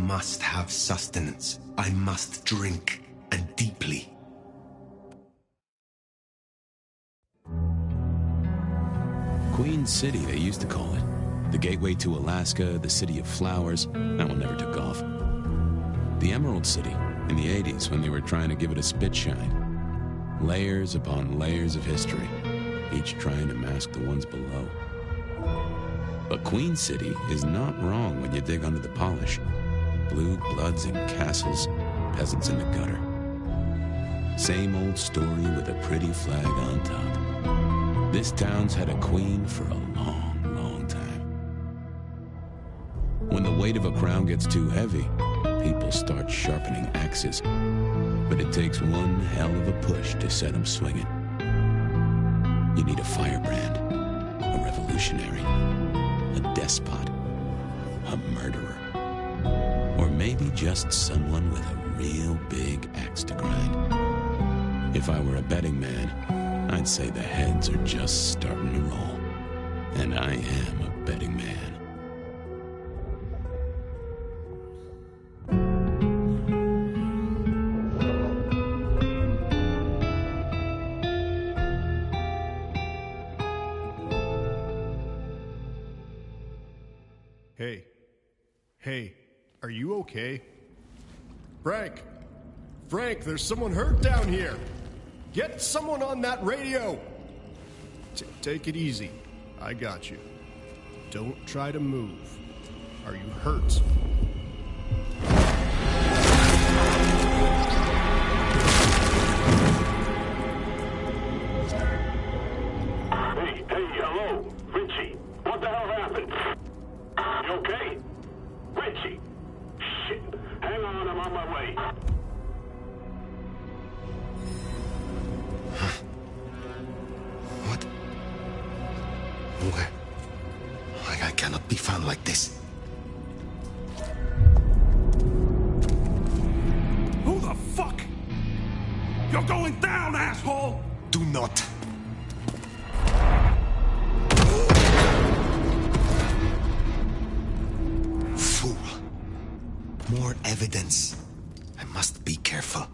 must have sustenance. I must drink, and deeply. Queen City, they used to call it. The gateway to Alaska, the city of flowers. That one never took off. The Emerald City, in the 80s, when they were trying to give it a spit shine. Layers upon layers of history, each trying to mask the ones below. But Queen City is not wrong when you dig under the polish. Blue bloods in castles, peasants in the gutter. Same old story with a pretty flag on top. This town's had a queen for a long, long time. When the weight of a crown gets too heavy, people start sharpening axes. But it takes one hell of a push to set them swinging. You need a firebrand, a revolutionary, a despot, a murderer, or maybe just someone with a real big axe to grind. If I were a betting man, I'd say the heads are just starting to roll. And I am a betting man. Hey, are you okay? Frank, there's someone hurt down here. Get someone on that radio. Take it easy. I got you. Don't try to move. Are you hurt? Hey, hello, Richie. What the hell happened? You okay? Richie! Shit! Hang on, I'm on my way. What? Where? I cannot be found like this. Who the fuck? You're going down, asshole! Do not. Fool. More evidence. I must be careful.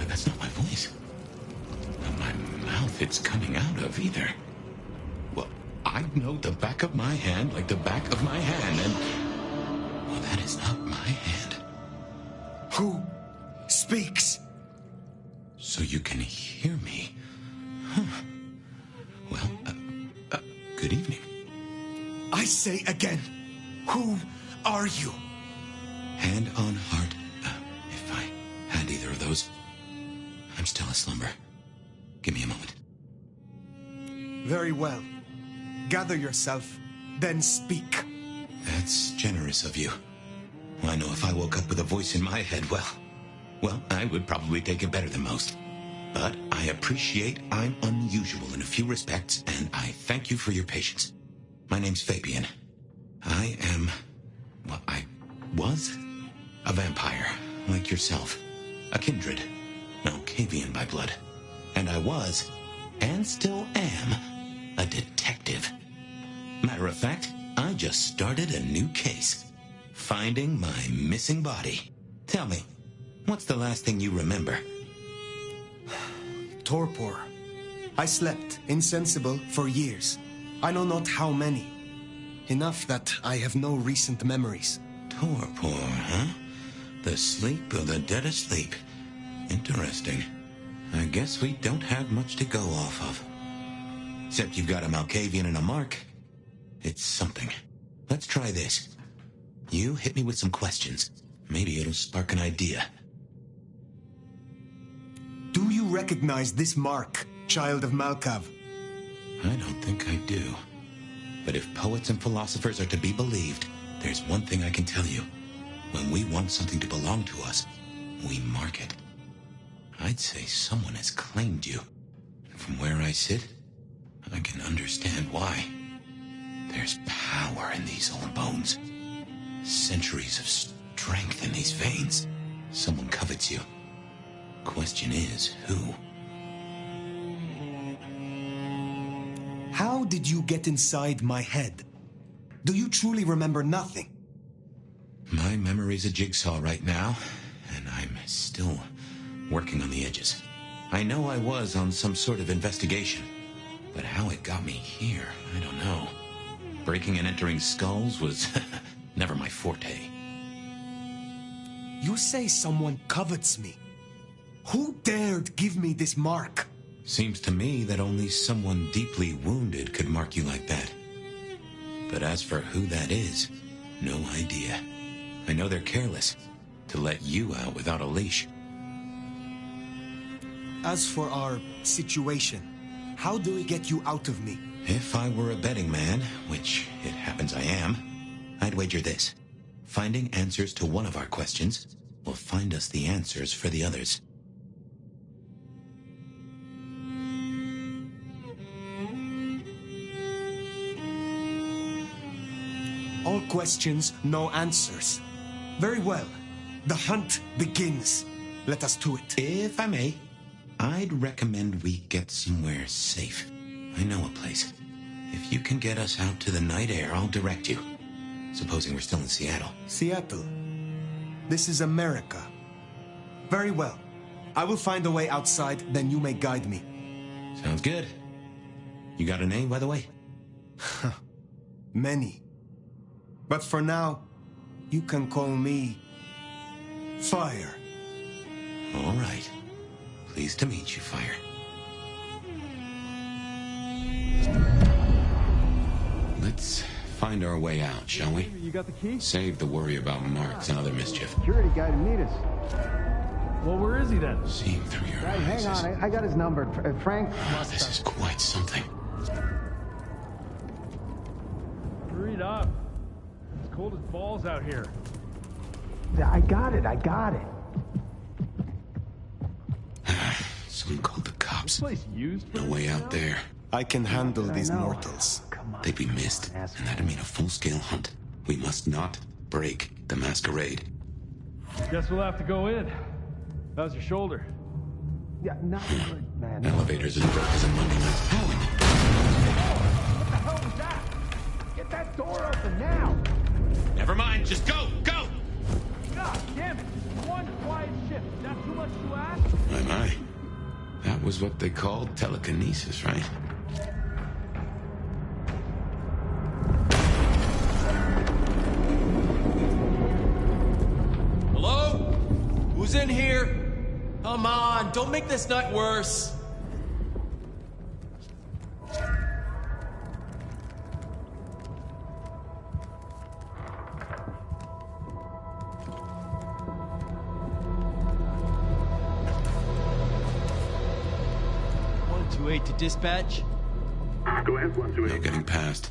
That's not my voice. Not my mouth it's coming out of either. Well, I know the back of my hand like the back of my hand, and... well, that is not my hand. Who speaks? So you can hear me. Huh. Well, good evening. I say again, who are you? Hand on heart, if I had either of those, I'm still aslumber. Give me a moment. Very well. Gather yourself, then speak. That's generous of you. I know if I woke up with a voice in my head, well, I would probably take it better than most. But I appreciate I'm unusual in a few respects, and I thank you for your patience. My name's Fabian. I am... well, I was a vampire, like yourself. A kindred. No, Cavian by blood. And I was, and still am, a detective. Matter of fact, I just started a new case. Finding my missing body. Tell me, what's the last thing you remember? Torpor. I slept, insensible, for years. I know not how many. Enough that I have no recent memories. Torpor, huh? The sleep of the dead asleep. Interesting. I guess we don't have much to go off of. Except you've got a Malkavian and a mark. It's something. Let's try this. You hit me with some questions. Maybe it'll spark an idea. Do you recognize this mark, child of Malkav? I don't think I do. But if poets and philosophers are to be believed, there's one thing I can tell you. When we want something to belong to us, we mark it. I'd say someone has claimed you. And from where I sit, I can understand why. There's power in these old bones. Centuries of strength in these veins. Someone covets you. Question is, who? How did you get inside my head? Do you truly remember nothing? My memory's a jigsaw right now, and I'm still working on the edges. I know I was on some sort of investigation, but how it got me here, I don't know. Breaking and entering skulls was never my forte. You say someone covets me. Who dared give me this mark? Seems to me that only someone deeply wounded could mark you like that. But as for who that is, no idea. I know they're careless to let you out without a leash. As for our situation, how do we get you out of me? If I were a betting man, which it happens I am, I'd wager this. Finding answers to one of our questions will find us the answers for the others. All questions, no answers. Very well. The hunt begins. Let us to it. If I may, I'd recommend we get somewhere safe. I know a place. If you can get us out to the night air, I'll direct you. Supposing we're still in Seattle. Seattle. This is America. Very well. I will find a way outside, then you may guide me. Sounds good. You got a name, by the way? Many. But for now, you can call me Fire. All right. Pleased to meet you, Fire. Let's find our way out, shall we? You got the key? Save the worry about marks and other mischief. Security guy to meet us. Well, where is he then? Seeing through your Hey, eyes. hang on. I got his number. Frank. This is quite something. Hurry it up. It's cold as balls out here. I got it. Someone called the cops. Place used for No way out there. I can handle these know. mortals. Come on. They'd be missed, and that'd mean a full-scale hunt. We must not break the Masquerade. Guess we'll have to go in. How's your shoulder? Yeah, not good, man. Elevators as broke as a Monday night howling. What the hell was that? Get that door open now. Never mind, just go! Go! God damn it! One quiet shift. Is that too much to ask? My. That was what they called telekinesis, right? Hello? Who's in here? Come on, don't make this night worse. To dispatch. Go ahead, 128. No getting past.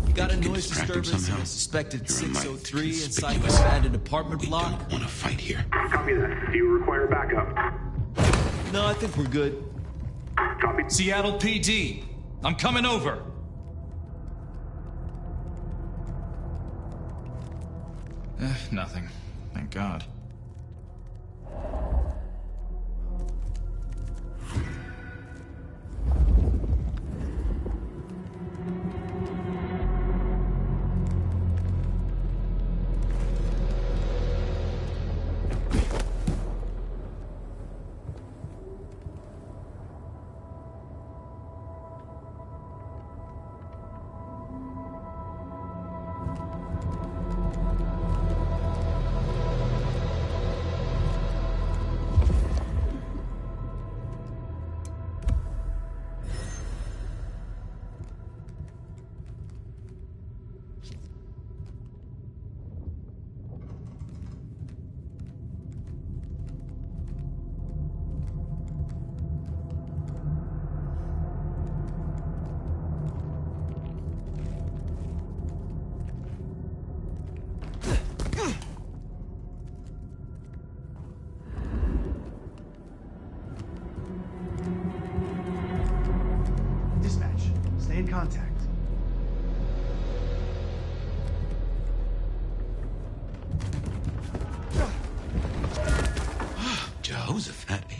You got a Think you can noise distract him disturbance in somehow? a suspected You're a mite 603 inside an conspicuous. abandoned apartment We block? don't want to fight here. Copy that. Do you require backup? No, I think we're good. Copy. Seattle PD. I'm coming over. Nothing. Thank God.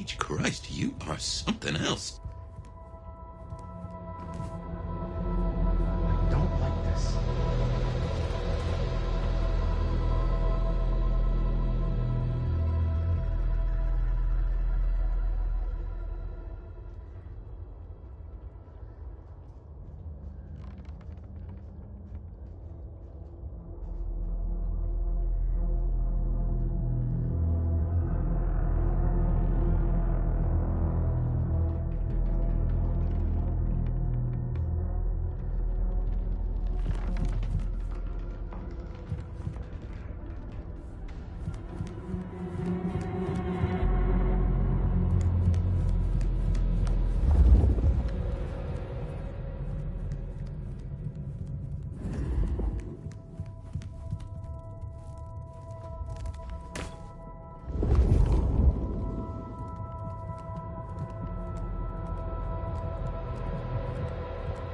H. Christ, you are something else. I don't like this.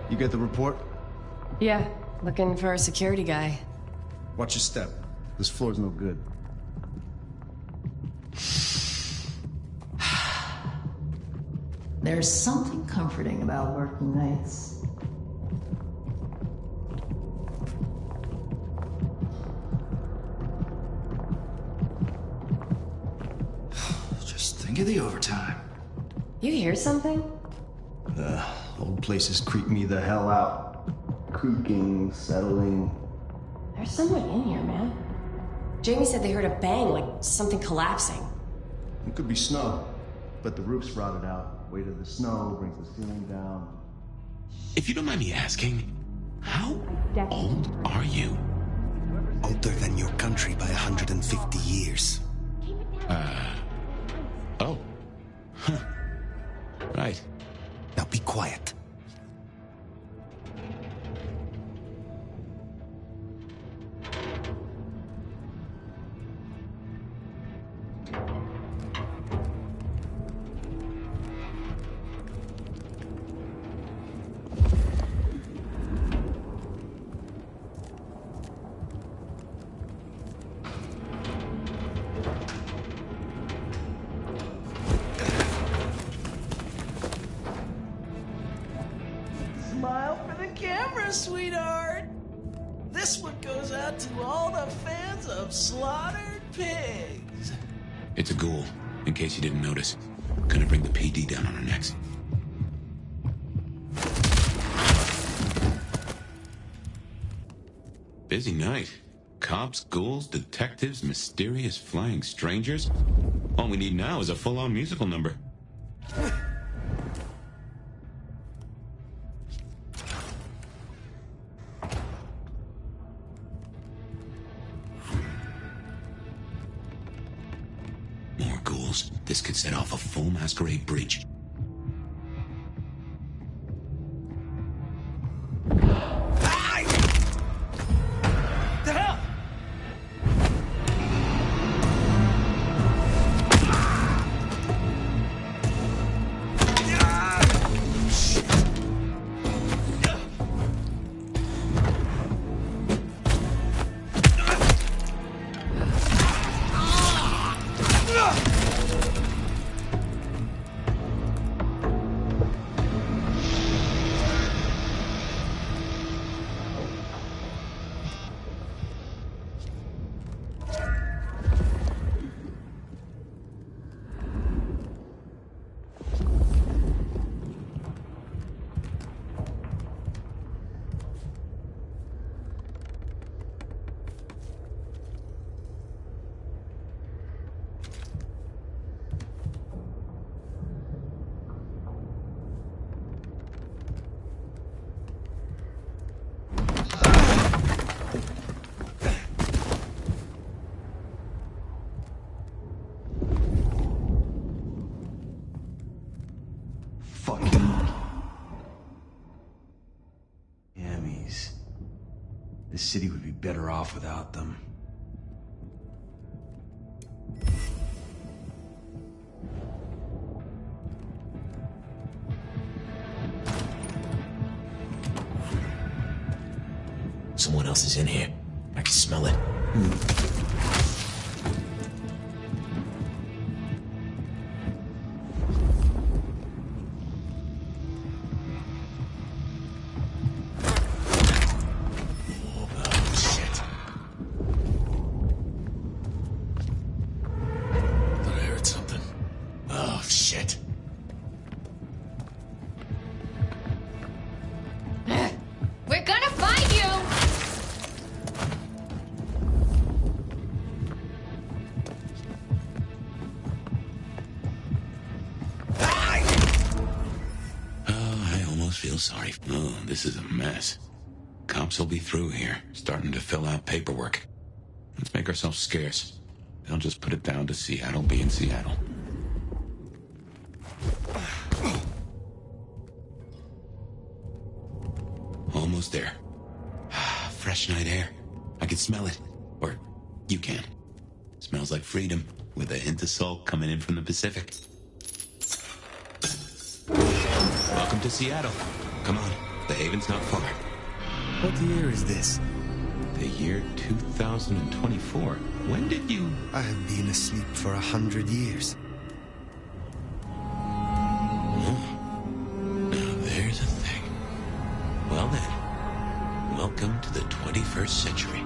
You get the report? Yeah, looking for a security guy. Watch your step. This floor's no good. There's something comforting about working nights. Just think of the overtime. You hear something? The old places creep me the hell out. Creaking, settling. There's someone in here, man. Jamie said they heard a bang, like something collapsing. It could be snow, but the roof's rotted out. Weight of the snow brings the ceiling down. If you don't mind me asking, how old are you? Older than your country by 150 years. Oh. Huh. Right. Now be quiet. Smile for the camera, sweetheart. This one goes out to all the fans of slaughtered pigs. It's a ghoul, in case you didn't notice. Gonna bring the PD down on our necks. Busy night. Cops, ghouls, detectives, mysterious flying strangers. All we need now is a full-on musical number. More ghouls. This could set off a full Masquerade breach. The hell? This city would be better off without them. Someone else is in here. I can smell it. sorry. Oh, this is a mess. Cops will be through here, starting to fill out paperwork. Let's make ourselves scarce. They'll just put it down to Seattle being Seattle. Almost there. Fresh night air. I can smell it. Or you can. Smells like freedom, with a hint of salt coming in from the Pacific. Welcome to Seattle. Come on, the haven's not far. What year is this? The year 2024. When did you... I have been asleep for 100 years. Now there's a thing. Well then, welcome to the 21st century.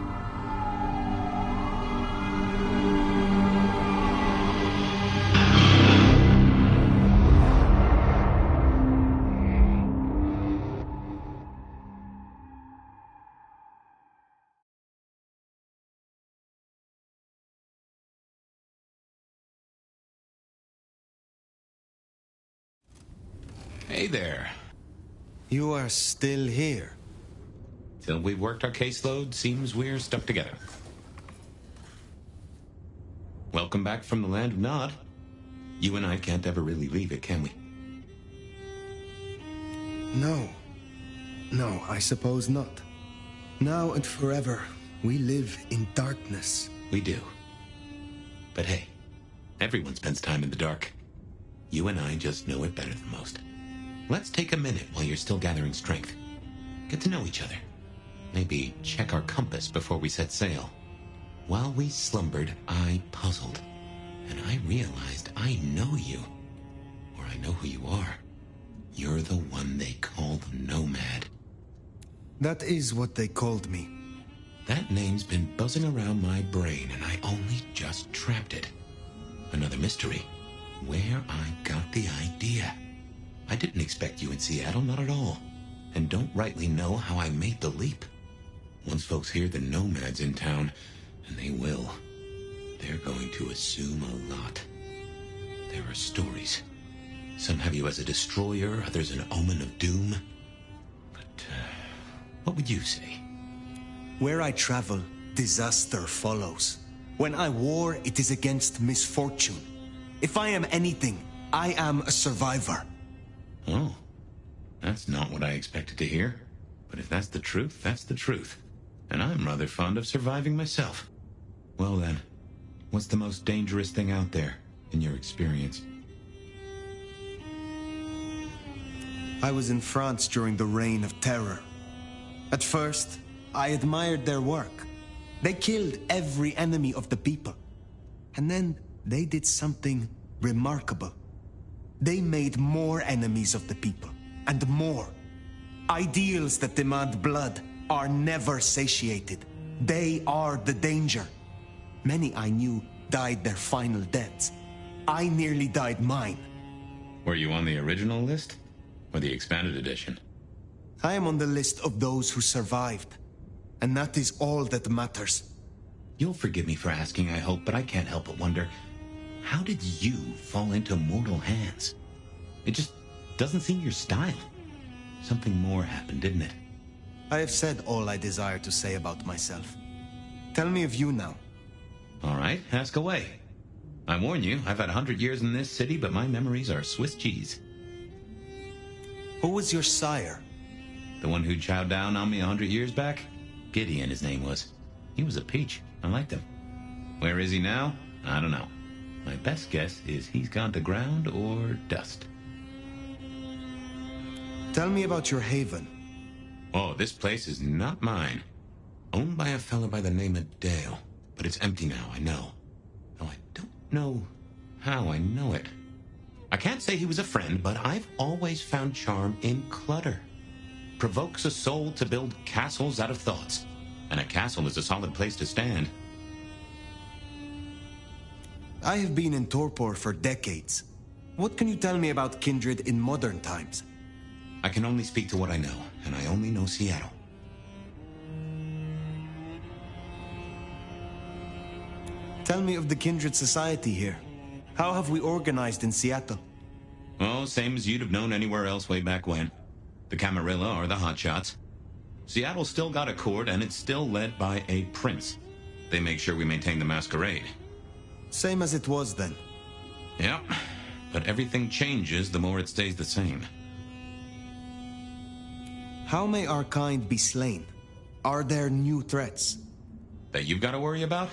Hey there. You are still here. Till we've worked our caseload, seems we're stuck together. Welcome back from the land of Nod. You and I can't ever really leave it, can we? No. No, I suppose not. Now and forever, we live in darkness. We do. But hey, everyone spends time in the dark. You and I just know it better than most. Let's take a minute while you're still gathering strength. Get to know each other. Maybe check our compass before we set sail. While we slumbered, I puzzled. And I realized I know you. Or I know who you are. You're the one they call the Nomad. That is what they called me. That name's been buzzing around my brain, and I only just trapped it. Another mystery. Where I got the idea. I didn't expect you in Seattle, not at all. And don't rightly know how I made the leap. Once folks hear the Nomad's in town, and they will, they're going to assume a lot. There are stories. Some have you as a destroyer, others an omen of doom. But, what would you say? Where I travel, disaster follows. When I war, it is against misfortune. If I am anything, I am a survivor. Oh, that's not what I expected to hear. But if that's the truth, that's the truth. And I'm rather fond of surviving myself. Well then, what's the most dangerous thing out there, in your experience? I was in France during the Reign of Terror. At first, I admired their work. They killed every enemy of the people. And then they did something remarkable. They made more enemies of the people, and more. Ideals that demand blood are never satiated. They are the danger. Many I knew died their final deaths. I nearly died mine. Were you on the original list? Or the expanded edition? I am on the list of those who survived. And that is all that matters. You'll forgive me for asking, I hope, but I can't help but wonder, how did you fall into mortal hands? It just doesn't seem your style. Something more happened, didn't it? I have said all I desire to say about myself. Tell me of you now. All right, ask away. I warn you, I've had 100 years in this city, but my memories are Swiss cheese. Who was your sire? The one who chowed down on me 100 years back? Gideon, his name was. He was a peach. I liked him. Where is he now? I don't know. My best guess is he's gone to ground or dust. Tell me about your haven. Oh, this place is not mine. Owned by a fellow by the name of Dale. But it's empty now, I know. Though I don't know how I know it. I can't say he was a friend, but I've always found charm in clutter. Provokes a soul to build castles out of thoughts. And a castle is a solid place to stand. I have been in torpor for decades. What can you tell me about Kindred in modern times? I can only speak to what I know, and I only know Seattle. Tell me of the Kindred Society here. How have we organized in Seattle? Oh, same as you'd have known anywhere else way back when. The Camarilla are the hotshots. Seattle's still got a court, and it's still led by a prince. They make sure we maintain the Masquerade. Same as it was then. Yep, but everything changes the more it stays the same. How may our kind be slain? Are there new threats? That you've got to worry about?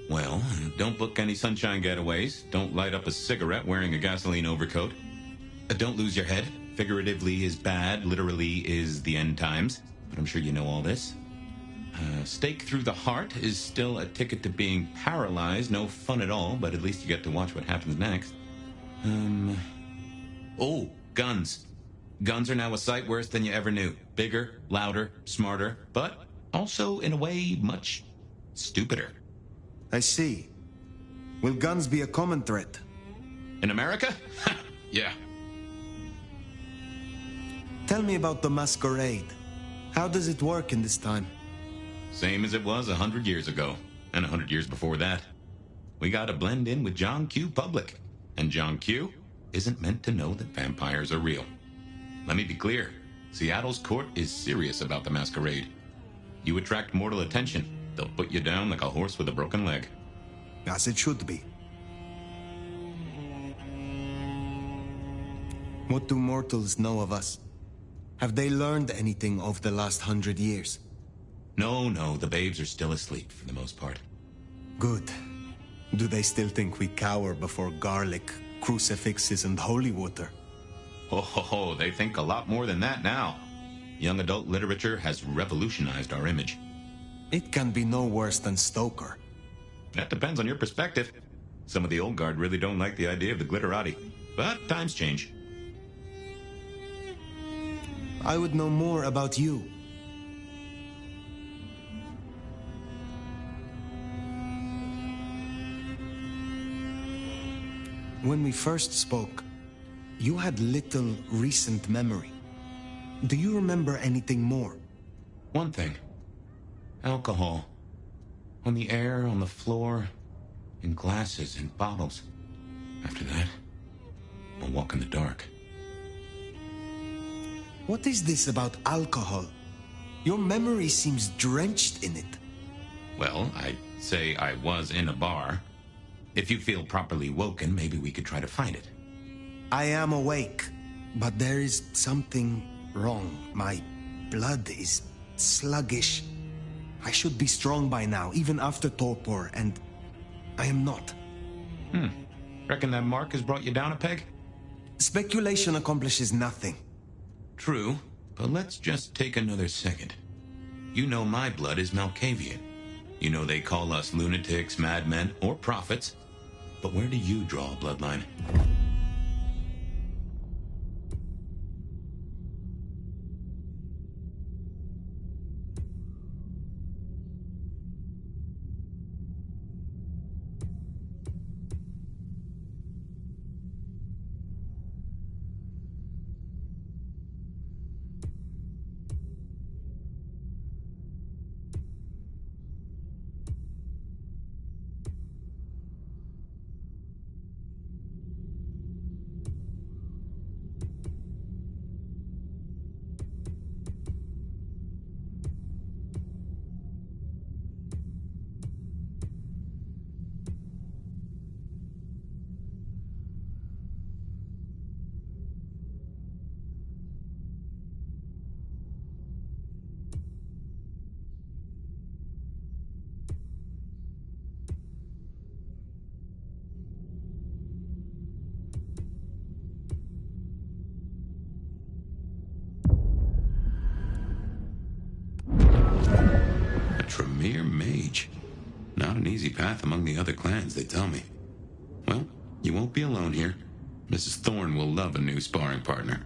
Well, don't book any sunshine getaways. Don't light up a cigarette wearing a gasoline overcoat. Don't lose your head. Figuratively is bad, literally is the end times. But I'm sure you know all this. Stake through the heart is still a ticket to being paralyzed. No fun at all, but at least you get to watch what happens next. Oh, guns. Guns are now a sight worse than you ever knew. Bigger, louder, smarter, but also, in a way, much stupider. I see. Will guns be a common threat? In America? Yeah. Tell me about the Masquerade. How does it work in this time? Same as it was 100 years ago, and 100 years before that. We gotta blend in with John Q. Public, and John Q. isn't meant to know that vampires are real. Let me be clear, Seattle's court is serious about the Masquerade. You attract mortal attention, they'll put you down like a horse with a broken leg. As it should be. What do mortals know of us? Have they learned anything over the last 100 years? No, the babes are still asleep for the most part. Good. Do they still think we cower before garlic, crucifixes, and holy water? Oh, they think a lot more than that now. Young adult literature has revolutionized our image. It can be no worse than Stoker. That depends on your perspective. Some of the old guard really don't like the idea of the glitterati. But times change. I would know more about you. When we first spoke, you had little recent memory. Do you remember anything more? One thing. Alcohol. On the air, on the floor, in glasses, in bottles. After that, a walk in the dark. What is this about alcohol? Your memory seems drenched in it. Well, I'd say I was in a bar. If you feel properly woken, maybe we could try to find it. I am awake, but there is something wrong. My blood is sluggish. I should be strong by now, even after torpor, and I am not. Reckon that mark has brought you down a peg? Speculation accomplishes nothing. True, but let's just take another second. You know my blood is Malkavian. You know they call us lunatics, madmen, or prophets. But where do you draw a bloodline? Tremere mage. Not an easy path among the other clans, they tell me. Well, you won't be alone here. Mrs. Thorne will love a new sparring partner.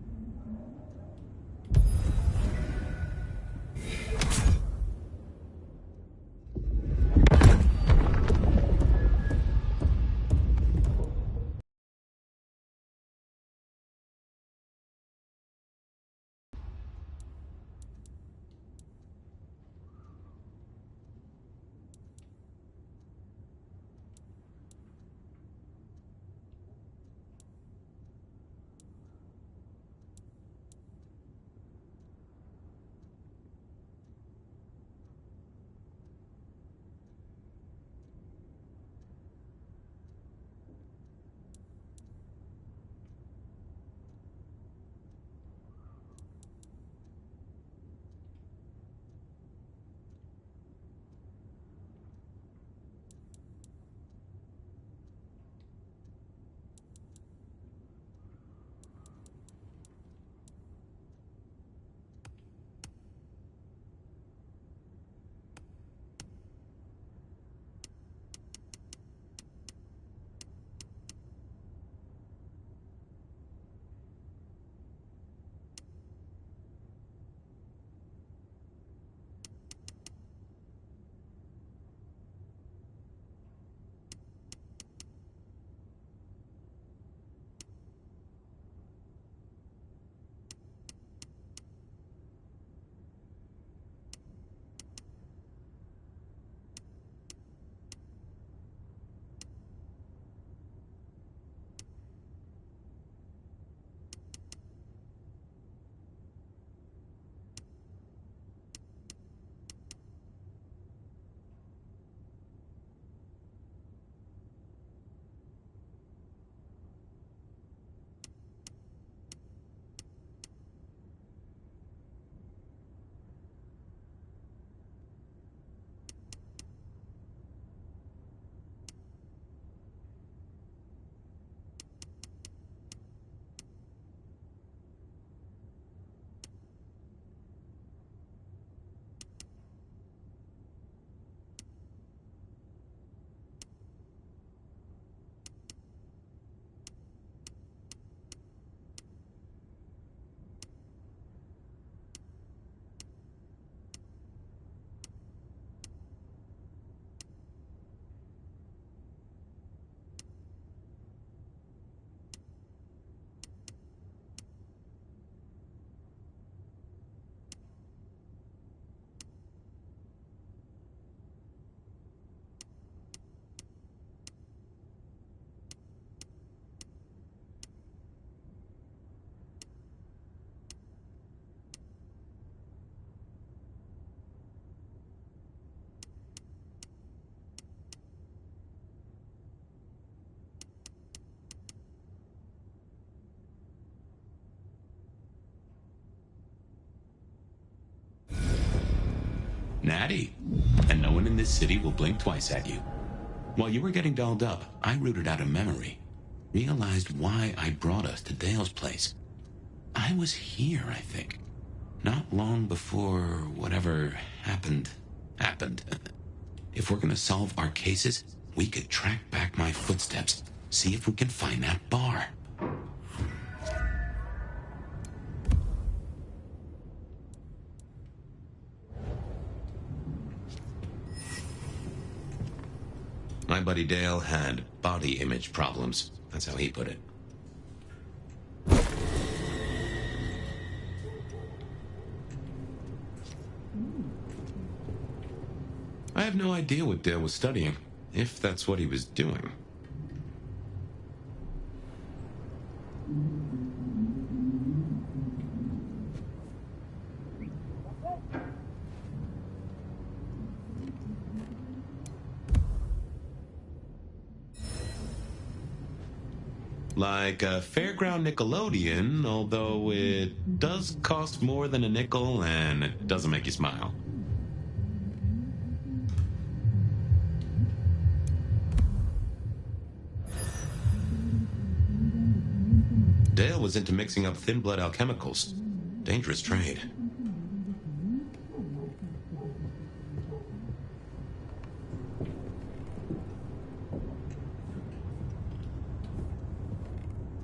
Natty. And no one in this city will blink twice at you. While you were getting dolled up, I rooted out a memory. Realized why I brought us to Dale's place. I was here, I think. Not long before whatever happened. If we're gonna solve our cases, we could track back my footsteps. See if we can find that bar. My buddy Dale had body image problems. That's how he put it. I have no idea what Dale was studying, if that's what he was doing. Like a fairground Nickelodeon, although it does cost more than a nickel and it doesn't make you smile. Dale was into mixing up thin blood alchemicals. Dangerous trade.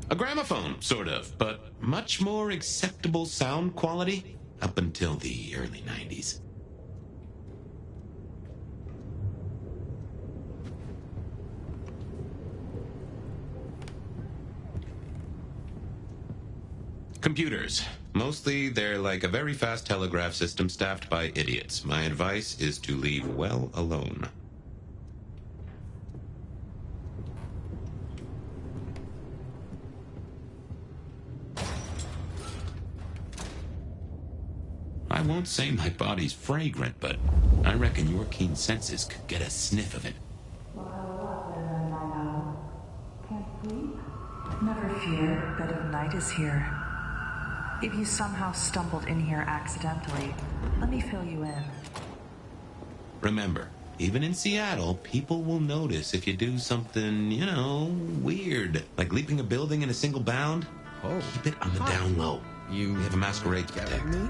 A gramophone, sort of, but much more acceptable sound quality up until the early 90s. Computers. Mostly, they're like a very fast telegraph system staffed by idiots. My advice is to leave well alone. I won't say my body's fragrant, but I reckon your keen senses could get a sniff of it. Can't sleep? Never fear, bed of night is here. If you somehow stumbled in here accidentally, let me fill you in. Remember, even in Seattle, people will notice if you do something, weird. Like leaping a building in a single bound. Oh. Keep it on the down low. We have a masquerade to protect. Me?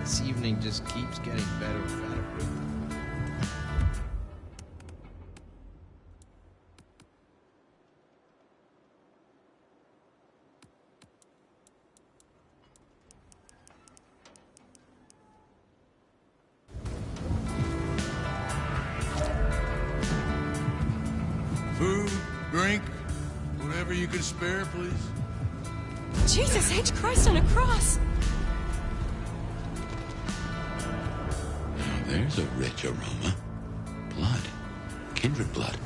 This evening just keeps getting better and better. Food, drink, whatever you can spare, please. Jesus H. Christ on a cross! There's a rich aroma. Blood. Kindred blood.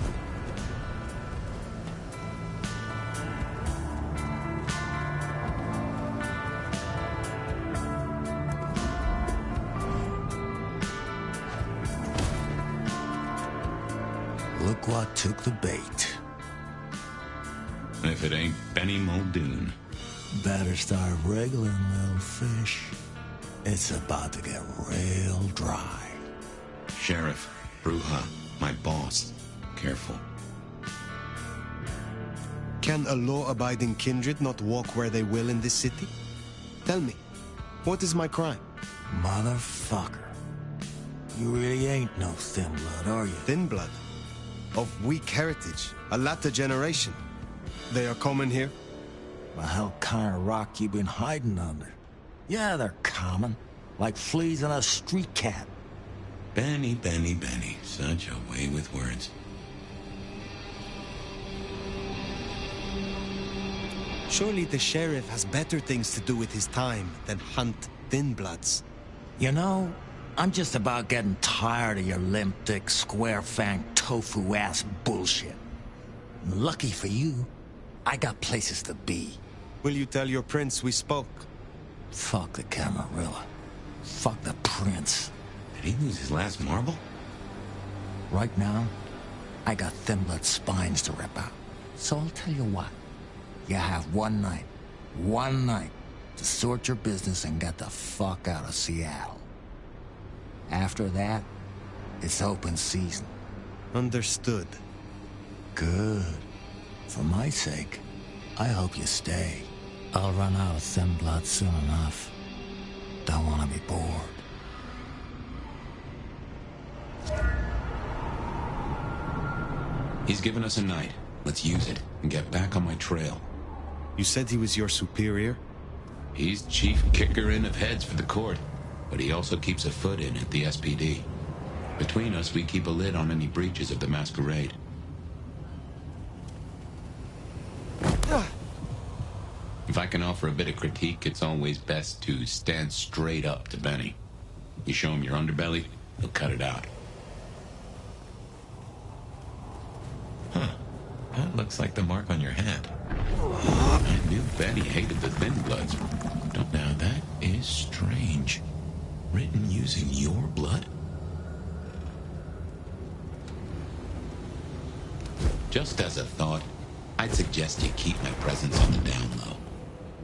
Look what took the bait. If it ain't Benny Muldoon. Better start wriggling, little fish. It's about to get real dry. Sheriff, Bruja, my boss. Careful. Can a law-abiding kindred not walk where they will in this city? Tell me, what is my crime? Motherfucker. You really ain't no thin blood, are you? Thin blood? Of weak heritage, a latter generation. They are common here? The hell kind of rock you been hiding under? Yeah, they're common. Like fleas on a street cat. Benny, Benny, Benny. Such a way with words. Surely the sheriff has better things to do with his time than hunt thin bloods. You know, I'm just about getting tired of your limp-dick, square-fanged, tofu-ass bullshit. Lucky for you, I got places to be. Will you tell your prince we spoke? Fuck the Camarilla. Fuck the prince. Did he lose his last marble? Right now, I got thin blood spines to rip out. So I'll tell you what. You have one night to sort your business and get the fuck out of Seattle. After that, it's open season. Understood. Good. For my sake, I hope you stay. I'll run out of thin blood soon enough. Don't want to be bored. He's given us a night. Let's use it and get back on my trail. You said he was your superior? He's chief kicker-in of heads for the court, but he also keeps a foot in at the SPD. Between us, we keep a lid on any breaches of the Masquerade. If I can offer a bit of critique, it's always best to stand straight up to Benny. You show him your underbelly, he'll cut it out. Huh. That looks like the mark on your hand. I knew Benny hated the Thin Bloods. Now that is strange. Written using your blood? Just as a thought, I'd suggest you keep my presence on the down low.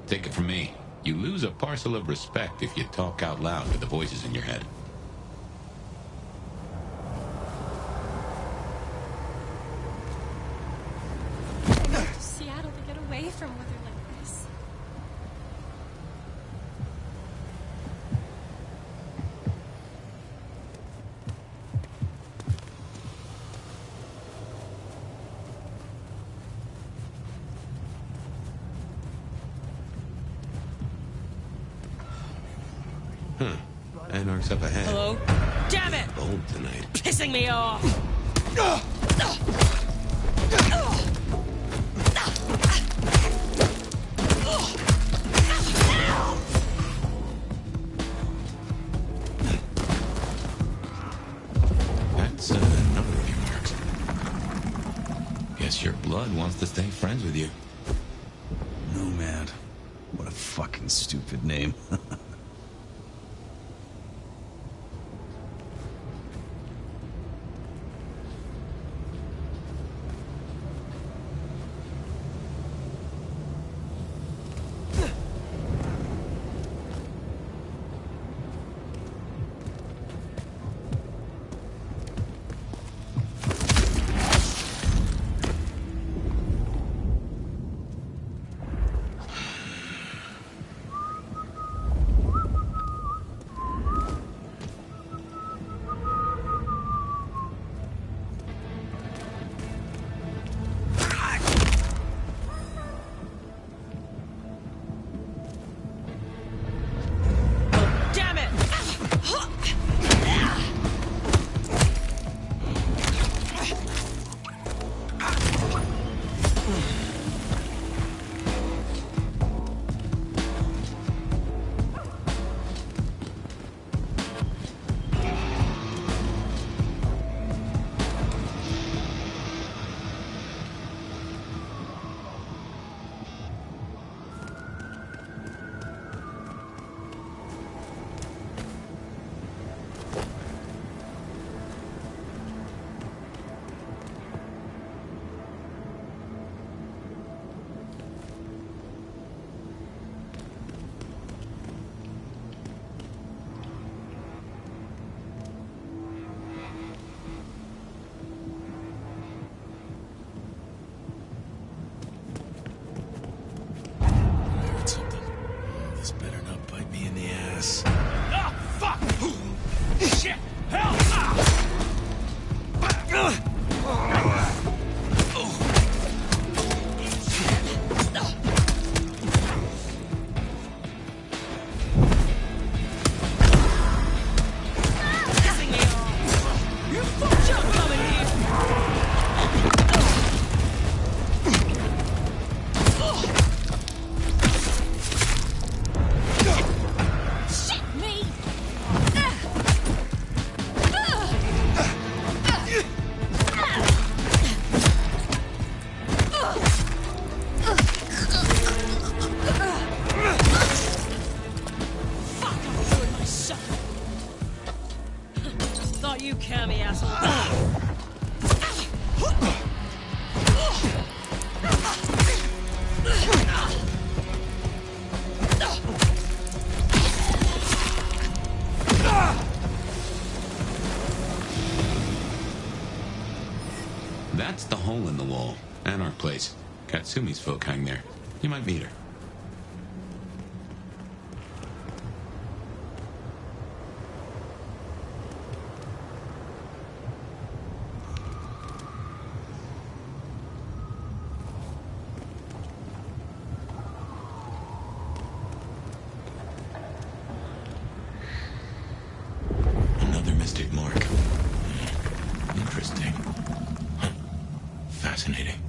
Take it from me, you lose a parcel of respect if you talk out loud to the voices in your head. Seattle to get away from weather like this. Anarch's up ahead. Hello? Damn it! Bold tonight. Pissing me off! That's a number of your marks. Guess your blood wants to stay friends with you. Nomad. What a fucking stupid name. you cammy asshole. That's the hole in the wall. Anarch place. Katsumi's folk hang there. You might meet her. Another mystic mark. Interesting. Huh. Fascinating.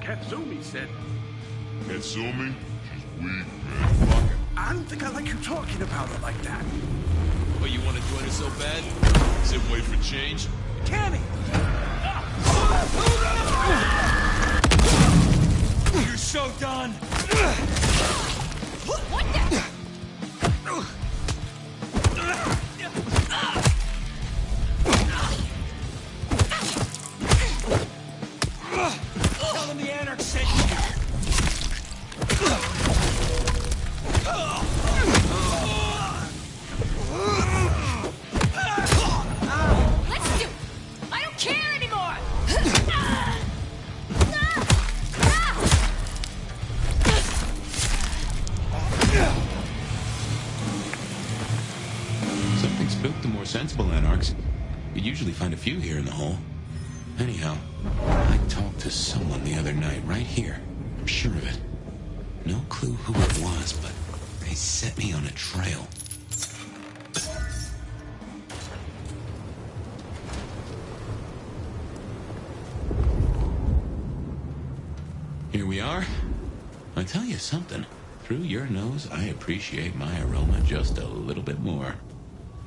Katsumi said. Katsumi? She's weak, man. I don't think I like you talking about her like that. Oh, you want to join her so bad? Sit and wait for change? Cammy! You're so done! What the? Tell them the Anarch sent you! Let's do it! I don't care anymore! Something spooked the more sensible Anarchs. You'd usually find a few here in the hole. Anyhow, I talked to someone the other night, right here. I'm sure of it. No clue who it was, but they set me on a trail. Here we are. I tell you something. Through your nose, I appreciate my aroma just a little bit more.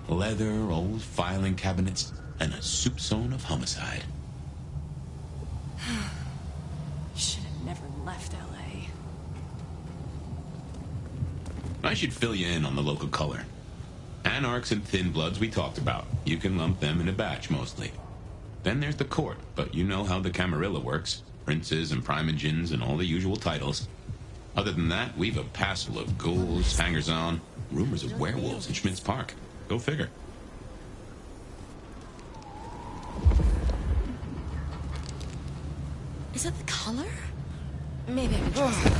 Leather, old filing cabinets, and a soup zone of homicide. Should have never left LA. I should fill you in on the local color. Anarchs and Thin Bloods we talked about. You can lump them in a batch, mostly. Then there's the court, but you know how the Camarilla works. Princes and primogens and all the usual titles. Other than that, we've a passel of ghouls, hangers-on, rumors of werewolves in Schmidt's Park. Go figure. Is that the color? Maybe I can trust it.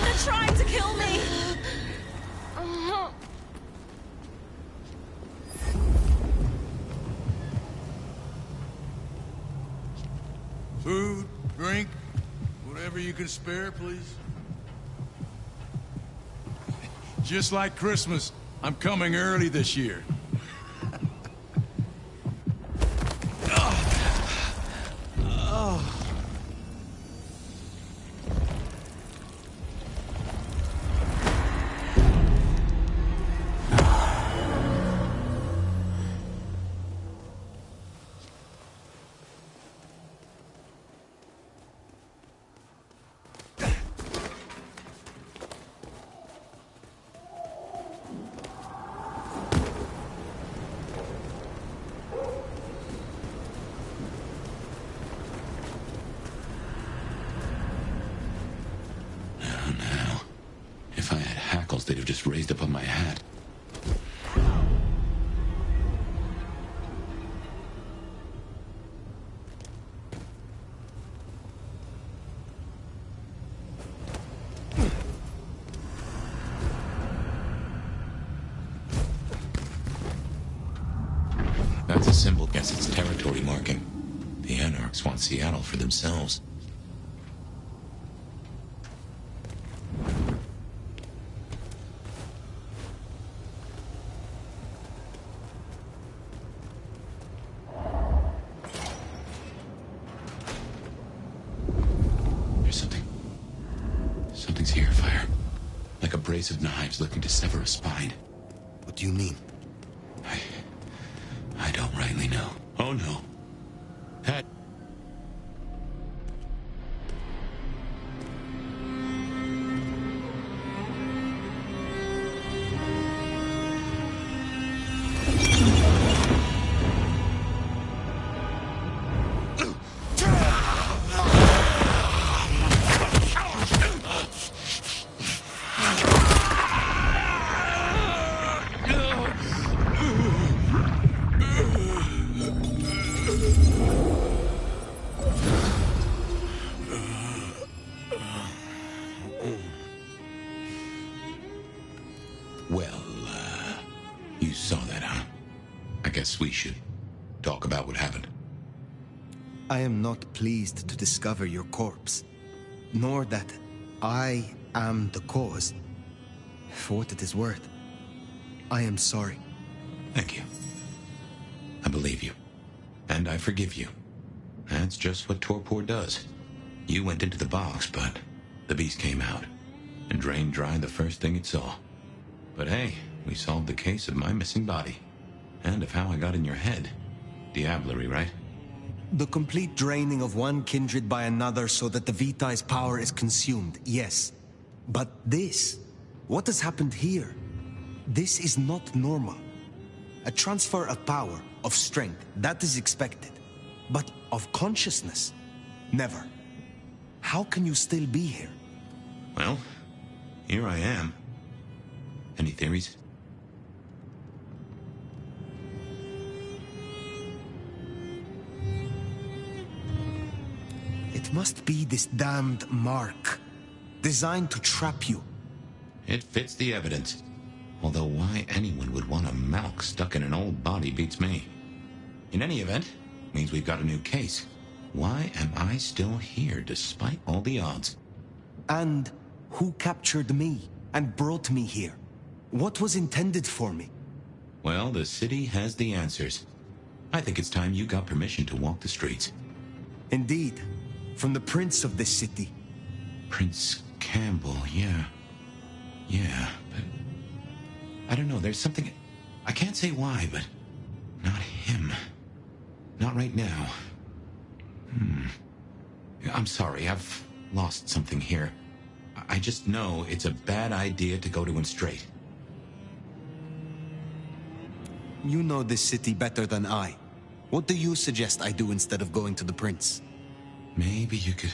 They're trying to kill me! Food, drink, whatever you can spare, please. Just like Christmas, I'm coming early this year. That's a symbol. Guess it's territory marking. The Anarchs want Seattle for themselves. There's something. Something's here, Fire. Like a brace of knives looking to sever a spine. What do you mean? I don't rightly know. Oh no. Pat. Well, you saw that, huh? I guess we should talk about what happened. I am not pleased to discover your corpse, nor that I am the cause. For what it is worth, I am sorry. Thank you. I believe you. And I forgive you. That's just what torpor does. You went into the box, but the beast came out and drained dry the first thing it saw. But hey, we solved the case of my missing body. And of how I got in your head. Diablerie, right? The complete draining of one kindred by another so that the Vitae's power is consumed, yes. But this, what has happened here? This is not normal. A transfer of power, of strength, that is expected. But of consciousness, never. How can you still be here? Well, here I am. Any theories? It must be this damned mark, designed to trap you. It fits the evidence. Although why anyone would want a Malk stuck in an old body beats me. In any event, means we've got a new case. Why am I still here despite all the odds? And who captured me and brought me here? What was intended for me? Well, the city has the answers. I think it's time you got permission to walk the streets. Indeed. From the prince of this city. Prince Campbell, yeah. Yeah, but... I don't know, there's something... I can't say why, but... Not him. Not right now. I'm sorry, I've lost something here. I just know it's a bad idea to go to him straight. You know this city better than I. What do you suggest I do instead of going to the prince? Maybe you could...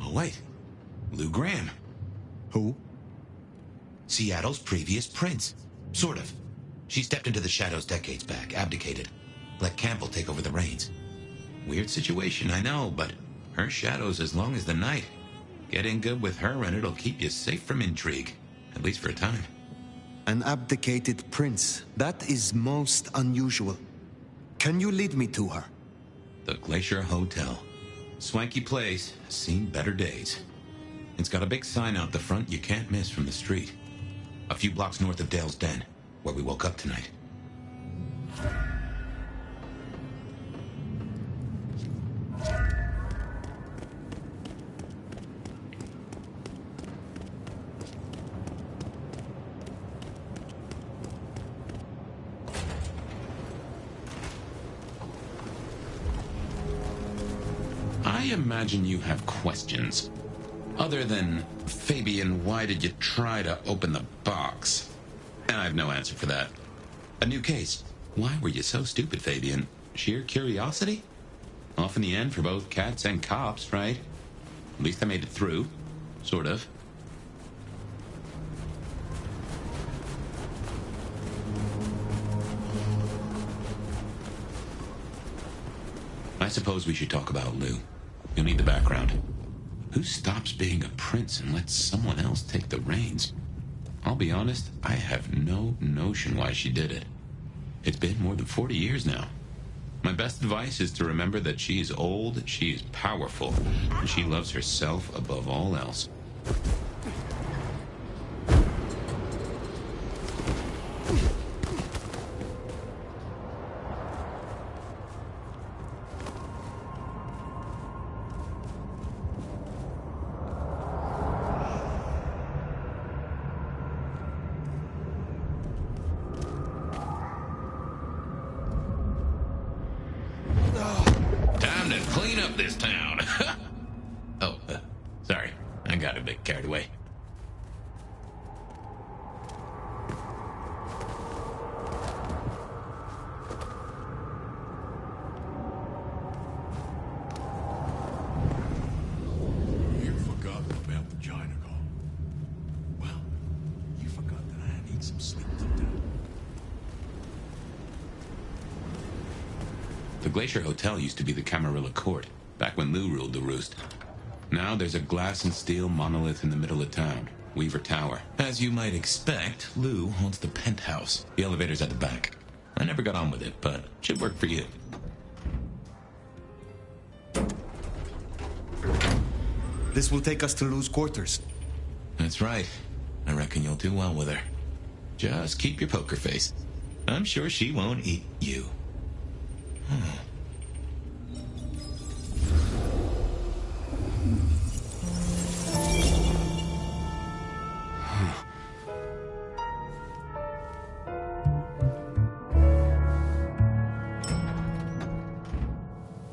Oh, wait. Lou Graham. Who? Seattle's previous prince. Sort of. She stepped into the shadows decades back, abdicated. Let Campbell take over the reins. Weird situation, I know, but her shadow's as long as the night. Get in good with her and it'll keep you safe from intrigue. At least for a time. An abdicated prince. That is most unusual. Can you lead me to her? The Glacier Hotel. Swanky place, has seen better days. It's got a big sign out the front you can't miss from the street. A few blocks north of Dale's Den, where we woke up tonight. I imagine you have questions. Other than, Fabian, why did you try to open the box? I have no answer for that. A new case. Why were you so stupid, Fabian? Sheer curiosity? Off in the end for both cats and cops, right? At least I made it through. Sort of. I suppose we should talk about Lou. You'll need the background. Who stops being a prince and lets someone else take the reins? I'll be honest, I have no notion why she did it. It's been more than 40 years now. My best advice is to remember that she is old, she is powerful, and she loves herself above all else. Time to clean up this town. Sorry. I got a bit carried away. You forgot about the China call. Well, you forgot that I need some sleep today. The Glacier Hotel used to be the Camarilla Court, back when Lou ruled the roost. Now there's a glass and steel monolith in the middle of town, Weaver Tower. As you might expect, Lou owns the penthouse. The elevator's at the back. I never got on with it, but it should work for you. This will take us to Lou's quarters. That's right. I reckon you'll do well with her. Just keep your poker face. I'm sure she won't eat you.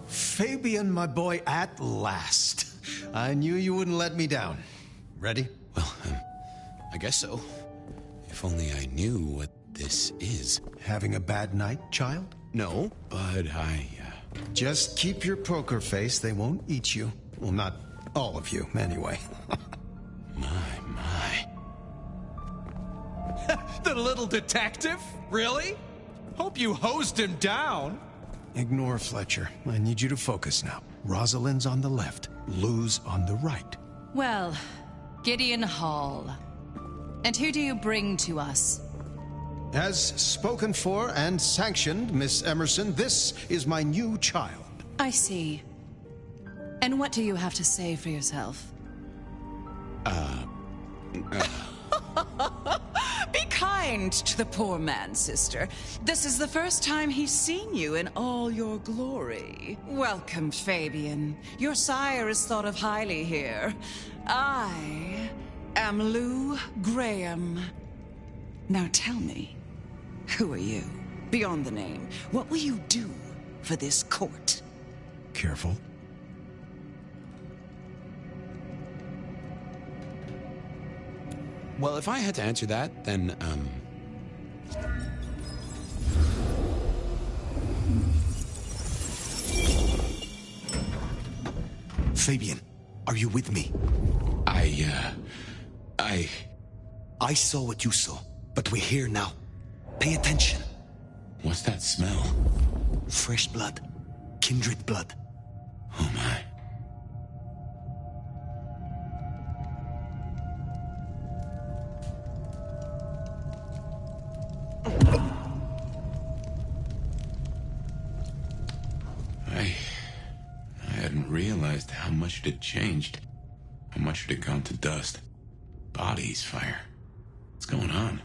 Fabian, my boy, at last. I knew you wouldn't let me down. Ready? Well, I guess so. If only I knew what this is. Having a bad night, child? No, but Just keep your poker face. They won't eat you. Well, not all of you, anyway. My. The little detective? Really? Hope you hosed him down. Ignore Fletcher. I need you to focus now. Rosalind's on the left, Lou's on the right. Well, Gideon Hall. And who do you bring to us? As spoken for and sanctioned, Miss Emerson, this is my new child. I see. And what do you have to say for yourself? Be kind to the poor man, sister. This is the first time he's seen you in all your glory. Welcome, Fabian. Your sire is thought of highly here. I am Lou Graham. Now tell me, who are you? Beyond the name, what will you do for this court? Careful. Well, if I had to answer that, then, Fabian, are you with me? I saw what you saw, but we're here now. Pay attention. What's that smell? Fresh blood. Kindred blood. Oh my. I hadn't realized how much it had changed. How much it had gone to dust. Bodies, fire. What's going on?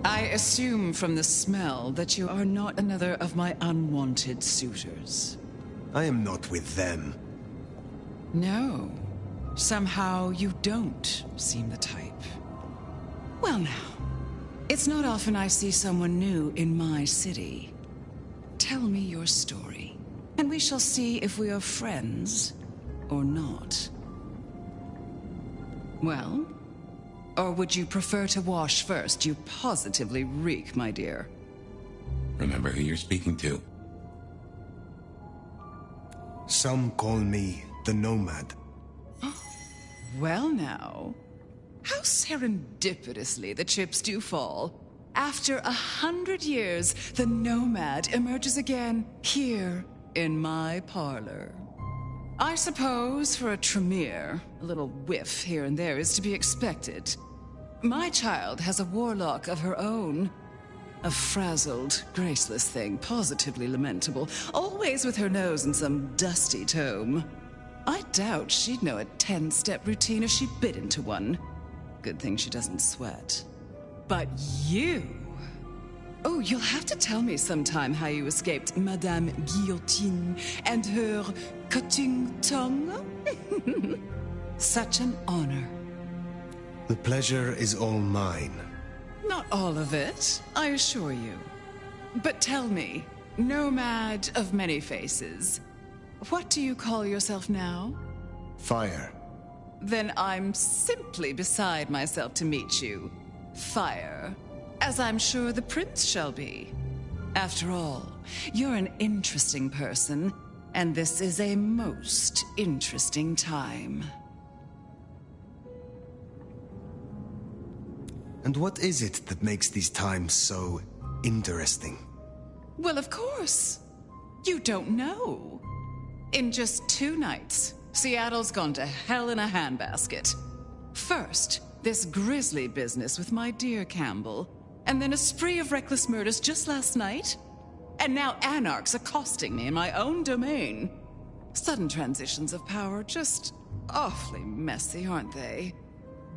I assume from the smell that you are not another of my unwanted suitors. I am not with them. No. Somehow you don't seem the type. Well now, it's not often I see someone new in my city. Tell me your story, and we shall see if we are friends or not. Well? Or would you prefer to wash first? You positively reek, my dear. Remember who you're speaking to. Some call me the Nomad. Well now, how serendipitously the chips do fall. After 100 years, the Nomad emerges again here in my parlor. I suppose for a Tremere, a little whiff here and there is to be expected. My child has a warlock of her own. A frazzled, graceless thing, positively lamentable, always with her nose in some dusty tome. I doubt she'd know a 10-step routine if she bit into one. Good thing she doesn't sweat. But you... Oh, you'll have to tell me sometime how you escaped Madame Guillotine and her cutting tongue. Such an honor. The pleasure is all mine. Not all of it, I assure you. But tell me, Nomad of many faces, what do you call yourself now? Fire. Then I'm simply beside myself to meet you. Fire. As I'm sure the prince shall be. After all, you're an interesting person, and this is a most interesting time. And what is it that makes these times so interesting? Well, of course. You don't know. In just 2 nights, Seattle's gone to hell in a handbasket. First, this grisly business with my dear Campbell, and then a spree of reckless murders just last night. And now anarchs accosting me in my own domain. Sudden transitions of power, just awfully messy, aren't they?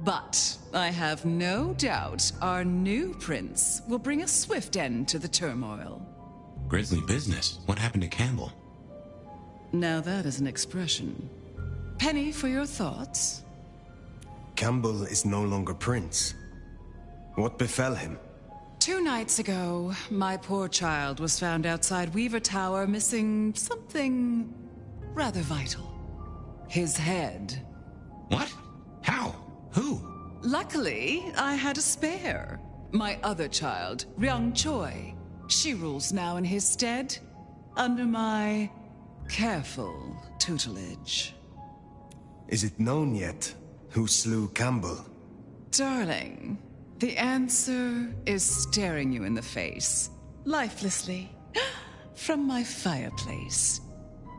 But I have no doubt our new prince will bring a swift end to the turmoil. Grisly business? What happened to Campbell? Now that is an expression. Penny for your thoughts? Campbell is no longer prince. What befell him? 2 nights ago, my poor child was found outside Weaver Tower missing something rather vital. His head. What? How? Who? Luckily, I had a spare. My other child, Ryung Choi. She rules now in his stead, under my careful tutelage. Is it known yet who slew Campbell? Darling, the answer is staring you in the face, lifelessly, from my fireplace.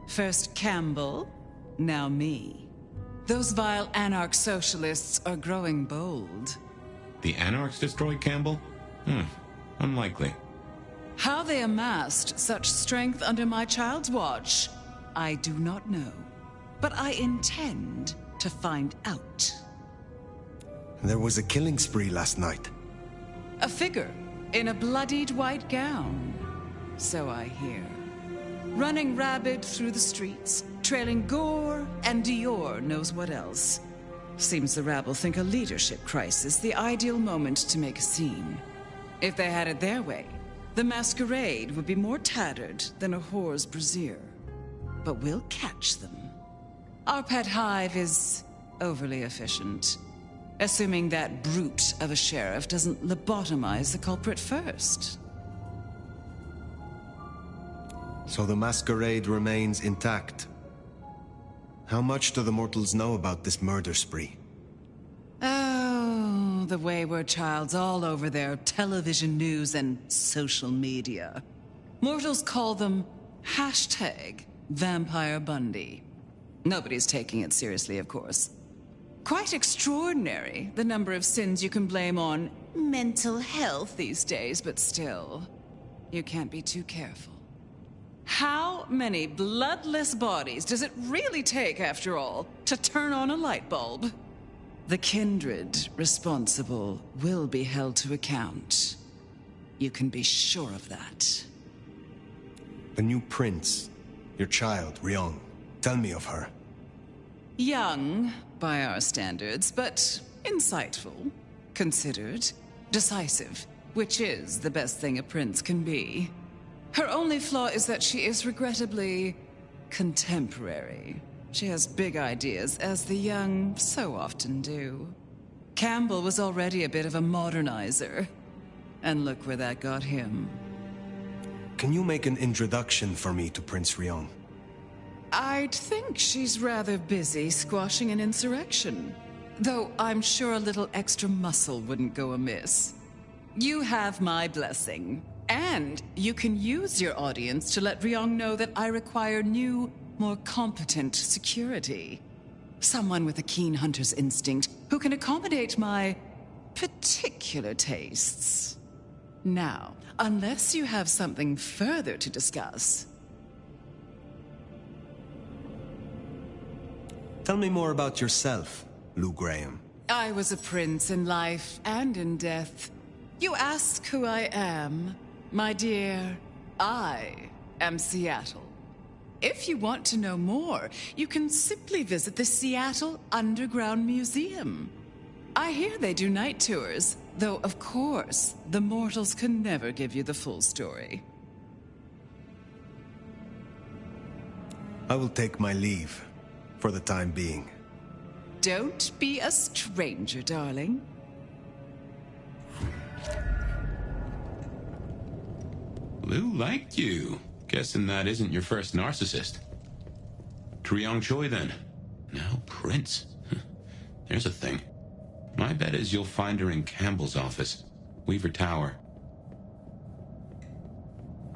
First Campbell, now me. Those vile anarch socialists are growing bold. The anarchs destroyed Campbell? Unlikely. How they amassed such strength under my child's watch, I do not know. But I intend to find out. There was a killing spree last night. A figure in a bloodied white gown. So I hear. Running rabid through the streets, trailing gore and Dior knows what else. Seems the rabble think a leadership crisis the ideal moment to make a scene. If they had it their way, the Masquerade would be more tattered than a whore's brassiere. But we'll catch them. Our pet hive is overly efficient, assuming that brute of a sheriff doesn't lobotomize the culprit first. So the Masquerade remains intact. How much do the mortals know about this murder spree? Oh, the wayward child's all over their television news and social media. Mortals call them #Vampire Bundy. Nobody's taking it seriously, of course. Quite extraordinary, the number of sins you can blame on mental health these days, but still, you can't be too careful. How many bloodless bodies does it really take, after all, to turn on a light bulb? The kindred responsible will be held to account. You can be sure of that. The new prince, your child, Ryung. Tell me of her. Young, by our standards, but insightful, considered, decisive, which is the best thing a prince can be. Her only flaw is that she is regrettably contemporary. She has big ideas, as the young so often do. Campbell was already a bit of a modernizer. And look where that got him. can you make an introduction for me to Prince Ryong? I'd think she's rather busy squashing an insurrection. Though I'm sure a little extra muscle wouldn't go amiss. You have my blessing. And you can use your audience to let Ryong know that I require new, more competent security. Someone with a keen hunter's instinct who can accommodate my particular tastes. Now, unless you have something further to discuss. Tell me more about yourself, Lou Graham. I was a prince in life and in death. You ask who I am. My dear, I am Seattle. If you want to know more, you can simply visit the Seattle Underground Museum. I hear they do night tours, though of course, the mortals can never give you the full story. I will take my leave, for the time being. Don't be a stranger, darling. Lou liked you. Guessing that isn't your first narcissist. Ryong Choi, then. Now Prince. There's a thing. My bet is you'll find her in Campbell's office. Weaver Tower.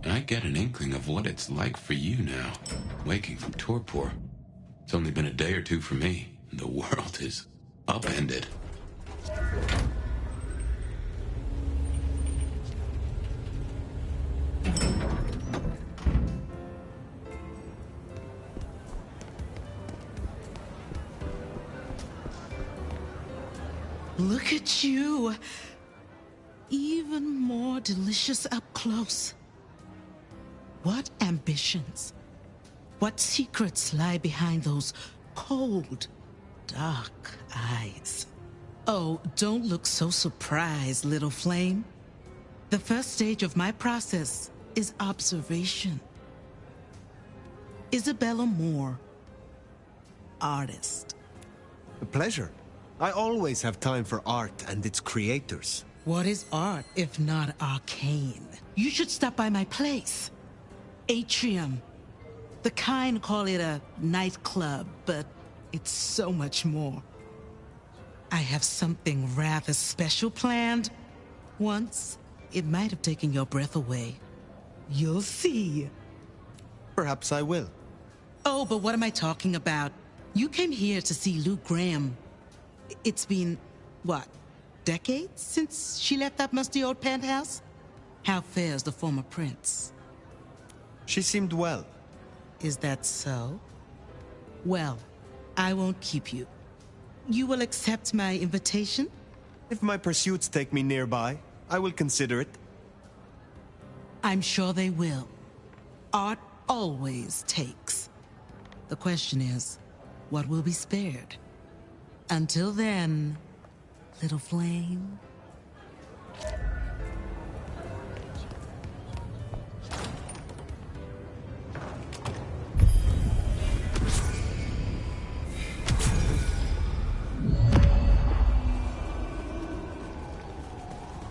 I get an inkling of what it's like for you now, waking from torpor. It's only been a day or two for me. The world is upended. Look at you. Even more delicious up close. What ambitions? What secrets lie behind those cold, dark eyes? Oh, don't look so surprised, little flame. The first stage of my process is observation. Isabella Moore, artist. A pleasure. I always have time for art and its creators. What is art if not arcane? You should stop by my place. Atrium. The kind call it a nightclub, but it's so much more. I have something rather special planned. Once, it might have taken your breath away. You'll see. Perhaps I will. Oh, but what am I talking about? You came here to see Lou Graham. It's been, what, decades since she left that musty old penthouse? How fares the former prince? She seemed well. Is that so? Well, I won't keep you. You will accept my invitation? If my pursuits take me nearby, I will consider it. I'm sure they will. Art always takes. The question is, what will be spared? Until then, little flame.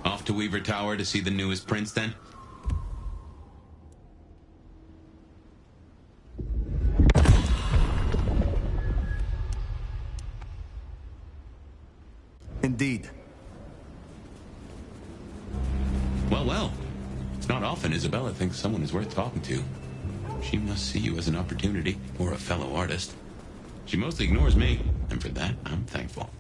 Off to Weaver Tower to see the newest prince, then? Indeed. Well. It's not often Isabella thinks someone is worth talking to. She must see you as an opportunity, or a fellow artist. She mostly ignores me, and for that, I'm thankful.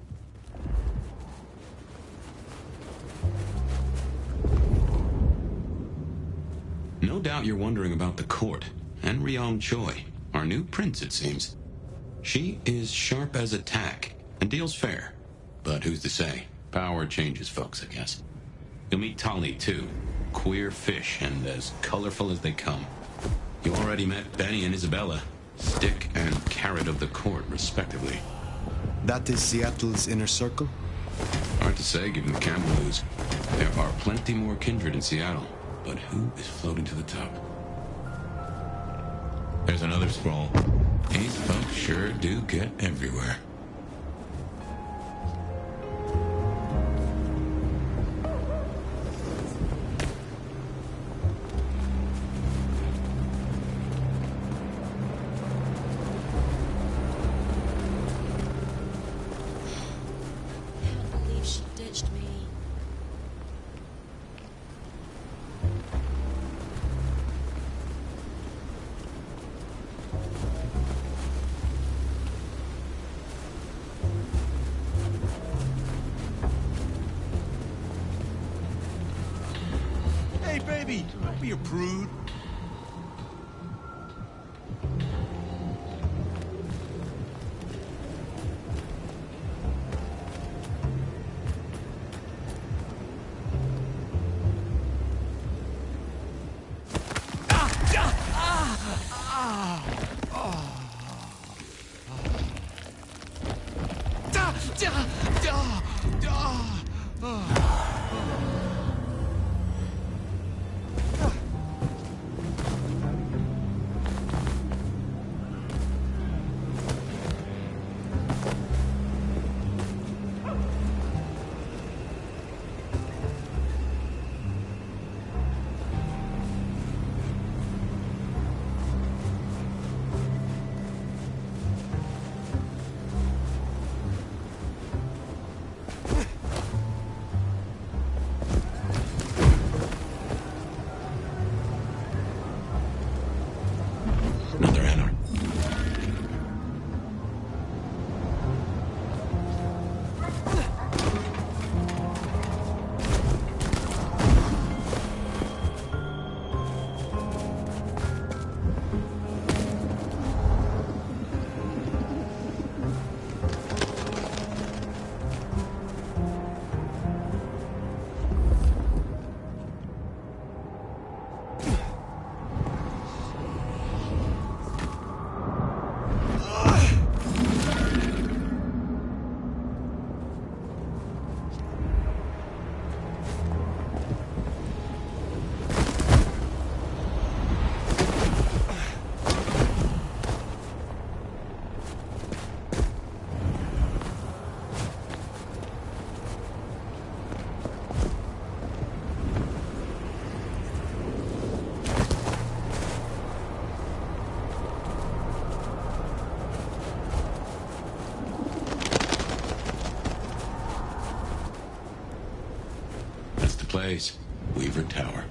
No doubt you're wondering about the court, and Ryong Choi, our new prince, it seems. She is sharp as a tack, and deals fair. But who's to say? Power changes folks, I guess. You'll meet Tali, too. Queer fish, and as colorful as they come. You already met Benny and Isabella. Stick and carrot of the court, respectively. That is Seattle's inner circle? Hard to say, given the Campbell news. There are plenty more kindred in Seattle, but who is floating to the top? There's another scroll. These folks sure do get everywhere. baby. Don't be a prude. Place, Weaver Tower.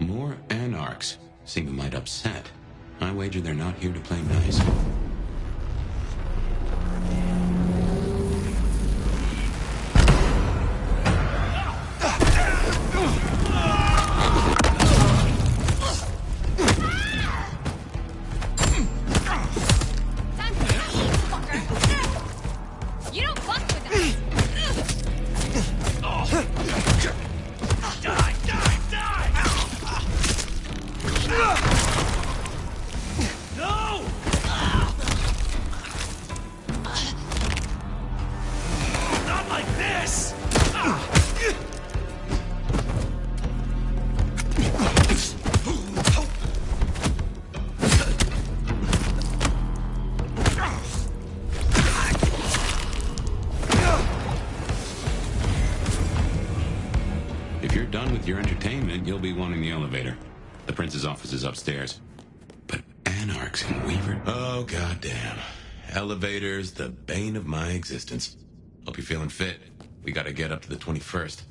More anarchs seem a mite upset. I wager they're not here to play nice. Your entertainment, you'll be wanting the elevator. The prince's office is upstairs. But anarchs in Weaver? Oh, goddamn. Elevators, the bane of my existence. Hope you're feeling fit. We gotta get up to the 21st.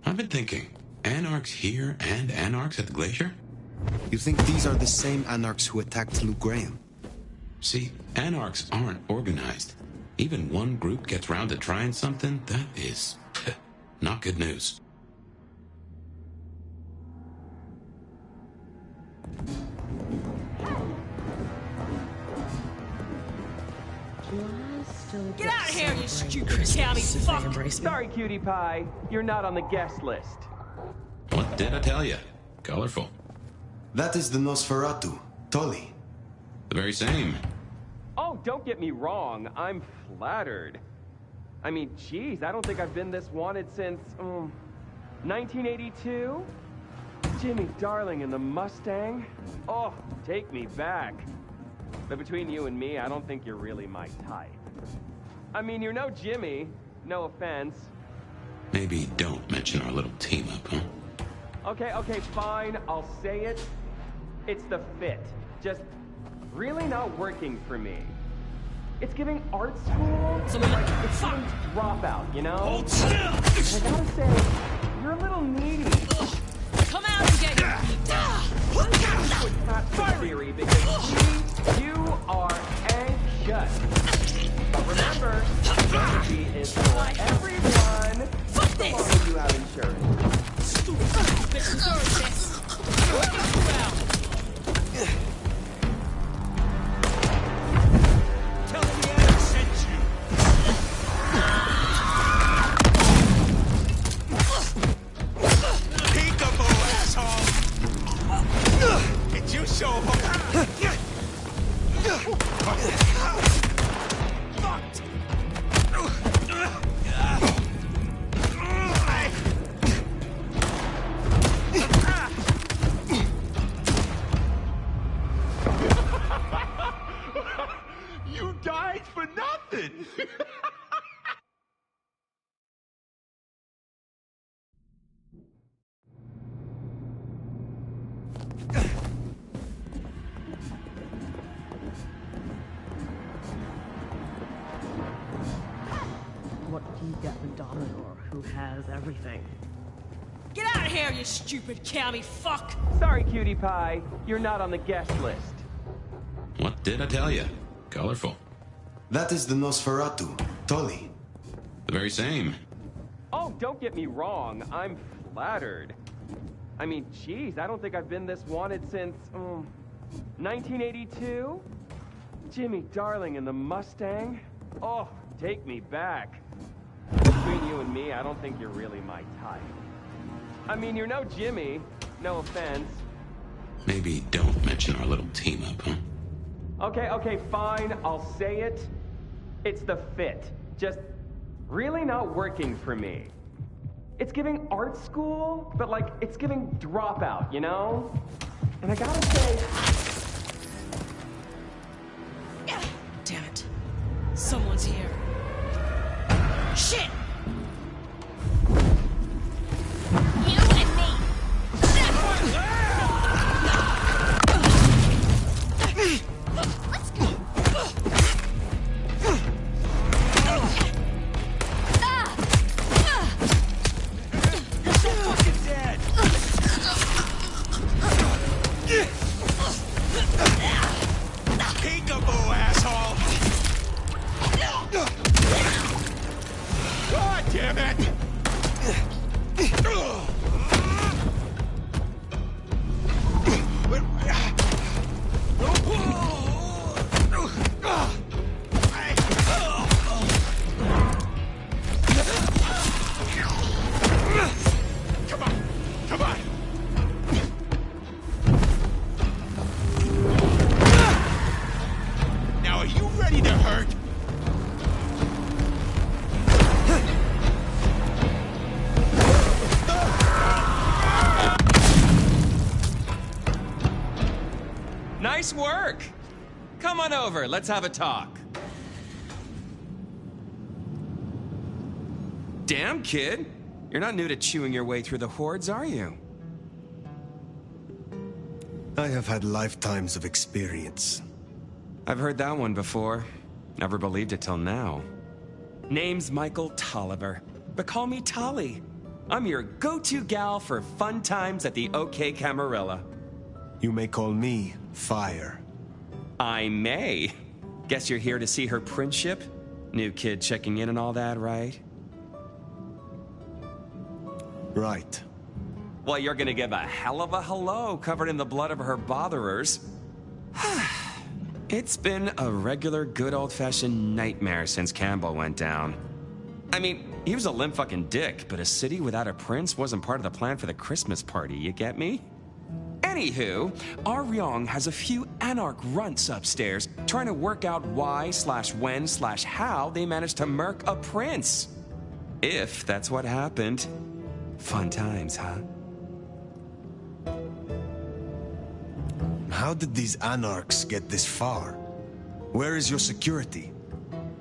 I've been thinking, anarchs here and anarchs at the glacier? You think these are the same Anarchs who attacked Lou Graham? See, Anarchs aren't organized. Even one group gets round to trying something, that is not good news. Get out of here, you stupid tabby fuck! Sorry, cutie pie. You're not on the guest list. What did I tell you? Colorful. That is the Nosferatu, Tully. The very same. Oh, don't get me wrong. I'm flattered. I mean, geez, I don't think I've been this wanted since, 1982? Jimmy Darling and the Mustang? Oh, take me back. But between you and me, I don't think you're really my type. I mean, you're no Jimmy. No offense. Maybe don't mention our little team up, huh? Okay, fine. I'll say it. It's the fit. Just really not working for me. It's giving art school. It's giving dropout, you know? Hold still! I gotta say, you're a little needy. Come out and get here! It's not theory because you are anxious. But remember, therapy is for everyone. Fuck this! As long as you have insurance. Stupid bitch deserves this. Work it out. Tell the Adam sent you. Peekaboo, asshole! Did you show him? You died for nothing! What do you get the Dominor, who has everything? Get out of here, you stupid cammy fuck! Sorry, cutie pie. You're not on the guest list. What did I tell you? Colorful. That is the Nosferatu, Tully. The very same. Oh, don't get me wrong. I'm flattered. I mean, geez, I don't think I've been this wanted since, 1982? Jimmy Darling and the Mustang? Oh, take me back. Between you and me, I don't think you're really my type. I mean, you're no Jimmy. No offense. Maybe don't mention our little team up, huh? Okay, fine. I'll say it. It's the fit. Just really not working for me. It's giving art school, but like, it's giving dropout, you know? And I gotta say... Damn it. Someone's here. Shit! You and me! Let's go! You're so fucking dead! Peekaboo, asshole! God damn it! Come on! Now are you ready to hurt? Nice work! Come on over, let's have a talk. Damn, kid. You're not new to chewing your way through the hordes, are you? I have had lifetimes of experience. I've heard that one before. Never believed it till now. Name's Michael Tolliver, but call me Tolly. I'm your go-to gal for fun times at the OK Camarilla. You may call me Fire. I may. Guess you're here to see her princeship? New kid checking in and all that, right? Right. Well, you're gonna give a hell of a hello covered in the blood of her botherers. It's been a regular good old-fashioned nightmare since Campbell went down. I mean, he was a limp fucking dick, but a city without a prince wasn't part of the plan for the Christmas party, you get me? Anywho, our Ryong has a few anarch runts upstairs trying to work out why/when/how they managed to murk a prince. If that's what happened. Fun times, huh? How did these anarchs get this far? Where is your security?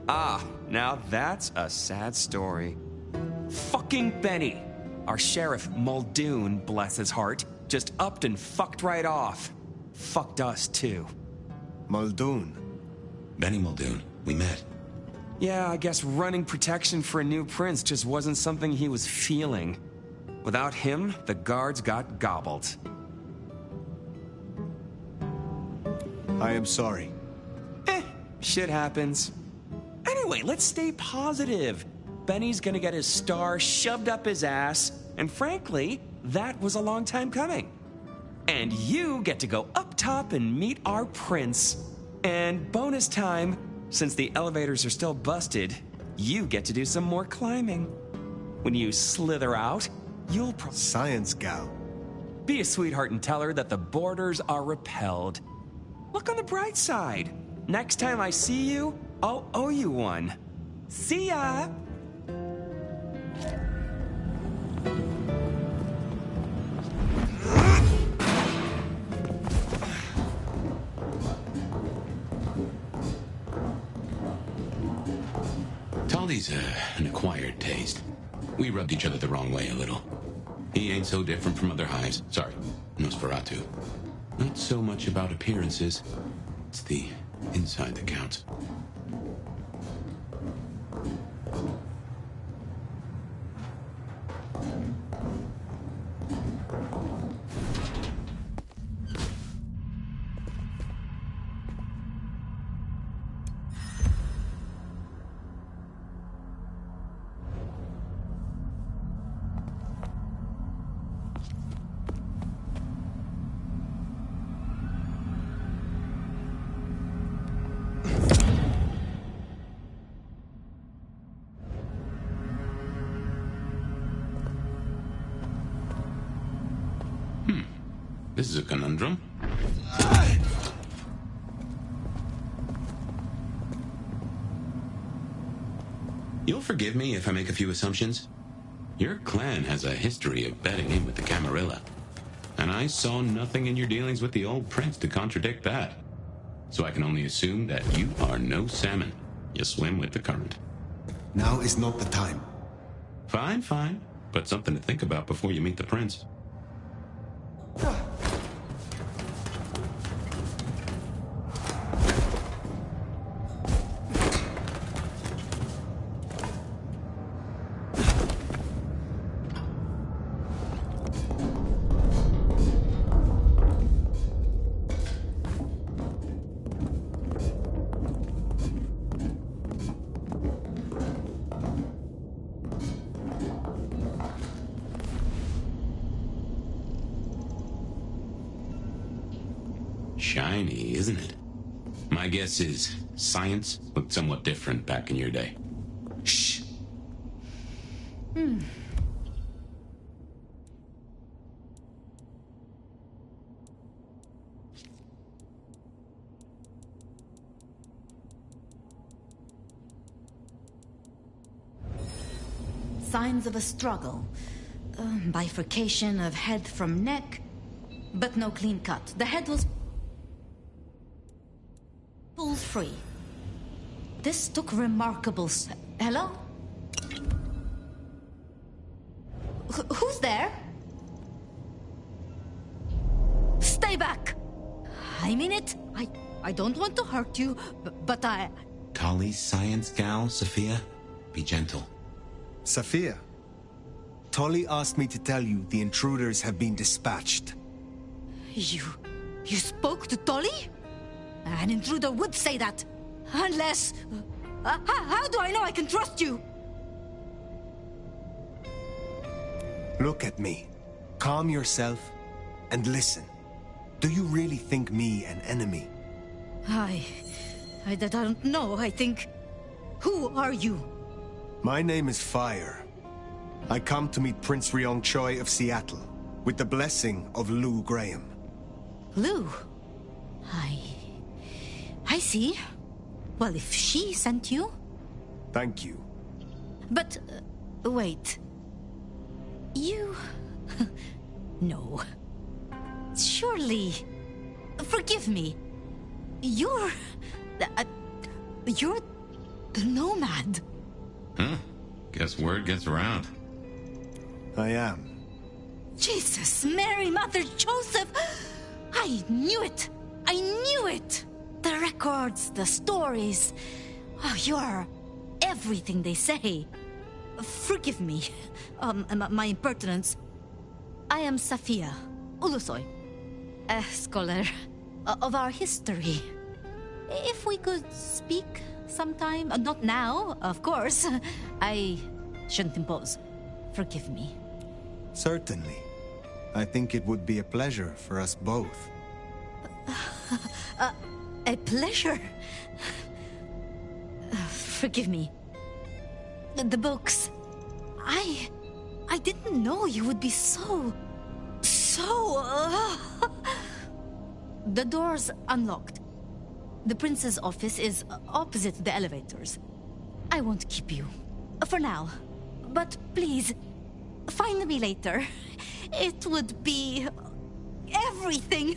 Ah, now that's a sad story. Fucking Benny, our sheriff Muldoon, bless his heart, just upped and fucked right off. Fucked us too. Muldoon? Benny Muldoon, we met. Yeah, I guess running protection for a new prince just wasn't something he was feeling. Without him, the guards got gobbled. I am sorry. Shit happens. Anyway, let's stay positive. Benny's gonna get his star shoved up his ass, and frankly, that was a long time coming. And you get to go up top and meet our prince. And bonus time, since the elevators are still busted, you get to do some more climbing. When you slither out, you'll Science gal. Be a sweetheart and tell her that the borders are repelled. Look on the bright side. Next time I see you, I'll owe you one. See ya! Tully's an acquired taste. We rubbed each other the wrong way a little. He ain't so different from other hives. Sorry, Nosferatu. Not so much about appearances. It's the inside that counts. This is a conundrum. You'll forgive me if I make a few assumptions. Your clan has a history of betting in with the Camarilla. And I saw nothing in your dealings with the old prince to contradict that. So I can only assume that you are no salmon. You swim with the current. Now is not the time. Fine, fine. But something to think about before you meet the prince. Shiny, isn't it? My guess is science looked somewhat different back in your day. Shh. Signs of a struggle. Bifurcation of head from neck, but no clean cut. The head was pulled free. This took remarkable Hello? Who's there? Stay back! I mean it. I don't want to hurt you, but I... Tolly's science gal, Sophia? Be gentle. Sophia, Tolly asked me to tell you the intruders have been dispatched. You You spoke to Tolly? An intruder would say that. Unless... how do I know I can trust you? Look at me. Calm yourself and listen. Do you really think me an enemy? I don't know. I think... Who are you? My name is Fire. I come to meet Prince Ryong Choi of Seattle, with the blessing of Lou Graham. Lou? I see. Well, if she sent you... Thank you. But, wait. You... No. Surely... Forgive me. You're the Nomad. Huh? Guess word gets around. I am. Jesus, Mary, Mother, Joseph! I knew it! I knew it! The records, the stories. Oh, you're everything they say. Forgive me, my impertinence. I am Safia Ulusoy, a scholar of our history. If we could speak sometime, not now, of course. I shouldn't impose. Forgive me. Certainly. I think it would be a pleasure for us both. A pleasure? Forgive me. The books. I didn't know you would be so... The door's unlocked. The prince's office is opposite the elevators. I won't keep you. For now. But please, find me later. It would be... everything.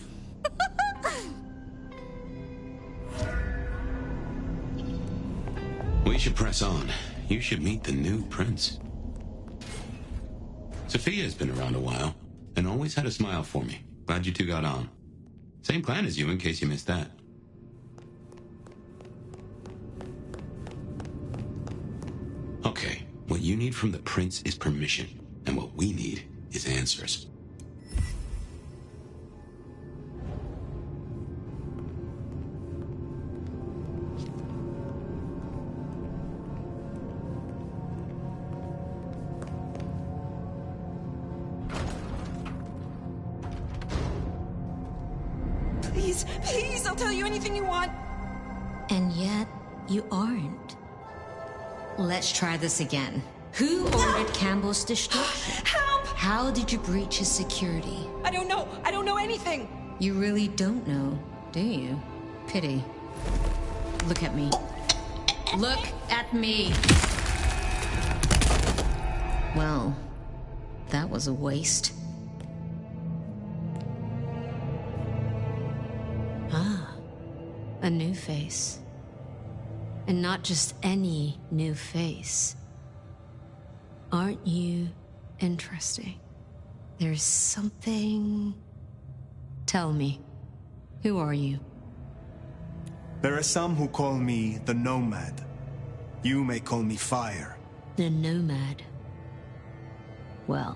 We should press on. You should meet the new prince. Sophia's been around a while, and always had a smile for me. Glad you two got on. Same plan as you, in case you missed that. Okay, what you need from the prince is permission, and what we need is answers. Please, I'll tell you anything you want. And yet, you aren't. Let's try this again. Who ordered Campbell's destruction? Help! How did you breach his security? I don't know. I don't know anything. You really don't know, do you? Pity. Look at me. Look at me! Well, that was a waste. A new face. And not just any new face. Aren't you interesting? There's something... Tell me, who are you? There are some who call me the Nomad. You may call me Fire. The Nomad. Well,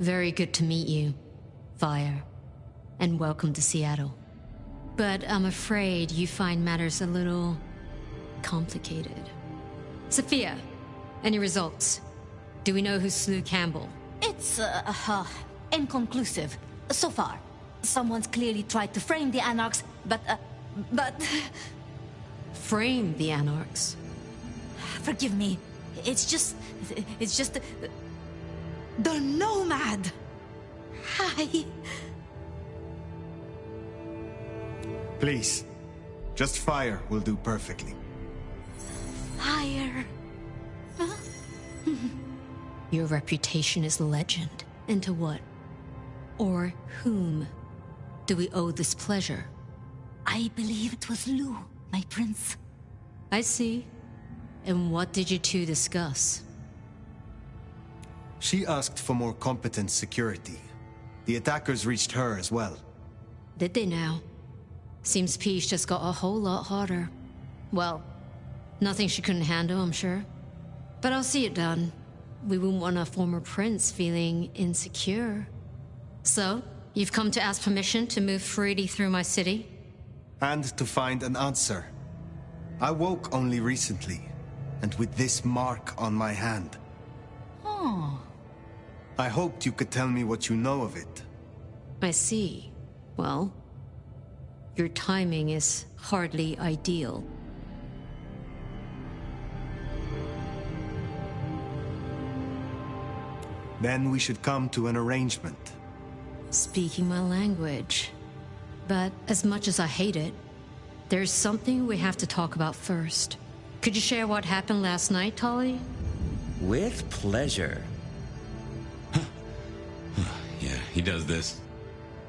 very good to meet you, Fire. And welcome to Seattle. But I'm afraid you find matters a little complicated. Sophia, any results? Do we know who slew Campbell? It's, inconclusive. So far. Someone's clearly tried to frame the Anarchs, but... Frame the Anarchs? Forgive me. It's just... The Nomad! Hi... Please. Just Fire will do perfectly. Fire... Huh? Your reputation is legend. And to what? Or whom do we owe this pleasure? I believe it was Lou, my prince. I see. And what did you two discuss? She asked for more competent security. The attackers reached her as well. Did they now? Seems peace just got a whole lot harder. Well, nothing she couldn't handle, I'm sure. But I'll see it done. We wouldn't want a former prince feeling insecure. So, you've come to ask permission to move freely through my city? And to find an answer. I woke only recently, and with this mark on my hand. Oh. I hoped you could tell me what you know of it. I see. Well, your timing is hardly ideal. Then we should come to an arrangement. Speaking my language. But as much as I hate it, there's something we have to talk about first. Could you share what happened last night, Tolly? With pleasure. Yeah, he does this.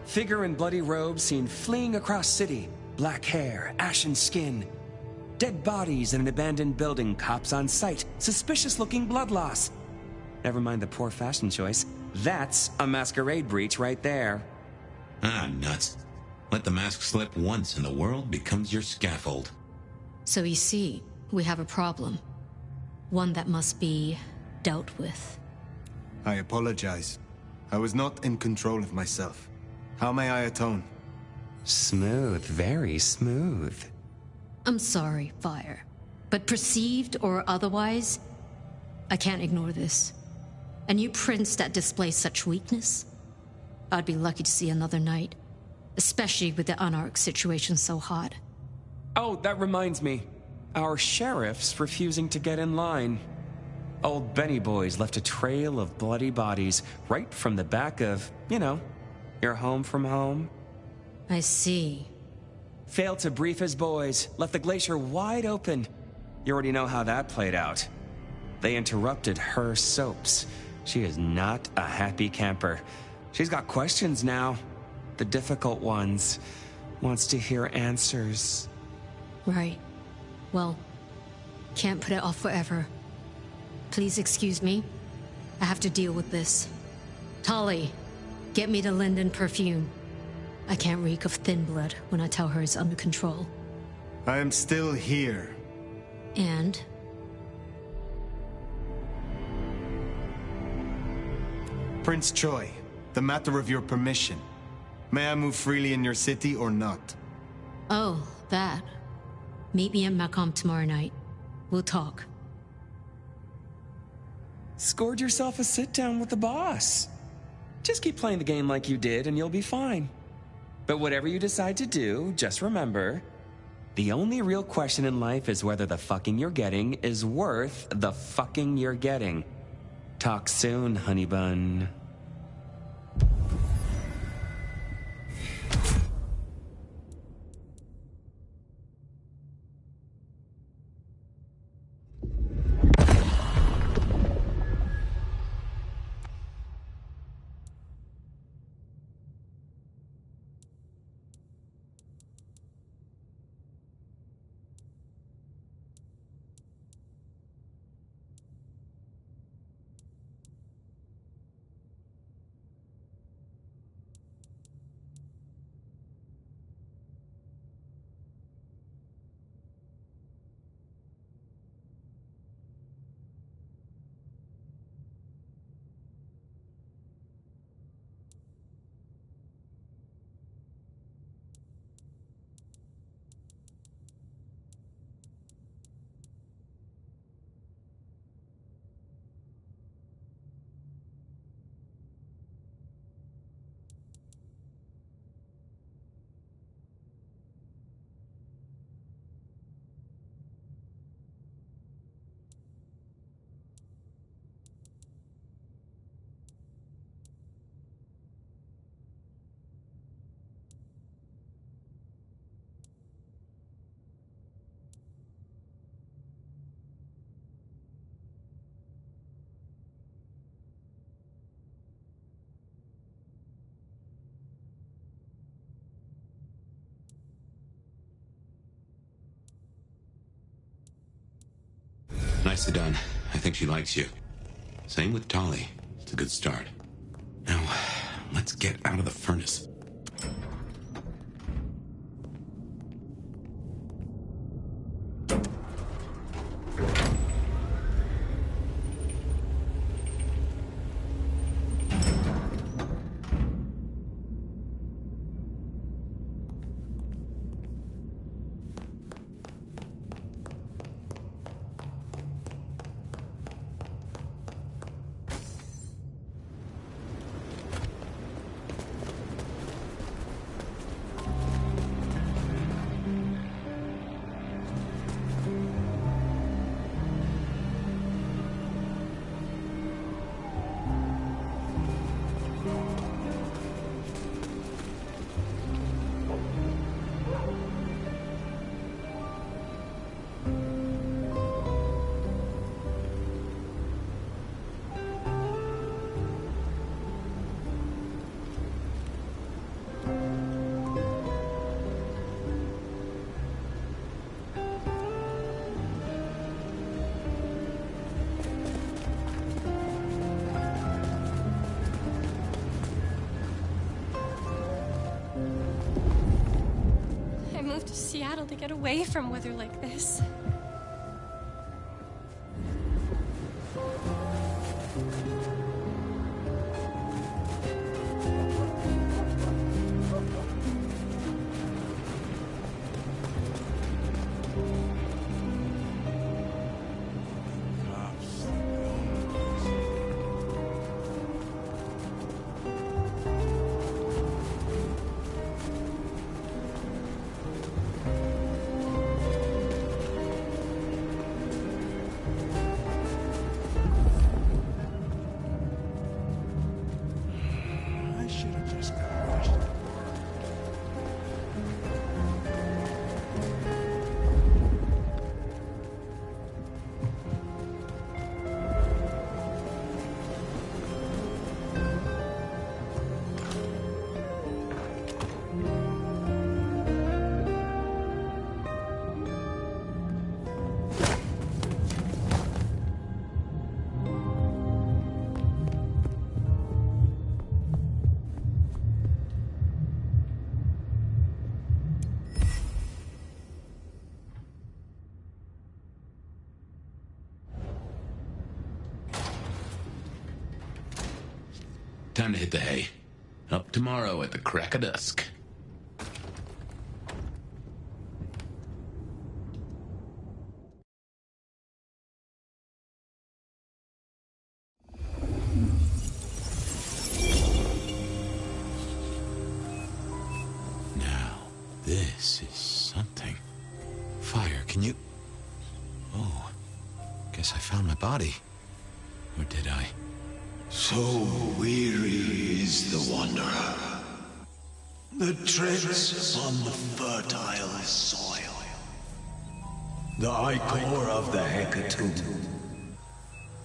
Figure in bloody robes seen fleeing across city. Black hair, ashen skin. Dead bodies in an abandoned building, cops on site. Suspicious-looking blood loss. Never mind the poor fashion choice. That's a masquerade breach right there. Ah, nuts. Let the mask slip once and the world becomes your scaffold. So you see, we have a problem. One that must be dealt with. I apologize. I was not in control of myself. How may I atone? Smooth, very smooth. I'm sorry, Fire. But perceived or otherwise, I can't ignore this. A new prince that displays such weakness? I'd be lucky to see another night. Especially with the Anarch situation so hot. Oh, that reminds me. Our sheriff's refusing to get in line. Old Benny Boys left a trail of bloody bodies right from the back of, you know, your home from home. I see. Failed to brief his boys, left the glacier wide open. You already know how that played out. They interrupted her soaps. She is not a happy camper. She's got questions now. The difficult ones. Wants to hear answers. Right. Well, can't put it off forever. Please excuse me. I have to deal with this. Tolly, get me the Linden perfume. I can't reek of thin blood when I tell her it's under control. I am still here. And? Prince Choi, the matter of your permission. May I move freely in your city or not? Oh, that. Meet me at Macomb tomorrow night. We'll talk. Scored yourself a sit-down with the boss. Just keep playing the game like you did and you'll be fine. But whatever you decide to do, just remember, the only real question in life is whether the fucking you're getting is worth the fucking you're getting. Talk soon, honey bun. Nicely done. I think she likes you. Same with Tolly. It's a good start. Now, let's get out of the furnace. to Seattle to get away from weather like this. Time to hit the hay. Up tomorrow at the crack of dusk. Now, this is something. Fire, can you... Oh, guess I found my body. Or did I? So weary is the wanderer. The treads on the fertile soil. The ichor of the hecatomb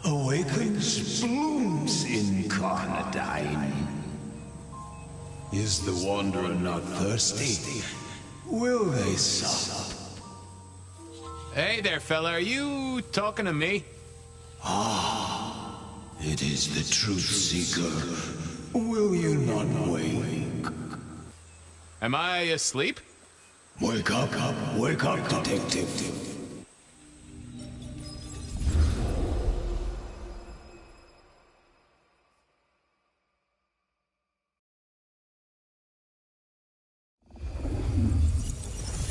awakens blooms incarnadine. Is the wanderer not thirsty? Will they sup? Hey there, fella. Are you talking to me? Ah. It is the truth seeker. Will you not wake? Am I asleep? Wake up, detective.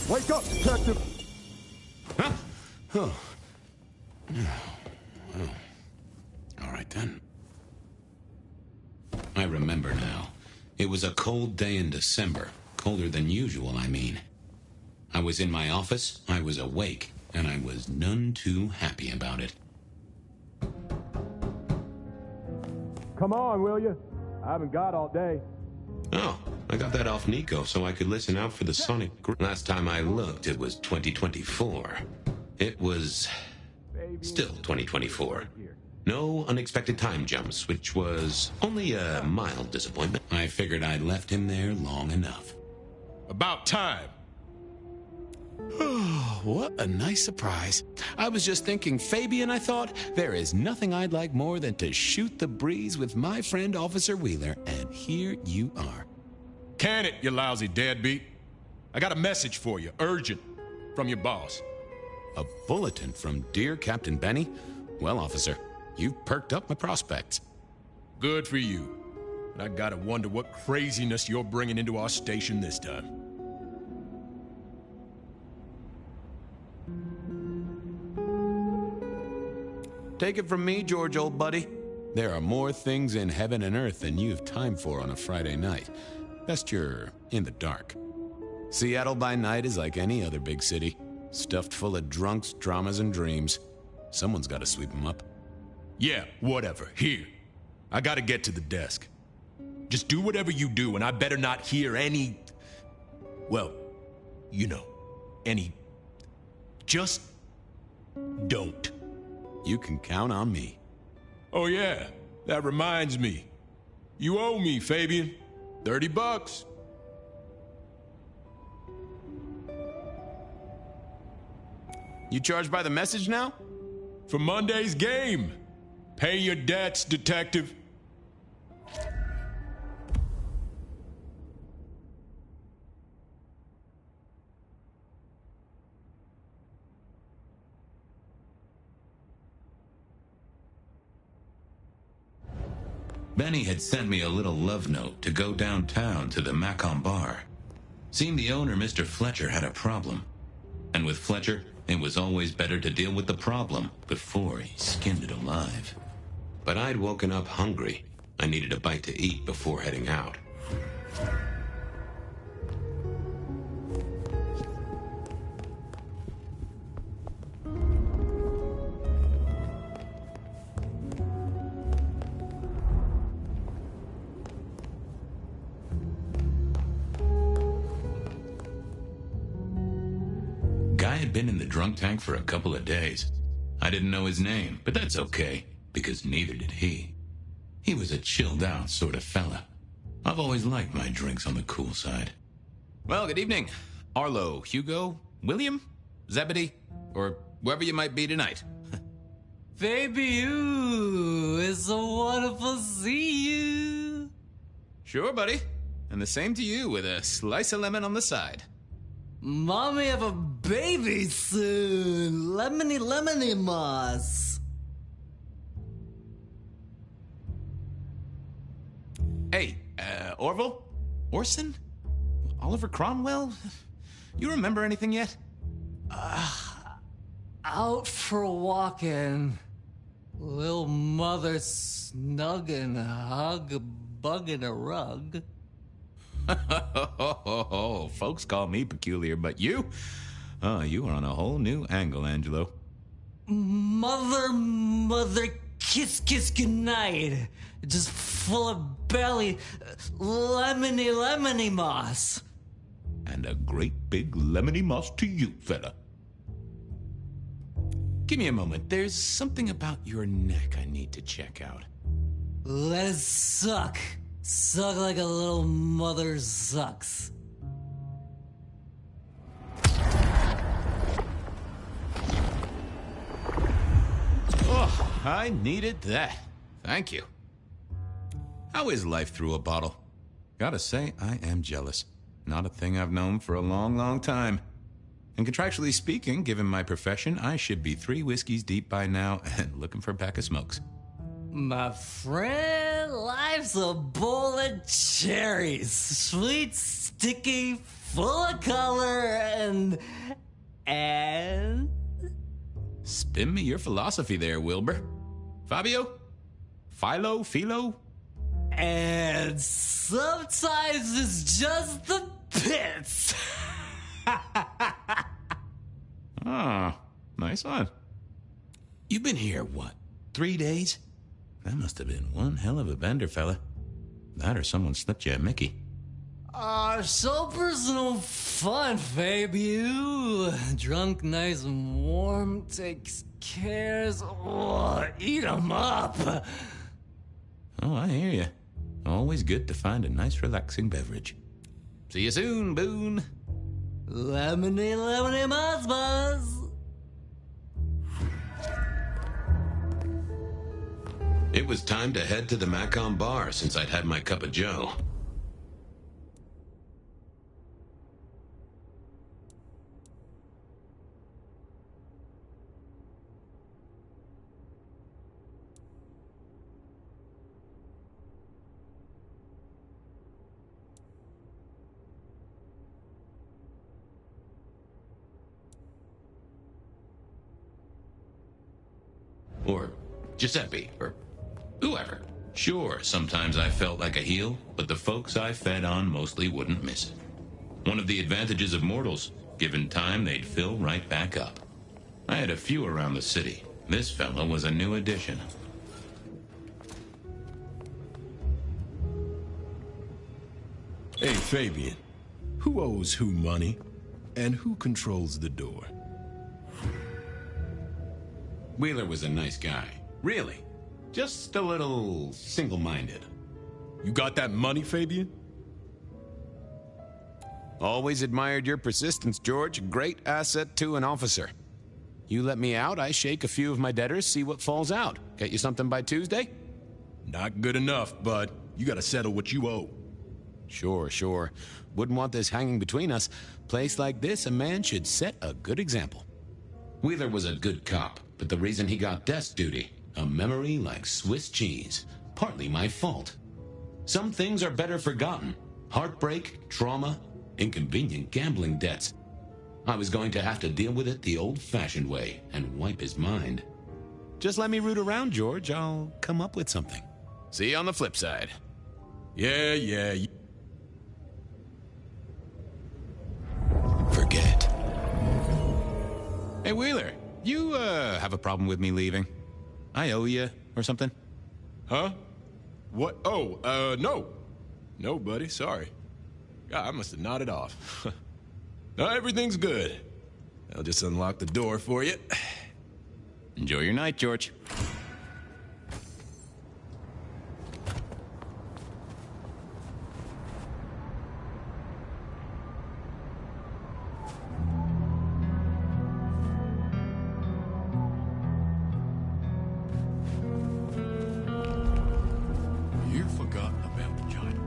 Wake up, detective! Huh? Oh. Oh. All right, then. I remember now. It was a cold day in December. Colder than usual, I mean. I was in my office, I was awake, and I was none too happy about it. Come on, will you? I haven't got all day. Oh, I got that off Nico so I could listen out for the sonic... Last time I looked, it was 2024. It was... still 2024. No unexpected time jumps, which was only a mild disappointment. I figured I'd left him there long enough. About time. Oh, what a nice surprise. I was just thinking, Fabian, I thought, there is nothing I'd like more than to shoot the breeze with my friend Officer Wheeler, and here you are. Can it, you lousy deadbeat? I got a message for you, urgent, from your boss. A bulletin from dear Captain Benny? Well, officer, you've perked up my prospects. Good for you. But I gotta wonder what craziness you're bringing into our station this time. Take it from me, George, old buddy. There are more things in heaven and earth than you've time for on a Friday night. Best you're in the dark. Seattle by night is like any other big city. Stuffed full of drunks, dramas, and dreams. Someone's got to sweep them up. Yeah, whatever. Here. I gotta get to the desk. Just do whatever you do, and I better not hear any... Well, you know, any... Just don't. You can count on me. Oh yeah, that reminds me. You owe me, Fabian. $30. You charged by the message now? For Monday's game. Pay your debts, detective. Benny had sent me a little love note to go downtown to the Macon bar. Seemed the owner, Mr. Fletcher, had a problem. And with Fletcher, it was always better to deal with the problem before he skinned it alive. But I'd woken up hungry. I needed a bite to eat before heading out. Guy had been in the drunk tank for a couple of days. I didn't know his name, but that's okay, because neither did he. He was a chilled-out sort of fella. I've always liked my drinks on the cool side. Well, good evening. Arlo, Hugo, William, Zebedee, or whoever you might be tonight. Baby, ooh, it's so wonderful to see you. Sure, buddy. And the same to you, with a slice of lemon on the side. Mommy have a baby soon. Lemony, lemony moss. Hey, Orville? Orson? Oliver Cromwell? You remember anything yet? Out for walking. Little mother snuggin', hug-bugging a rug. Folks call me peculiar, but you? Oh, you are on a whole new angle, Angelo. Mother, kiss, goodnight. Just full of belly, lemony moss. And a great big lemony moss to you, fella. Give me a moment. There's something about your neck I need to check out. Let it suck. Suck like a little mother sucks. Oh, I needed that. Thank you. How is life through a bottle? Gotta say, I am jealous. Not a thing I've known for a long, long time. And contractually speaking, given my profession, I should be 3 whiskeys deep by now and looking for a pack of smokes. My friend, life's a bowl of cherries. Sweet, sticky, full of color, and... Spin me your philosophy there, Wilbur. Fabio? Philo? And sometimes it's just the pits. Ah, nice one. You've been here, what, 3 days? That must have been one hell of a bender, fella. That or someone slipped you a Mickey. So personal fun, Fabio. Drunk, nice and warm, takes cares. Oh, eat 'em up. Oh, I hear you. Always good to find a nice, relaxing beverage. See you soon, Boone. Lemony, buzz. It was time to head to the Macon bar since I'd had my cup of joe. Or Giuseppe, or whoever. Sure, sometimes I felt like a heel, but the folks I fed on mostly wouldn't miss it. One of the advantages of mortals, given time, they'd fill right back up. I had a few around the city. This fella was a new addition. Hey, Fabian. Who owes who money? And who controls the door? Wheeler was a nice guy. Really. Just a little single-minded. You got that money, Fabian? Always admired your persistence, George. Great asset to an officer. You let me out, I shake a few of my debtors, see what falls out. Get you something by Tuesday? Not good enough, bud. You gotta settle what you owe. Sure. Wouldn't want this hanging between us. Place like this, a man should set a good example. Wheeler was a good cop, but the reason he got desk duty, a memory like Swiss cheese. partly my fault. Some things are better forgotten. Heartbreak, trauma, inconvenient gambling debts. I was going to have to deal with it the old-fashioned way and wipe his mind. Just let me root around, George. I'll come up with something. See you on the flip side. Yeah. Forget. Hey, Wheeler, you, have a problem with me leaving? I owe you or something? Huh? What? Oh, no. No, buddy, sorry. God, I must have nodded off. No, everything's good. I'll just unlock the door for you. Enjoy your night, George. You've forgotten about the giant.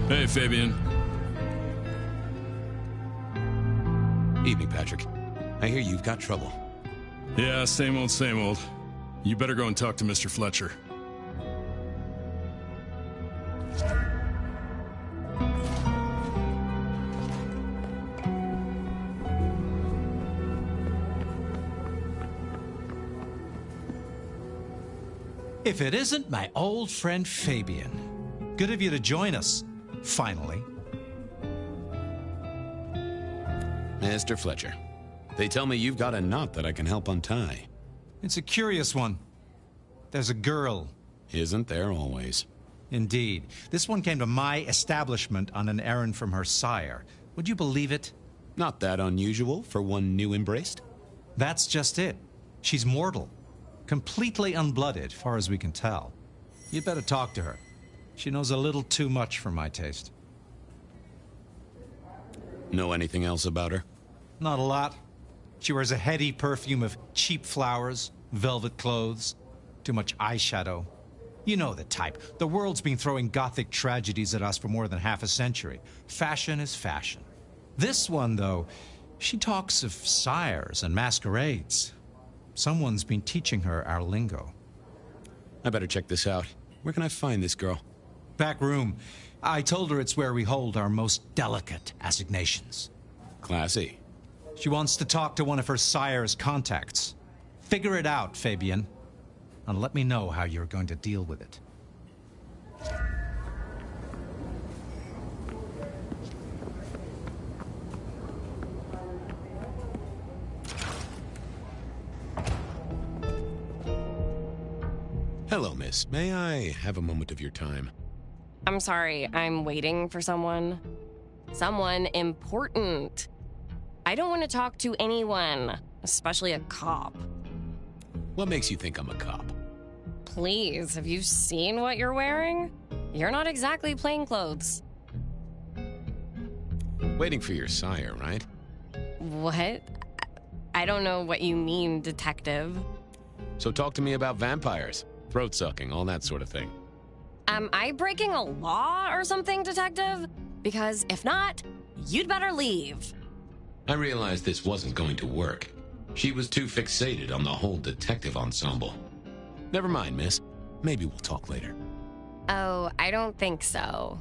Hey, Fabian. Evening, Patrick. I hear you've got trouble. Yeah, same old, same old. You better go and talk to Mr. Fletcher. If it isn't my old friend Fabian. Good of you to join us, finally. Mr. Fletcher, they tell me you've got a knot that I can help untie. It's a curious one. There's a girl. Isn't there always? Indeed. This one came to my establishment on an errand from her sire. Would you believe it? Not that unusual for one new embraced. That's just it. She's mortal. Completely unblooded, far as we can tell. You'd better talk to her. She knows a little too much for my taste. Know anything else about her? Not a lot. She wears a heady perfume of cheap flowers, velvet clothes, too much eyeshadow. You know the type. The world's been throwing gothic tragedies at us for more than half a century. Fashion is fashion. This one, though, she talks of sires and masquerades. Someone's been teaching her our lingo. I better check this out. Where can I find this girl? Back room. I told her it's where we hold our most delicate assignations. Classy. She wants to talk to one of her sire's contacts. Figure it out, Fabian. And let me know how you're going to deal with it. Hello, miss. May I have a moment of your time? I'm sorry, I'm waiting for someone. Someone important. I don't want to talk to anyone, especially a cop. What makes you think I'm a cop? Please, have you seen what you're wearing? You're not exactly plainclothes. Waiting for your sire, right? What? I don't know what you mean, detective. So talk to me about vampires, throat-sucking, all that sort of thing. Am I breaking a law or something, detective? Because if not, you'd better leave. I realized this wasn't going to work. She was too fixated on the whole detective ensemble. Never mind, miss. Maybe we'll talk later. Oh, I don't think so.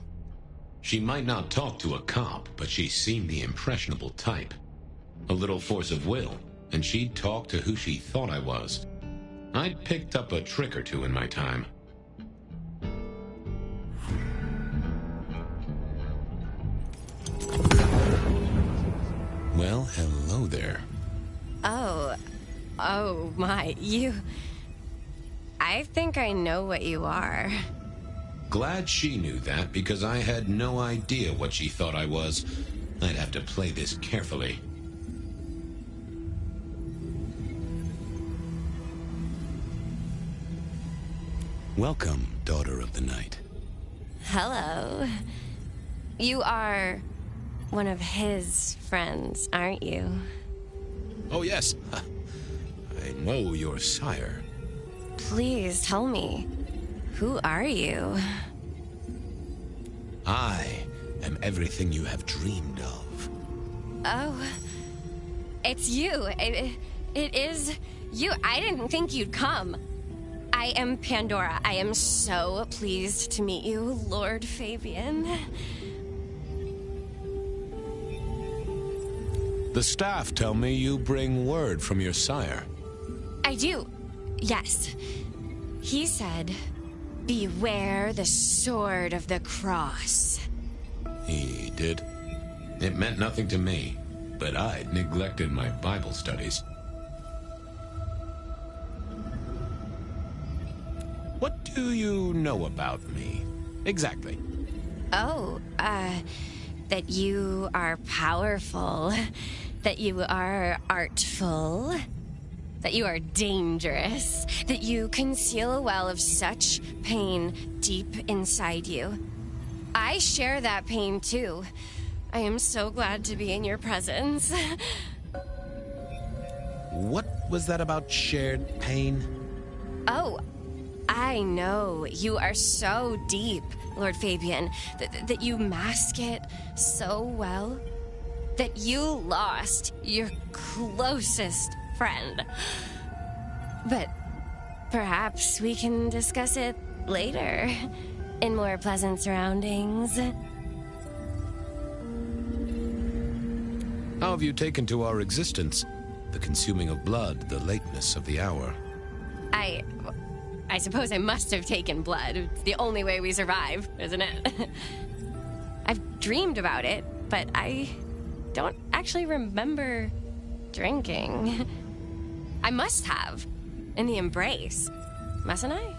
She might not talk to a cop, but she seemed the impressionable type. A little force of will, and she'd talk to who she thought I was. I'd picked up a trick or two in my time. Well, hello there. Oh my, you... I think I know what you are. Glad she knew that, because I had no idea what she thought I was. I'd have to play this carefully. Welcome, Daughter of the Night. Hello. You are one of his friends, aren't you? Oh, yes. I know your sire. Please tell me, who are you? I am everything you have dreamed of. Oh, it's you. It is you. I didn't think you'd come. I am Pandora. I am so pleased to meet you, Lord Fabian. The staff tell me you bring word from your sire. I do. Yes. He said, beware the sword of the cross. He did? It meant nothing to me, but I'd neglected my Bible studies. What do you know about me, exactly? Oh, that you are powerful, that you are artful, that you are dangerous, that you conceal a well of such pain deep inside you. I share that pain too. I am so glad to be in your presence. What was that about shared pain? Oh, I know. You are so deep, Lord Fabian, that you mask it so well. That you lost your closest friend. But perhaps we can discuss it later, in more pleasant surroundings. How have you taken to our existence? The consuming of blood, the lateness of the hour. I suppose I must have taken blood. It's the only way we survive, isn't it? I've dreamed about it, but I don't actually remember drinking. I must have. In the embrace. Mustn't I?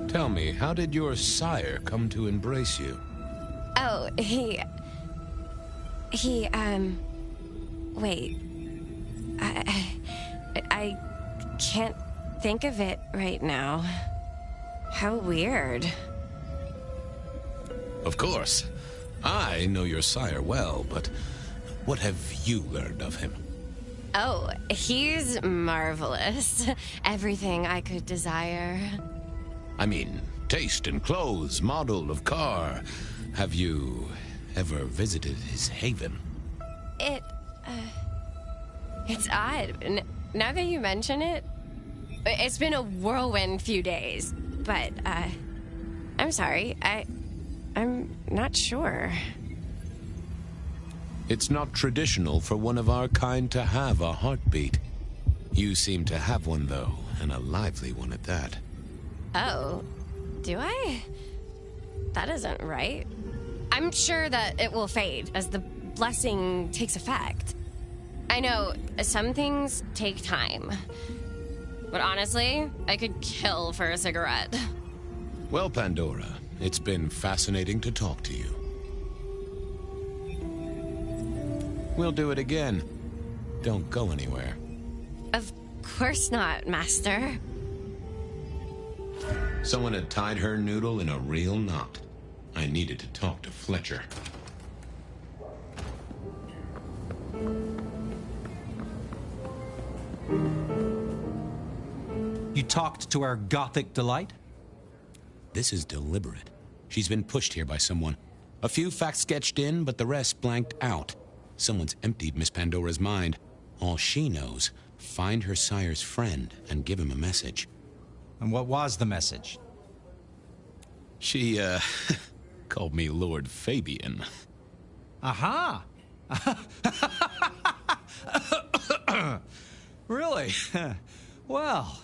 Tell me, how did your sire come to embrace you? Oh, wait. I can't think of it right now. How weird. Of course. I know your sire well, but what have you learned of him? Oh, he's marvelous. Everything I could desire. I mean, taste in clothes, model of car. Have you ever visited his haven? It's odd. Now that you mention it, it's been a whirlwind few days. But, I'm sorry. I'm not sure. It's not traditional for one of our kind to have a heartbeat. You seem to have one, though, and a lively one at that. Oh, do I? That isn't right. I'm sure that it will fade as the blessing takes effect. I know some things take time, but honestly, I could kill for a cigarette. Well, Pandora, it's been fascinating to talk to you. We'll do it again. Don't go anywhere. Of course not, Master. Someone had tied her noodle in a real knot. I needed to talk to Fletcher. You talked to our Gothic delight? This is deliberate. She's been pushed here by someone. A few facts sketched in, but the rest blanked out. Someone's emptied Miss Pandora's mind. All she knows, find her sire's friend and give him a message. And what was the message? She, called me Lord Fabian. Aha! Really? Well...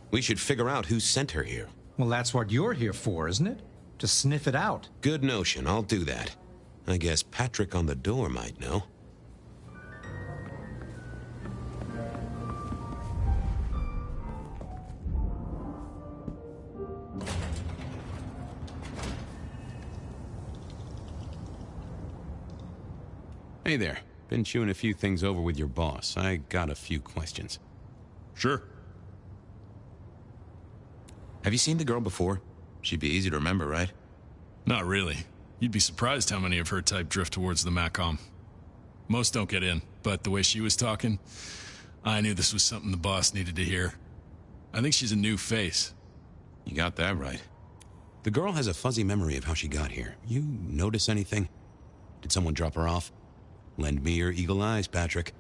We should figure out who sent her here. Well, that's what you're here for, isn't it? To sniff it out. Good notion, I'll do that. I guess Patrick on the door might know. Hey there. Been chewing a few things over with your boss. I got a few questions. Sure. Have you seen the girl before? She'd be easy to remember, right? Not really. You'd be surprised how many of her type drift towards the Macom. Most don't get in, but the way she was talking, I knew this was something the boss needed to hear. I think she's a new face. You got that right. The girl has a fuzzy memory of how she got here. You notice anything? Did someone drop her off? Lend me your eagle eyes, Patrick.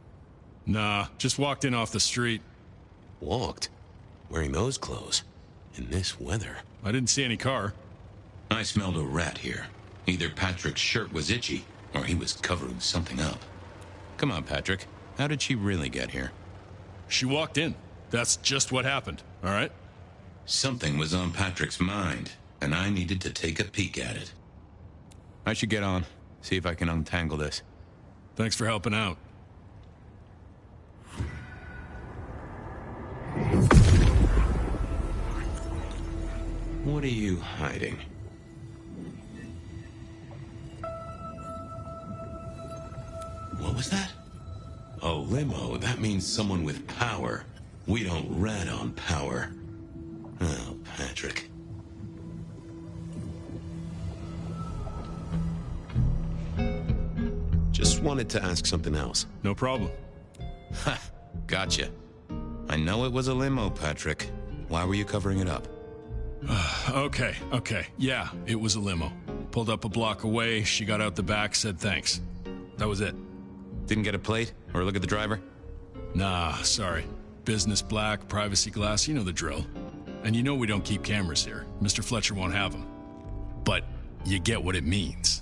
Nah, just walked in off the street. Walked? Wearing those clothes? In this weather? I didn't see any car. I smelled a rat here. Either Patrick's shirt was itchy, or he was covering something up. Come on, Patrick. How did she really get here? She walked in. That's just what happened, all right? Something was on Patrick's mind, and I needed to take a peek at it. I should get on, see if I can untangle this. Thanks for helping out. What are you hiding? What was that? A limo. That means someone with power. We don't rat on power. Oh, Patrick. Just wanted to ask something else. No problem. Ha! Gotcha. I know it was a limo, Patrick. Why were you covering it up? Okay. Yeah, it was a limo. Pulled up a block away, she got out the back, said thanks. That was it. Didn't get a plate or look at the driver? Nah, sorry. Business black, privacy glass, you know the drill. And you know we don't keep cameras here. Mr. Fletcher won't have them. But you get what it means.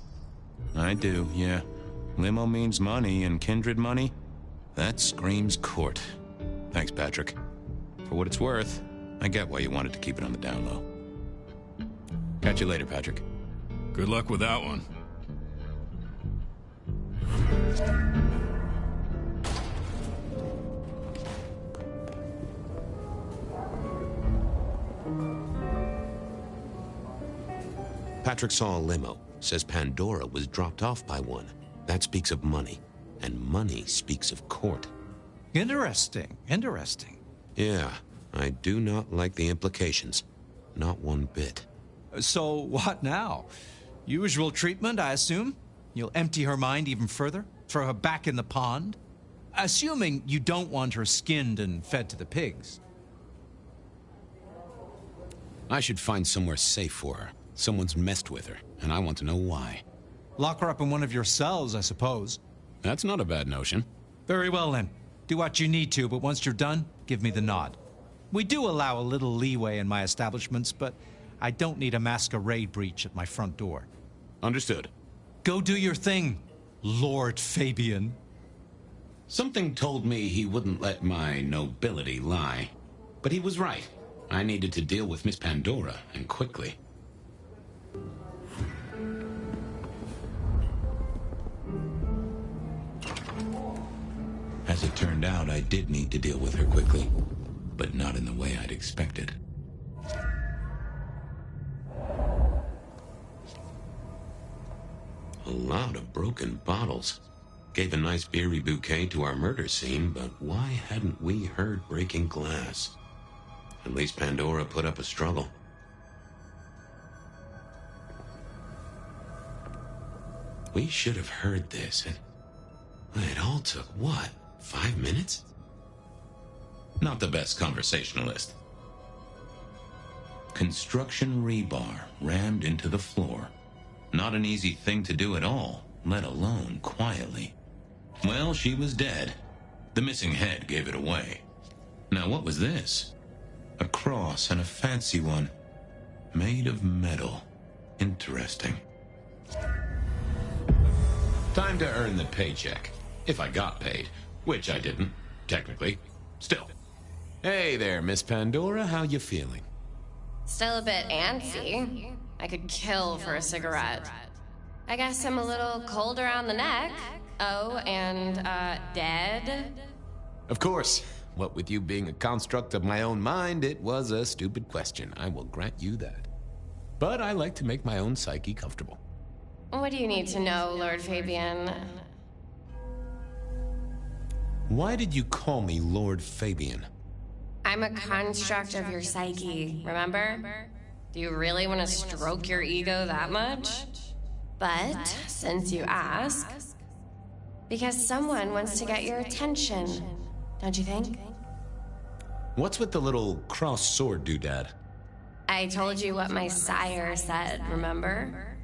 I do, yeah. Limo means money, and kindred money? That screams court. Thanks, Patrick. For what it's worth, I get why you wanted to keep it on the down low. Catch you later, Patrick. Good luck with that one. Patrick saw a limo. Says Pandora was dropped off by one. That speaks of money. And money speaks of court. Interesting. Yeah, I do not like the implications. Not one bit. So what now? Usual treatment, I assume? You'll empty her mind even further? Throw her back in the pond? Assuming you don't want her skinned and fed to the pigs. I should find somewhere safe for her. Someone's messed with her, and I want to know why. Lock her up in one of your cells, I suppose. That's not a bad notion. Very well, then. Do what you need to, but once you're done, give me the nod. We do allow a little leeway in my establishments, but I don't need a masquerade breach at my front door. Understood. Go do your thing, Lord Fabian. Something told me he wouldn't let my nobility lie. But he was right. I needed to deal with Miss Pandora, and quickly. As it turned out, I did need to deal with her quickly, but not in the way I'd expected. A lot of broken bottles. Gave a nice beery bouquet to our murder scene, but why hadn't we heard breaking glass? At least Pandora put up a struggle. We should have heard this, and it all took, what, 5 minutes? Not the best conversationalist. Construction rebar rammed into the floor. Not an easy thing to do at all, let alone quietly. Well, she was dead. The missing head gave it away. Now, what was this? A cross, and a fancy one. Made of metal. Interesting. Time to earn the paycheck. If I got paid. Which I didn't, technically. Still. Hey there, Miss Pandora. How you feeling? Still a bit antsy. I could kill for a cigarette. I guess I'm a little cold around the neck. Oh, and, dead? Of course. What with you being a construct of my own mind, it was a stupid question. I will grant you that. But I like to make my own psyche comfortable. What do you need to know, Lord Fabian? Why did you call me Lord Fabian? I'm a construct of your psyche, remember? Do you really want to stroke your ego that much? But, since you ask, because someone wants to get your attention, don't you think? What's with the little cross sword doodad? I told you what my sire said, remember?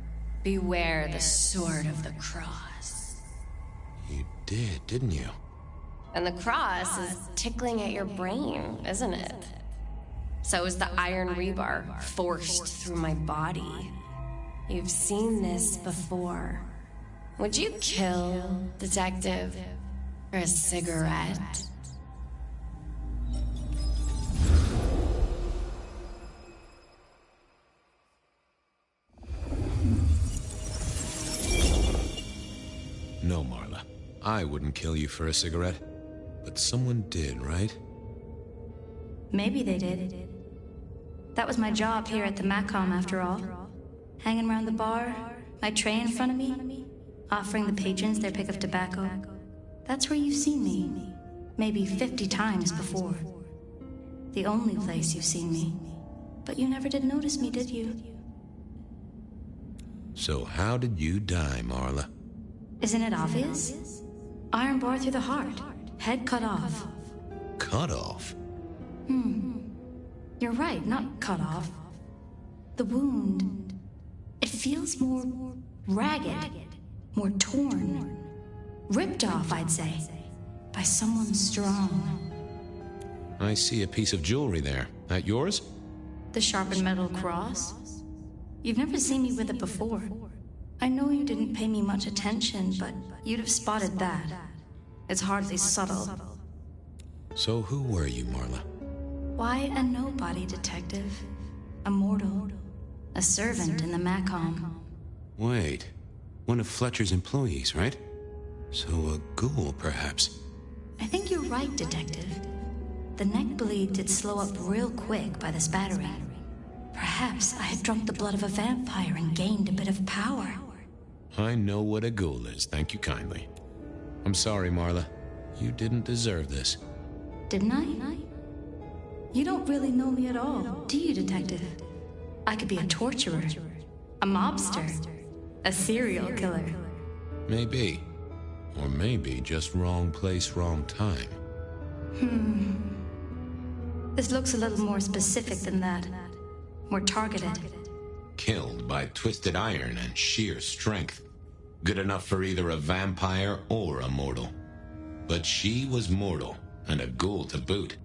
Beware the sword of the cross. You did, didn't you? And the cross is tickling at your brain, isn't it? So is the iron rebar forced through my body. You've seen this before. Would you kill, detective, for a cigarette? No, Marla. I wouldn't kill you for a cigarette. But someone did, right? Maybe they did. That was my job here at the Macom, after all. Hanging around the bar, my tray in front of me, offering the patrons their pick of tobacco. That's where you've seen me. Maybe 50 times before. The only place you've seen me. But you never did notice me, did you? So how did you die, Marla? Isn't it obvious? Iron bar through the heart. Head cut off. Cut off? You're right, not cut off. The wound, it feels more ragged, more torn. Ripped off, I'd say, by someone strong. I see a piece of jewelry there. That yours? The sharpened metal cross? You've never seen me with it before. I know you didn't pay me much attention, but you'd have spotted that. It's hardly subtle. So who were you, Marla? Why a nobody, detective? A mortal. A servant in the Macom. Wait. One of Fletcher's employees, right? So a ghoul, perhaps? I think you're right, detective. The neck bleed did slow up real quick by the spattering. Perhaps I had drunk the blood of a vampire and gained a bit of power. I know what a ghoul is, thank you kindly. I'm sorry, Marla. You didn't deserve this. Didn't I? You don't really know me at all, do you, detective? I could be a torturer, a mobster, a serial killer. Maybe. Or maybe just wrong place, wrong time. This looks a little more specific than that. More targeted. Killed by twisted iron and sheer strength. Good enough for either a vampire or a mortal. But she was mortal, and a ghoul to boot.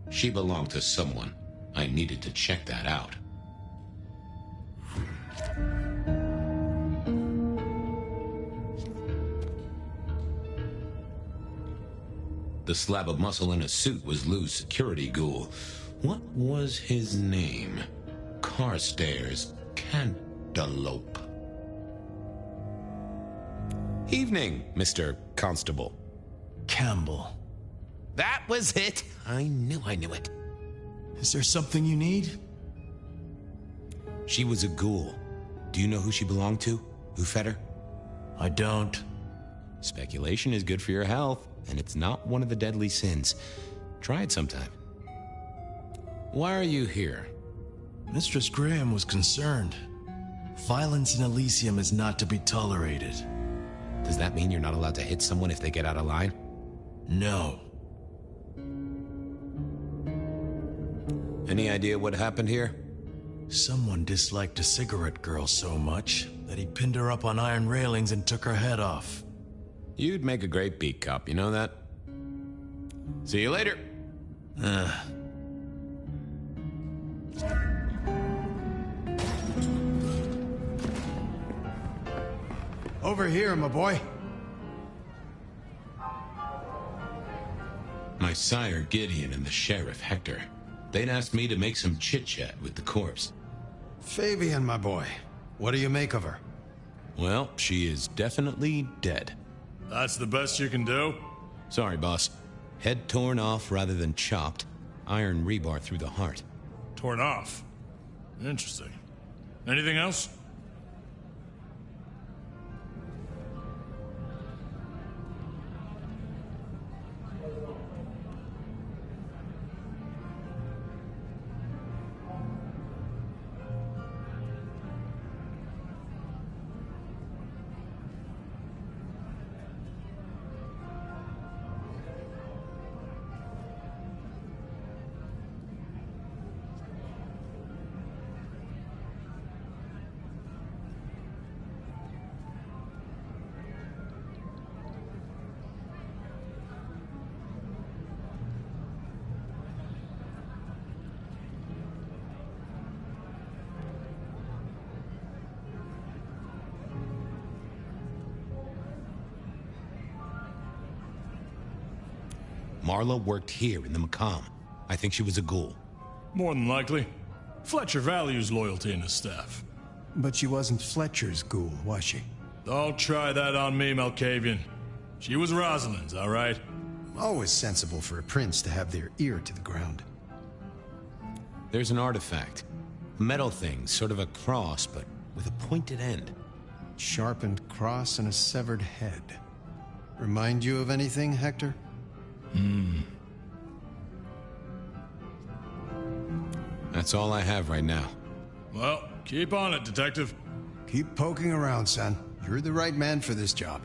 She belonged to someone. I needed to check that out. The slab of muscle in a suit was Lou's security ghoul. What was his name? Carstairs Cantaloupe. Evening, Mr. Constable. Campbell. That was it. I knew it. Is there something you need? She was a ghoul. Do you know who she belonged to? Who fed her? I don't. Speculation is good for your health, and it's not one of the deadly sins. Try it sometime. Why are you here? Mistress Graham was concerned. Violence in Elysium is not to be tolerated. Does that mean you're not allowed to hit someone if they get out of line? No. Any idea what happened here? Someone disliked a cigarette girl so much that he pinned her up on iron railings and took her head off. You'd make a great beat cop, you know that? See you later. Over here, my boy. My sire Gideon and the sheriff Hector. They'd asked me to make some chit-chat with the corpse. Fabian, my boy. What do you make of her? Well, she is definitely dead. That's the best you can do? Sorry, boss. Head torn off rather than chopped. Iron rebar through the heart. Torn off? Interesting. Anything else? Marla worked here in the Macomb. I think she was a ghoul. More than likely. Fletcher values loyalty in his staff. But she wasn't Fletcher's ghoul, was she? Don't try that on me, Malkavian. She was Rosalind's, all right? Always sensible for a prince to have their ear to the ground. There's an artifact. A metal thing, sort of a cross, but with a pointed end. Sharpened cross and a severed head. Remind you of anything, Hector? That's all I have right now. Well, keep on it, Detective. Keep poking around, son. You're the right man for this job.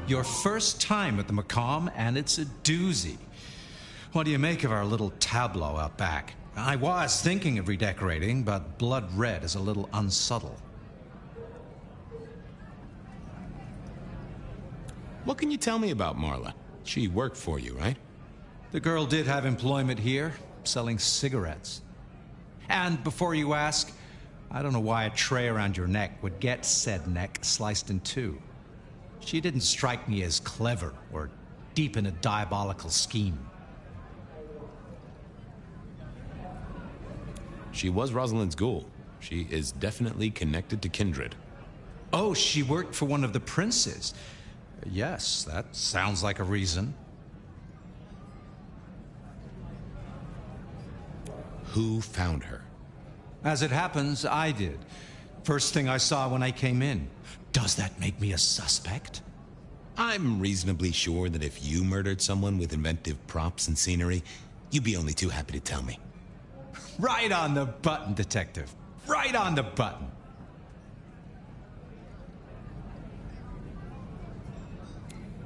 Your first time at the Macomb, and it's a doozy. What do you make of our little tableau out back? I was thinking of redecorating, but blood red is a little unsubtle. What can you tell me about Marla? She worked for you, right? The girl did have employment here, selling cigarettes. And before you ask, I don't know why a tray around your neck would get said neck sliced in two. She didn't strike me as clever or deep in a diabolical scheme. She was Rosalind's ghoul. She is definitely connected to kindred. Oh, she worked for one of the princes. Yes, that sounds like a reason. Who found her? As it happens, I did. First thing I saw when I came in. Does that make me a suspect? I'm reasonably sure that if you murdered someone with inventive props and scenery, you'd be only too happy to tell me. Right on the button, Detective. Right on the button.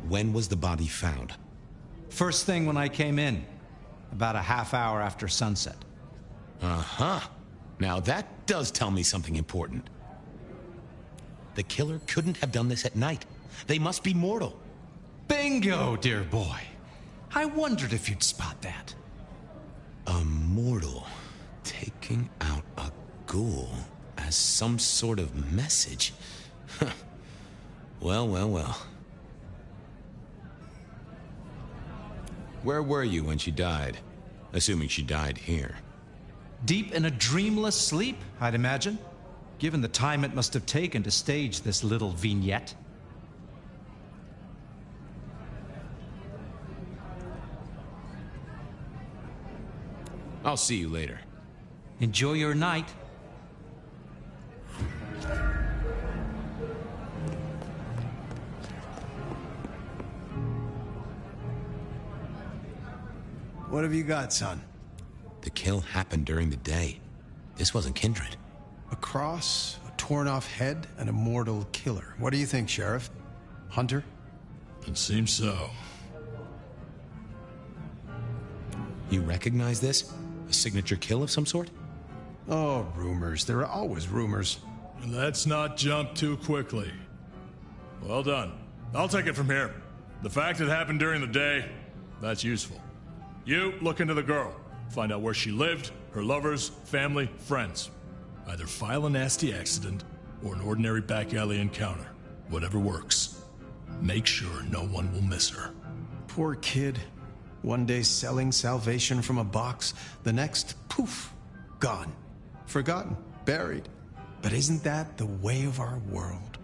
When was the body found? First thing when I came in. About a half hour after sunset. Uh-huh. Now that does tell me something important. The killer couldn't have done this at night. They must be mortal. Bingo, dear boy. I wondered if you'd spot that. A mortal taking out a ghoul as some sort of message. Well, well, well. Where were you when she died? Assuming she died here. Deep in a dreamless sleep, I'd imagine. Given the time it must have taken to stage this little vignette. I'll see you later. Enjoy your night. What have you got, son? The kill happened during the day. This wasn't kindred. A cross, a torn-off head, and a mortal killer. What do you think, Sheriff? Hunter? It seems so. You recognize this? A signature kill of some sort? Oh, rumors. There are always rumors. Let's not jump too quickly. Well done. I'll take it from here. The fact it happened during the day, that's useful. You look into the girl. Find out where she lived, her lovers, family, friends. Either file a nasty accident or an ordinary back alley encounter. Whatever works. Make sure no one will miss her. Poor kid. One day selling salvation from a box, the next, poof, gone. Forgotten, buried. But isn't that the way of our world?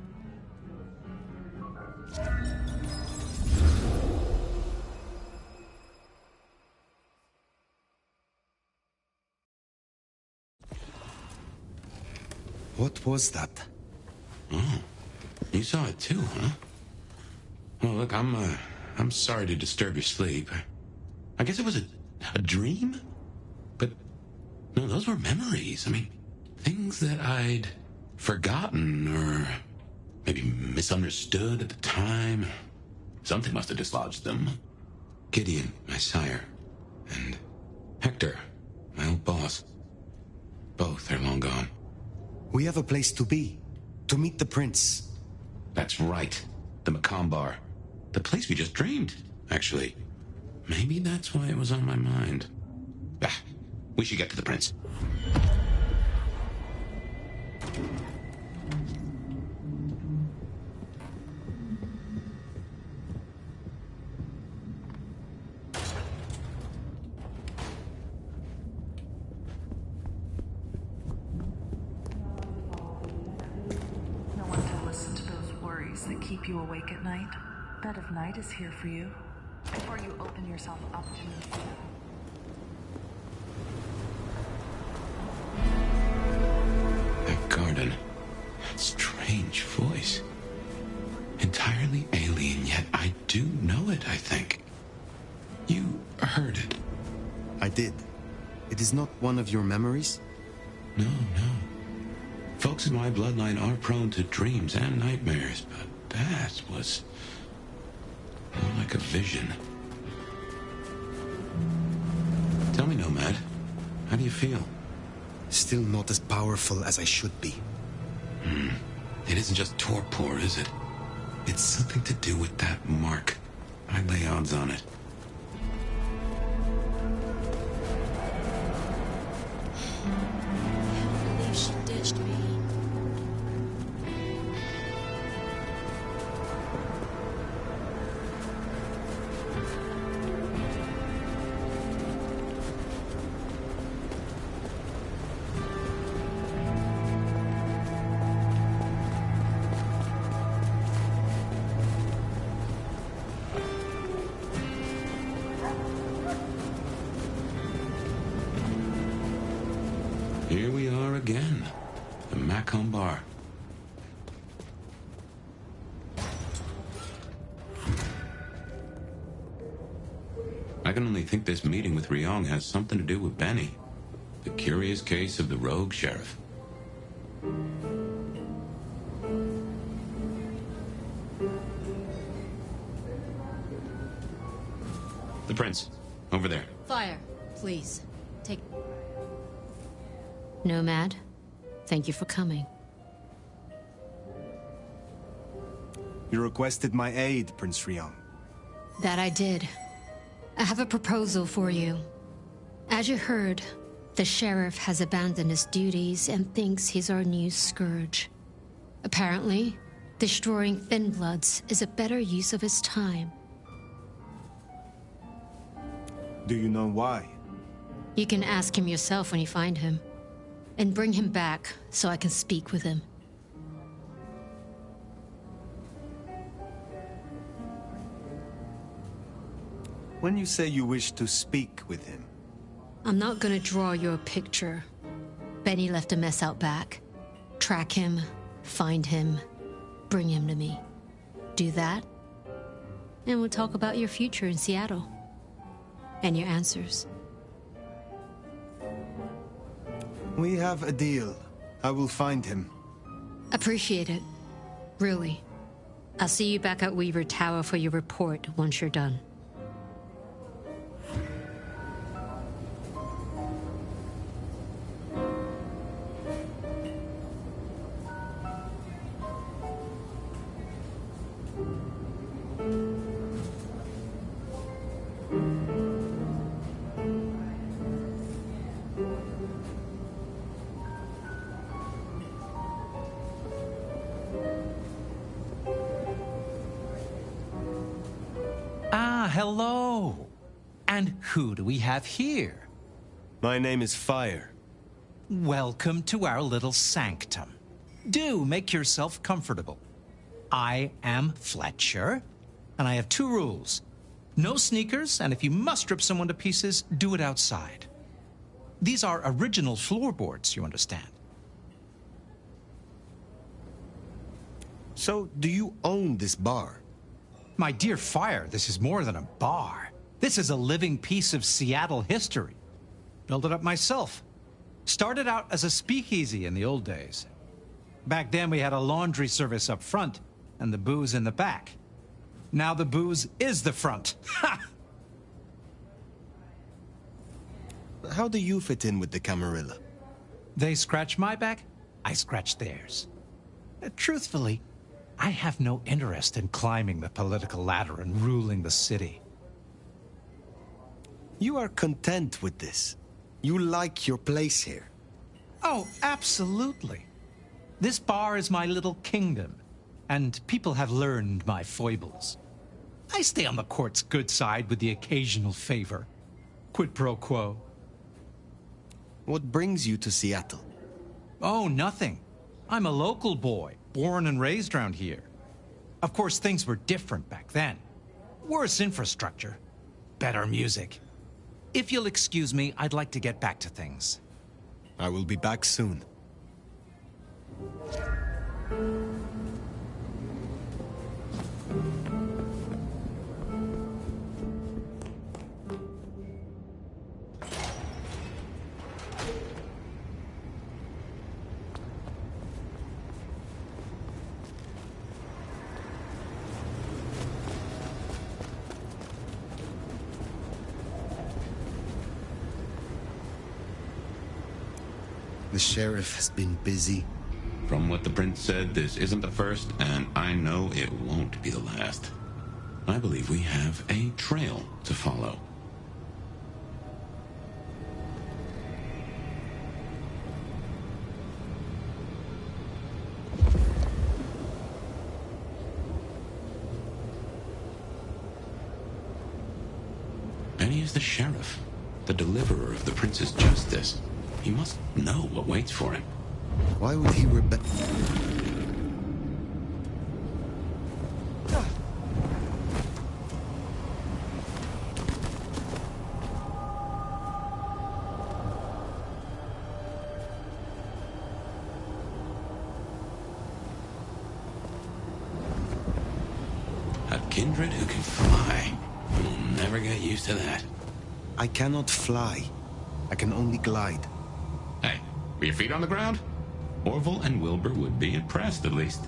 What was that? Oh, you saw it too, huh? Well, look, I'm sorry to disturb your sleep. I guess it was a dream? But, no, those were memories. I mean, things that I'd forgotten or maybe misunderstood at the time. Something must have dislodged them. Gideon, my sire, and Hector, my old boss. We have a place to be. To meet the prince. That's right. The Macomb Bar. The place we just dreamed, actually. Maybe that's why it was on my mind. Ah, we should get to the prince. No one to listen to those worries that keep you awake at night. Bed of Night is here for you. Before you open yourself up to me. That garden. That strange voice. Entirely alien, yet I do know it, I think. You heard it. I did. It is not one of your memories? No. Folks in my bloodline are prone to dreams and nightmares, but that was more like a vision. Tell me, Nomad, how do you feel? Still not as powerful as I should be. It isn't just torpor, is it? It's something to do with that mark. I lay odds on it. I believe she ditched me. Here we are again. The Macomb Bar. I can only think this meeting with Ryong has something to do with Benny. The curious case of the rogue sheriff. The prince. Over there. Fire, please. Take... Nomad, thank you for coming. You requested my aid, Prince Ryong. That I did. I have a proposal for you. As you heard, the sheriff has abandoned his duties and thinks he's our new scourge. Apparently, destroying Thin Bloods is a better use of his time. Do you know why? You can ask him yourself when you find him. And bring him back so I can speak with him. When you say you wish to speak with him... I'm not gonna draw you a picture. Benny left a mess out back. Track him, find him, bring him to me. Do that, and we'll talk about your future in Seattle. And your answers. We have a deal. I will find him. Appreciate it. Really. I'll see you back at Weaver Tower for your report once you're done. Hello. And who do we have here? My name is Fire. Welcome to our little sanctum. Do make yourself comfortable. I am Fletcher, and I have 2 rules. No sneakers, and if you must rip someone to pieces, do it outside. These are original floorboards, you understand. So, do you own this bar? My dear Fire, this is more than a bar. This is a living piece of Seattle history. Built it up myself. Started out as a speakeasy in the old days. Back then we had a laundry service up front and the booze in the back. Now the booze is the front. Ha! How do you fit in with the Camarilla? They scratch my back? I scratch theirs. Truthfully, I have no interest in climbing the political ladder and ruling the city. You are content with this. You like your place here. Oh, absolutely. This bar is my little kingdom, and people have learned my foibles. I stay on the court's good side with the occasional favor. Quid pro quo. What brings you to Seattle? Oh, nothing. I'm a local boy, born and raised around here. Of course, things were different back then. Worse infrastructure, better music. If you'll excuse me, I'd like to get back to things. I will be back soon. The sheriff has been busy. From what the prince said, this isn't the first, and I know it won't be the last. I believe we have a trail to follow. And he is the sheriff, the deliverer of the prince's justice. He must know what waits for him. Why would he rebel? A kindred who can fly. We'll never get used to that. I cannot fly. I can only glide. Hey, were your feet on the ground? Orville and Wilbur would be impressed, at least.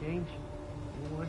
Change? Anyone?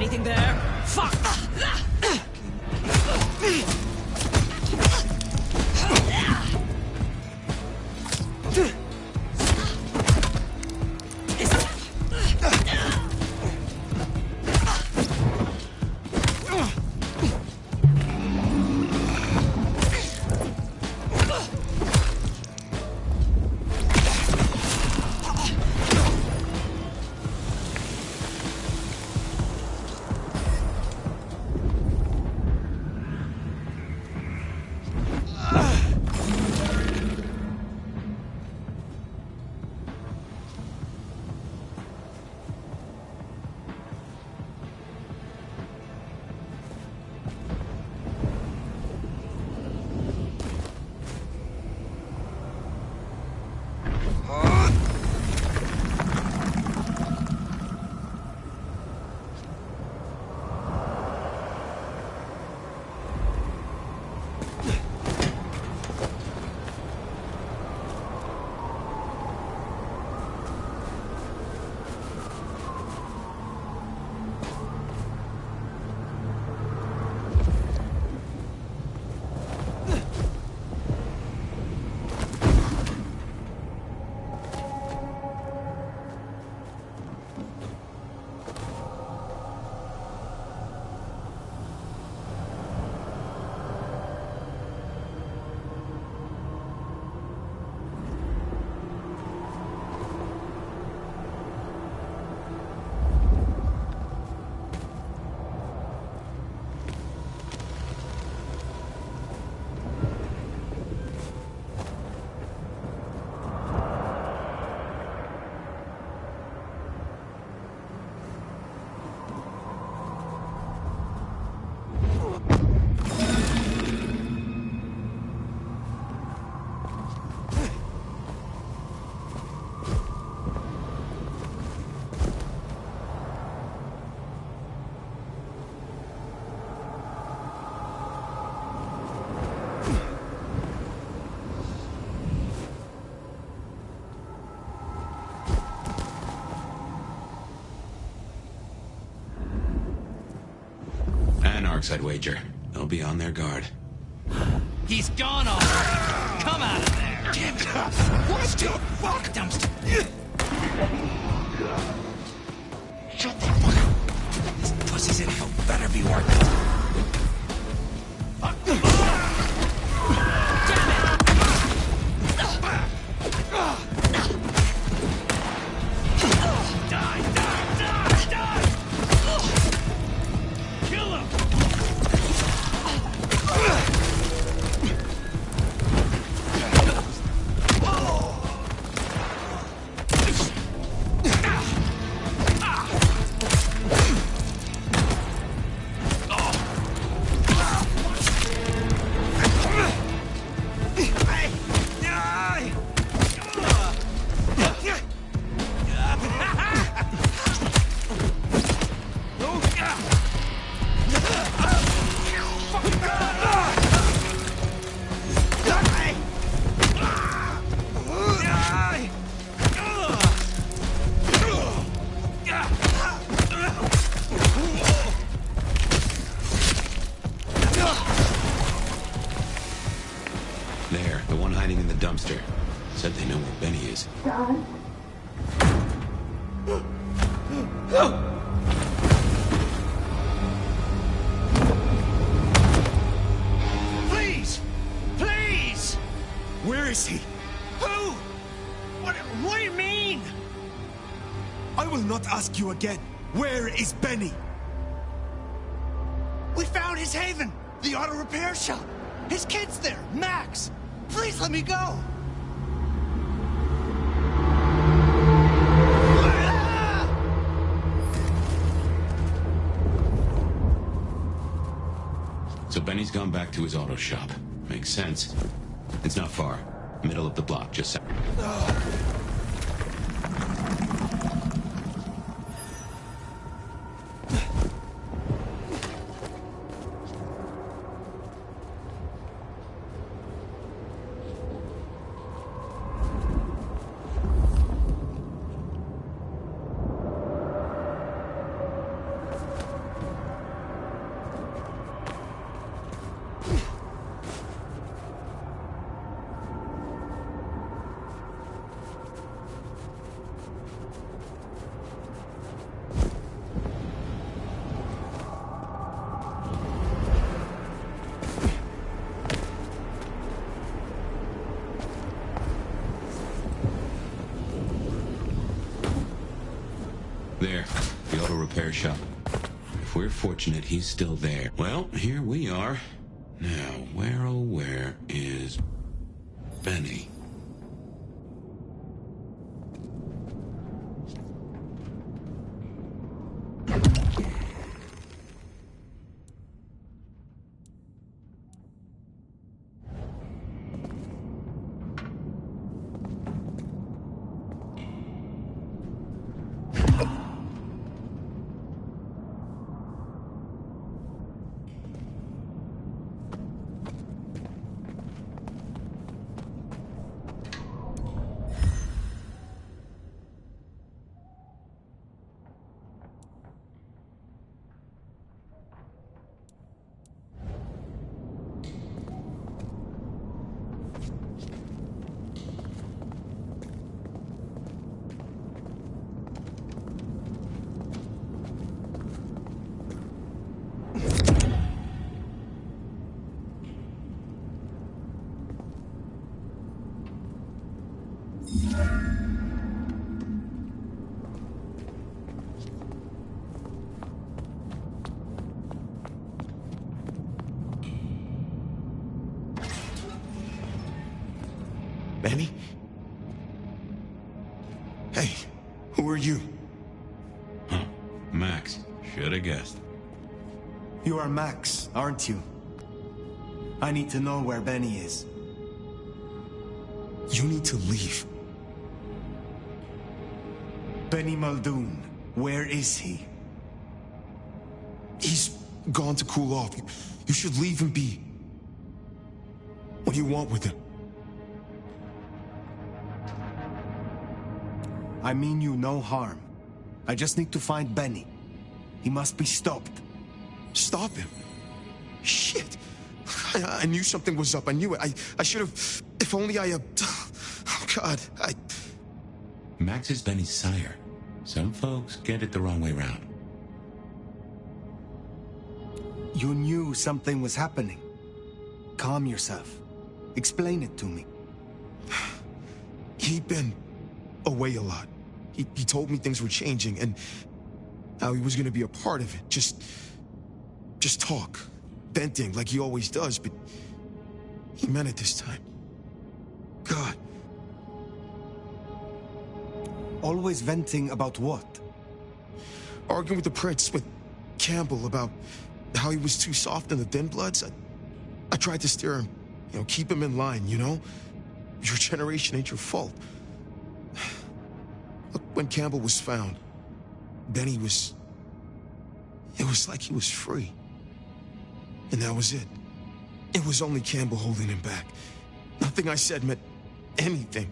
anything there? Fuck! Anarchs, I'd wager. They'll be on their guard. He's gone already. Come out of there. Damn it. What the fuck? Dumpster. Shut the fuck up. This pussy's info better be worth it. There, the one hiding in the dumpster. Said they know where Benny is. Don? Please! Please! Where is he? Who? What do you mean? I will not ask you again. Where is Benny? We found his haven! The auto repair shop! His kid's there! Max! Please let me go! So Benny's gone back to his auto shop. Makes sense. It's not far. Middle of the block, just south. There, the auto repair shop. If we're fortunate, he's still there. Well, here we are. Now, where oh where is Benny? Benny? Hey, who are you? Huh. Max. Should have guessed. You are Max, aren't you? I need to know where Benny is. You need to leave. Benny Muldoon, where is he? He's gone to cool off. You should leave him be. What do you want with him? I mean you no harm. I just need to find Benny. He must be stopped. Stop him? Shit. I knew something was up. I knew it. I should have... If only I... Oh, God. Max is Benny's sire. Some folks get it the wrong way round. You knew something was happening. Calm yourself. Explain it to me. He'd been away a lot. He told me things were changing and how he was going to be a part of it. Just talk. Venting like he always does, but he meant it this time. God. Always venting about what? Arguing with the prince, with Campbell, about how he was too soft in the Thin Bloods. I tried to steer him, keep him in line, Your generation ain't your fault. Look, when Campbell was found, Benny was... It was like he was free. And that was it. It was only Campbell holding him back. Nothing I said meant anything.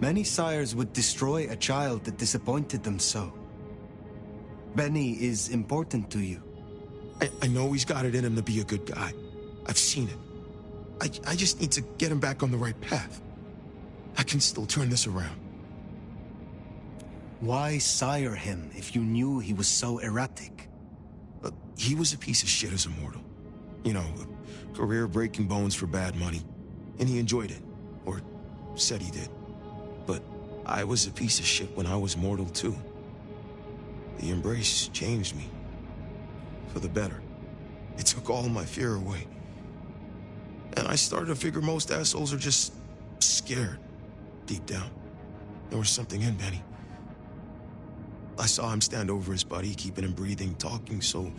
Many sires would destroy a child that disappointed them so. Benny is important to you. I know he's got it in him to be a good guy. I've seen it. I just need to get him back on the right path. I can still turn this around. Why sire him if you knew he was so erratic? He was a piece of shit as a mortal. A career breaking bones for bad money. And he enjoyed it. Or said he did. But I was a piece of shit when I was mortal too. The embrace changed me. For the better. It took all my fear away. And I started to figure most assholes are just scared. Deep down. There was something in Benny. I saw him stand over his buddy, keeping him breathing, talking so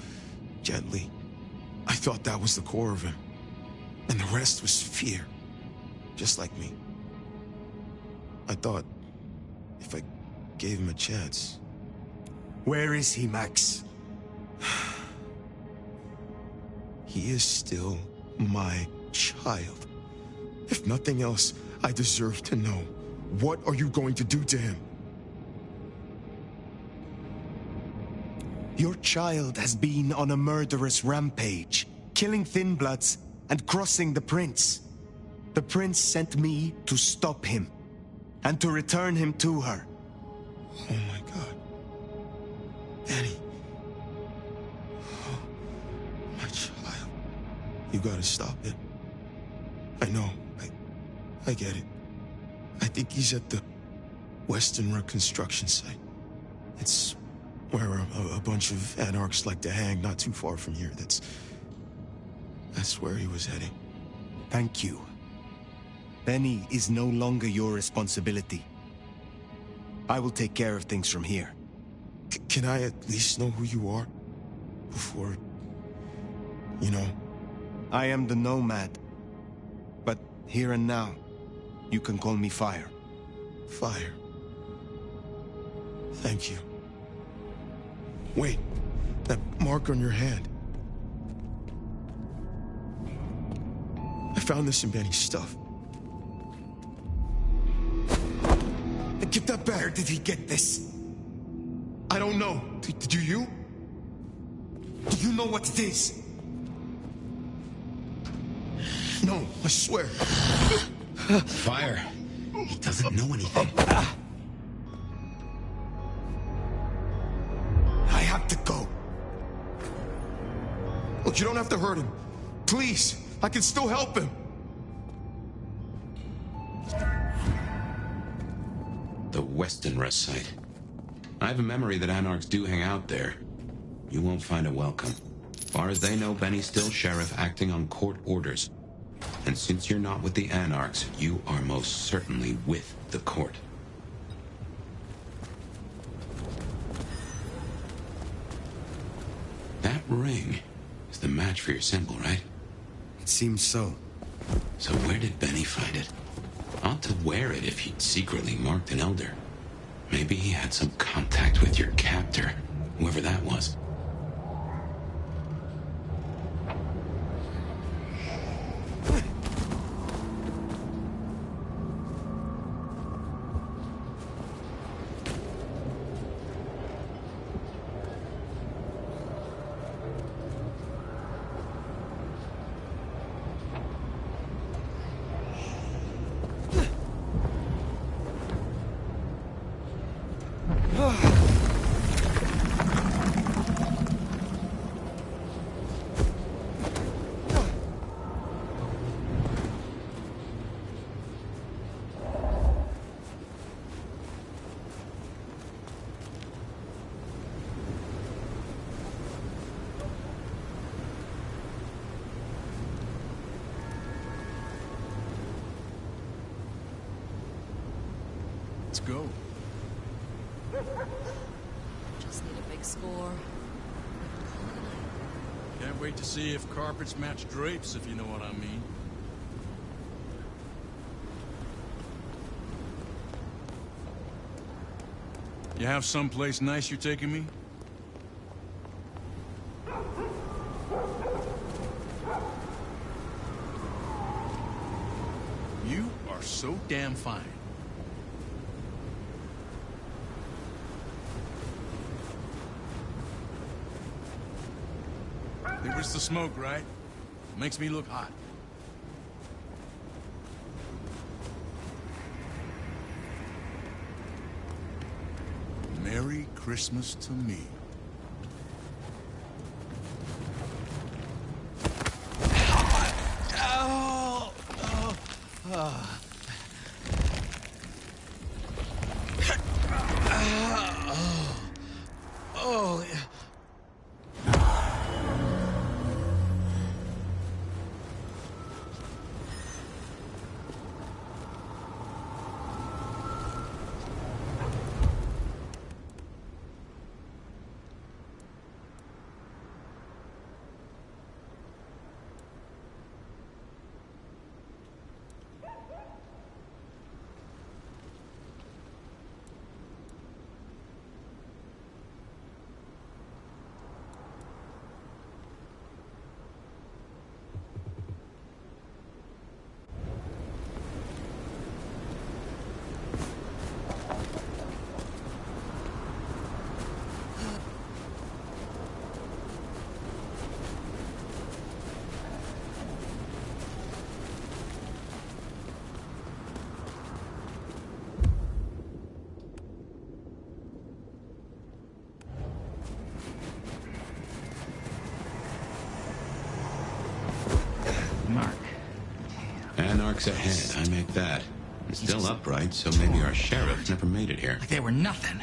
gently. I thought that was the core of him. And the rest was fear. Just like me. I thought if I gave him a chance. Where is he, Max? He is still my child. If nothing else, I deserve to know. What are you going to do to him? Your child has been on a murderous rampage, killing Thin Bloods and crossing the prince. The prince sent me to stop him and to return him to her. Oh my God. Benny. Oh, my child. You gotta stop it. I know. I get it. I think he's at the Western Reconstruction site. It's where a bunch of anarchs like to hang, not too far from here. That's where he was heading. Thank you. Benny is no longer your responsibility. I will take care of things from here. Can I at least know who you are? Before... you know? I am the Nomad. But here and now, you can call me Fire. Fire. Thank you. Wait, that mark on your hand. I found this in Benny's stuff. Get that back. Where did he get this? I don't know. Do you? Do you know what it is? No, I swear. Fire. He doesn't know anything. I have to go. Look, you don't have to hurt him. Please, I can still help him. The Western Rest site. I have a memory that anarchs do hang out there. You won't find a welcome. Far as they know, Benny's still sheriff acting on court orders. And since you're not with the anarchs, you are most certainly with the court. That ring is the match for your symbol, right? It seems so. So where did Benny find it? Ought to wear it if he'd secretly marked an elder. Maybe he had some contact with your captor, whoever that was. Let's go. Just need a big score. Can't wait to see if carpets match drapes, if you know what I mean. You have someplace nice you're taking me? You are so damn fine. Think it's the smoke, right? Makes me look hot. Merry Christmas to me. Anarchs ahead, I make that. Still upright, so maybe our sheriff never made it here. Like they were nothing.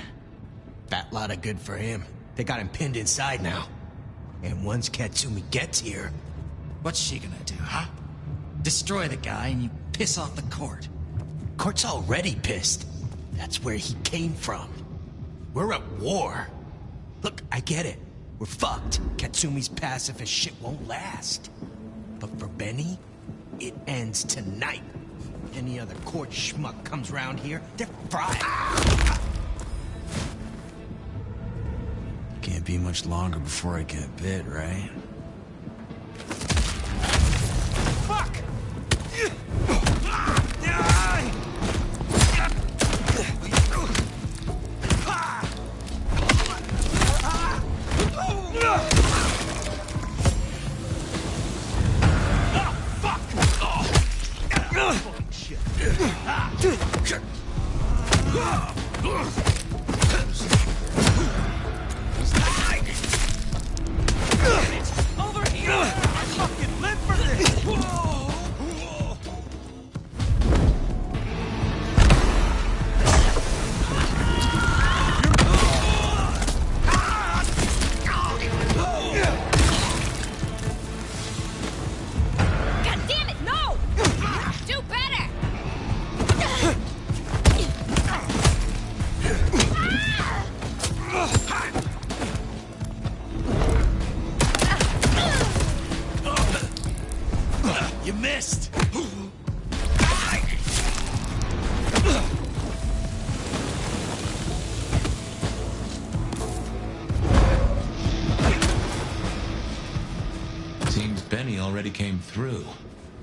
Fat lot of good for him. They got him pinned inside now. And once Katsumi gets here... What's she gonna do, huh? Destroy the guy and you piss off the court. Court's already pissed. That's where he came from. We're at war. Look, I get it. We're fucked. Katsumi's pacifist shit won't last. But for Benny, it ends tonight. Any other court schmuck comes around here, they're fried. Can't be much longer before I get bit, right? Fuck! Over here! I fucking live for this! God damn it, no! Do better! You missed! Seems Benny already came through.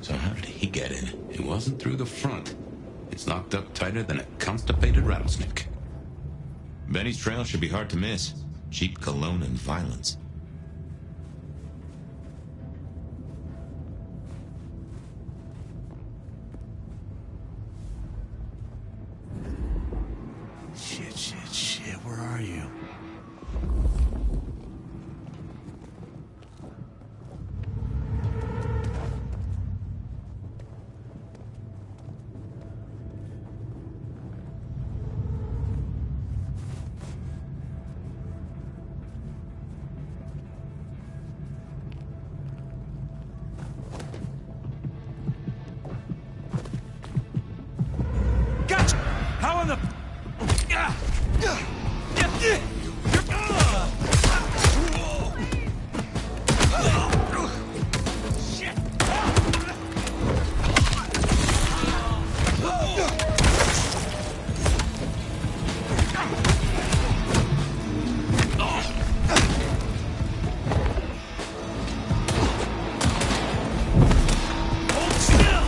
So how did he get in? It wasn't through the front. It's locked up tighter than a constipated rattlesnake. Benny's trail should be hard to miss. Cheap cologne and violence. Shit, where are you? Gotcha! How in the... Hold still!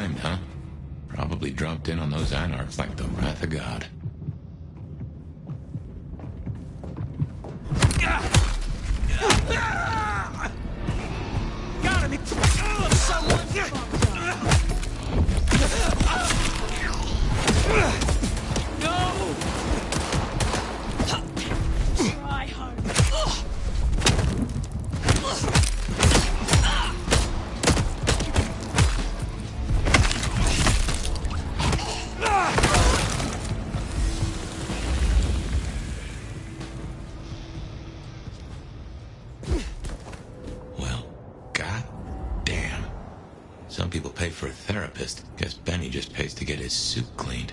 timed, huh? Probably dropped in on those anarchs like the wrath of God. Got him! Someone! No! Try hard. Well, goddamn. Some people pay for a therapist. Guess Benny just pays to get his suit cleaned.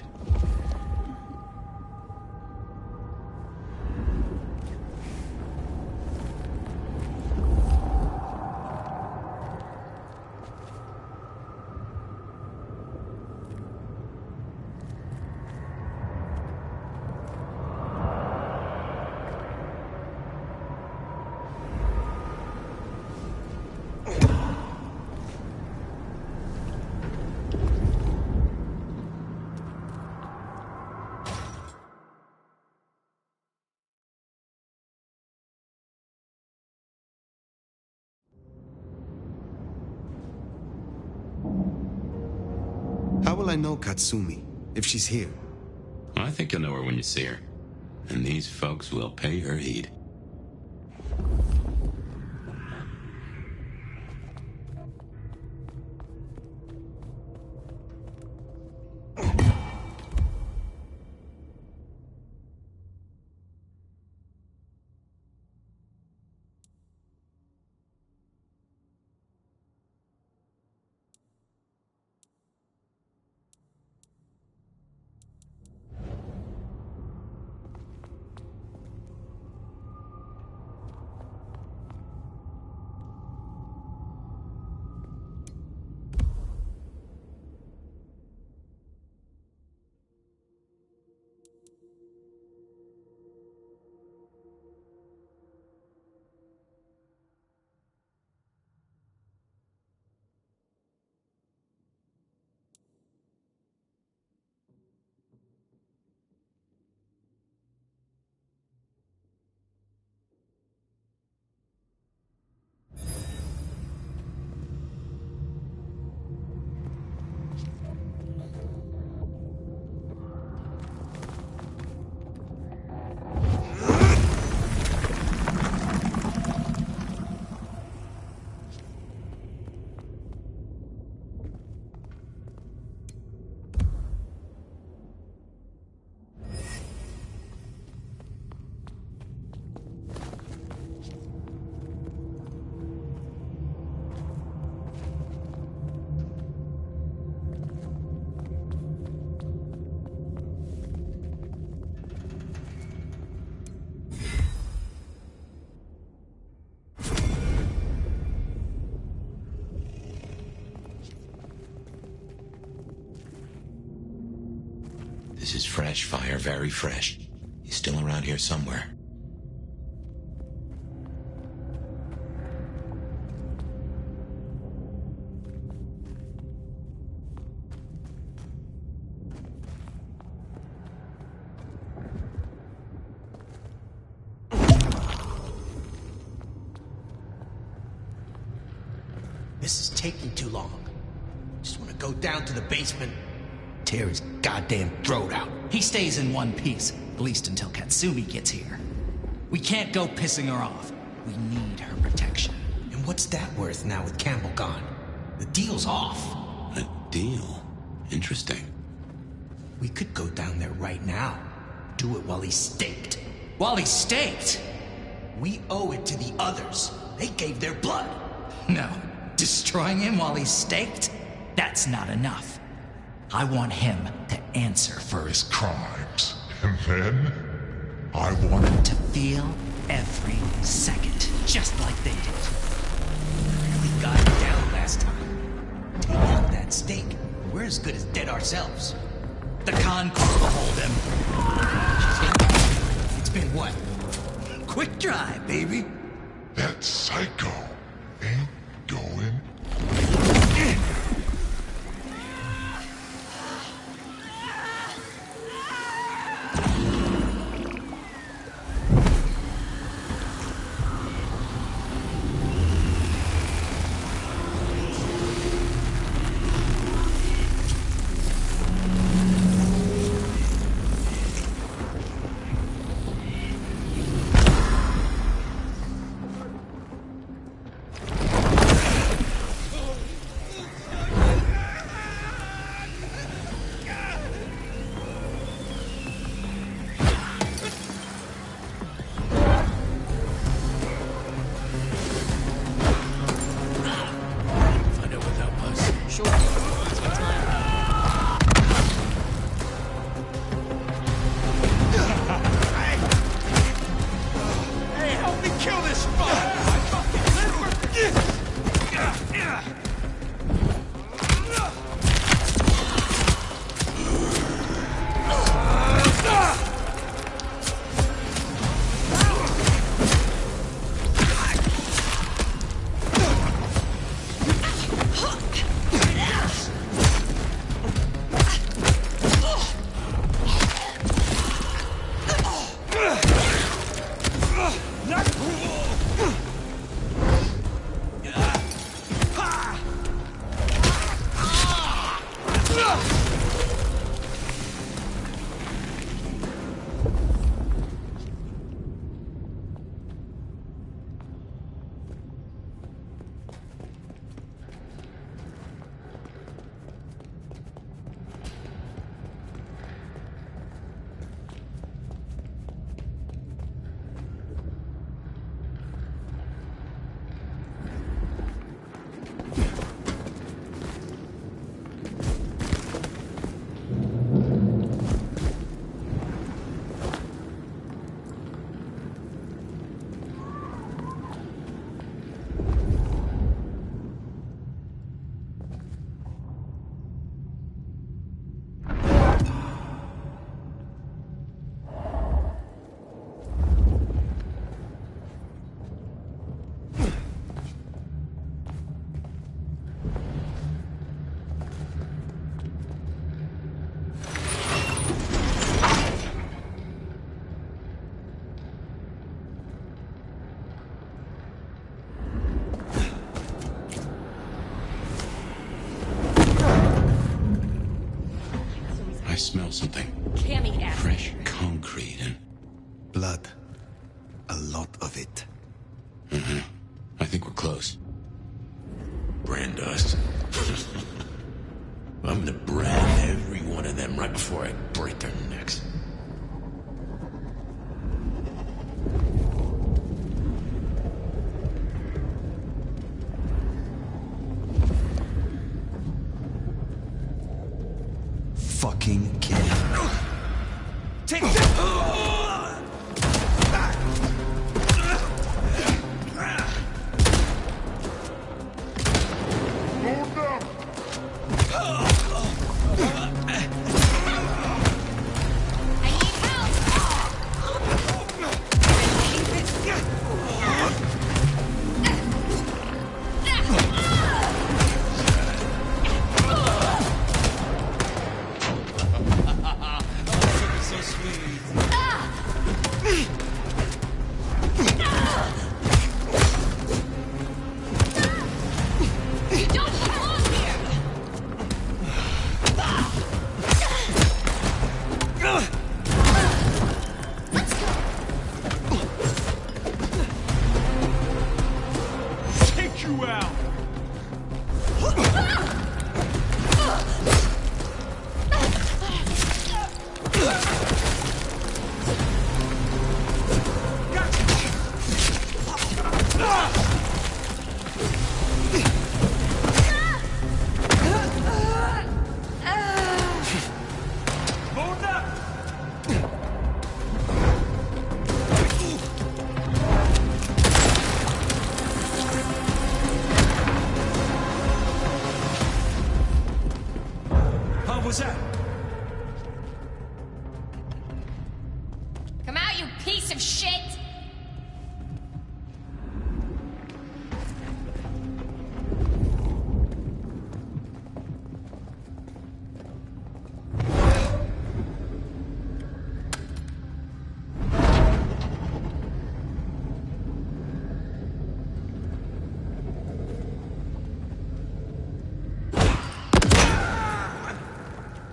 How will I know Katsumi, if she's here? I think you'll know her when you see her. And these folks will pay her heed. This is fresh fire, very fresh. He's still around here somewhere. This is taking too long. Just want to go down to the basement, tear his goddamn throat out. He stays in one piece, at least until Katsumi gets here. We can't go pissing her off. We need her protection. And what's that worth now with Campbell gone? The deal's off. A deal? Interesting. We could go down there right now. Do it while he's staked. While he's staked? We owe it to the others. They gave their blood. No. Destroying him while he's staked? That's not enough. I want him to answer for his crimes. And then? I want him to feel every second, just like they did. We got him down last time. Take out that stake. We're as good as dead ourselves. The Concord will hold him. It's been what? Quick drive, baby. That psycho ain't going. smell something. Cammy ass. Fresh concrete and... blood. A lot of it. Mm-hmm. I think we're close. Brand us. I'm gonna brand every one of them right before I break their necks. Fucking kidding. Take this! Come out, you piece of shit!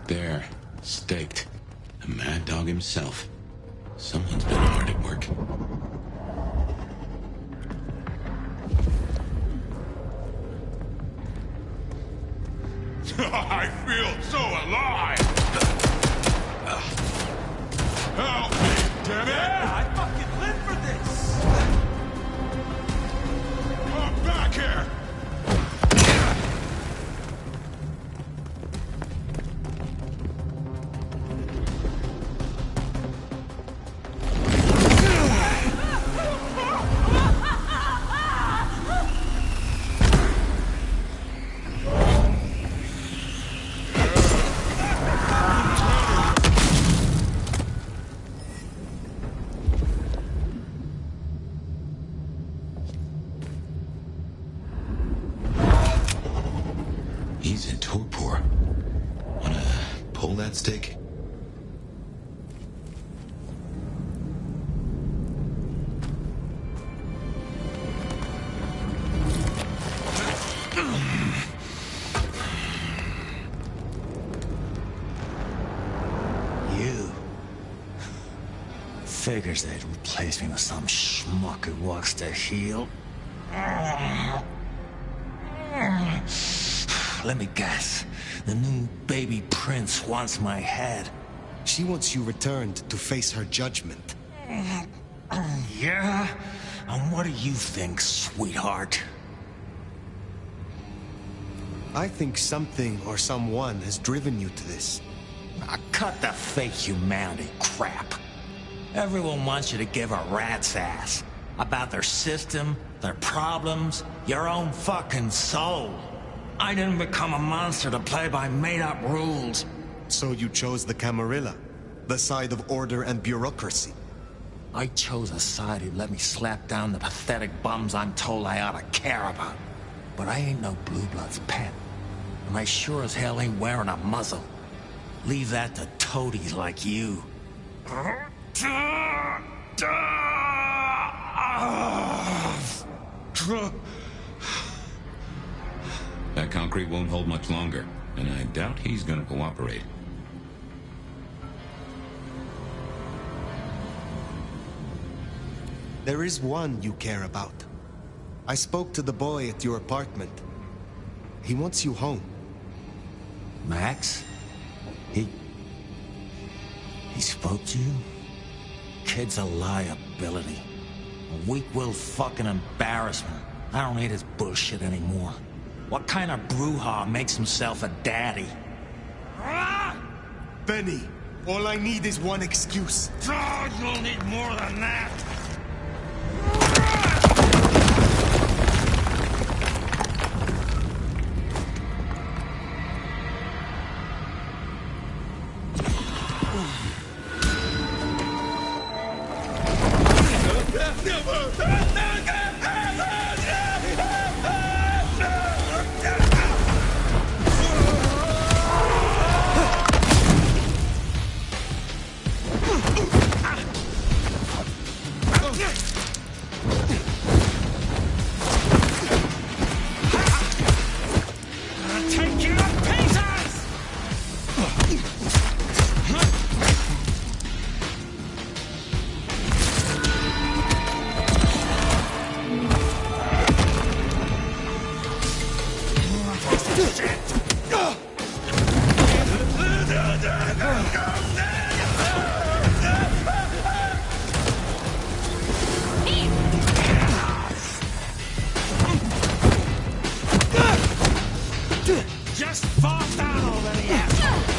There, staked. The mad dog himself. Someone's been hard at work. I feel so alive! Help me, damn it! Yeah, I fucking live for this! Come back here! He's in torpor. Wanna pull that stick? You. Figures they'd replace me with some schmuck who walks to heal. Let me guess. The new baby prince wants my head. She wants you returned to face her judgment. Yeah? And what do you think, sweetheart? I think something or someone has driven you to this. Cut the fake humanity crap. Everyone wants you to give a rat's ass about their system, their problems, your own fucking soul. I didn't become a monster to play by made-up rules. So you chose the Camarilla, the side of order and bureaucracy. I chose a side who'd let me slap down the pathetic bums I'm told I ought to care about. But I ain't no Blue Blood's pet. And I sure as hell ain't wearing a muzzle. Leave that to toadies like you. That concrete won't hold much longer, and I doubt he's gonna cooperate. There is one you care about. I spoke to the boy at your apartment. He wants you home. Max? He spoke to you? Kid's a liability. A weak-willed fucking embarrassment. I don't need his bullshit anymore. What kind of brouhaha makes himself a daddy? Benny, all I need is one excuse. Oh, you'll need more than that! Just fall down already, asshole!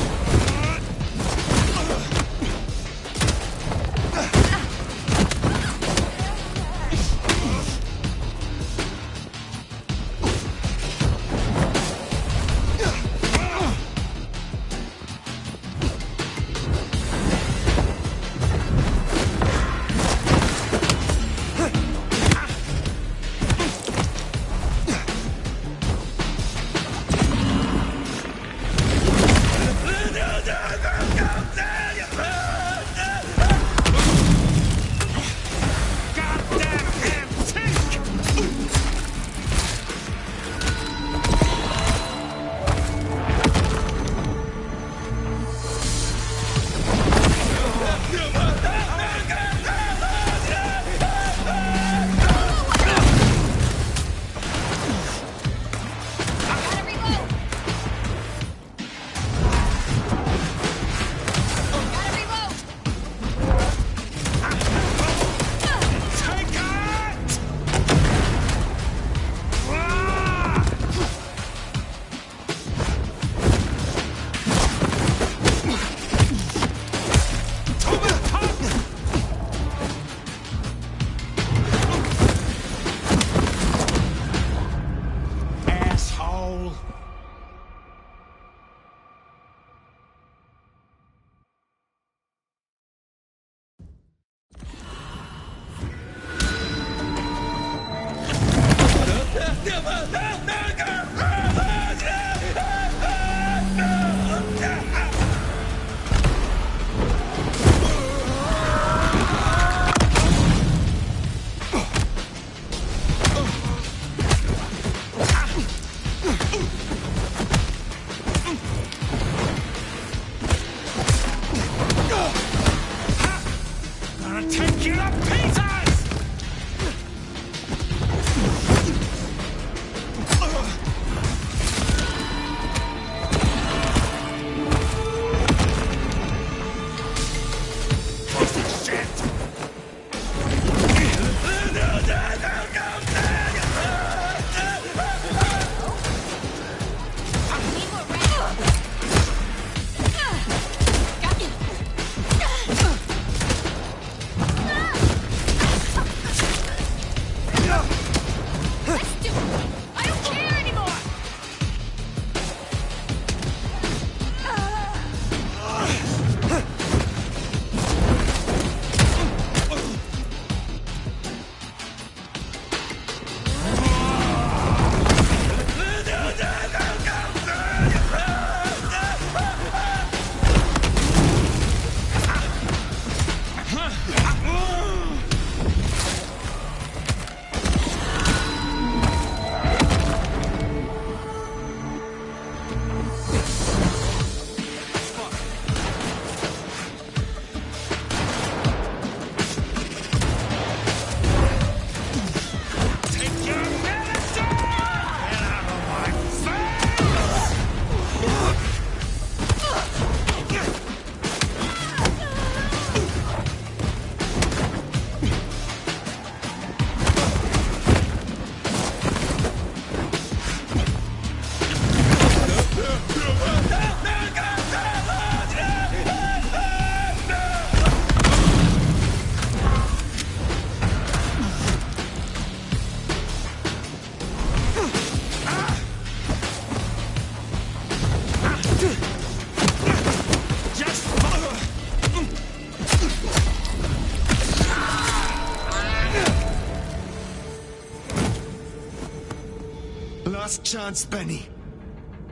last chance, Benny.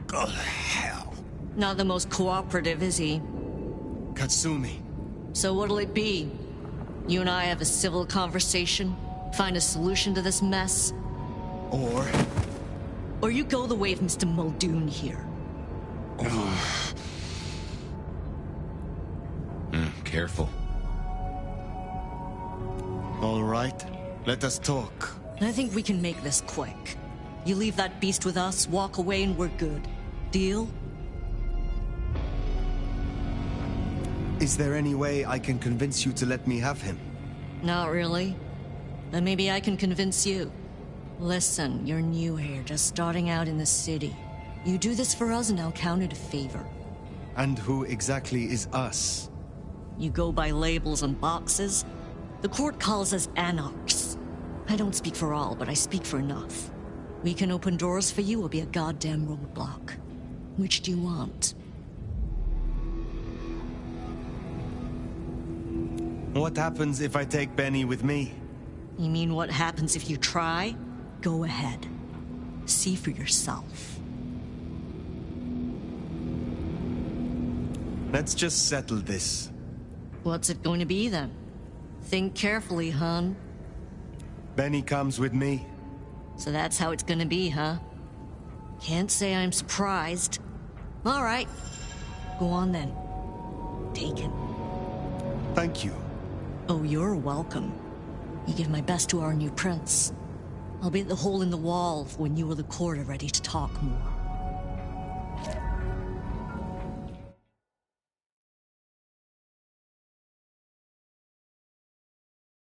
Go to hell. Not the most cooperative, is he? Katsumi. So what'll it be? You and I have a civil conversation? Find a solution to this mess? Or you go the way of Mr. Muldoon here. Careful. All right, let us talk. I think we can make this quick. You leave that beast with us, walk away, and we're good. Deal? Is there any way I can convince you to let me have him? Not really. Then maybe I can convince you. Listen, you're new here, just starting out in the city. You do this for us and I'll count it a favor. And who exactly is us? You go by labels and boxes. The court calls us anarchs. I don't speak for all, but I speak for enough. We can open doors for you or be a goddamn roadblock. Which do you want? What happens if I take Benny with me? You mean what happens if you try? Go ahead. See for yourself. Let's just settle this. What's it going to be then? Think carefully, hon. Benny comes with me. So that's how it's gonna be, huh? Can't say I'm surprised. All right. Go on then. Take him. Thank you. Oh, you're welcome. You give my best to our new prince. I'll be at the hole in the wall when you or the court are ready to talk more.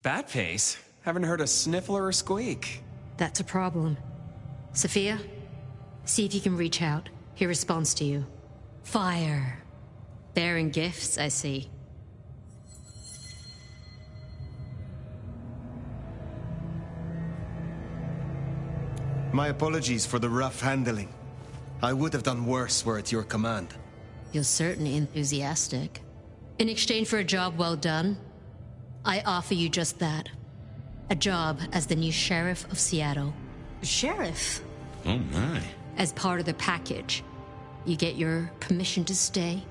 Bat face? Haven't heard a sniffle or a squeak. That's a problem. Sophia, see if you can reach out. He responds to you. Fire. Bearing gifts, I see. My apologies for the rough handling. I would have done worse were it your command. You're certainly enthusiastic. In exchange for a job well done, I offer you just that. A job as the new sheriff of Seattle. Sheriff? Oh my. As part of the package, you get your permission to stay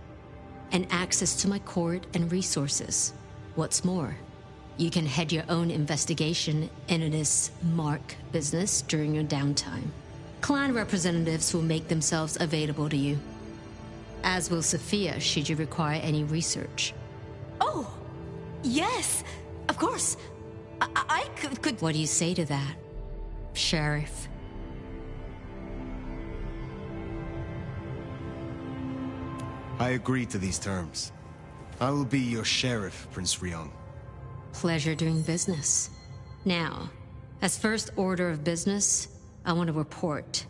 and access to my court and resources. What's more, you can head your own investigation into this Mark business during your downtime. Clan representatives will make themselves available to you, as will Sophia should you require any research. Oh, yes, of course. I could... What do you say to that, Sheriff? I agree to these terms. I will be your sheriff, Prince Ryong. Pleasure doing business. Now, as first order of business, I want to report.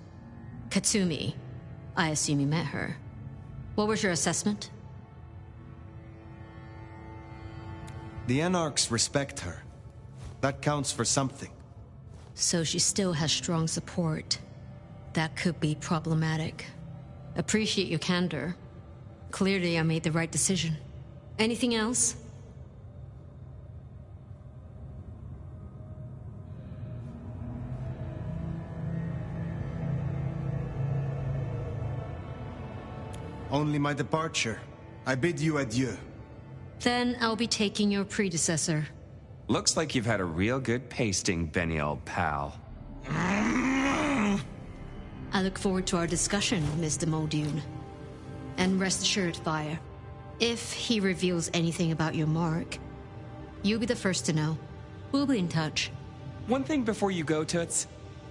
Katsumi, I assume you met her. What was your assessment? The Anarchs respect her. That counts for something. So she still has strong support. That could be problematic. Appreciate your candor. Clearly I made the right decision. Anything else? Only my departure. I bid you adieu. Then I'll be taking your predecessor. Looks like you've had a real good pasting, Benny, old pal. I look forward to our discussion, Mr. Muldoon. And rest assured, Fire, if he reveals anything about your mark, you'll be the first to know. We'll be in touch. One thing before you go, Toots.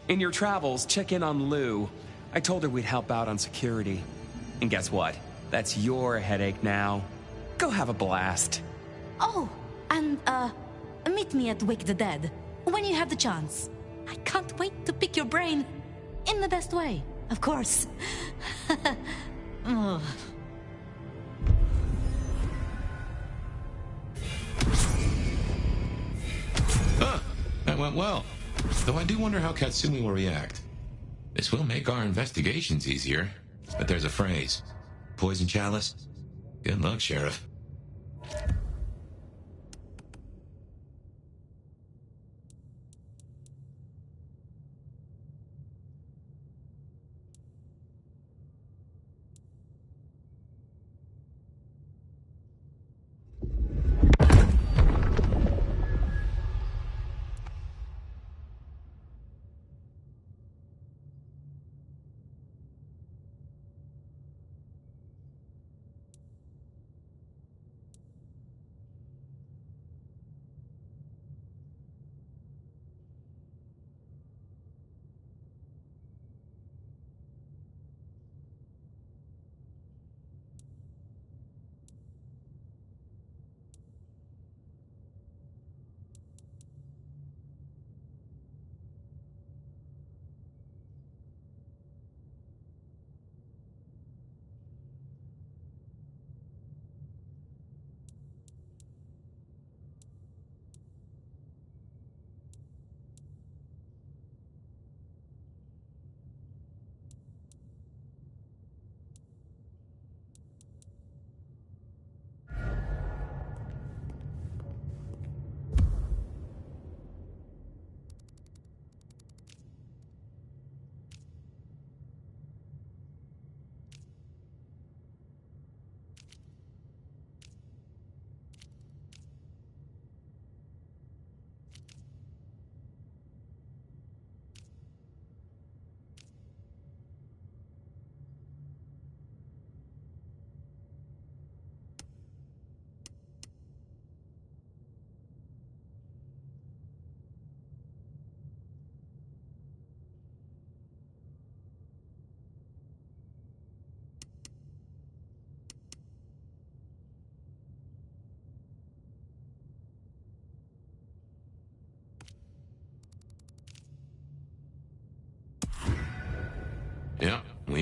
In your travels, check in on Lou. I told her we'd help out on security. And guess what? That's your headache now. Go have a blast. Oh, and, meet me at Wake the Dead, when you have the chance. I can't wait to pick your brain. In the best way, of course. Oh. Huh, that went well. Though I do wonder how Katsumi will react. This will make our investigations easier. But there's a phrase. Poison chalice? Good luck, Sheriff.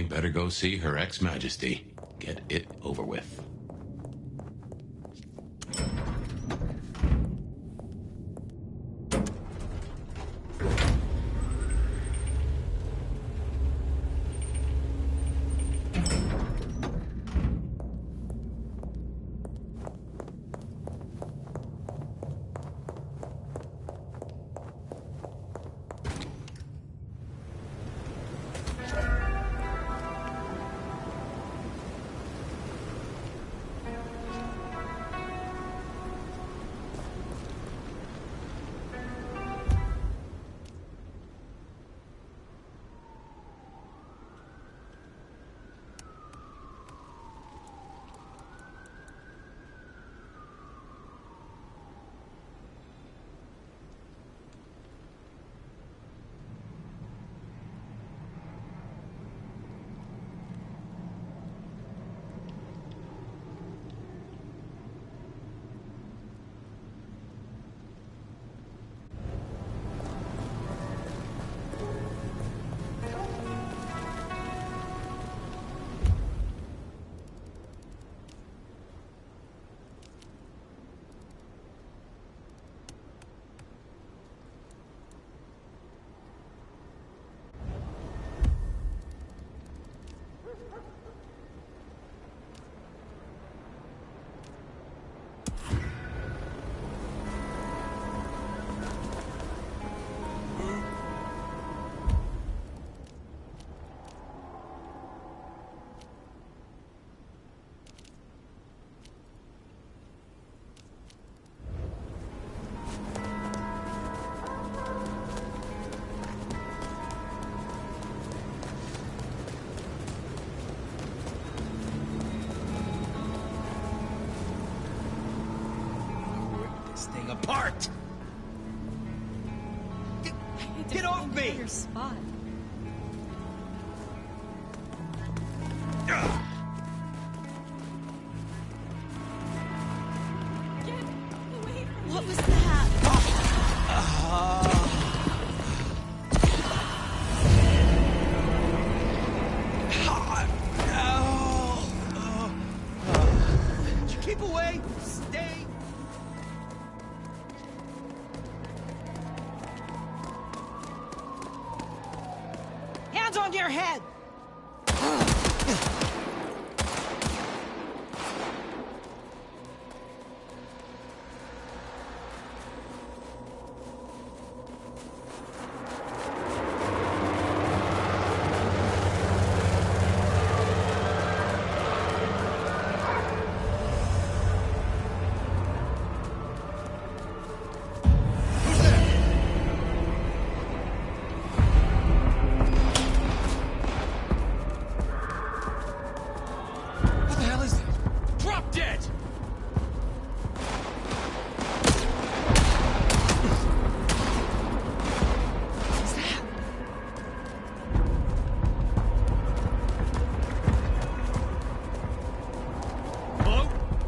better go see Her Ex-Majesty. Get it over with. Thing apart. Get off me! Your spot. What was that? Keep away! Stay! Hands on your head!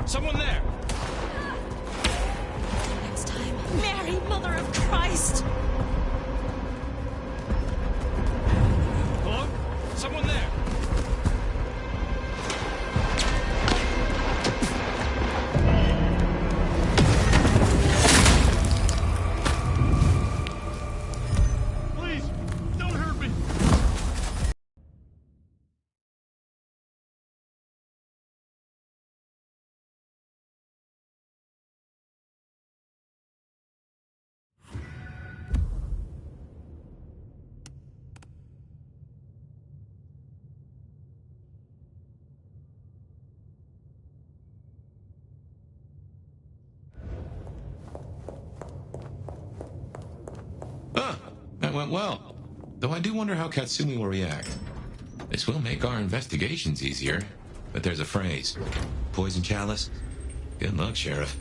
Someone there! Next time, Mary, Mother of Christ! Hello? Someone there! Please, don't hurt me! That went well. Though I do wonder how Katsumi will react. This will make our investigations easier, but there's a phrase. Poison chalice? Good luck, Sheriff.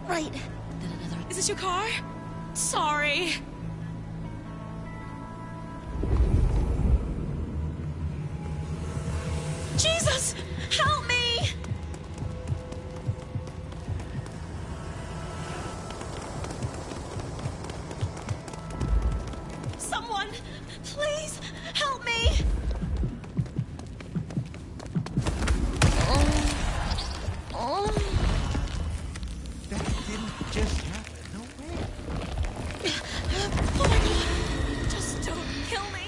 Right. Then another. Is this your car? Sorry. Jesus! Help me! Someone, please help me! That didn't just happen. No way. Oh my god! Just don't kill me!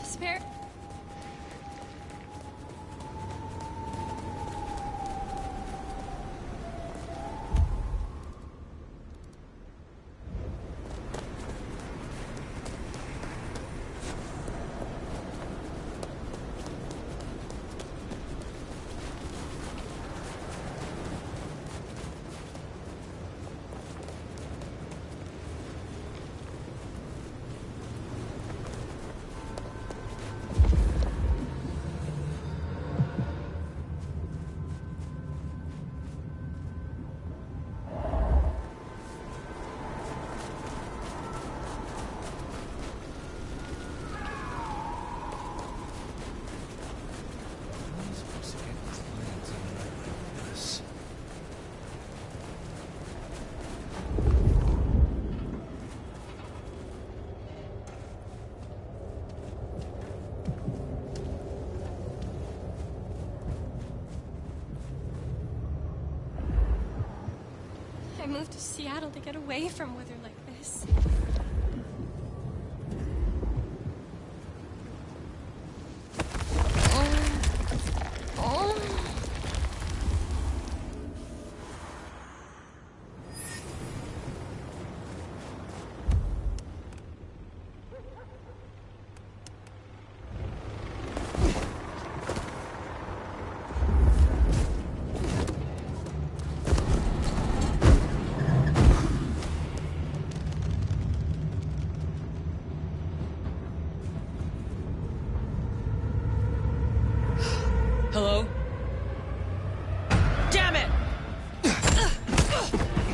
Spare. I moved to Seattle to get away from weather like this. Hello? Damn it!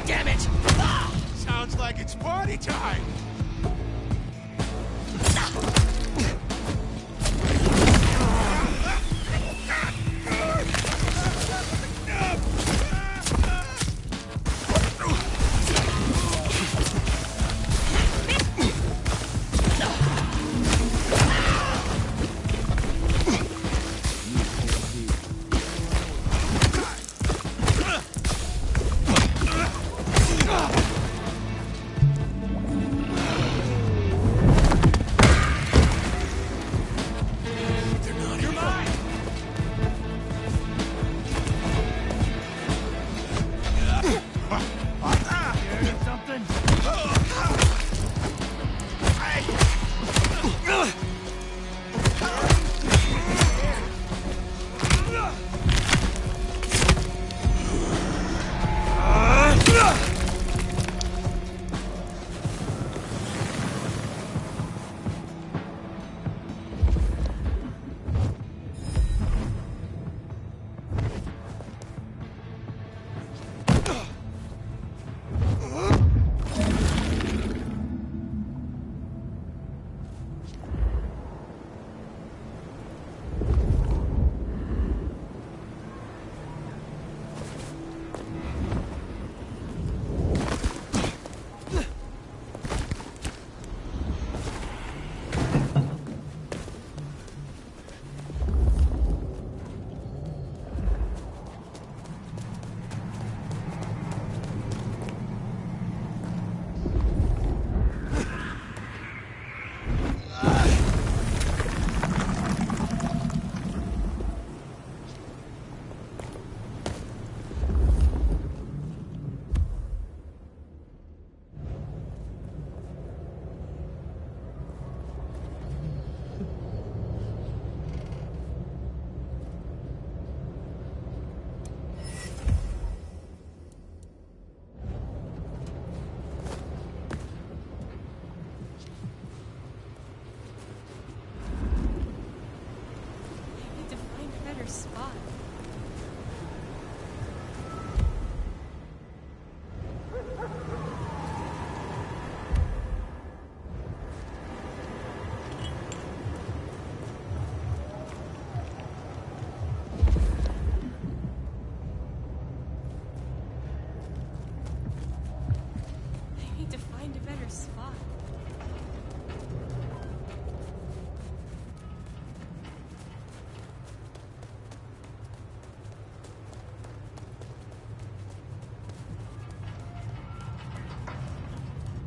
Damn it! Sounds like it's party time.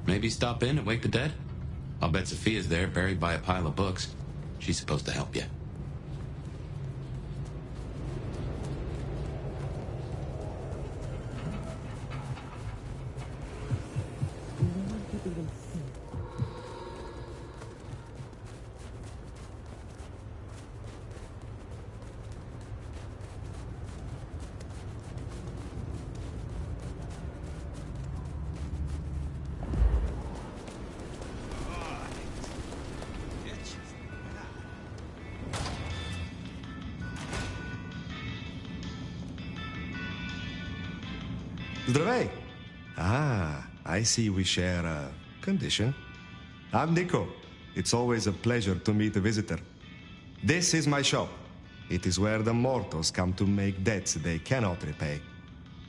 Maybe stop in and wake the dead? I'll bet Sophia's there, buried by a pile of books. She's supposed to help you. Здравей! I see we share a condition. I'm Nico. It's always a pleasure to meet a visitor. This is my shop. It is where the mortals come to make debts they cannot repay.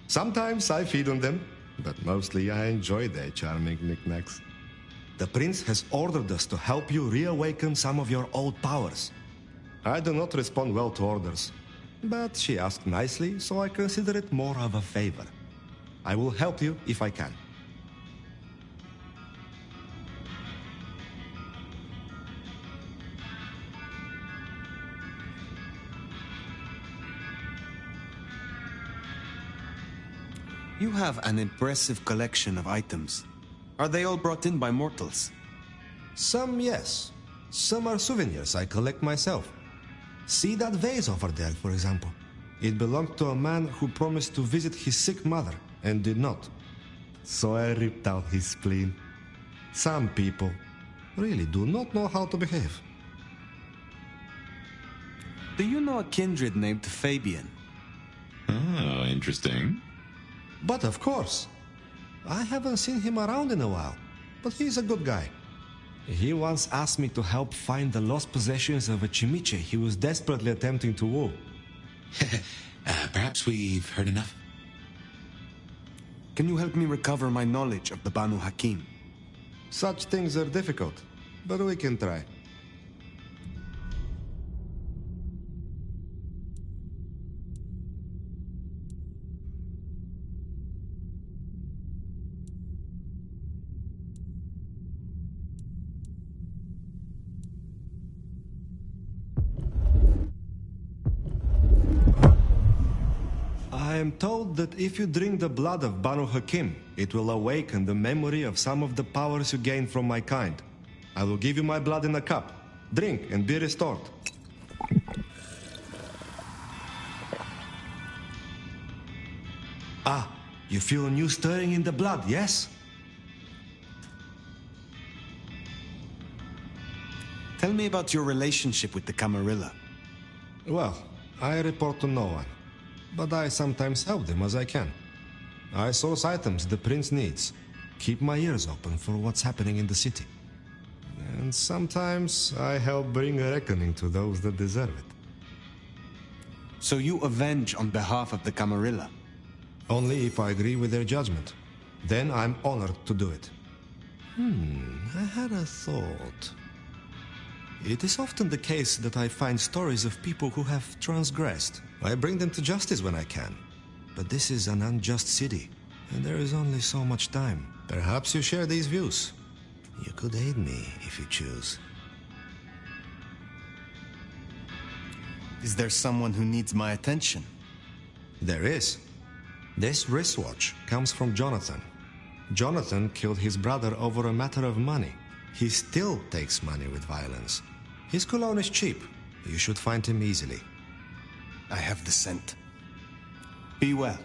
Sometimes I feed on them, but mostly I enjoy their charming knickknacks. The prince has ordered us to help you reawaken some of your old powers. I do not respond well to orders, but she asked nicely, so I consider it more of a favor. I will help you if I can. You have an impressive collection of items. Are they all brought in by mortals? Some, yes. Some are souvenirs I collect myself. See that vase over there, for example. It belonged to a man who promised to visit his sick mother and did not. So I ripped out his spleen. Some people really do not know how to behave. Do you know a kindred named Fabian? Oh, interesting. But of course. I haven't seen him around in a while, but he's a good guy. He once asked me to help find the lost possessions of a chimiche he was desperately attempting to woo. Perhaps we've heard enough. Can you help me recover my knowledge of the Banu Hakim? Such things are difficult, but we can try. I am told that if you drink the blood of Banu Hakim, it will awaken the memory of some of the powers you gained from my kind. I will give you my blood in a cup. Drink and be restored. Ah, you feel a new stirring in the blood, yes? Tell me about your relationship with the Camarilla. Well, I report to no one, but I sometimes help them as I can. I source items the prince needs, keep my ears open for what's happening in the city. And sometimes I help bring a reckoning to those that deserve it. So you avenge on behalf of the Camarilla? Only if I agree with their judgment. Then I'm honored to do it. I had a thought. It is often the case that I find stories of people who have transgressed. I bring them to justice when I can. But this is an unjust city, and there is only so much time. Perhaps you share these views. You could aid me if you choose. Is there someone who needs my attention? There is. This wristwatch comes from Jonathan. Jonathan killed his brother over a matter of money. He still takes money with violence. His cologne is cheap. You should find him easily. I have the scent. Be well.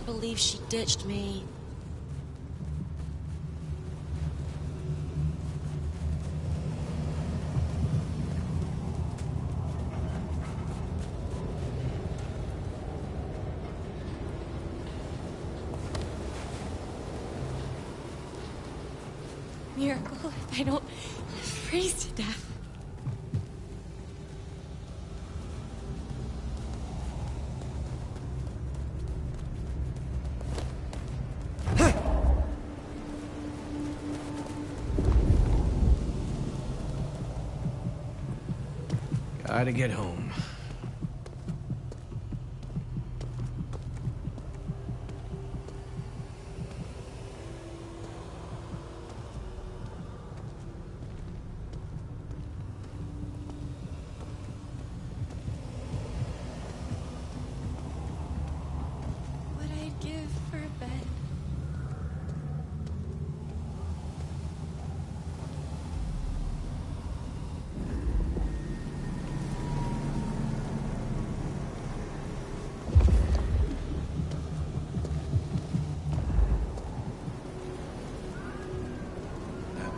can't believe she ditched me. Miracle if I don't freeze to death. Gotta get home. What I'd give for a bed.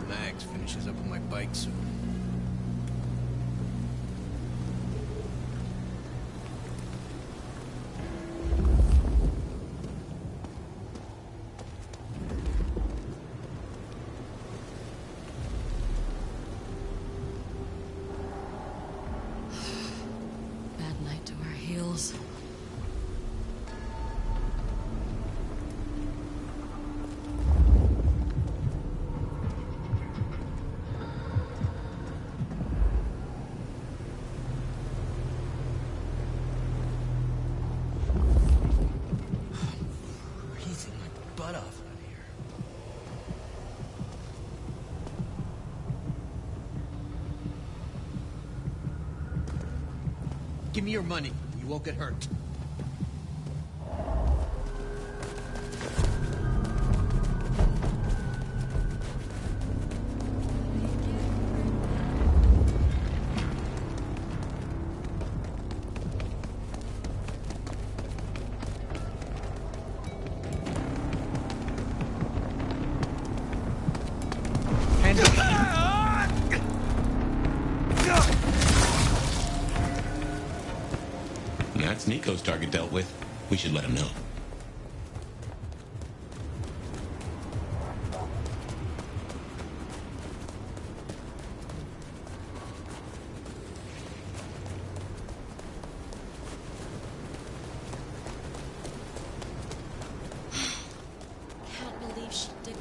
Max finishes up with my bike soon. Bad night to our heels. Breathing my butt off out here. Give me your money. You won't get hurt. That's Nico's target dealt with. We should let him know. Can't believe she did.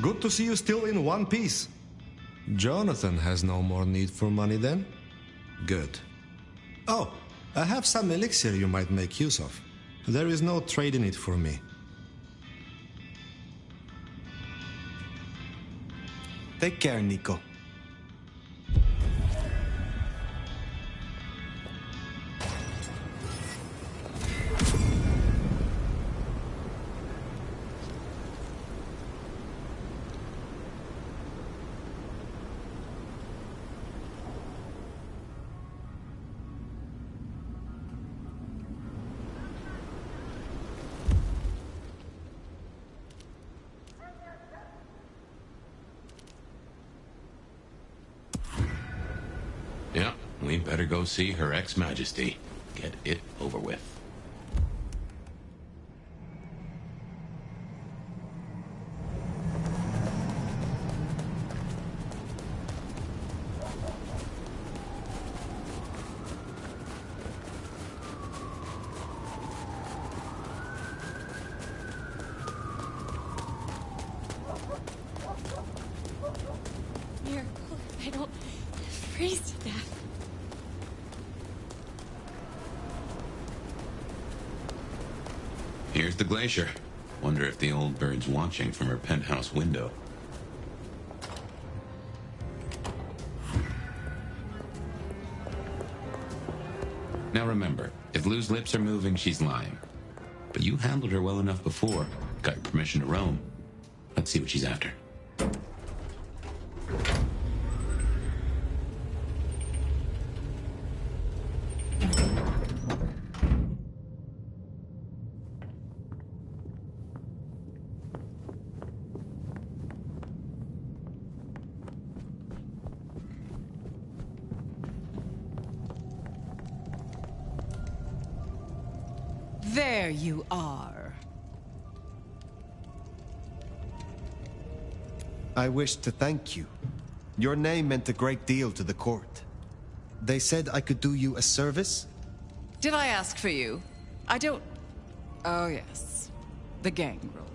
Good to see you still in one piece. Jonathan has no more need for money then? Good. Oh, I have some elixir you might make use of. There is no trade in it for me. Take care, Nico. Yeah, we better go see Her Ex-Majesty. Get it over with. Here's the glacier. Wonder if the old bird's watching from her penthouse window. Now remember, if Lou's lips are moving, she's lying. But you handled her well enough before. Got your permission to roam. Let's see what she's after. There you are. I wish to thank you. Your name meant a great deal to the court. They said I could do you a service? Did I ask for you? I don't... Oh, yes. The gangrel.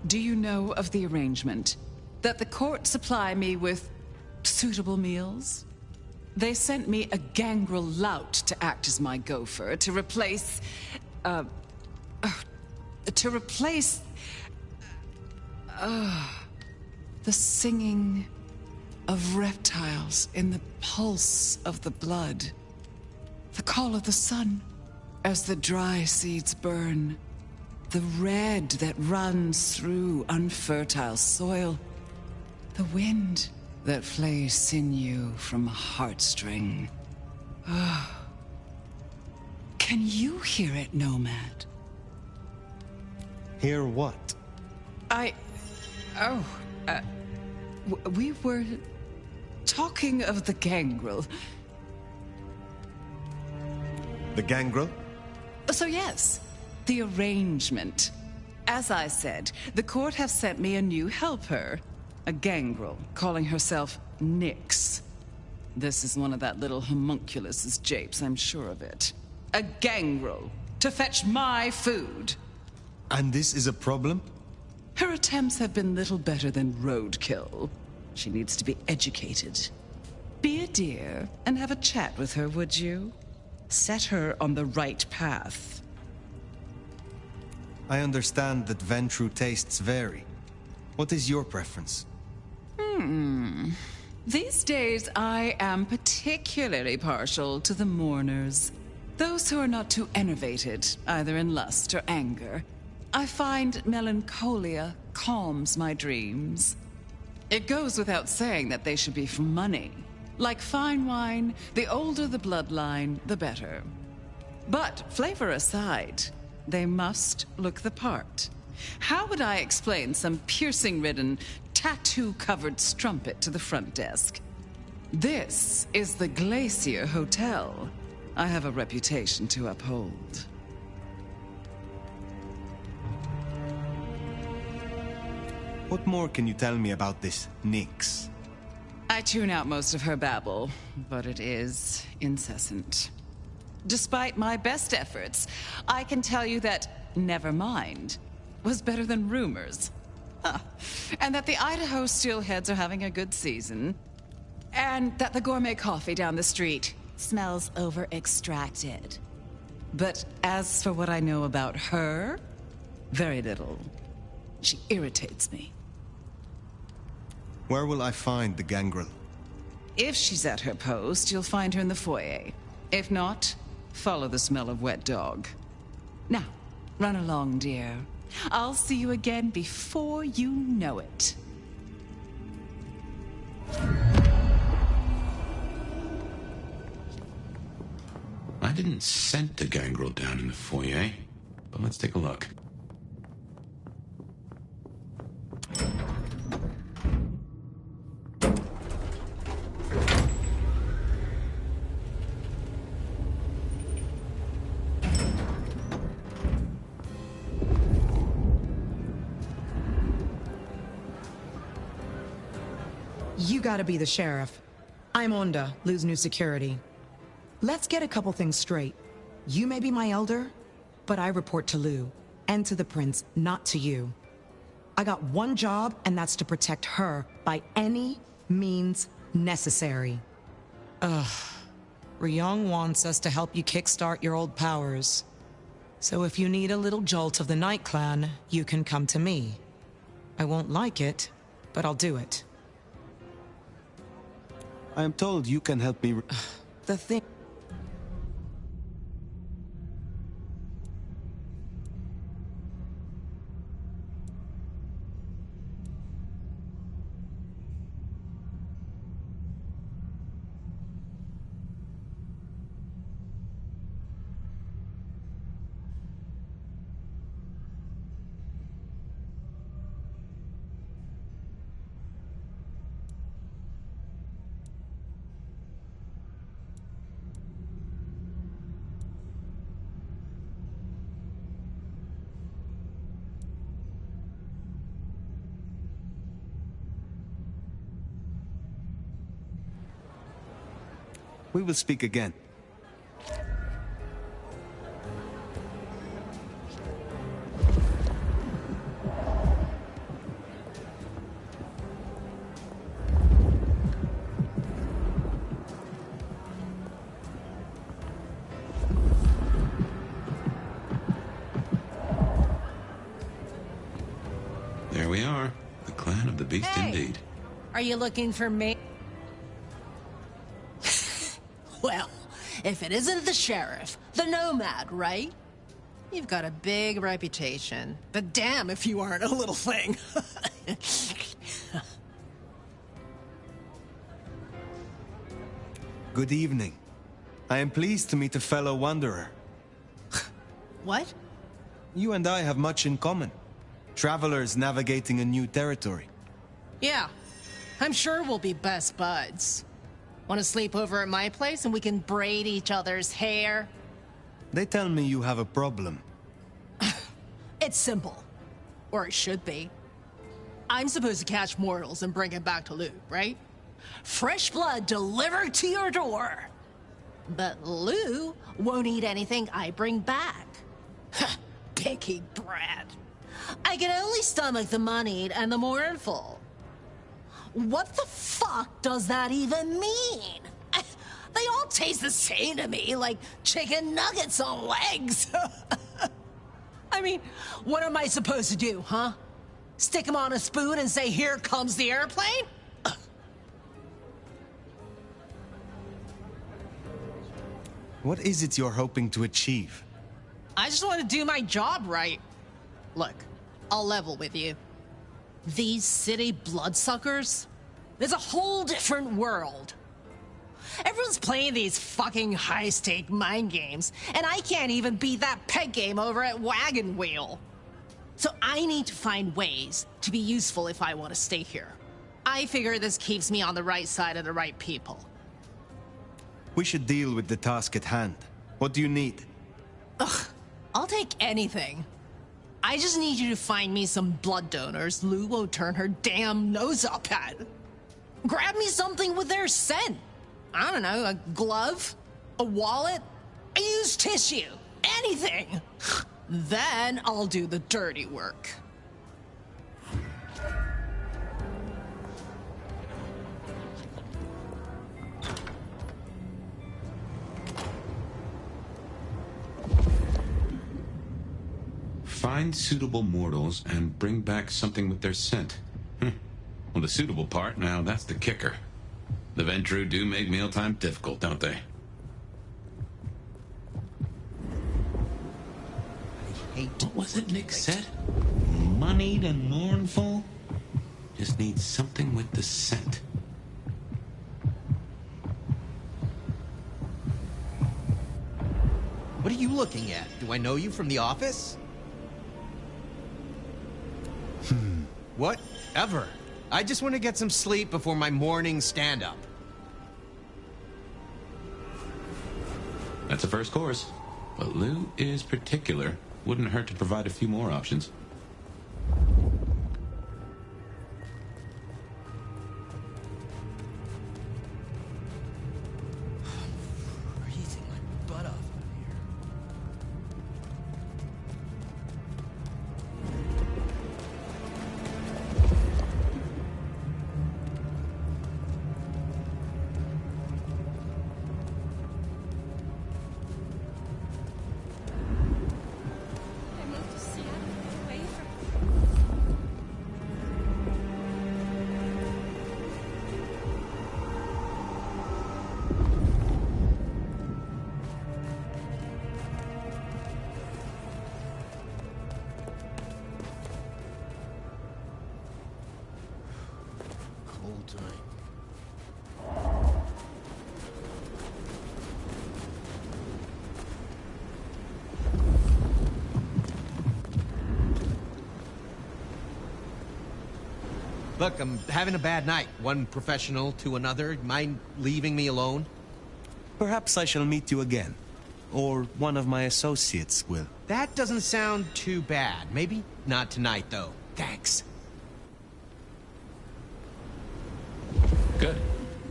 Do you know of the arrangement? That the court supply me with suitable meals? They sent me a gangrel lout to act as my gopher, to replace... the singing of reptiles in the pulse of the blood. The call of the sun as the dry seeds burn. The red that runs through unfertile soil. The wind that flays sinew from a heartstring. Can you hear it, Nomad? Hear what? We were talking of the gangrel. The gangrel? So yes, the arrangement. As I said, the court have sent me a new helper. A gangrel, calling herself Nyx. This is one of that little homunculus's japes, I'm sure of it. A gangrel, to fetch my food. And this is a problem? Her attempts have been little better than roadkill. She needs to be educated. Be a dear and have a chat with her, would you? Set her on the right path. I understand that Ventru tastes vary. What is your preference? These days, I am particularly partial to the mourners. Those who are not too enervated, either in lust or anger. I find melancholia calms my dreams. It goes without saying that they should be for money. Like fine wine, the older the bloodline, the better. But flavor aside, they must look the part. How would I explain some piercing-ridden, tattoo-covered strumpet to the front desk? This is the Glacier Hotel. I have a reputation to uphold. What more can you tell me about this Nyx? I tune out most of her babble, but it is incessant. Despite my best efforts, I can tell you that never mind was better than rumors. And that the Idaho steelheads are having a good season. And that the gourmet coffee down the street smells over-extracted. But as for what I know about her, very little. She irritates me. Where will I find the gangrel? If she's at her post, you'll find her in the foyer. If not, follow the smell of wet dog. Now, run along, dear. I'll see you again before you know it. I didn't scent the gangrel down in the foyer, but let's take a look. You gotta be the sheriff. I'm Onda, Lou's new security. Let's get a couple things straight. You may be my elder, but I report to Lou, and to the prince, not to you. I got one job, and that's to protect her by any means necessary. Ryong wants us to help you kickstart your old powers. So if you need a little jolt of the Night Clan, you can come to me. I won't like it, but I'll do it. I am told you can help me. The thing... We will speak again. There we are. The clan of the beast indeed. Are you looking for me? Well, if it isn't the sheriff, the nomad, right? You've got a big reputation. But damn if you aren't a little thing. Good evening. I am pleased to meet a fellow wanderer. What? You and I have much in common. Travelers navigating a new territory. Yeah, I'm sure we'll be best buds. Want to sleep over at my place and we can braid each other's hair? They tell me you have a problem. It's simple. Or it should be. I'm supposed to catch mortals and bring it back to Lou, right? Fresh blood delivered to your door. But Lou won't eat anything I bring back. Picky brat. I can only stomach the moneyed and the mournful. What the fuck does that even mean? They all taste the same to me, like chicken nuggets on legs. I mean, what am I supposed to do, huh? Stick them on a spoon and say, here comes the airplane? What is it you're hoping to achieve? I just want to do my job right. Look, I'll level with you. These city bloodsuckers, there's a whole different world. Everyone's playing these fucking high-stake mind games, and I can't even beat that peg game over at Wagon Wheel. So I need to find ways to be useful if I want to stay here. I figure this keeps me on the right side of the right people. We should deal with the task at hand. What do you need? Ugh, I'll take anything. I just need you to find me some blood donors Lou won't turn her damn nose up at. Grab me something with their scent. I don't know, a glove, a wallet, a used tissue, anything. Then I'll do the dirty work. Find suitable mortals and bring back something with their scent. Well, the suitable part, now that's the kicker. The Ventru do make mealtime difficult, don't they? What was it Nick said? Moneyed and mournful? Just need something with the scent. What are you looking at? Do I know you from the office? Whatever. I just want to get some sleep before my morning stand-up. That's a first course. But Lou is particular. Wouldn't hurt to provide a few more options. Freezing my butt off. Look, I'm having a bad night. One professional to another. Mind leaving me alone? Perhaps I shall meet you again. Or one of my associates will. That doesn't sound too bad. Maybe not tonight, though. Thanks. Good.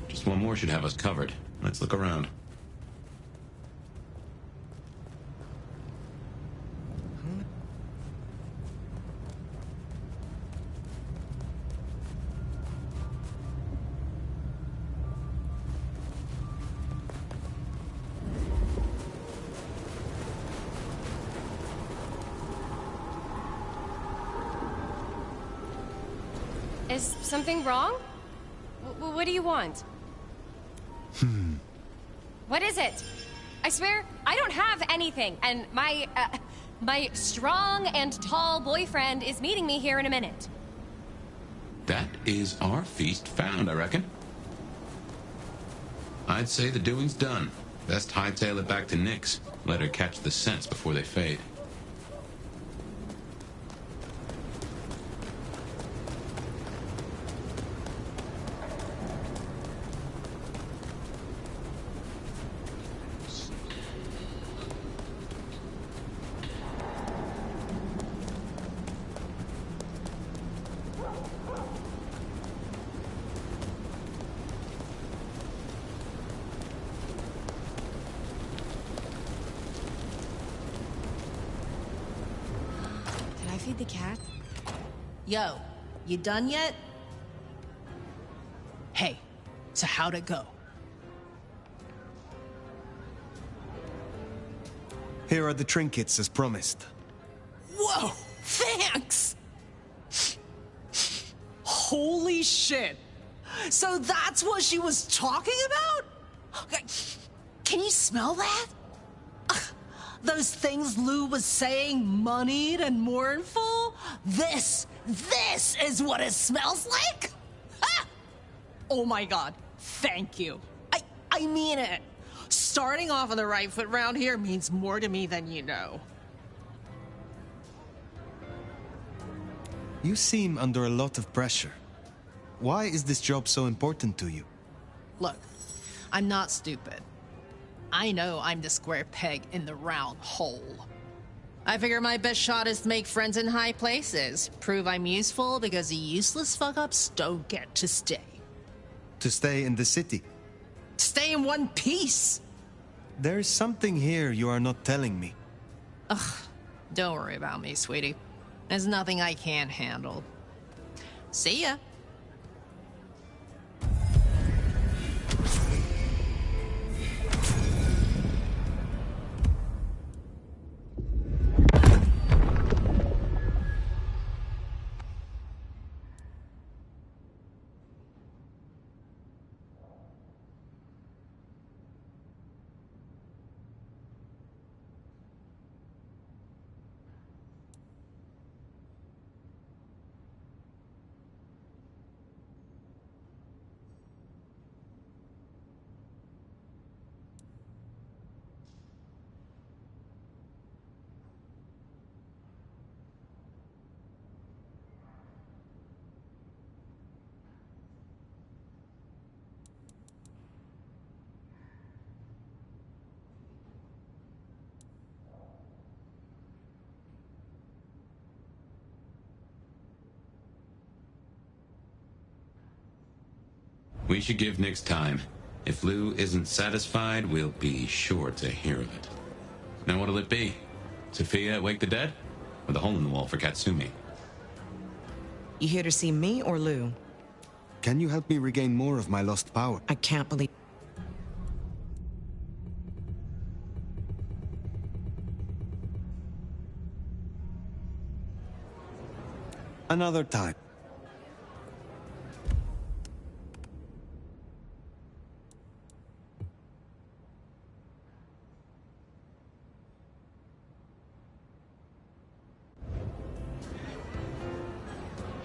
Just one more should have us covered. Let's look around. Is something wrong? What do you want? What is it? I swear, I don't have anything, and my strong and tall boyfriend is meeting me here in a minute. That is our feast found, I reckon. I'd say the doing's done. Best hightail it back to Nyx. Let her catch the scents before they fade. Feed the cat? Yo, you done yet? Hey, so how'd it go? Here are the trinkets as promised. Whoa, thanks! Holy shit! So that's what she was talking about? Can you smell that? Those things Lou was saying, moneyed and mournful? This is what it smells like? Ah! Oh my god, thank you. I mean it. Starting off on the right foot round here means more to me than you know. You seem under a lot of pressure. Why is this job so important to you? Look, I'm not stupid. I know I'm the square peg in the round hole. I figure my best shot is to make friends in high places. Prove I'm useful because the useless fuck-ups don't get to stay. To stay in the city? Stay in one piece! There's something here you are not telling me. Ugh, don't worry about me, sweetie. There's nothing I can't handle. See ya. We should give Nyx time. If Lou isn't satisfied, we'll be sure to hear of it. Now what'll it be? Sophia Wake the Dead? Or the hole in the wall for Katsumi? You here to see me or Lou? Can you help me regain more of my lost power? I can't believe... Another time.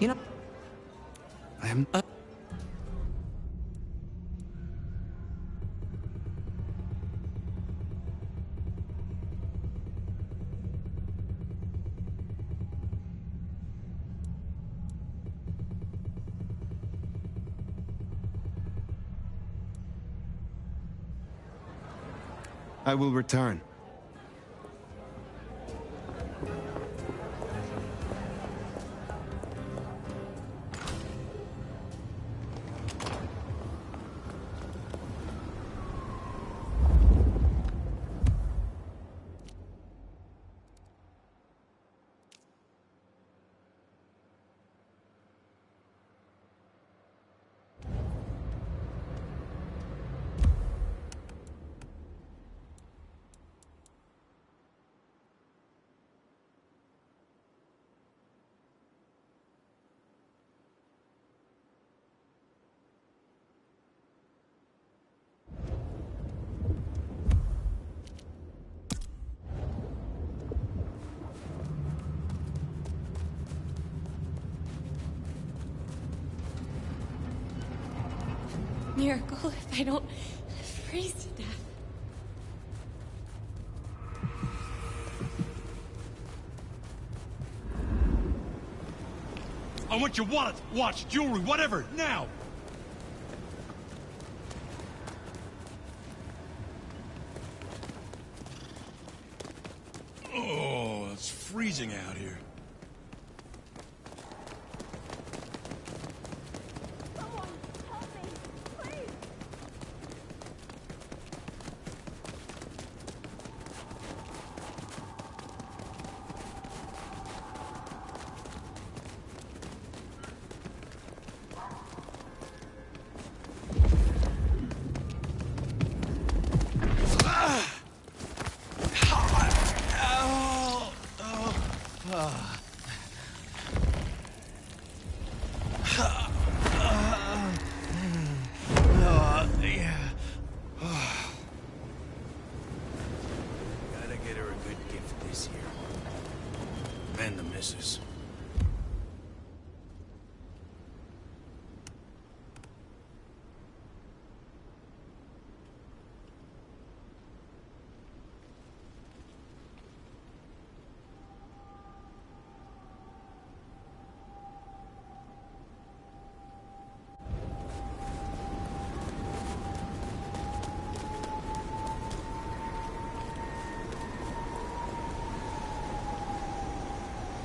You know... I am... I will return. Miracle if I don't freeze to death. I want your wallet, watch, jewelry, whatever, now! Oh, it's freezing out here.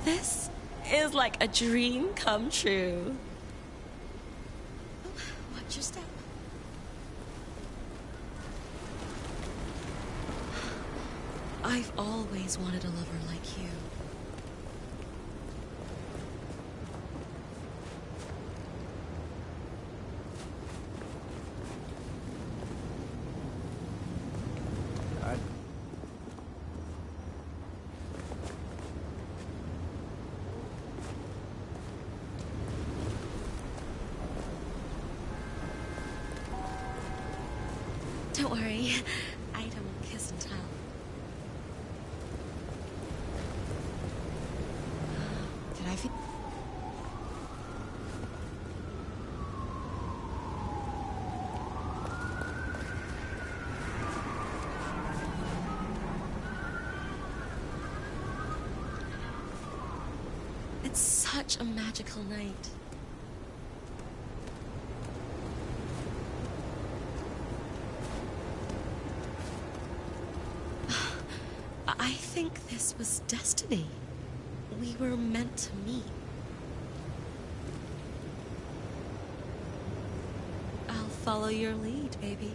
This is like a dream come true. Watch your step. I've always wanted a lover like you. Don't worry, I don't kiss and tell. Did I feel... It's such a magical night. I think this was destiny. We were meant to meet. I'll follow your lead, baby.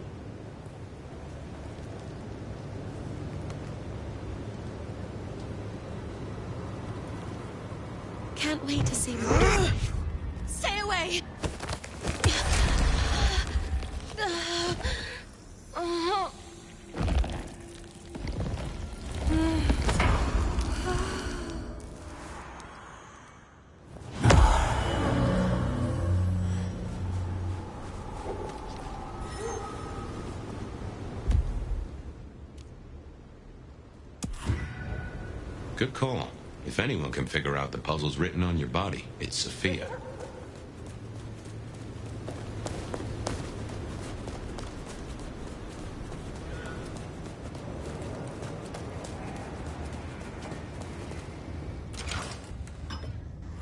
Can't wait to see more. Stay away! Good call. If anyone can figure out the puzzles written on your body, it's Sophia.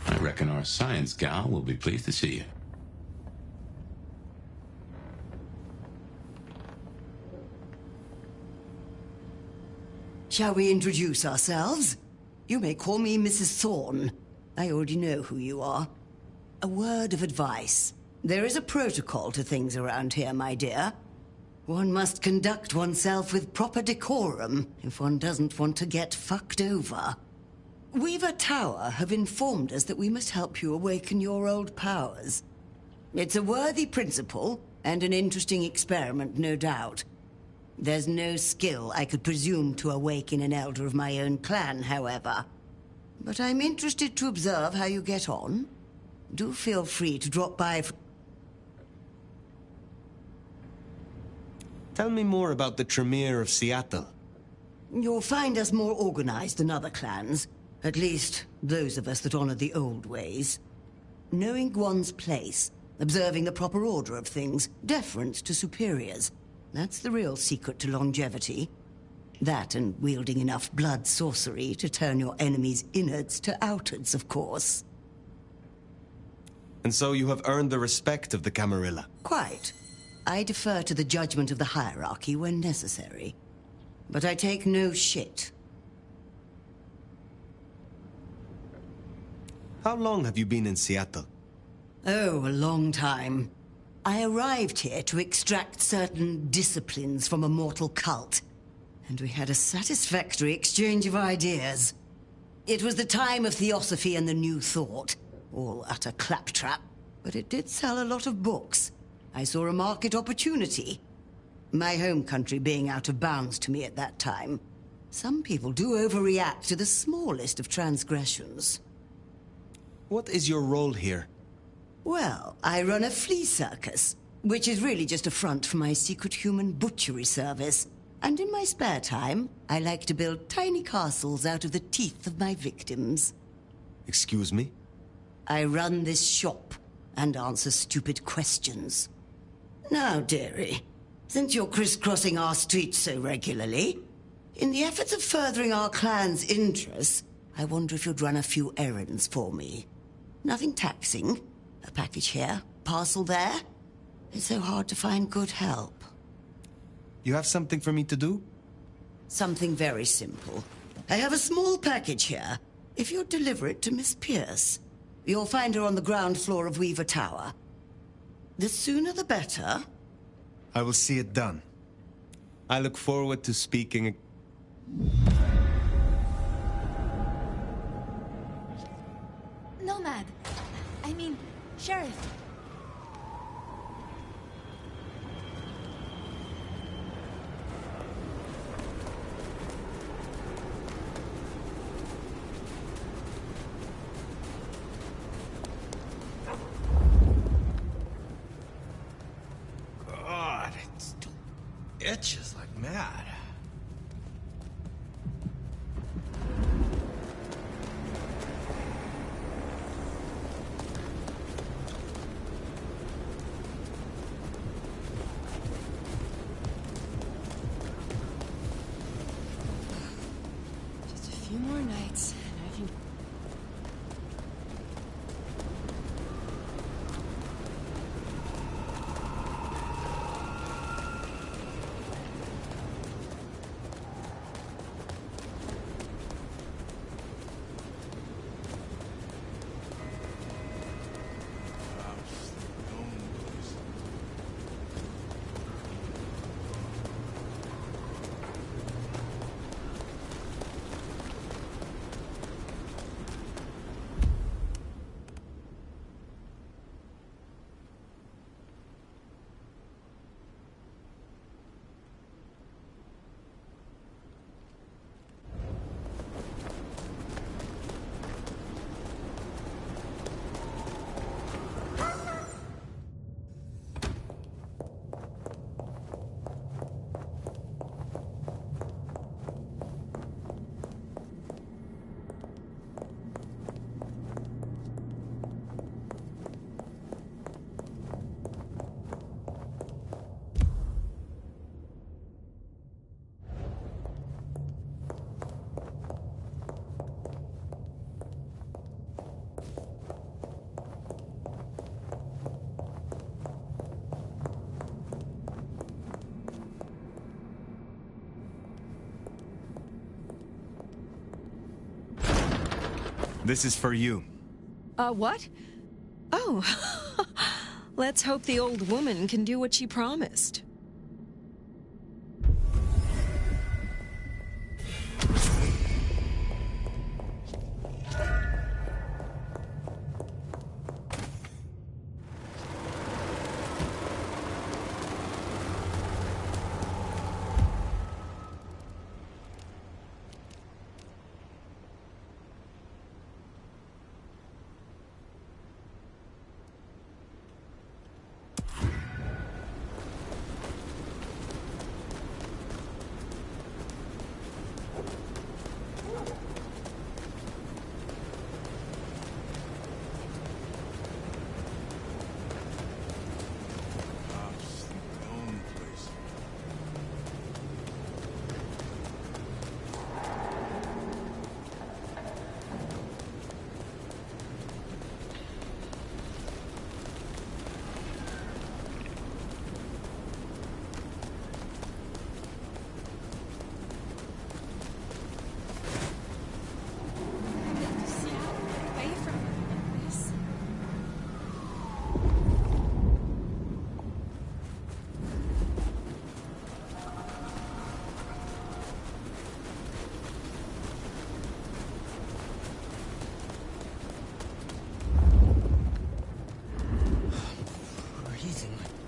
I reckon our science gal will be pleased to see you. Shall we introduce ourselves? You may call me Mrs. Thorne. I already know who you are. A word of advice. There is a protocol to things around here, my dear. One must conduct oneself with proper decorum if one doesn't want to get fucked over. Weaver Tower have informed us that we must help you awaken your old powers. It's a worthy principle, and an interesting experiment, no doubt. There's no skill I could presume to awake in an elder of my own clan, however. But I'm interested to observe how you get on. Do feel free to drop by. Tell me more about the Tremere of Seattle. You'll find us more organized than other clans. At least, those of us that honor the old ways. Knowing one's place, observing the proper order of things, deference to superiors. That's the real secret to longevity. That and wielding enough blood sorcery to turn your enemy's innards to outards, of course. And so you have earned the respect of the Camarilla. Quite. I defer to the judgment of the hierarchy when necessary. But I take no shit. How long have you been in Seattle? Oh, a long time. I arrived here to extract certain disciplines from a mortal cult, and we had a satisfactory exchange of ideas. It was the time of Theosophy and the New Thought, all utter claptrap, but it did sell a lot of books. I saw a market opportunity. My home country being out of bounds to me at that time. Some people do overreact to the smallest of transgressions. What is your role here? Well, I run a flea circus, which is really just a front for my secret human butchery service. And in my spare time, I like to build tiny castles out of the teeth of my victims. Excuse me? I run this shop and answer stupid questions. Now, dearie, since you're crisscrossing our streets so regularly, in the efforts of furthering our clan's interests, I wonder if you'd run a few errands for me. Nothing taxing. A package here, parcel there. It's so hard to find good help. You have something for me to do? Something very simple. I have a small package here. If you'd deliver it to Miss Pierce, you'll find her on the ground floor of Weaver Tower. The sooner the better. I will see it done. I look forward to speaking. Nomad. I mean, Sheriff. God, it still itches like mad. Just a few more nights, and I can... This is for you. What? Oh. Let's hope the old woman can do what she promised.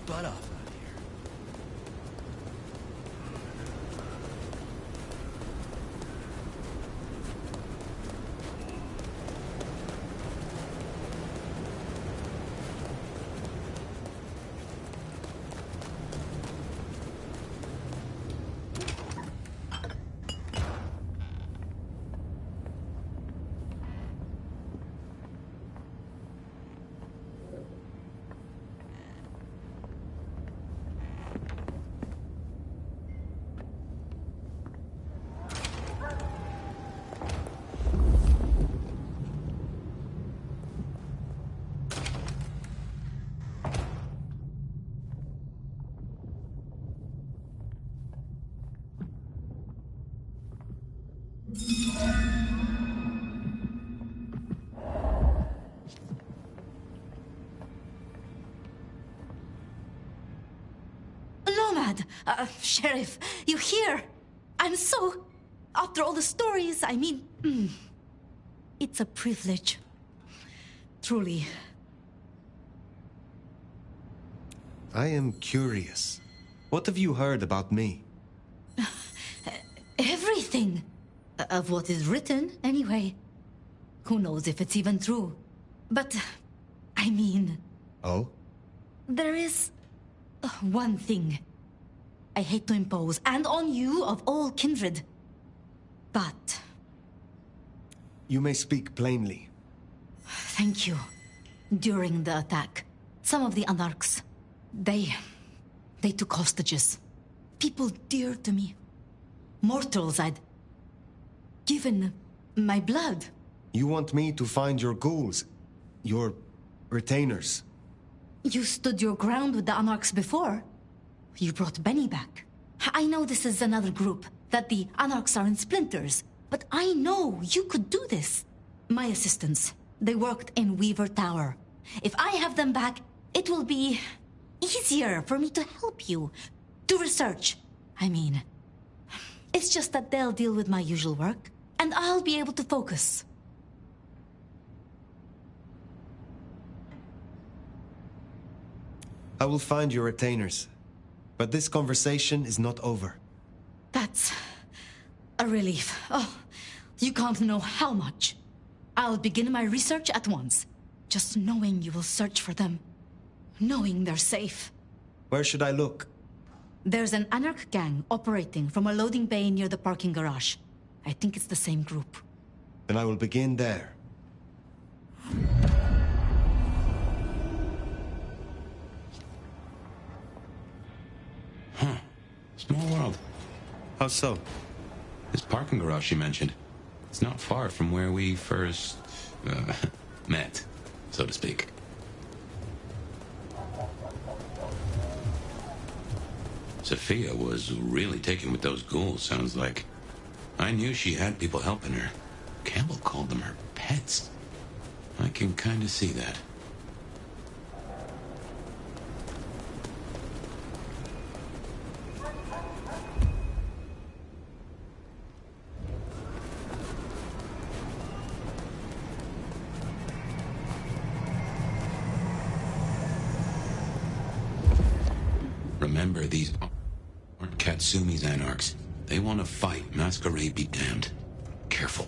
Butt off. Nomad! Sheriff, you here? I'm so... After all the stories, I mean... It's a privilege. Truly. I am curious. What have you heard about me? Everything. Of what is written, anyway. Who knows if it's even true. But, I mean... Oh? There is... one thing. I hate to impose, and on you of all kindred. But... You may speak plainly. Thank you. During the attack, some of the Anarchs, they took hostages. People dear to me. Mortals I'd given my blood. You want me to find your ghouls? Your retainers? You stood your ground with the Anarchs before. You brought Benny back. I know this is another group, that the Anarchs are in splinters, but I know you could do this. My assistants, they worked in Weaver Tower. If I have them back, it will be easier for me to help you. Do research, I mean. It's just that they'll deal with my usual work, and I'll be able to focus. I will find your retainers. But this conversation is not over. That's a relief. Oh, you can't know how much. I'll begin my research at once. Just knowing you will search for them. Knowing they're safe. Where should I look? There's an Anarch gang operating from a loading bay near the parking garage. I think it's the same group. Then I will begin there. Huh. Small world. How so? This parking garage you mentioned. It's not far from where we first... met, so to speak. Sophia was really taken with those ghouls, sounds like. I knew she had people helping her. Campbell called them her pets. I can kind of see that. Remember, these aren't Katsumi's anarchs. They want to fight. Masquerade be damned. Careful.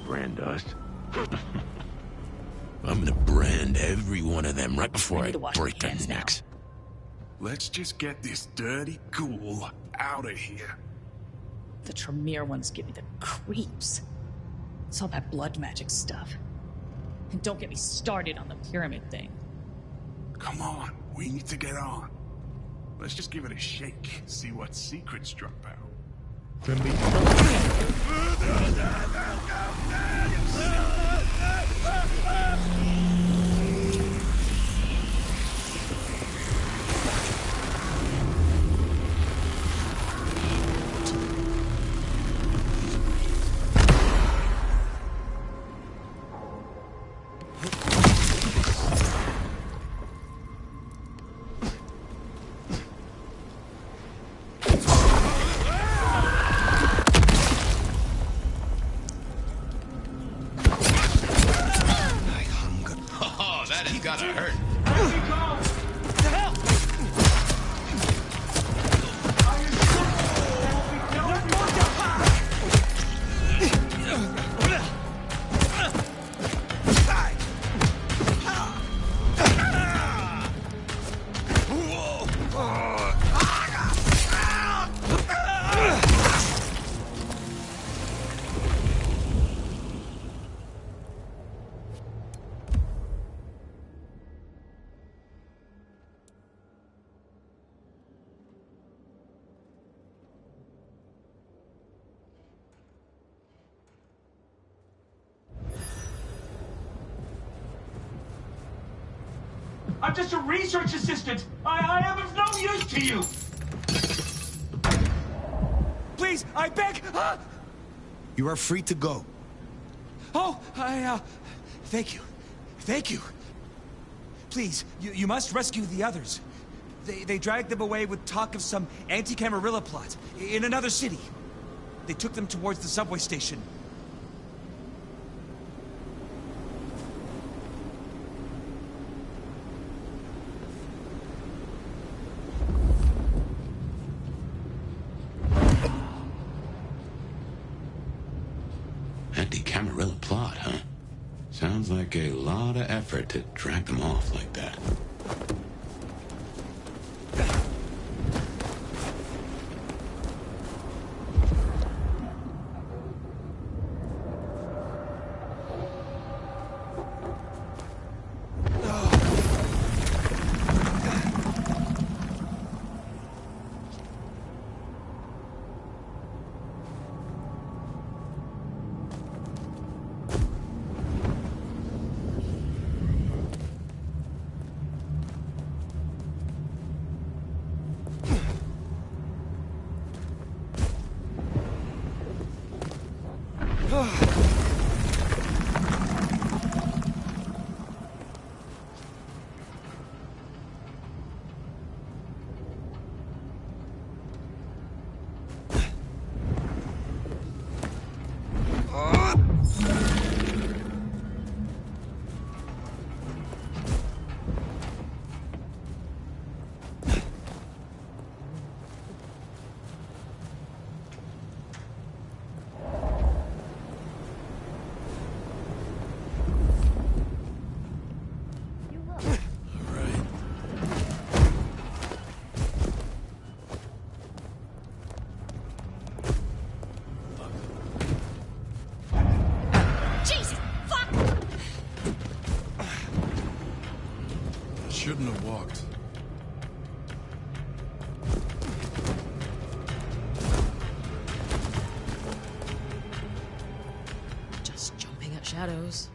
Brand us? I'm gonna brand every one of them right before I break their necks. Let's just get this dirty ghoul out of here. The Tremere ones give me the creeps. It's all that blood magic stuff. And don't get me started on the pyramid thing. Come on, we need to get on. Let's just give it a shake, see what secrets drop out. Gotta hurt. I'm just a research assistant. I am of no use to you. Please, I beg. You are free to go. Oh, thank you. Thank you. Please, you must rescue the others. They dragged them away with talk of some anti-Camarilla plot in another city. They took them towards the subway station. Anti-Camarilla plot, huh? Sounds like a lot of effort to drag them off like that. shouldn't have walked. Just jumping at shadows.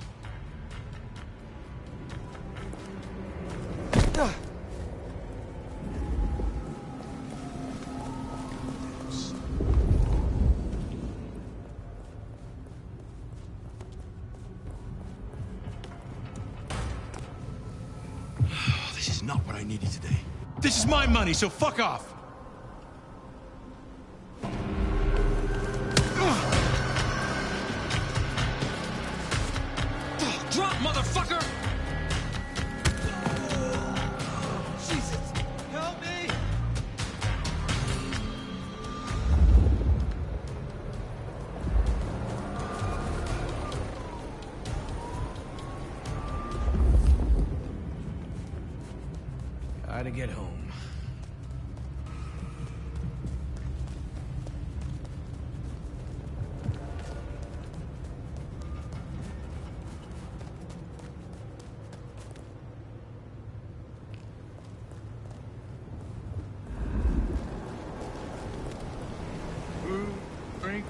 This is not what I needed today. This is my money, so fuck off! Drop, motherfucker! Jesus, help me! Gotta get home. Drink.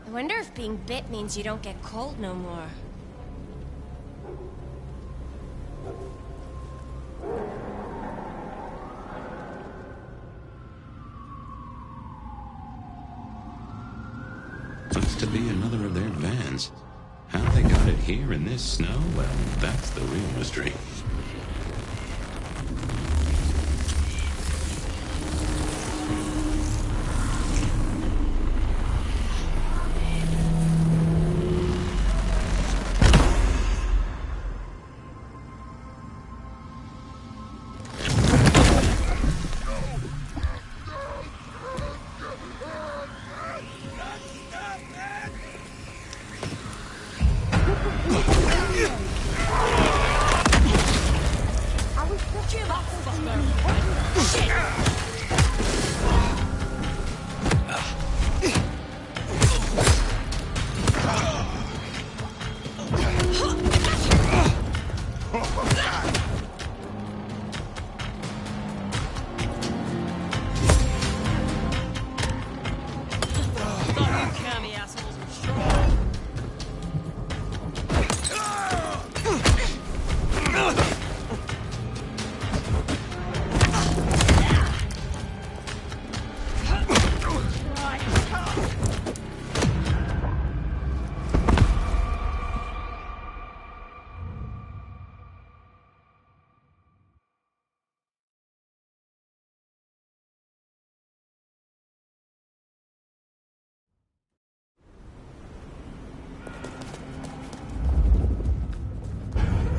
I wonder if being bit means you don't get cold no more. Looks to be another of their vans. How they got it here in this snow? Well, that's the real mystery.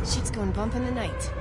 Shit's going bump in the night.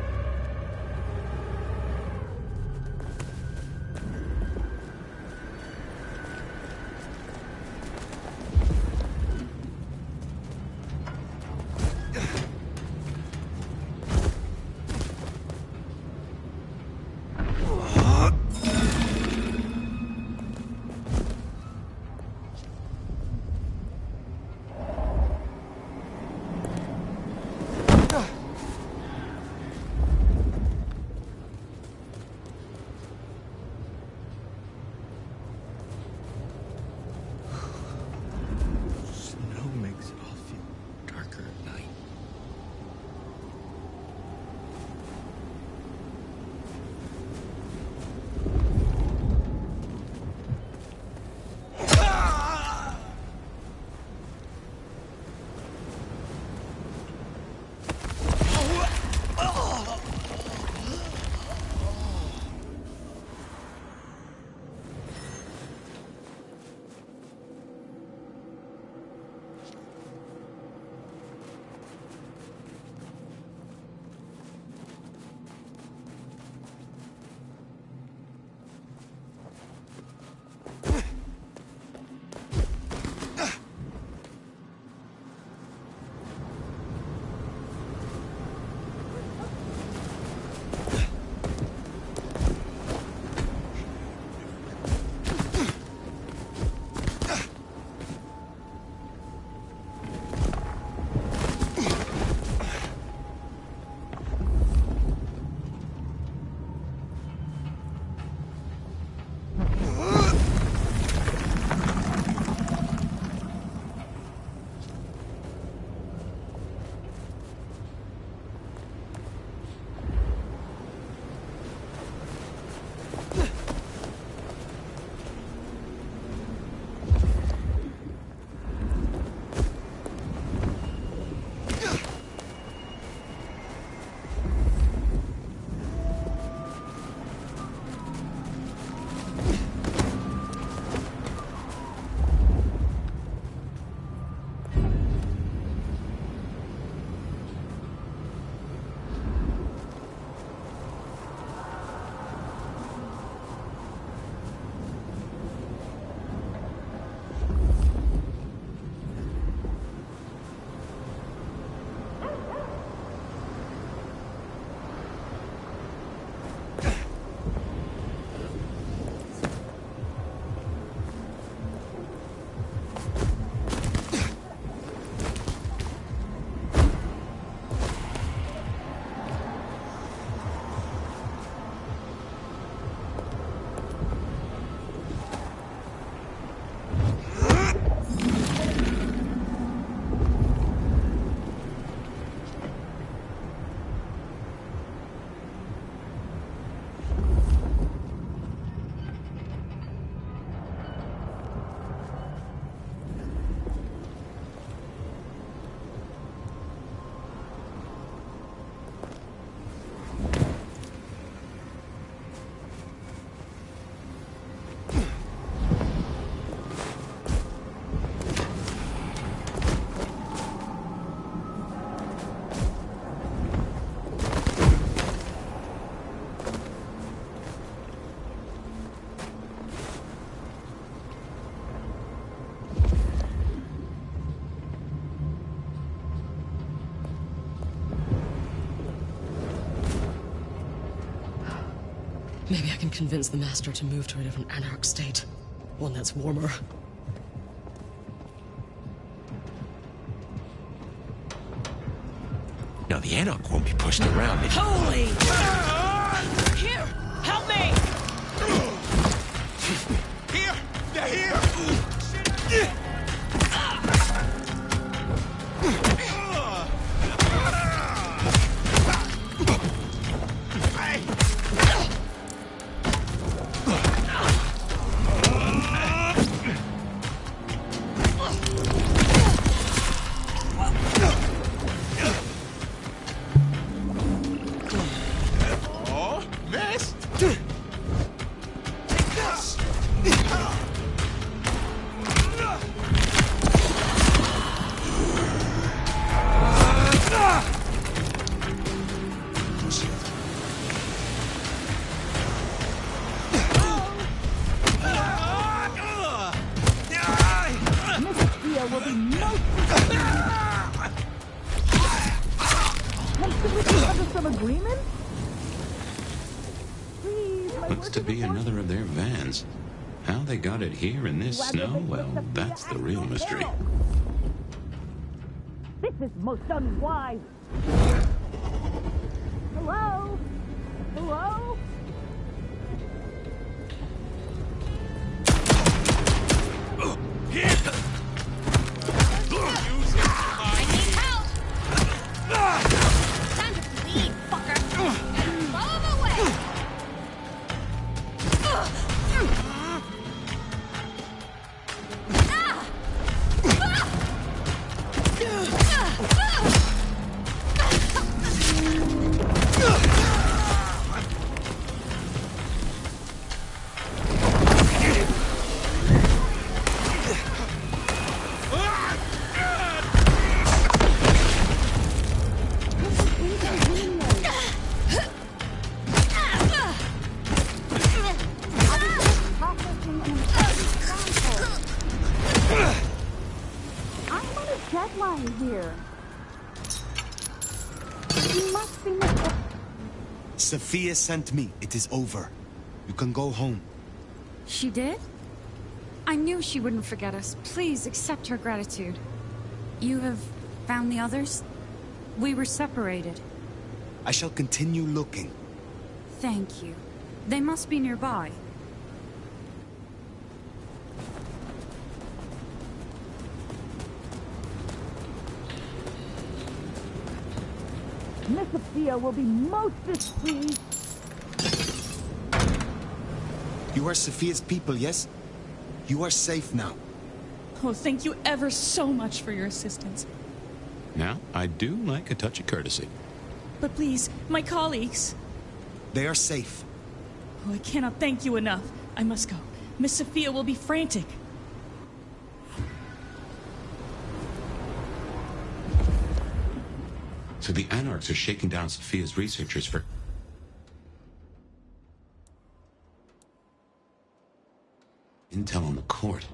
Maybe I can convince the Master to move to a different Anarch state. One that's warmer. Now the Anarch won't be pushed around. Holy! Here! Help me! Here! They're here! Oh, missed! Take this! Mr. will be most Can we come to some agreement? Please, my Looks to be another of their vans. How they got it here in this snow, well, that's the real mystery. This is most unwise. Hello? Hello? I need help! Time to bleed, fucker! Blow him away! I'm on a deadline here. You must be Mr. Sophia sent me. It is over. You can go home. She did? I knew she wouldn't forget us. Please accept her gratitude. You have found the others? We were separated. I shall continue looking. Thank you. They must be nearby. Miss Sophia will be most displeased. You are Sophia's people, yes? You are safe now. Oh, thank you ever so much for your assistance. Now, I do like a touch of courtesy. But please, my colleagues. They are safe. Oh, I cannot thank you enough. I must go. Miss Sophia will be frantic. So the Anarchs are shaking down Sophia's researchers for... intel on the court.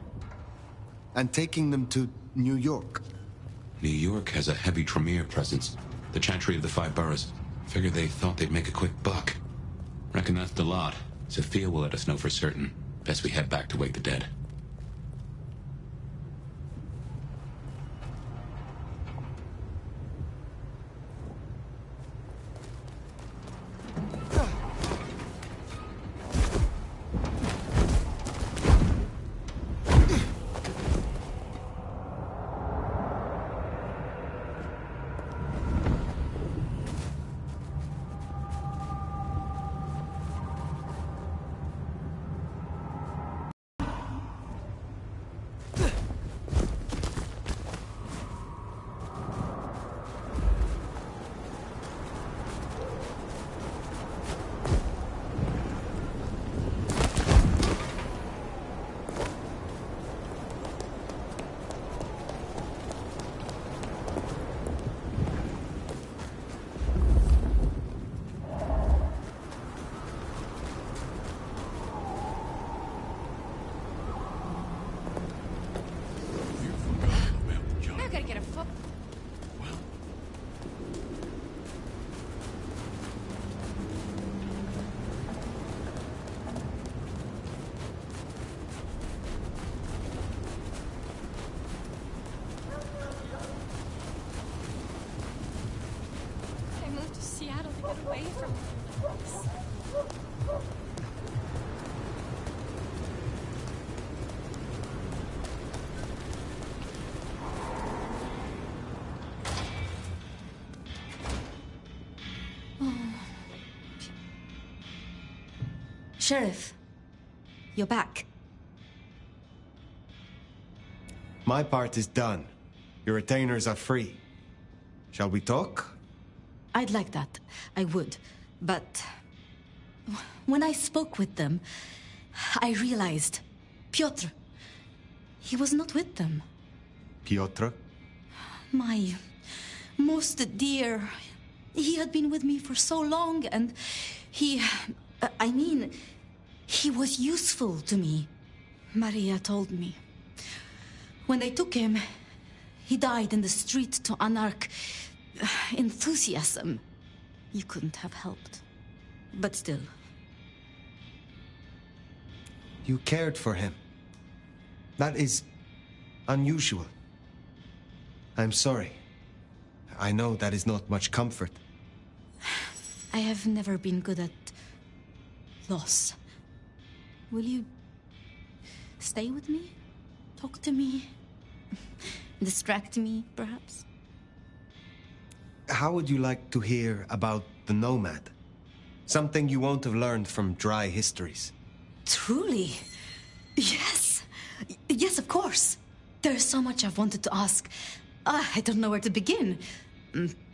And taking them to New York. New York has a heavy Tremere presence. The Chantry of the Five Boroughs. Figured they thought they'd make a quick buck. Reckon that's the lot. Sophia will let us know for certain. Best we head back to wake the dead. Sheriff, you're back. My part is done. Your retainers are free. Shall we talk? I'd like that. I would. But when I spoke with them, I realized Piotr, he was not with them. Piotr? My most dear. He had been with me for so long, and he was useful to me. Maria told me. When they took him, he died in the street to Anarch enthusiasm. You couldn't have helped. But still. You cared for him. That is unusual. I'm sorry. I know that is not much comfort. I have never been good at loss. Will you stay with me? Talk to me? Distract me, perhaps? How would you like to hear about the Nomad? Something you won't have learned from dry histories. Truly? Yes. Yes, of course. There's so much I've wanted to ask. I don't know where to begin.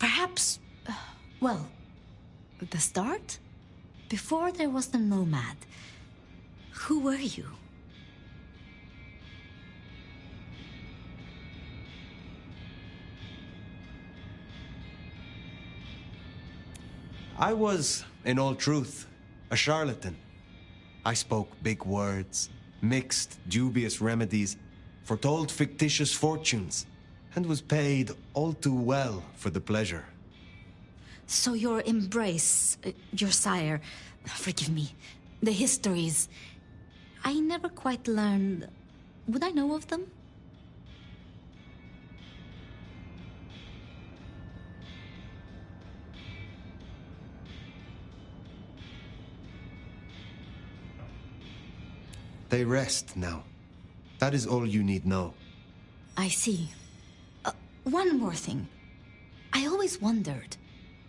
Perhaps, well, the start? Before there was the Nomad, who were you? I was, in all truth, a charlatan. I spoke big words, mixed dubious remedies, foretold fictitious fortunes, and was paid all too well for the pleasure. So your embrace, your sire, forgive me, the histories, I never quite learned. Would I know of them? They rest now. That is all you need know. I see. One more thing. I always wondered.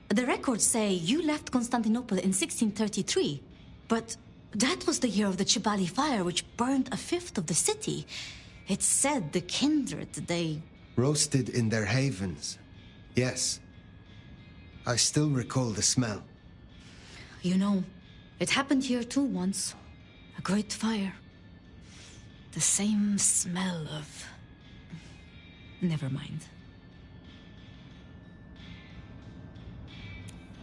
The records say you left Constantinople in 1633, but that was the year of the Chibali fire, which burned a fifth of the city. It's said the kindred, they... Roasted in their havens. Yes. I still recall the smell. You know, it happened here too once. A great fire. The same smell of... Never mind.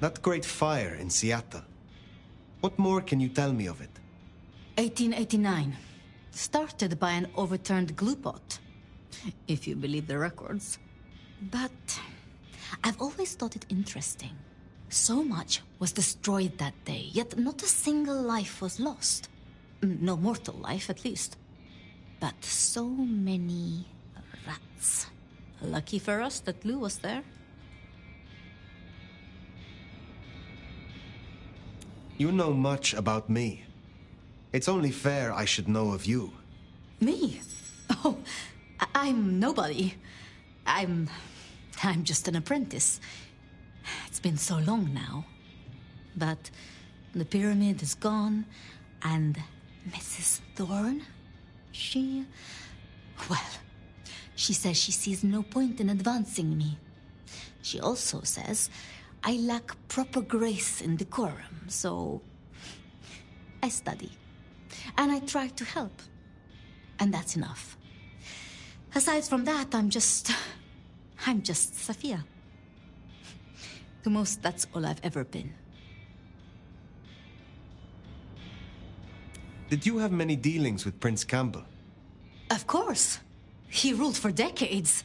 That great fire in Seattle. What more can you tell me of it? 1889. Started by an overturned glue pot. If you believe the records. But I've always thought it interesting. So much was destroyed that day, yet not a single life was lost. No mortal life, at least. But so many rats. Lucky for us that Lou was there. You know much about me. It's only fair I should know of you. Me? Oh, I'm nobody. I'm just an apprentice. It's been so long now. But the pyramid is gone, and Mrs. Thorne, well, she says she sees no point in advancing me. She also says I lack proper grace and decorum, so I study. And I try to help. And that's enough. Aside from that, I'm just Safia. To most, that's all I've ever been. Did you have many dealings with Prince Campbell? Of course. He ruled for decades.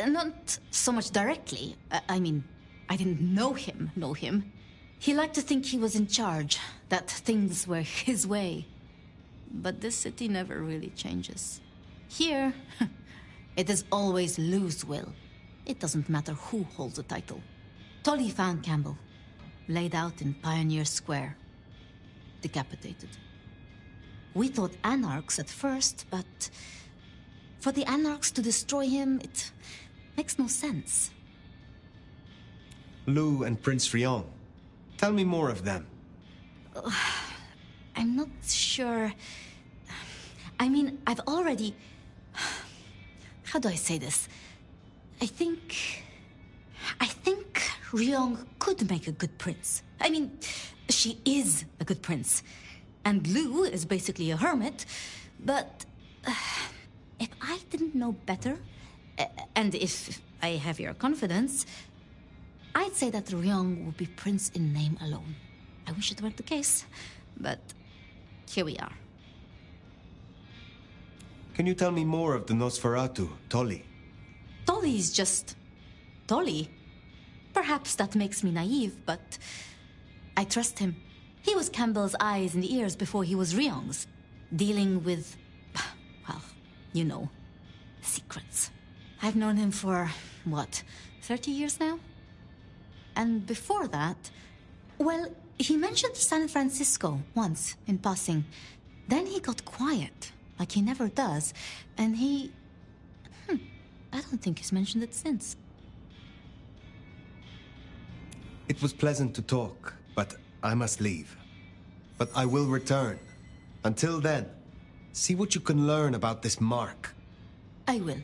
Not so much directly. I mean, I didn't know him. He liked to think he was in charge, that things were his way. But this city never really changes. Here, it is always Lou's will. It doesn't matter who holds the title. Tolly found Campbell, laid out in Pioneer Square, decapitated. We thought anarchs at first, but for the anarchs to destroy him, it makes no sense. Lou and Prince Rion. Tell me more of them. I'm not sure. I mean, I've already... How do I say this? I think Ryong could make a good prince. I mean, she is a good prince. And Lu is basically a hermit. But if I didn't know better, and if I have your confidence, I'd say that Ryong would be prince in name alone. I wish it weren't the case, but here we are. Can you tell me more of the Nosferatu, Tolly? Tolly's just... Tolly? Perhaps that makes me naive, but I trust him. He was Campbell's eyes and ears before he was Ryong's, dealing with, well, you know, secrets. I've known him for, what, 30 years now? And before that, well, he mentioned San Francisco once in passing. Then he got quiet, like he never does, and he... I don't think he's mentioned it since. It was pleasant to talk, but I must leave. But I will return. Until then, see what you can learn about this mark. I will.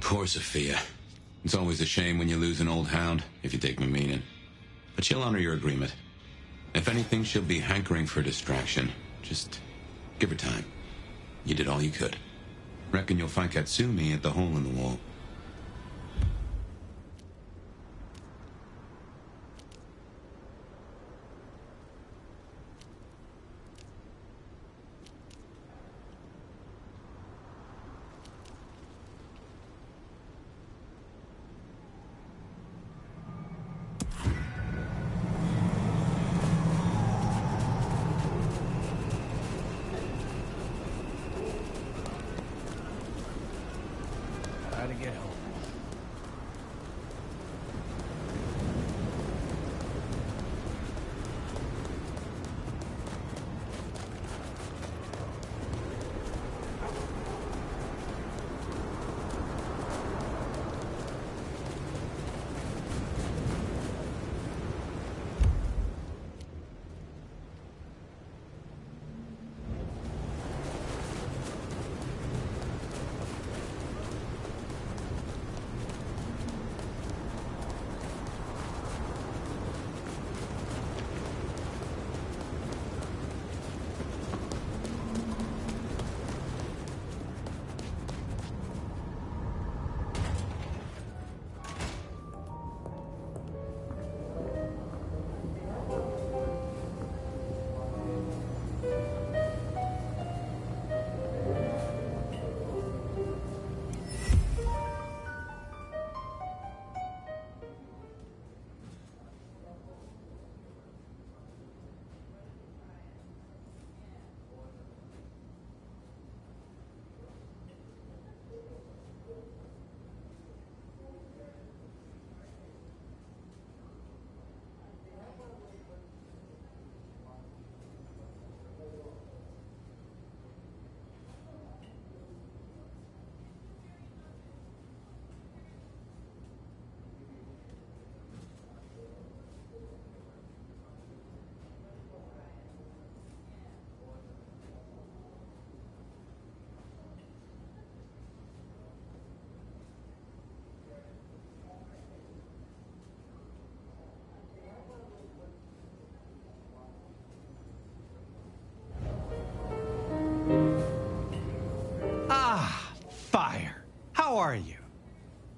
Poor Sophia. It's always a shame when you lose an old hound, if you take my meaning. But she'll honor your agreement. If anything, she'll be hankering for distraction. Just give her time. You did all you could. Reckon you'll find Katsumi at the hole in the wall. Gotta get home. Ah, Fire. How are you?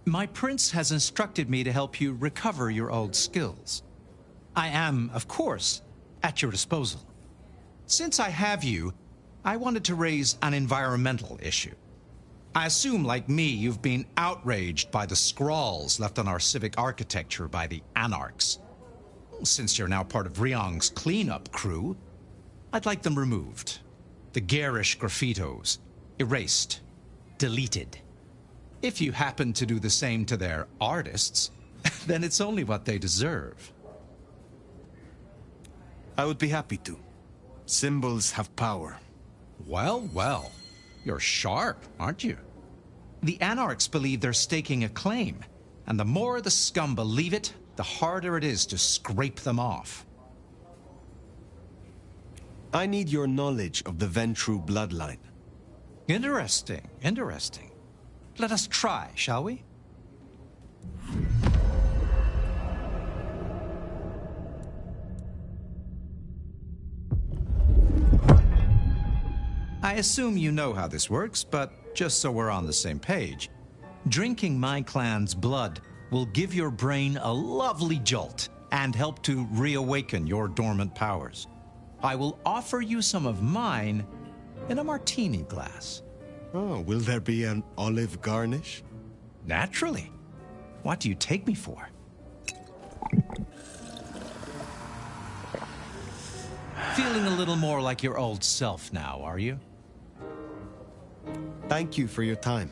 My prince has instructed me to help you recover your old skills. I am, of course, at your disposal. Since I have you, I wanted to raise an environmental issue. I assume, like me, you've been outraged by the scrawls left on our civic architecture by the Anarchs. Since you're now part of Ryong's cleanup crew, I'd like them removed. The garish graffitos erased, deleted. If you happen to do the same to their artists, then it's only what they deserve. I would be happy to. Symbols have power. Well, well. You're sharp, aren't you? The Anarchs believe they're staking a claim, and the more the scum believe it, the harder it is to scrape them off. I need your knowledge of the Ventru bloodline. Interesting, interesting. Let us try, shall we? I assume you know how this works, but just so we're on the same page, drinking my clan's blood will give your brain a lovely jolt and help to reawaken your dormant powers. I will offer you some of mine in a martini glass. Oh, will there be an olive garnish? Naturally. What do you take me for? Feeling a little more like your old self now, are you? Thank you for your time.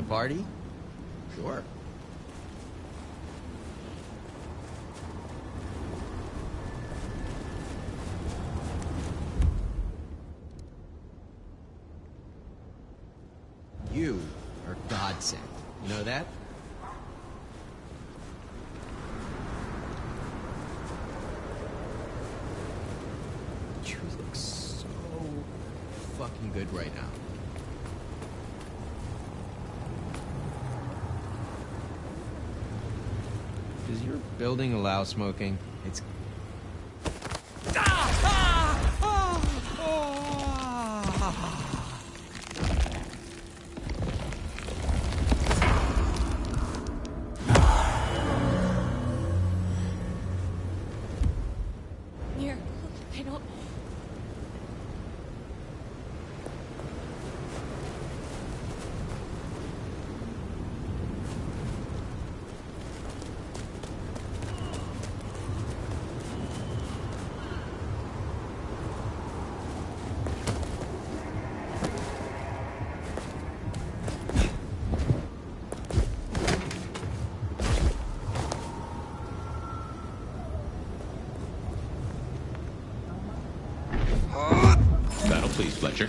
Party? Sure. You are godsend. You know that? You look so fucking good right now. Does your building allow smoking? It's... Miracle, I don't... Fletcher. I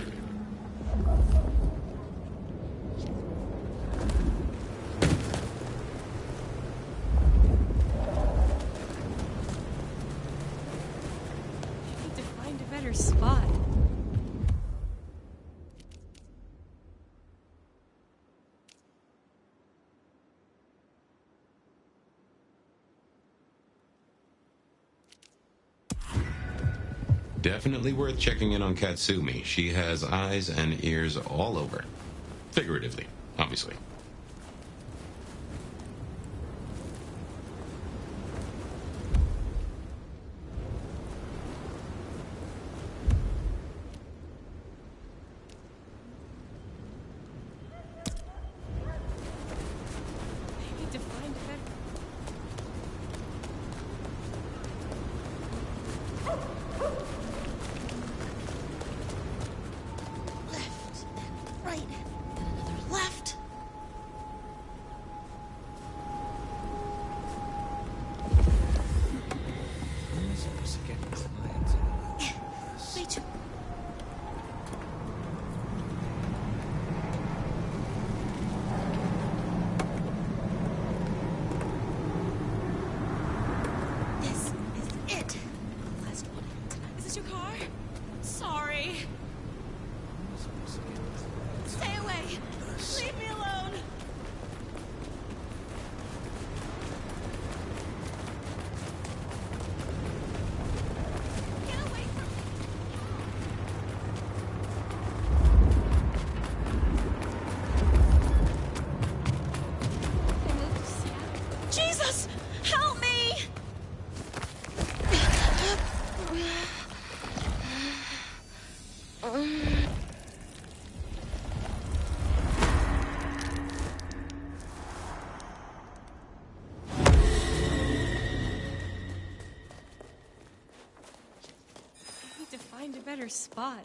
need to find a better spot. Definitely worth checking in on Katsumi. She has eyes and ears all over. Figuratively, obviously. I need to find a better... Left, right, then another left. Wait. This is it. Last one tonight. Is this your car? Sorry. Stay away. Leave me alone. Get away from me. I moved to Seattle. Jesus! Help me! I need to find a better spot.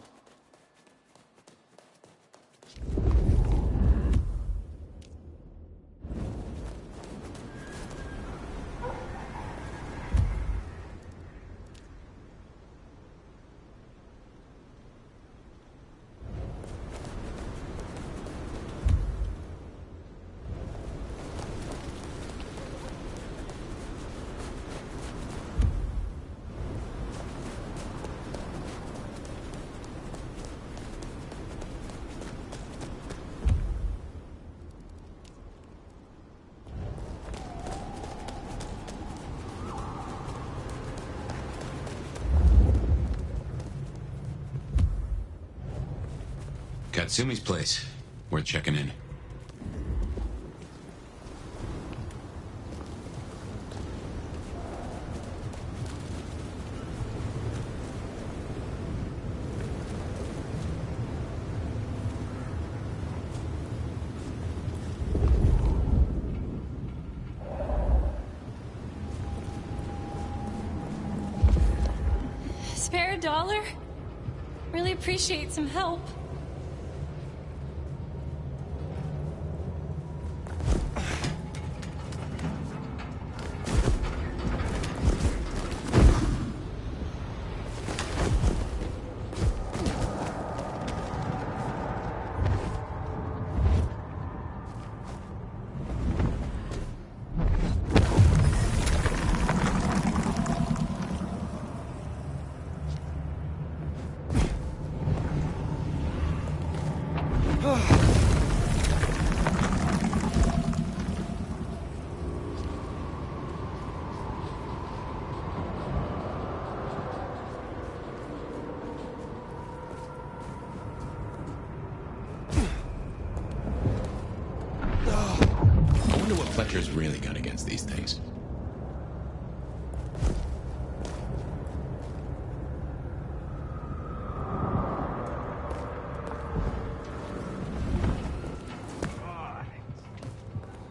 Katsumi's place. Worth checking in. Spare $1? Really appreciate some help. I wonder what Fletcher's really got against these things.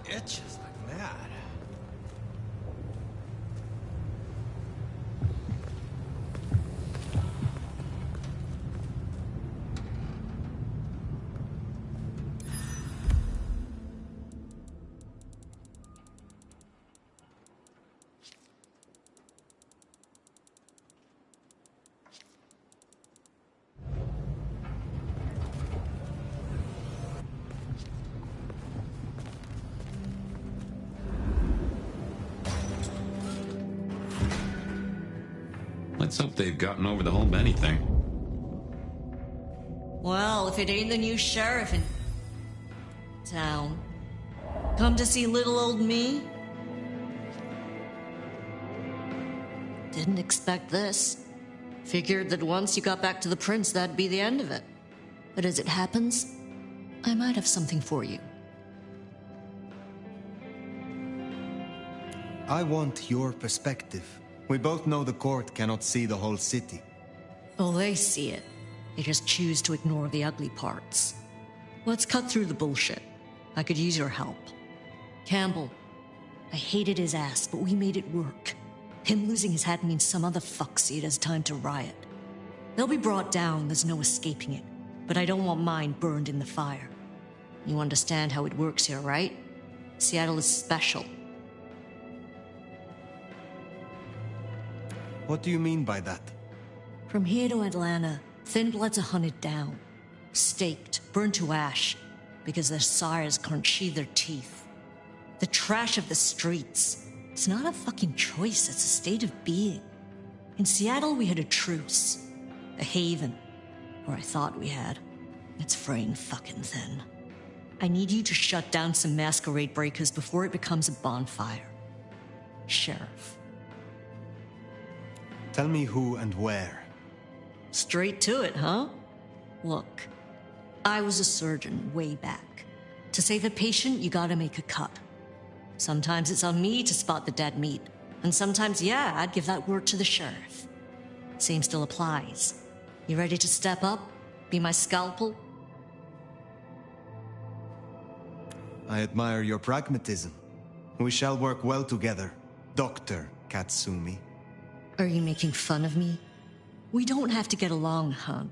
Itches like mad. Let's hope they've gotten over the whole Benny thing. Well, if it ain't the new sheriff in town. Come to see little old me? Didn't expect this. Figured that once you got back to the prince, that'd be the end of it. But as it happens, I might have something for you. I want your perspective. We both know the court cannot see the whole city. Oh, they see it. They just choose to ignore the ugly parts. Let's cut through the bullshit. I could use your help. Campbell, I hated his ass, but we made it work. Him losing his hat means some other fuckseed has time to riot. They'll be brought down, there's no escaping it. But I don't want mine burned in the fire. You understand how it works here, right? Seattle is special. What do you mean by that? From here to Atlanta, thin bloods are hunted down, staked, burned to ash, because their sires can't sheathe their teeth. The trash of the streets. It's not a fucking choice, it's a state of being. In Seattle, we had a truce. A haven. Or I thought we had. It's fraying fucking thin. I need you to shut down some masquerade breakers before it becomes a bonfire. Sheriff. Tell me who and where. Straight to it, huh? Look, I was a surgeon way back. To save a patient, you gotta make a cut. Sometimes it's on me to spot the dead meat, and sometimes, yeah, I'd give that word to the sheriff. Same still applies. You ready to step up? Be my scalpel? I admire your pragmatism. We shall work well together, Dr. Katsumi. Are you making fun of me? We don't have to get along, hon.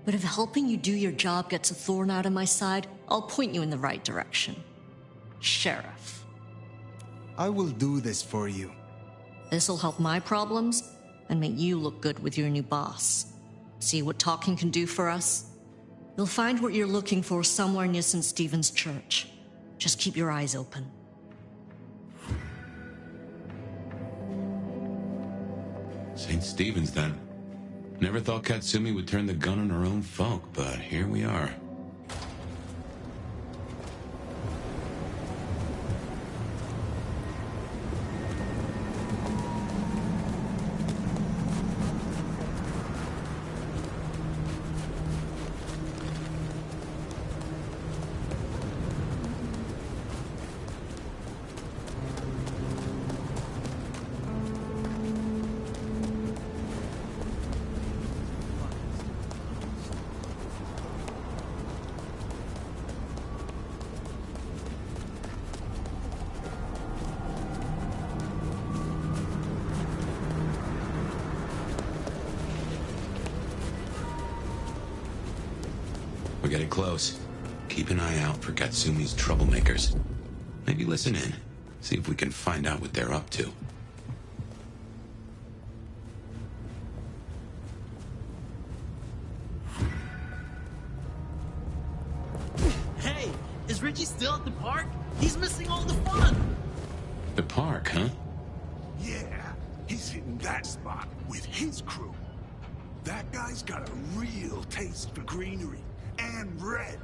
But if helping you do your job gets a thorn out of my side, I'll point you in the right direction. Sheriff. I will do this for you. This'll help my problems and make you look good with your new boss. See what talking can do for us? You'll find what you're looking for somewhere near St. Stephen's Church. Just keep your eyes open. St. Stephen's, then. Never thought Katsumi would turn the gun on her own folk, but here we are. We're getting close. Keep an eye out for Katsumi's troublemakers. Maybe listen in. See if we can find out what they're up to. Hey! Is Richie still at the park? He's missing all the fun! The park, huh? Yeah, he's hitting that spot with his crew. That guy's got a real taste for greenery and red.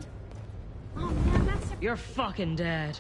Oh man, that's You're fucking dead.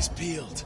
Eyes peeled.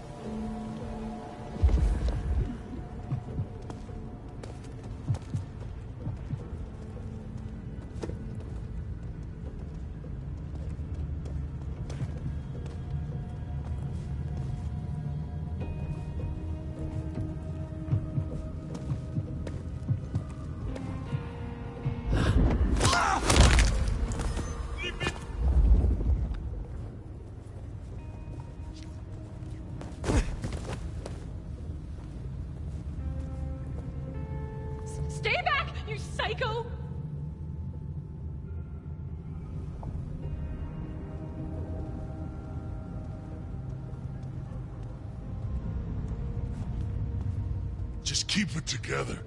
Just keep it together.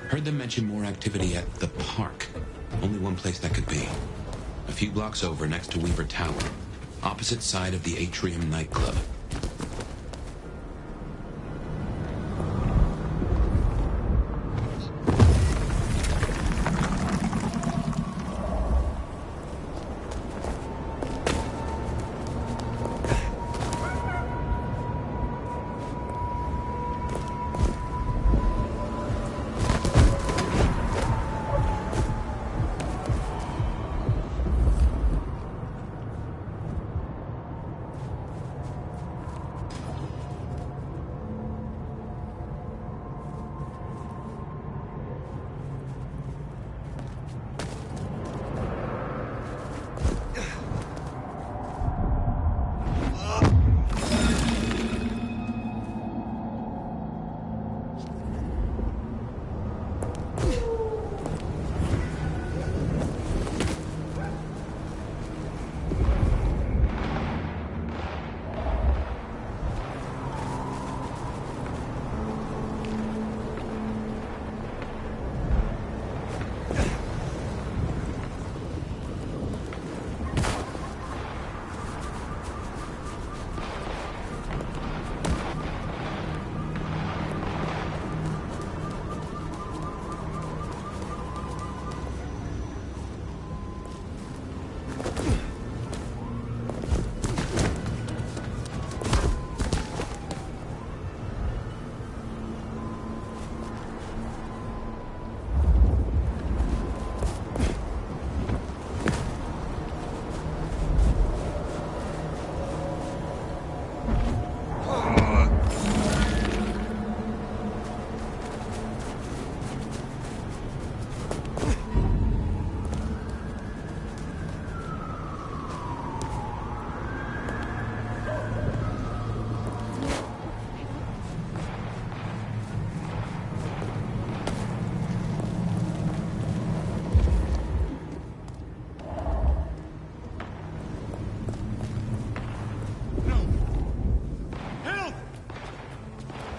Heard them mention more activity at the park. Only one place that could be. A few blocks over next to Weaver Tower. Opposite side of the Atrium nightclub.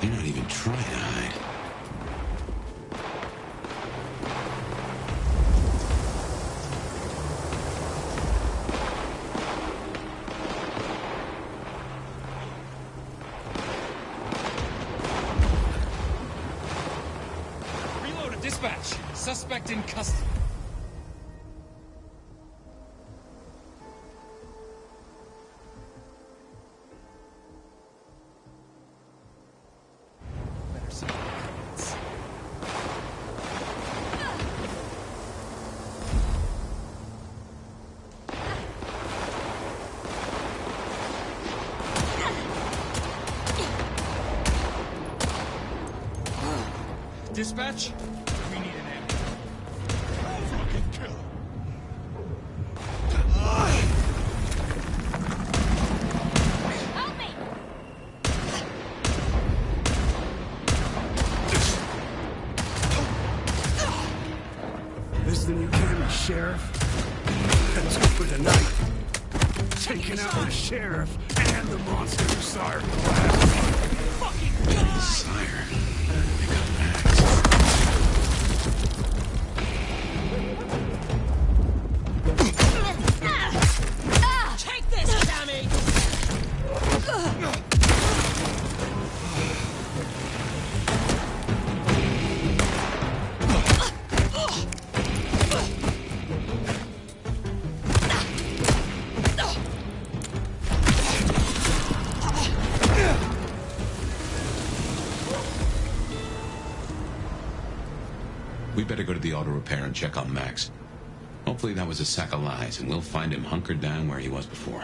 You're not even trying to hide. Reload a dispatch. Suspect in custody. Dispatch? We need an ambulance. Fucking kill him. Help me! This is the new camera, Sheriff. That's it for tonight. Taking out the Sheriff and the monster who sired the last one. Fucking God! Sire. We better go to the auto repair and check on Max. Hopefully that was a sack of lies, and we'll find him hunkered down where he was before.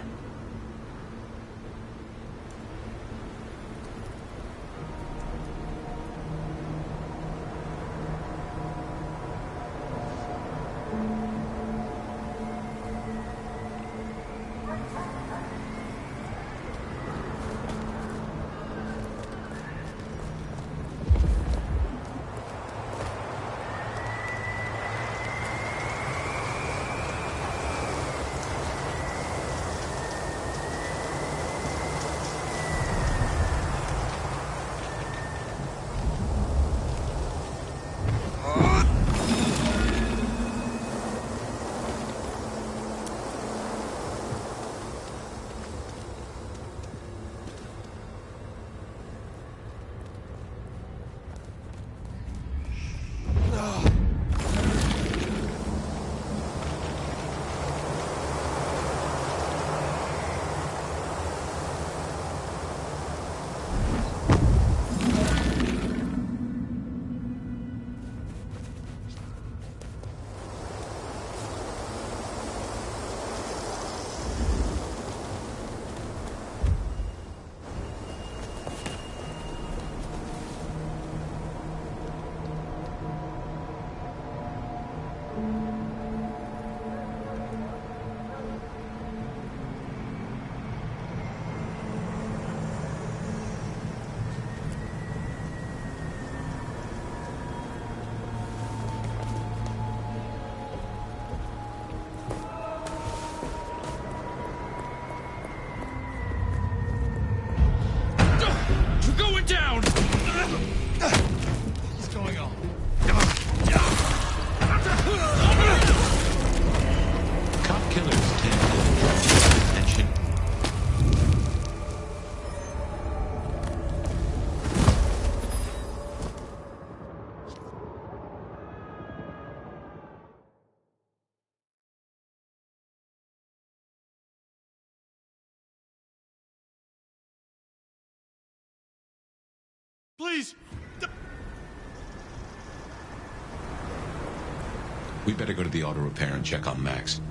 Down! What's going on? Cop killers tend to attract attention. Please! We better go to the auto repair and check on Max.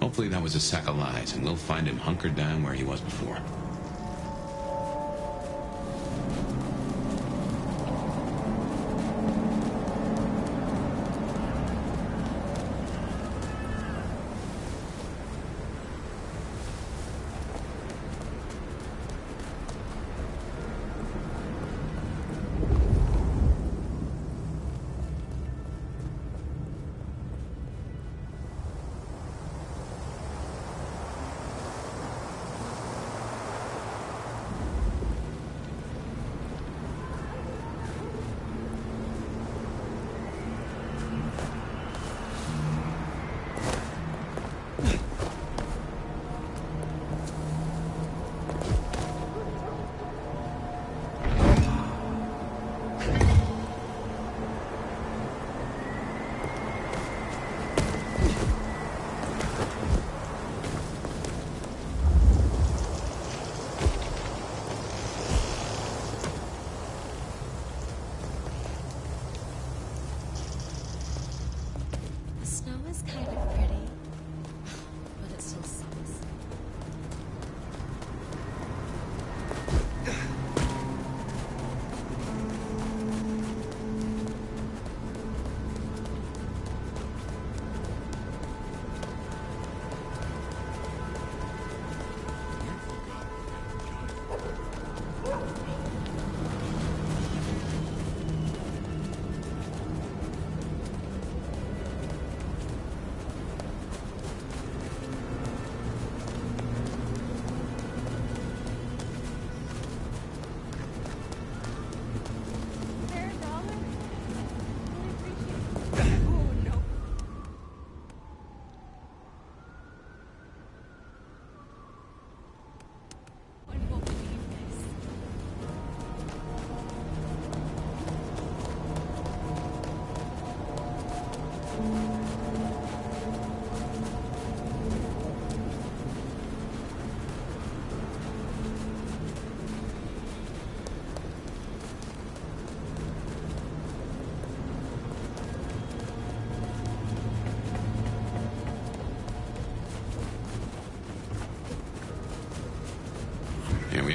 Hopefully that was a sack of lies, and we'll find him hunkered down where he was before.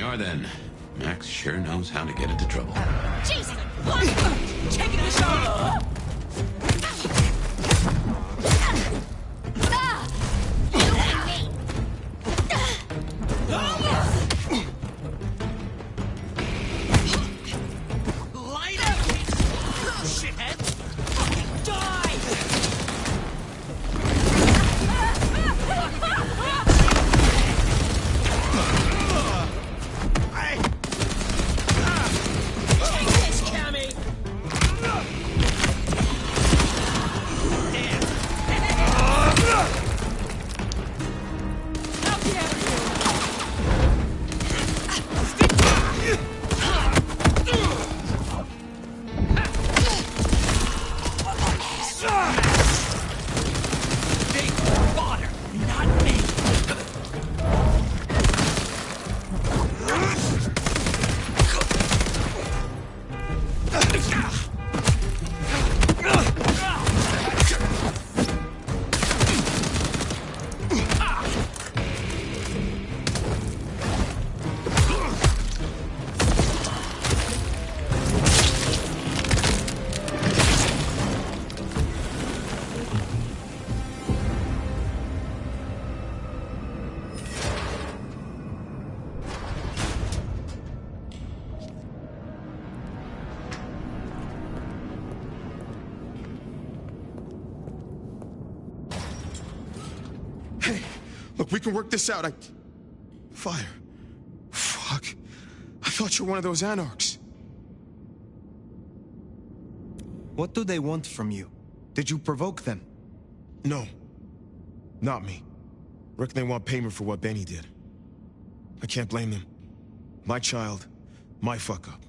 are then. Max sure knows how to get into trouble. Jesus! What? Taking the shot! Light up! Shithead! Fucking die! Take this, Cammy! Look, we can work this out. Fire. Fuck. I thought you were one of those anarchs. What do they want from you? Did you provoke them? No. Not me. Reckon they want payment for what Benny did. I can't blame them. My child, my fuck-up.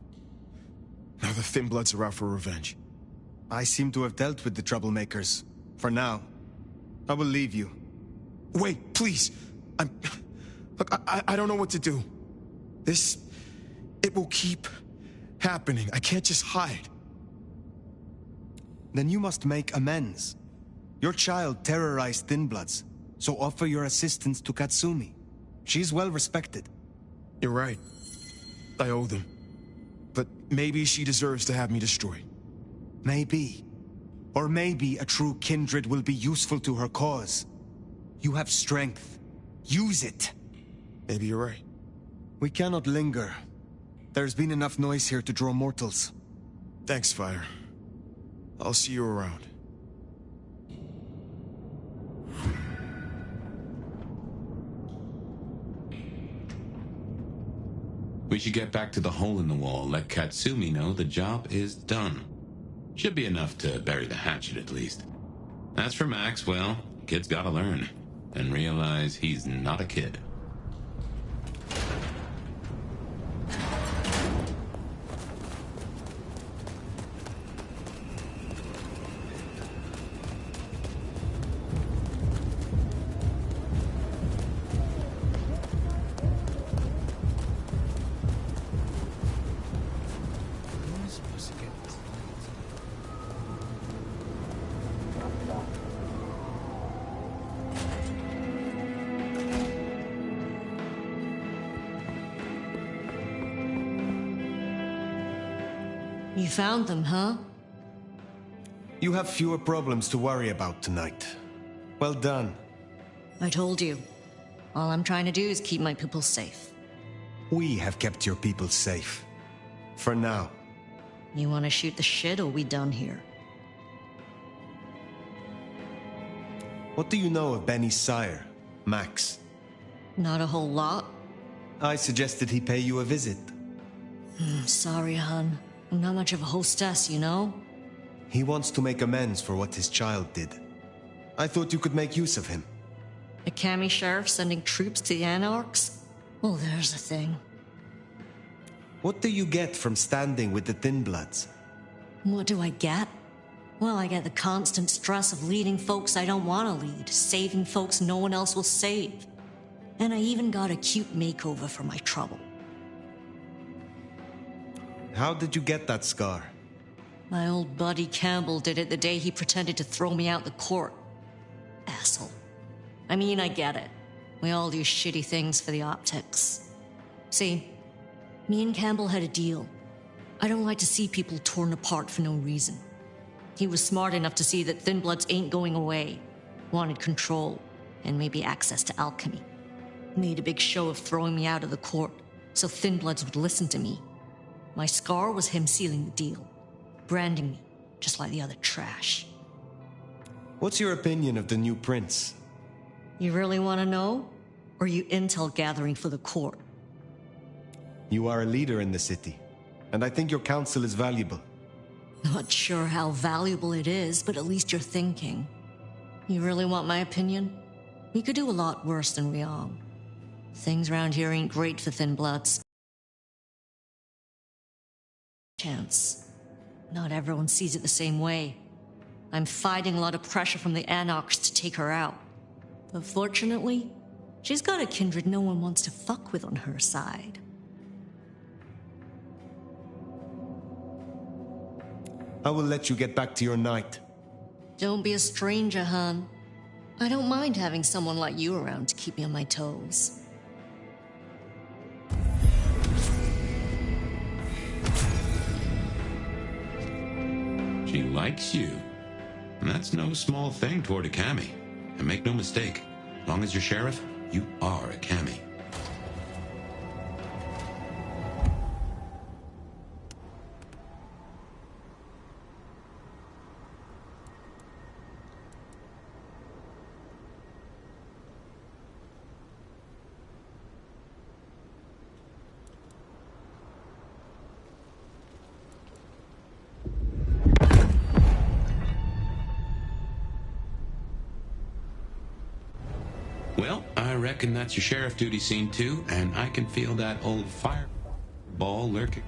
Now the Thin Bloods are out for revenge. I seem to have dealt with the troublemakers. For now. I will leave you. Wait, please. Look, I don't know what to do. It will keep happening. I can't just hide. Then you must make amends. Your child terrorized Thin Bloods, so offer your assistance to Katsumi. She's well respected. You're right. I owe them. But maybe she deserves to have me destroyed. Maybe. Or maybe a true kindred will be useful to her cause. You have strength. Use it. Maybe you're right. We cannot linger. There's been enough noise here to draw mortals. Thanks, Fire. I'll see you around. We should get back to the hole in the wall, let Katsumi know the job is done. Should be enough to bury the hatchet, at least. As for Max, well, kid's gotta learn. And realize he's not a kid. You found them, huh? You have fewer problems to worry about tonight. Well done. I told you. All I'm trying to do is keep my people safe. We have kept your people safe. For now. You want to shoot the shit, or we done here? What do you know of Benny's sire, Max? Not a whole lot. I suggested he pay you a visit. Sorry, hon. I'm not much of a hostess, you know? He wants to make amends for what his child did. I thought you could make use of him. A Kami sheriff sending troops to the Anarchs? Well, there's a thing. What do you get from standing with the Thin Bloods? What do I get? Well, I get the constant stress of leading folks I don't want to lead, saving folks no one else will save. And I even got a cute makeover for my trouble. How did you get that scar? My old buddy Campbell did it the day he pretended to throw me out the court. Asshole. I mean, I get it. We all do shitty things for the optics. See, Me and Campbell had a deal. I don't like to see people torn apart for no reason. He was smart enough to see that Thin Bloods ain't going away. Wanted control, and maybe access to alchemy. Made a big show of throwing me out of the court, so Thin Bloods would listen to me. My scar was him sealing the deal. Branding me, just like the other trash. What's your opinion of the new prince? You really want to know? Or you intel gathering for the court? You are a leader in the city, and I think your counsel is valuable. Not sure how valuable it is, but at least you're thinking. You really want my opinion? We could do a lot worse than Riong. Things around here ain't great for Thin Bloods. Chance. Not everyone sees it the same way. I'm fighting a lot of pressure from the Anarchs to take her out. But fortunately, she's got a kindred no one wants to fuck with on her side. I will let you get back to your night. Don't be a stranger, hon. I don't mind having someone like you around to keep me on my toes. She likes you. And that's no small thing toward a Cammy. And make no mistake, as long as you're sheriff, you are a Cammy. Well, I reckon that's your sheriff duty scene too, and I can feel that old fireball lurking.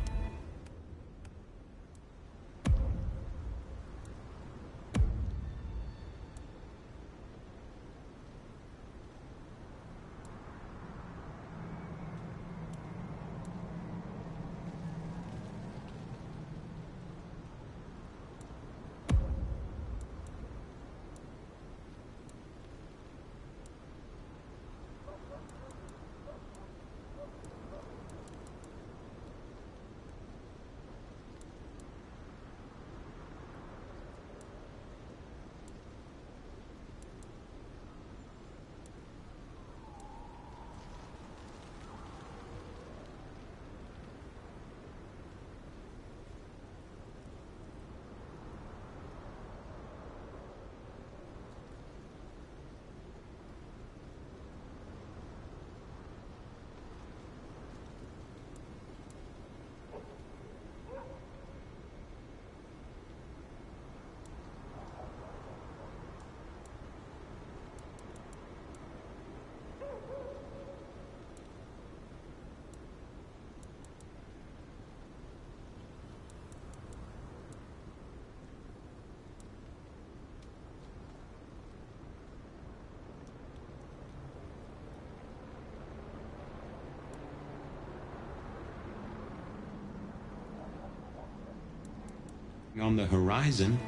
On the horizon.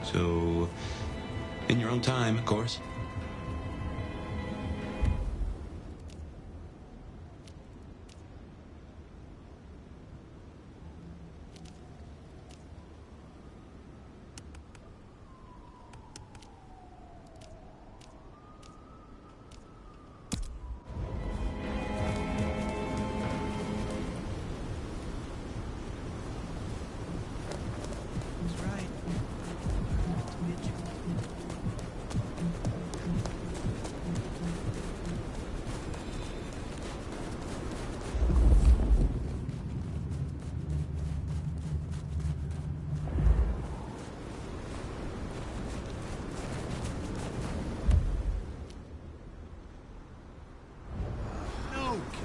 So, in your own time, of course.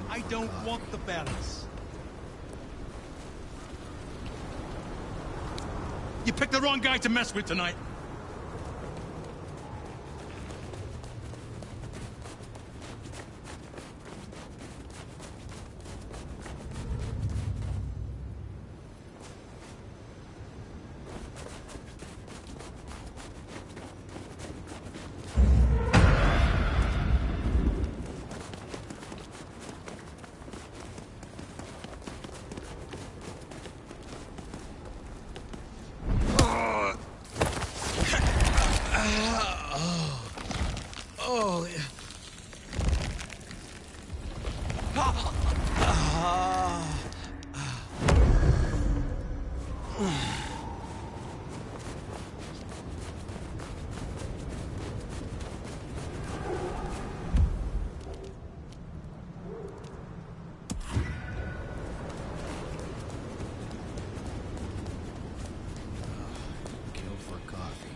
I don't want the balance. You picked the wrong guy to mess with tonight. Kill for coffee.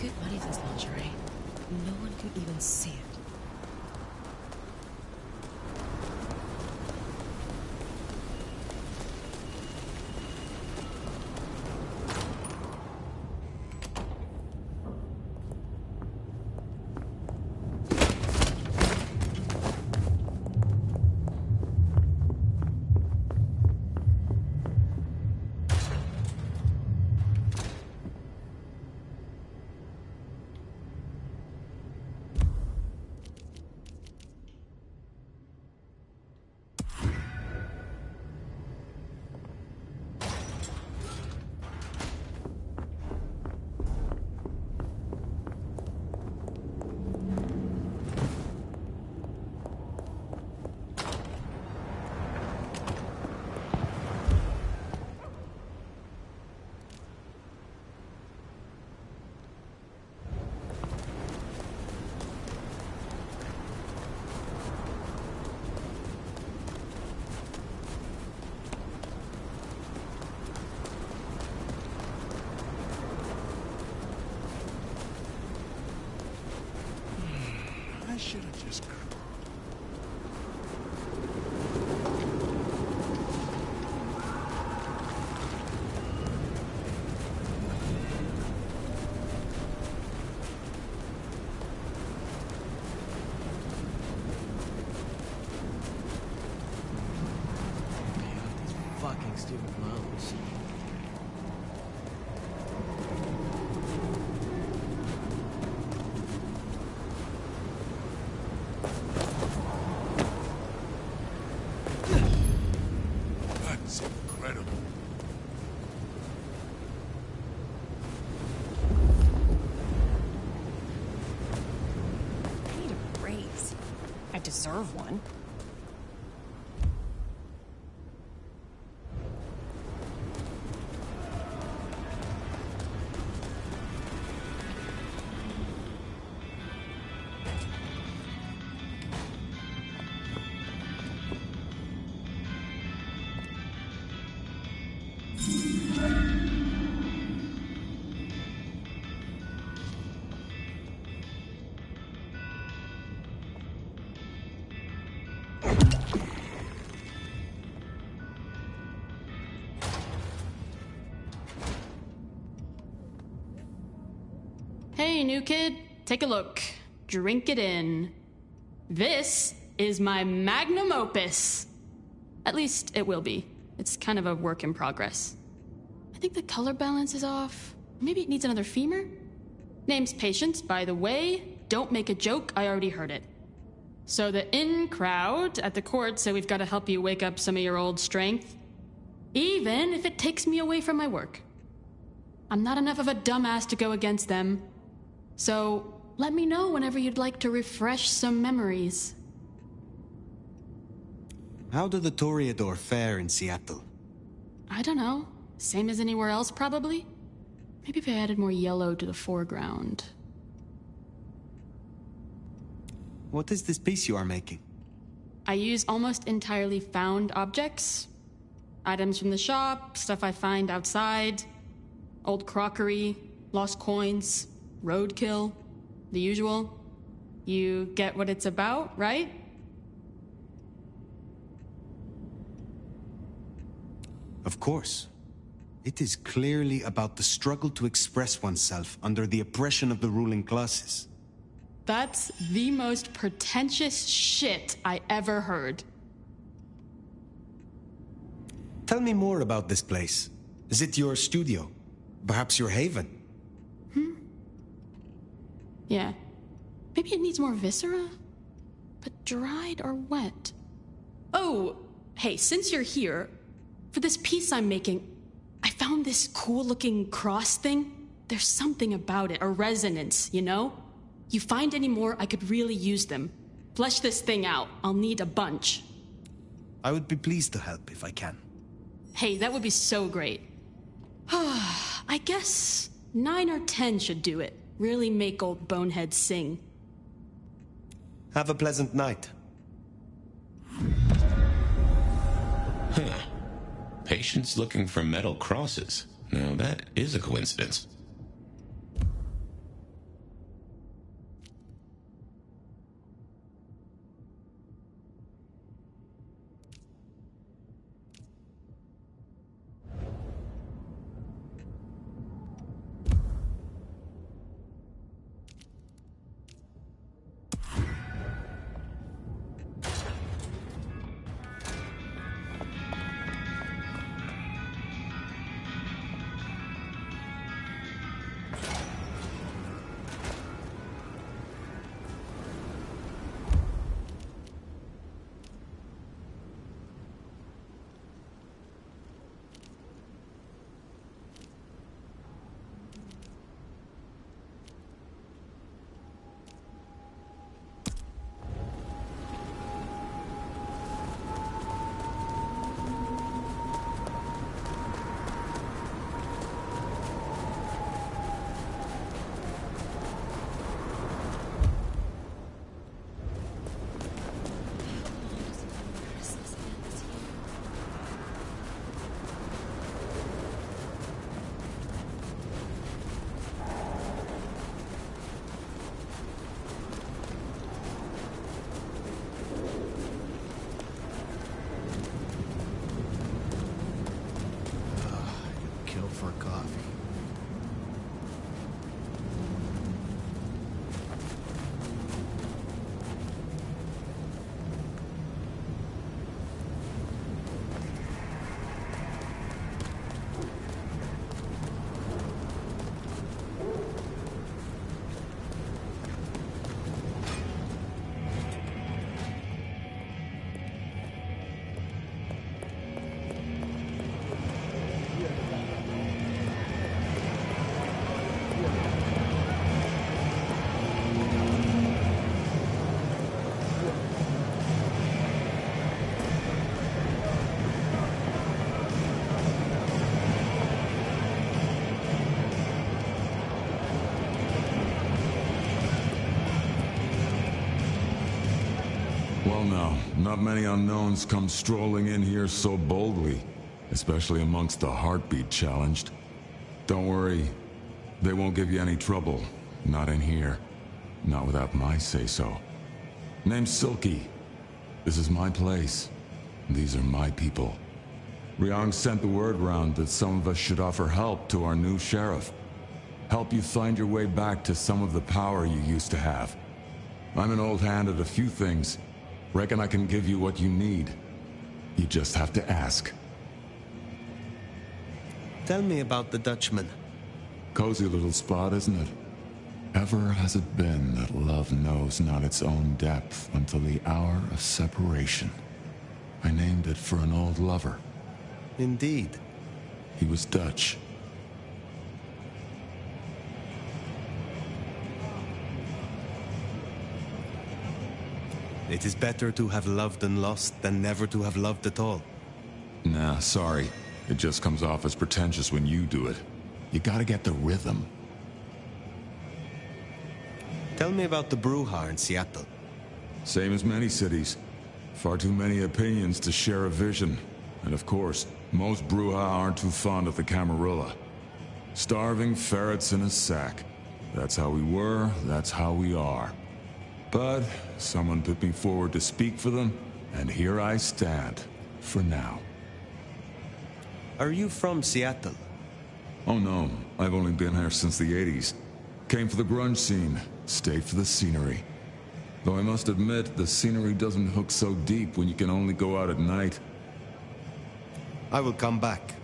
Good money, this lingerie. No one could even see it. I should have just... Fucking student loans. That's incredible. I need a raise. I deserve one. Hey, new kid, take a look. Drink it in. This is my magnum opus. At least it will be. It's kind of a work in progress. I think the color balance is off. Maybe it needs another femur? Name's Patience, by the way. Don't make a joke, I already heard it. So the in crowd at the court said we've got to help you wake up some of your old strength. Even if it takes me away from my work. I'm not enough of a dumbass to go against them. So let me know whenever you'd like to refresh some memories. How do the Toreador fare in Seattle? I don't know. Same as anywhere else, probably? Maybe if I added more yellow to the foreground. What is this piece you are making? I use almost entirely found objects. Items from the shop, stuff I find outside, old crockery, lost coins, roadkill, the usual. You get what it's about, right? Of course. It is clearly about the struggle to express oneself under the oppression of the ruling classes. That's the most pretentious shit I ever heard. Tell me more about this place. Is it your studio? Perhaps your haven? Yeah. Maybe it needs more viscera? but dried or wet. Oh, hey, since you're here, for this piece I'm making, I found this cool-looking cross thing. There's something about it, a resonance, you know? You find any more, I could really use them. Flesh this thing out. I'll need a bunch. I would be pleased to help if I can. Hey, that would be so great. I guess 9 or 10 should do it. Really make old Bonehead sing. Have a pleasant night. Huh. Patients looking for metal crosses. Now that is a coincidence. For coffee. Well now, not many unknowns come strolling in here so boldly, especially amongst the heartbeat challenged. Don't worry, they won't give you any trouble. Not in here. Not without my say-so. Name's Silky. This is my place. These are my people. Ryong sent the word round that some of us should offer help to our new sheriff. Help you find your way back to some of the power you used to have. I'm an old hand at a few things. Reckon I can give you what you need. You just have to ask. Tell me about the Dutchman. Cozy little spot, isn't it? Ever has it been that love knows not its own depth until the hour of separation. I named it for an old lover. Indeed. He was Dutch. It is better to have loved and lost than never to have loved at all. Nah, sorry. It just comes off as pretentious when you do it. You gotta get the rhythm. Tell me about the Bruja in Seattle. Same as many cities. Far too many opinions to share a vision. And of course, most Bruja aren't too fond of the Camarilla. Starving ferrets in a sack. That's how we were, that's how we are. But someone put me forward to speak for them, and here I stand, for now. Are you from Seattle? Oh no, I've only been here since the 80s. Came for the grunge scene, stayed for the scenery. Though I must admit, the scenery doesn't hook so deep when you can only go out at night. I will come back.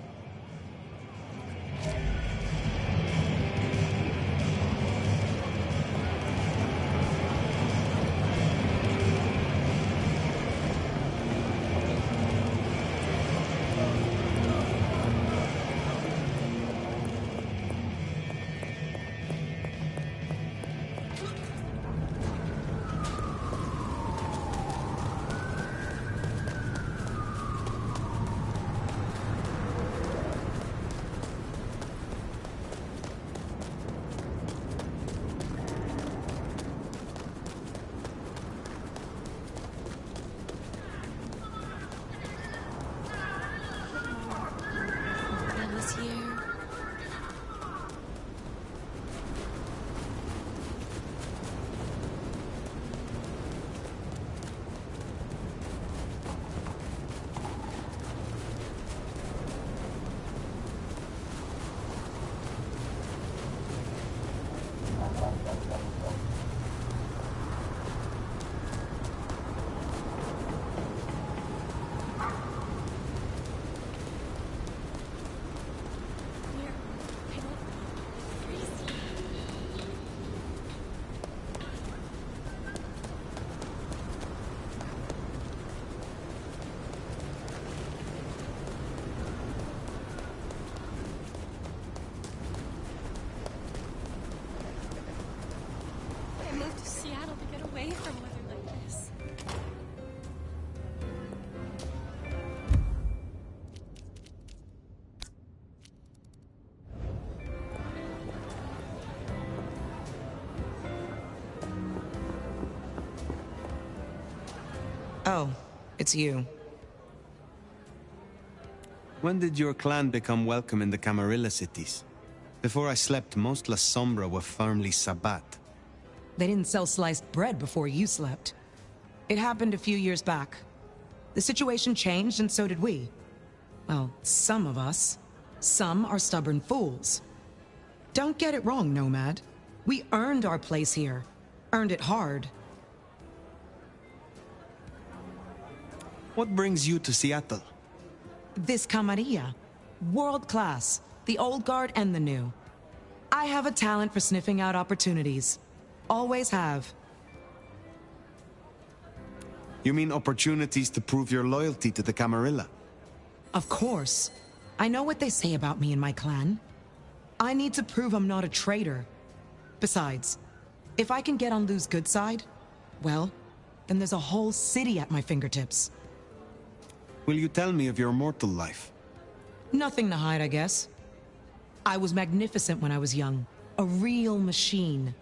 Oh, it's you. When did your clan become welcome in the Camarilla cities? Before I slept, most La Sombra were firmly Sabbat. They didn't sell sliced bread before you slept. It happened a few years back. The situation changed, and so did we. Well, some of us. Some are stubborn fools. Don't get it wrong, Nomad. We earned our place here. Earned it hard. What brings you to Seattle? This Camarilla. World class. The old guard and the new. I have a talent for sniffing out opportunities. Always have. You mean opportunities to prove your loyalty to the Camarilla? Of course. I know what they say about me and my clan. I need to prove I'm not a traitor. Besides, if I can get on Lou's good side, well, then there's a whole city at my fingertips. Will you tell me of your mortal life? Nothing to hide, I guess. I was magnificent when I was young. A real machine.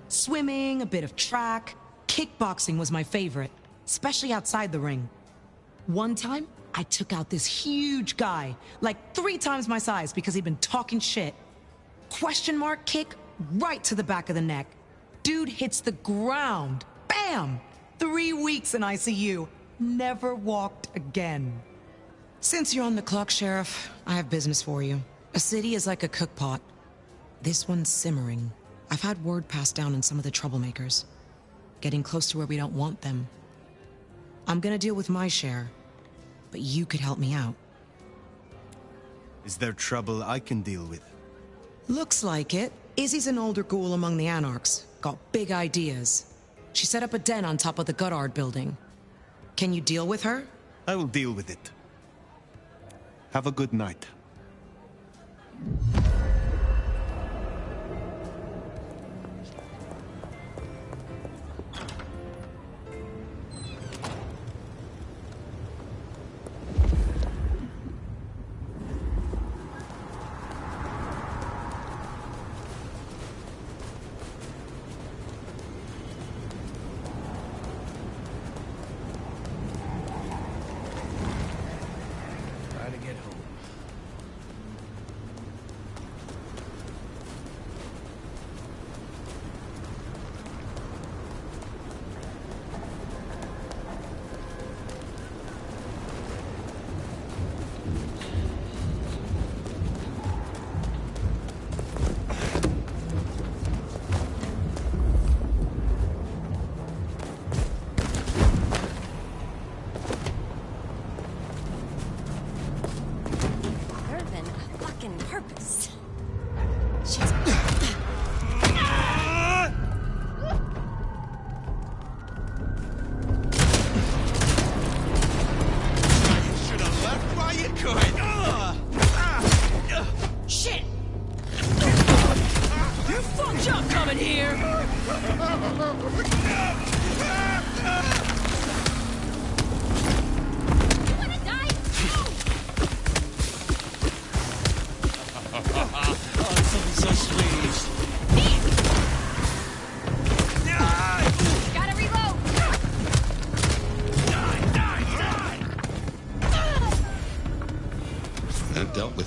Swimming, a bit of track, kickboxing was my favorite, especially outside the ring. One time, I took out this huge guy, like 3 times my size because he'd been talking shit. Question mark kick right to the back of the neck. Dude hits the ground. Bam! 3 weeks in ICU. Never walked again. Since you're on the clock, Sheriff, I have business for you. A city is like a cookpot. This one's simmering. I've had word passed down on some of the troublemakers. Getting close to where we don't want them. I'm gonna deal with my share, but you could help me out. Is there trouble I can deal with? Looks like it. Izzy's an older ghoul among the Anarchs. Got big ideas. She set up a den on top of the Goddard building. Can you deal with her? I will deal with it. Have a good night.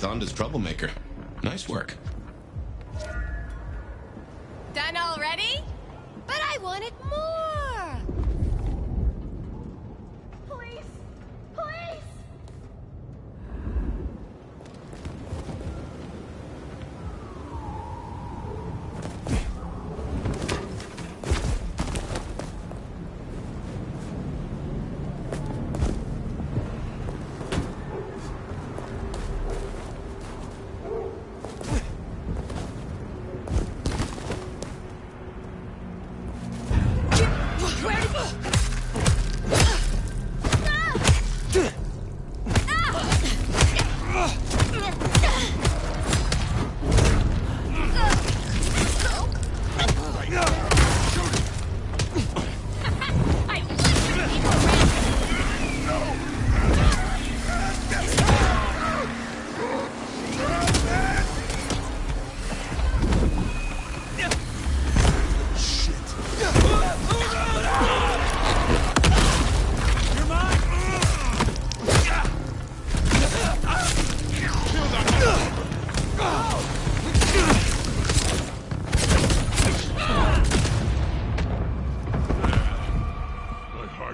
Honda's troublemaker. Nice work. Done already? But I wanted more! Police! Police!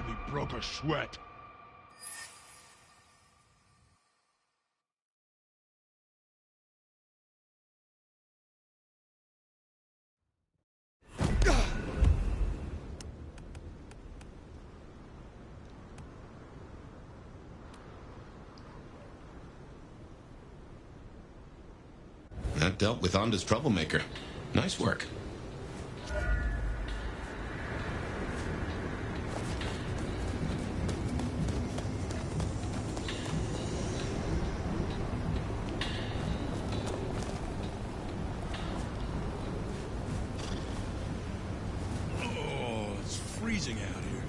hardly broke a sweat. That dealt with Onda's troublemaker. Nice work. Oh, it's freezing out here.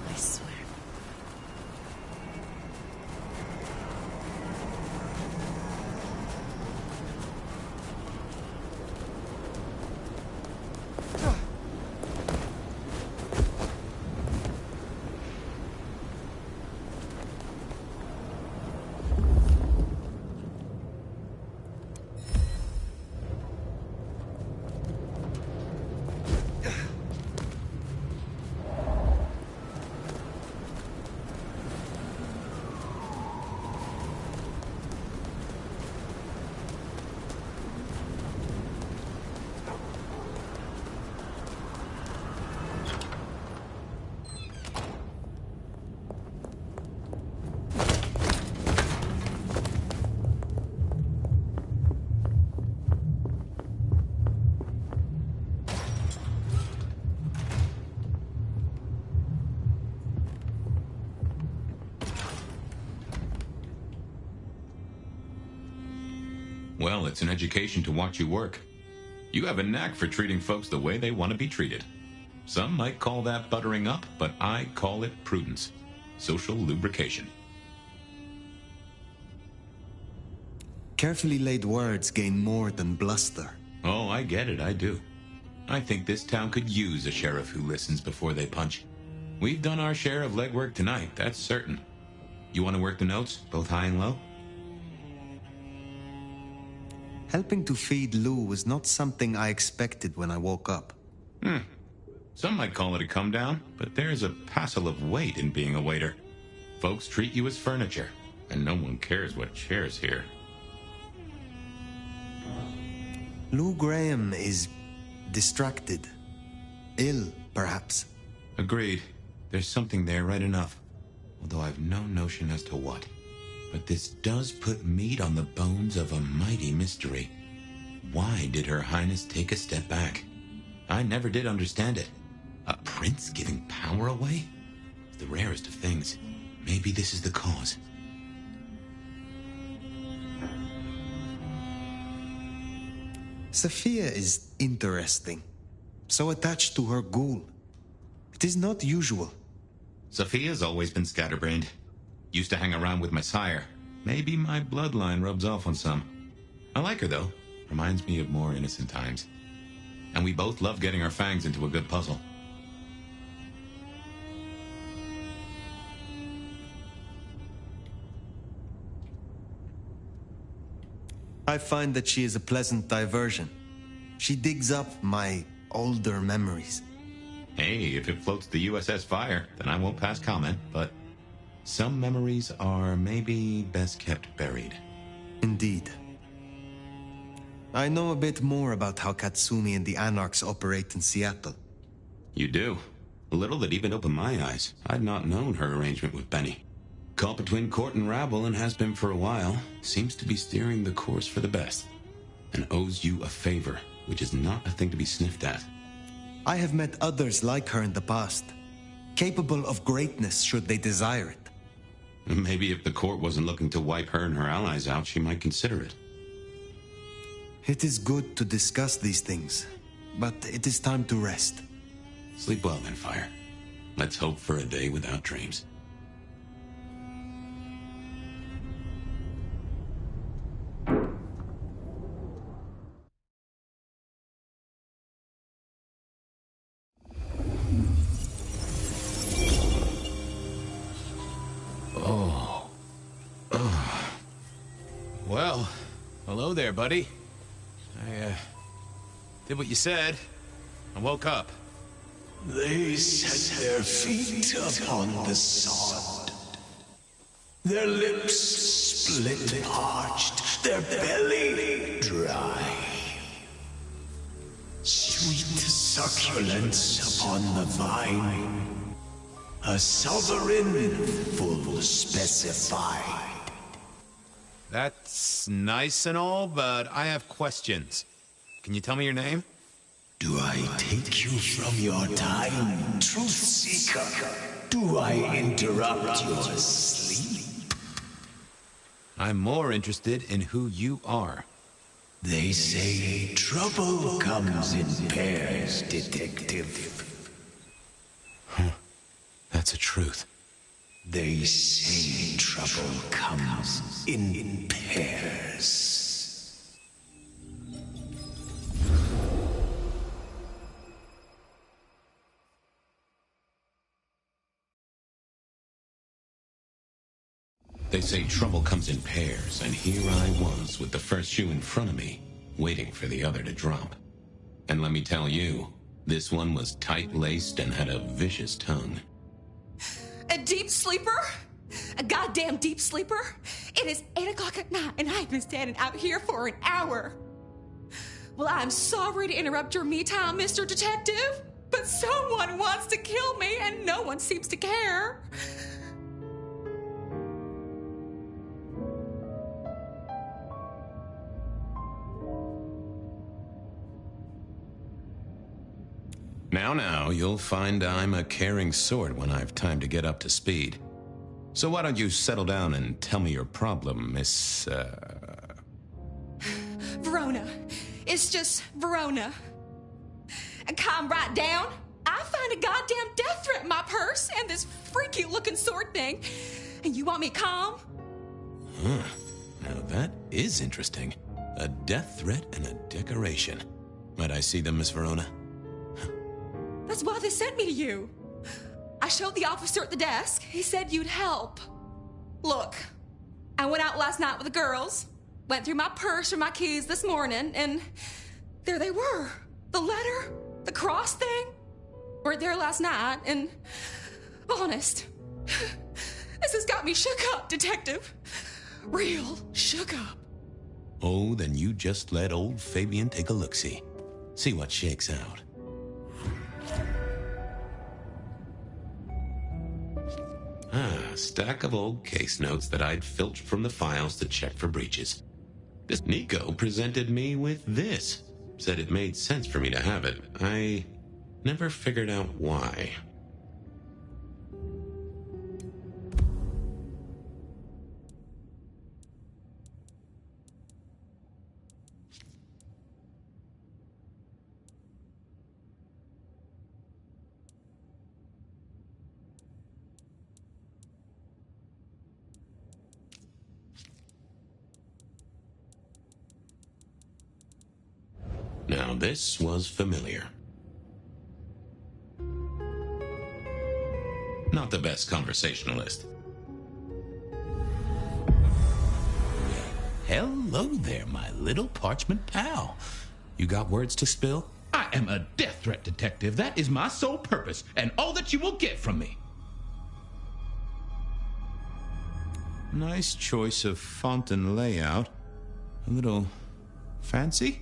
I swear. Well, it's an education to watch you work. You have a knack for treating folks the way they want to be treated. Some might call that buttering up, but I call it prudence. Social lubrication. Carefully laid words gain more than bluster. Oh, I get it, I do. I think this town could use a sheriff who listens before they punch. We've done our share of legwork tonight, that's certain. You want to work the notes, both high and low? Helping to feed Lou was not something I expected when I woke up. Some might call it a come down, but there's a passel of weight in being a waiter. Folks treat you as furniture, and no one cares what shares here. Lou Graham is distracted. Ill, perhaps. Agreed. There's something there right enough. Although I've no notion as to what. But this does put meat on the bones of a mighty mystery. Why did Her Highness take a step back? I never did understand it. A prince giving power away? It's the rarest of things. Maybe this is the cause. Sophia is interesting. So attached to her ghoul. It is not usual. Sophia's always been scatterbrained. Used to hang around with my sire. Maybe my bloodline rubs off on some. I like her, though. Reminds me of more innocent times. And we both love getting our fangs into a good puzzle. I find that she is a pleasant diversion. She digs up my older memories. Hey, if it floats the USS Fire, then I won't pass comment, but some memories are maybe best kept buried. Indeed. I know a bit more about how Katsumi and the Anarchs operate in Seattle. You do? A little that even opened my eyes. I'd not known her arrangement with Benny. Caught between court and rabble and has been for a while. Seems to be steering the course for the best. And owes you a favor, which is not a thing to be sniffed at. I have met others like her in the past, capable of greatness should they desire it. Maybe if the court wasn't looking to wipe her and her allies out, she might consider it. It is good to discuss these things, but it is time to rest. Sleep well then, Fire. Let's hope for a day without dreams. Well, hello there, buddy. I, did what you said. I woke up. They set their feet upon the sod. Their lips split parched, their belly dry. Sweet succulence upon the vine. A sovereign full specified. That's nice and all, but I have questions. Can you tell me your name? Do I take you from your time, truth seeker? Do I interrupt your sleep? I'm more interested in who you are. They say trouble comes in pairs, detective. Huh. That's a truth. They say trouble comes in pairs. They say trouble comes in pairs, and here I was with the first shoe in front of me, waiting for the other to drop. And let me tell you, this one was tight-laced and had a vicious tongue. A deep sleeper? A goddamn deep sleeper? It is 8 o'clock at night and I've been standing out here for an hour. Well, I'm sorry to interrupt your me time, Mr. Detective, but someone wants to kill me and no one seems to care. Now, you'll find I'm a caring sort when I've time to get up to speed. So why don't you settle down and tell me your problem, Miss, Verona. It's just Verona. And calm right down. I find a goddamn death threat in my purse and this freaky looking sword thing. And you want me calm? Huh. Now that is interesting. A death threat and a decoration. Might I see them, Miss Verona? That's why they sent me to you. I showed the officer at the desk. He said you'd help. Look, I went out last night with the girls, went through my purse for my keys this morning, and there they were. The letter, the cross thing, were there last night, and honest, this has got me shook up, Detective. Real shook up. Oh, then you just let old Fabian take a look-see. See what shakes out. A stack of old case notes that I'd filched from the files to check for breaches. This Nico presented me with this. Said it made sense for me to have it. I never figured out why. Now this was familiar. Not the best conversationalist. Hello there, my little parchment pal. You got words to spill? I am a death threat detective. That is my sole purpose, and all that you will get from me. Nice choice of font and layout. A little fancy?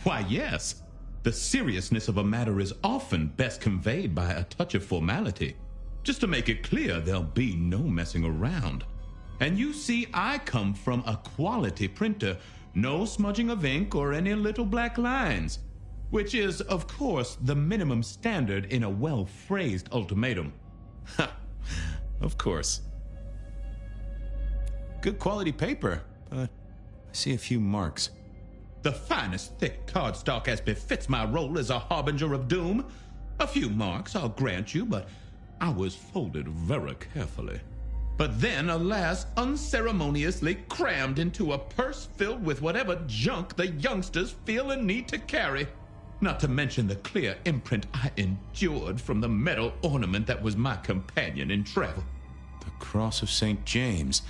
Why, yes. The seriousness of a matter is often best conveyed by a touch of formality. Just to make it clear, there'll be no messing around. And you see, I come from a quality printer. No smudging of ink or any little black lines. which is, of course, the minimum standard in a well-phrased ultimatum. Ha! Of course. Good quality paper, but I see a few marks. The finest thick cardstock as befits my role as a harbinger of doom. A few marks, I'll grant you, but I was folded very carefully. But then, alas, unceremoniously crammed into a purse filled with whatever junk the youngsters feel a need to carry. Not to mention the clear imprint I endured from the metal ornament that was my companion in travel. The Cross of St. James.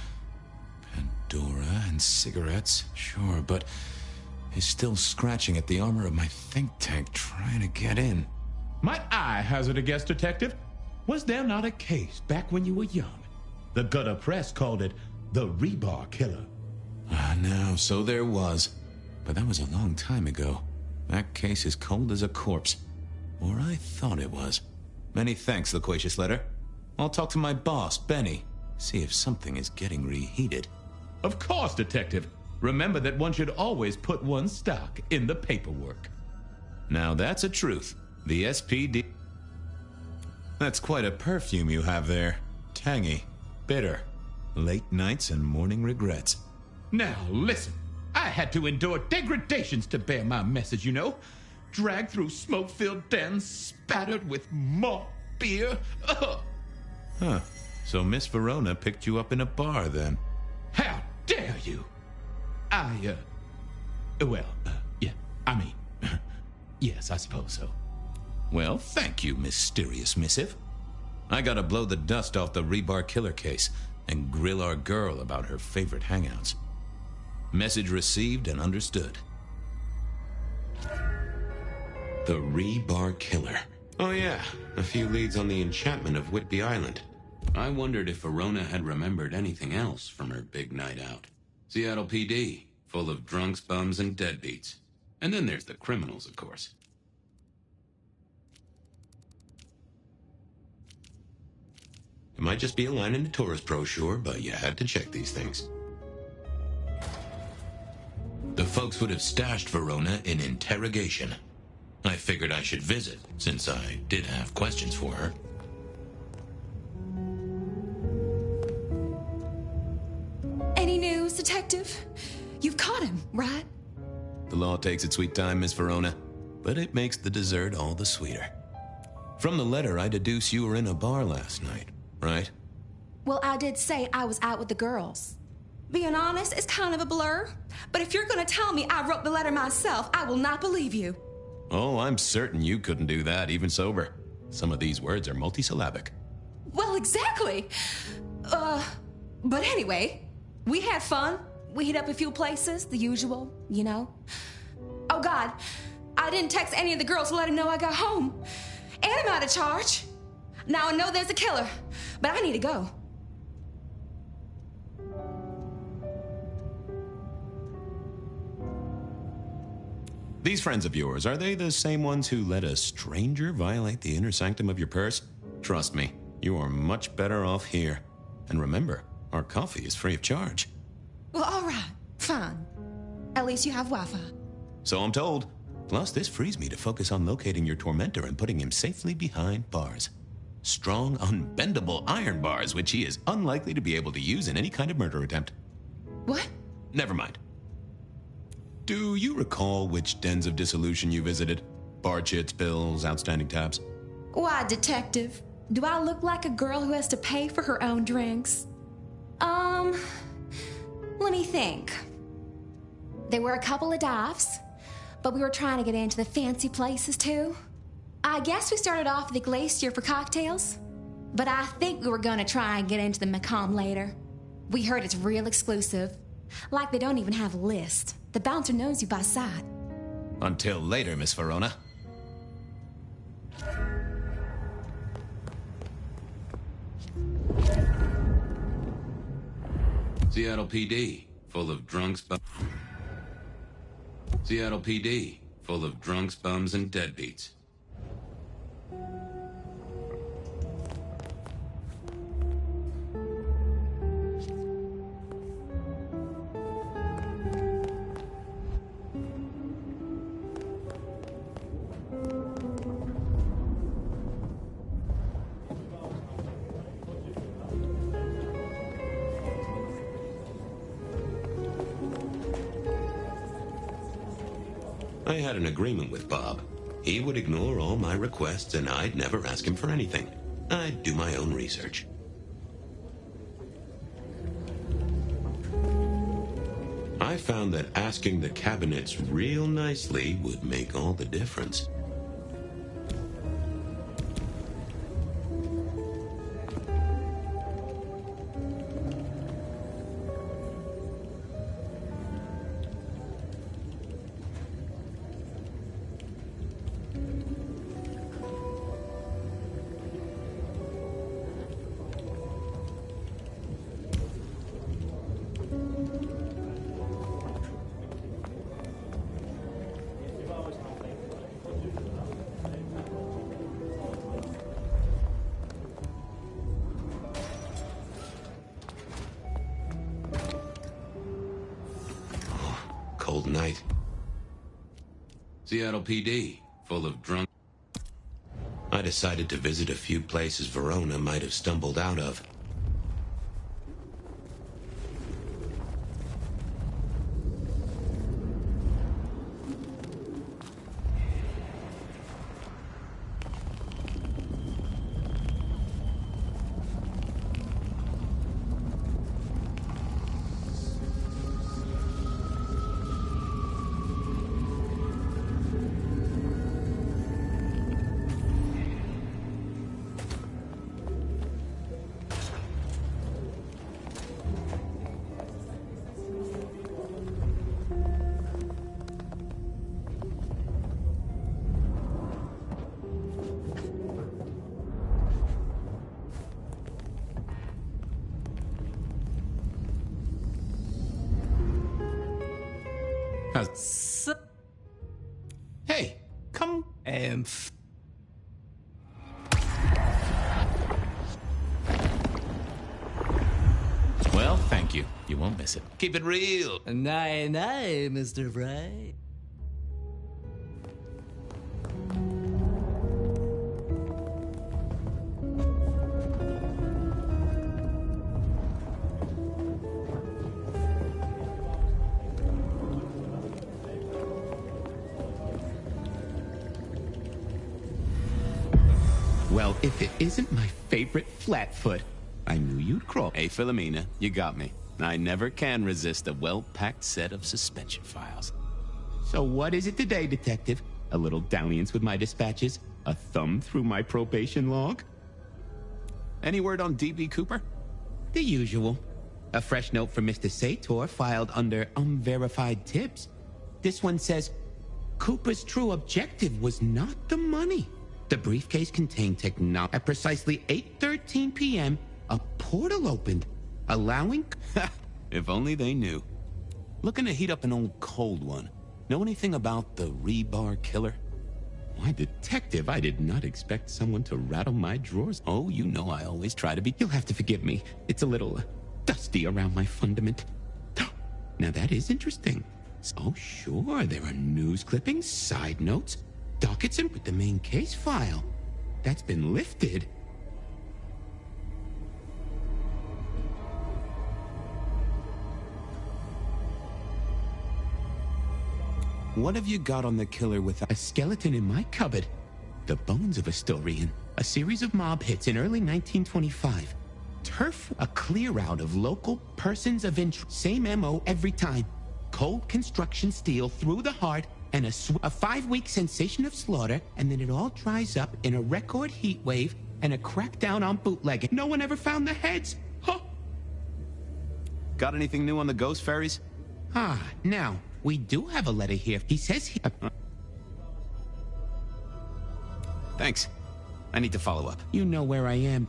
Pandora and cigarettes, sure, but he's still scratching at the armor of my think tank trying to get in. Might I hazard a guess, Detective? Was there not a case back when you were young? The gutter press called it the Rebar Killer. No, so there was. But that was a long time ago. That case is cold as a corpse. Or I thought it was. Many thanks, loquacious letter. I'll talk to my boss, Benny. See if something is getting reheated. Of course, Detective. Remember that one should always put one's stock in the paperwork. Now that's a truth. The SPD... That's quite a perfume you have there. Tangy, bitter, late nights and morning regrets. Now listen, I had to endure degradations to bear my message, you know. Dragged through smoke-filled dens, spattered with malt beer. Ugh. Huh, so Miss Verona picked you up in a bar then? How dare you? Yes, I suppose so. Well, thank you, mysterious missive. I gotta blow the dust off the Rebar Killer case and grill our girl about her favorite hangouts. Message received and understood. The Rebar Killer. Oh yeah, a few leads on the enchantment of Whitby Island. I wondered if Verona had remembered anything else from her big night out. Seattle PD, full of drunks, bums, and deadbeats. And then there's the criminals, of course. It might just be a line in the tourist brochure, but you had to check these things. The folks would have stashed Verona in interrogation. I figured I should visit, since I did have questions for her. Any news, Detective? You've caught him, right? The law takes its sweet time, Miss Verona, but it makes the dessert all the sweeter. From the letter, I deduce you were in a bar last night, right? Well, I did say I was out with the girls. Being honest, it's kind of a blur. But if you're gonna tell me I wrote the letter myself, I will not believe you. Oh, I'm certain you couldn't do that, even sober. Some of these words are multisyllabic. Well, exactly. But anyway, we had fun. We hit up a few places, the usual, you know. Oh, God, I didn't text any of the girls to let them know I got home. And I'm out of charge. Now I know there's a killer, but I need to go. These friends of yours, are they the same ones who let a stranger violate the inner sanctum of your purse? Trust me, you are much better off here. And remember, our coffee is free of charge. Well, all right, fine. At least you have Wi-Fi. So I'm told. Plus, this frees me to focus on locating your tormentor and putting him safely behind bars. Strong, unbendable iron bars, which he is unlikely to be able to use in any kind of murder attempt. What? Never mind. Do you recall which dens of dissolution you visited? Bar chits, bills, outstanding tabs? Why, Detective? Do I look like a girl who has to pay for her own drinks? Let me think. There were a couple of dives, but we were trying to get into the fancy places too. I guess we started off at the Glacier for cocktails, but I think we were gonna try and get into the Macomb later. We heard it's real exclusive. Like they don't even have a list. The bouncer knows you by sight. Until later, Miss Verona. Seattle PD, full of drunks, Seattle PD, full of drunks, bums, and deadbeats. I had an agreement with Bob. He would ignore all my requests, and I'd never ask him for anything. I'd do my own research. I found that asking the cabinets real nicely would make all the difference. Cold night. Seattle PD, full of drunk. I decided to visit a few places Verona might have stumbled out of. Hey, come. Well, thank you. You won't miss it. Keep it real. Nay, nay, Mr. Fry. Well, if it isn't my favorite Flatfoot, I knew you'd crawl. Hey, Philomena, you got me. I never can resist a well-packed set of suspension files. So what is it today, Detective? A little dalliance with my dispatches? A thumb through my probation log? Any word on D.B. Cooper? The usual. A fresh note from Mr. Sator filed under unverified tips. This one says, Cooper's true objective was not the money. The briefcase contained technology. At precisely 8:13 p.m., a portal opened, allowing... If only they knew. Looking to heat up an old cold one. Know anything about the rebar killer? Why, Detective, I did not expect someone to rattle my drawers. Oh, you know I always try to be... You'll have to forgive me. It's a little dusty around my fundament. Now that is interesting. Oh, sure, there are news clippings, side notes, dockets, and with the main case file. That's been lifted. What have you got on the killer with a skeleton in my cupboard? The bones of a Storian. A series of mob hits in early 1925. Turf, a clear out of local persons of interest. Same MO every time. Cold construction steel through the heart and a 5-week sensation of slaughter, and then it all dries up in a record heat wave and a crackdown on bootlegging. No one ever found the heads. Huh. Got anything new on the ghost ferries? Now, we do have a letter here. He says he... Thanks. I need to follow up. You know where I am.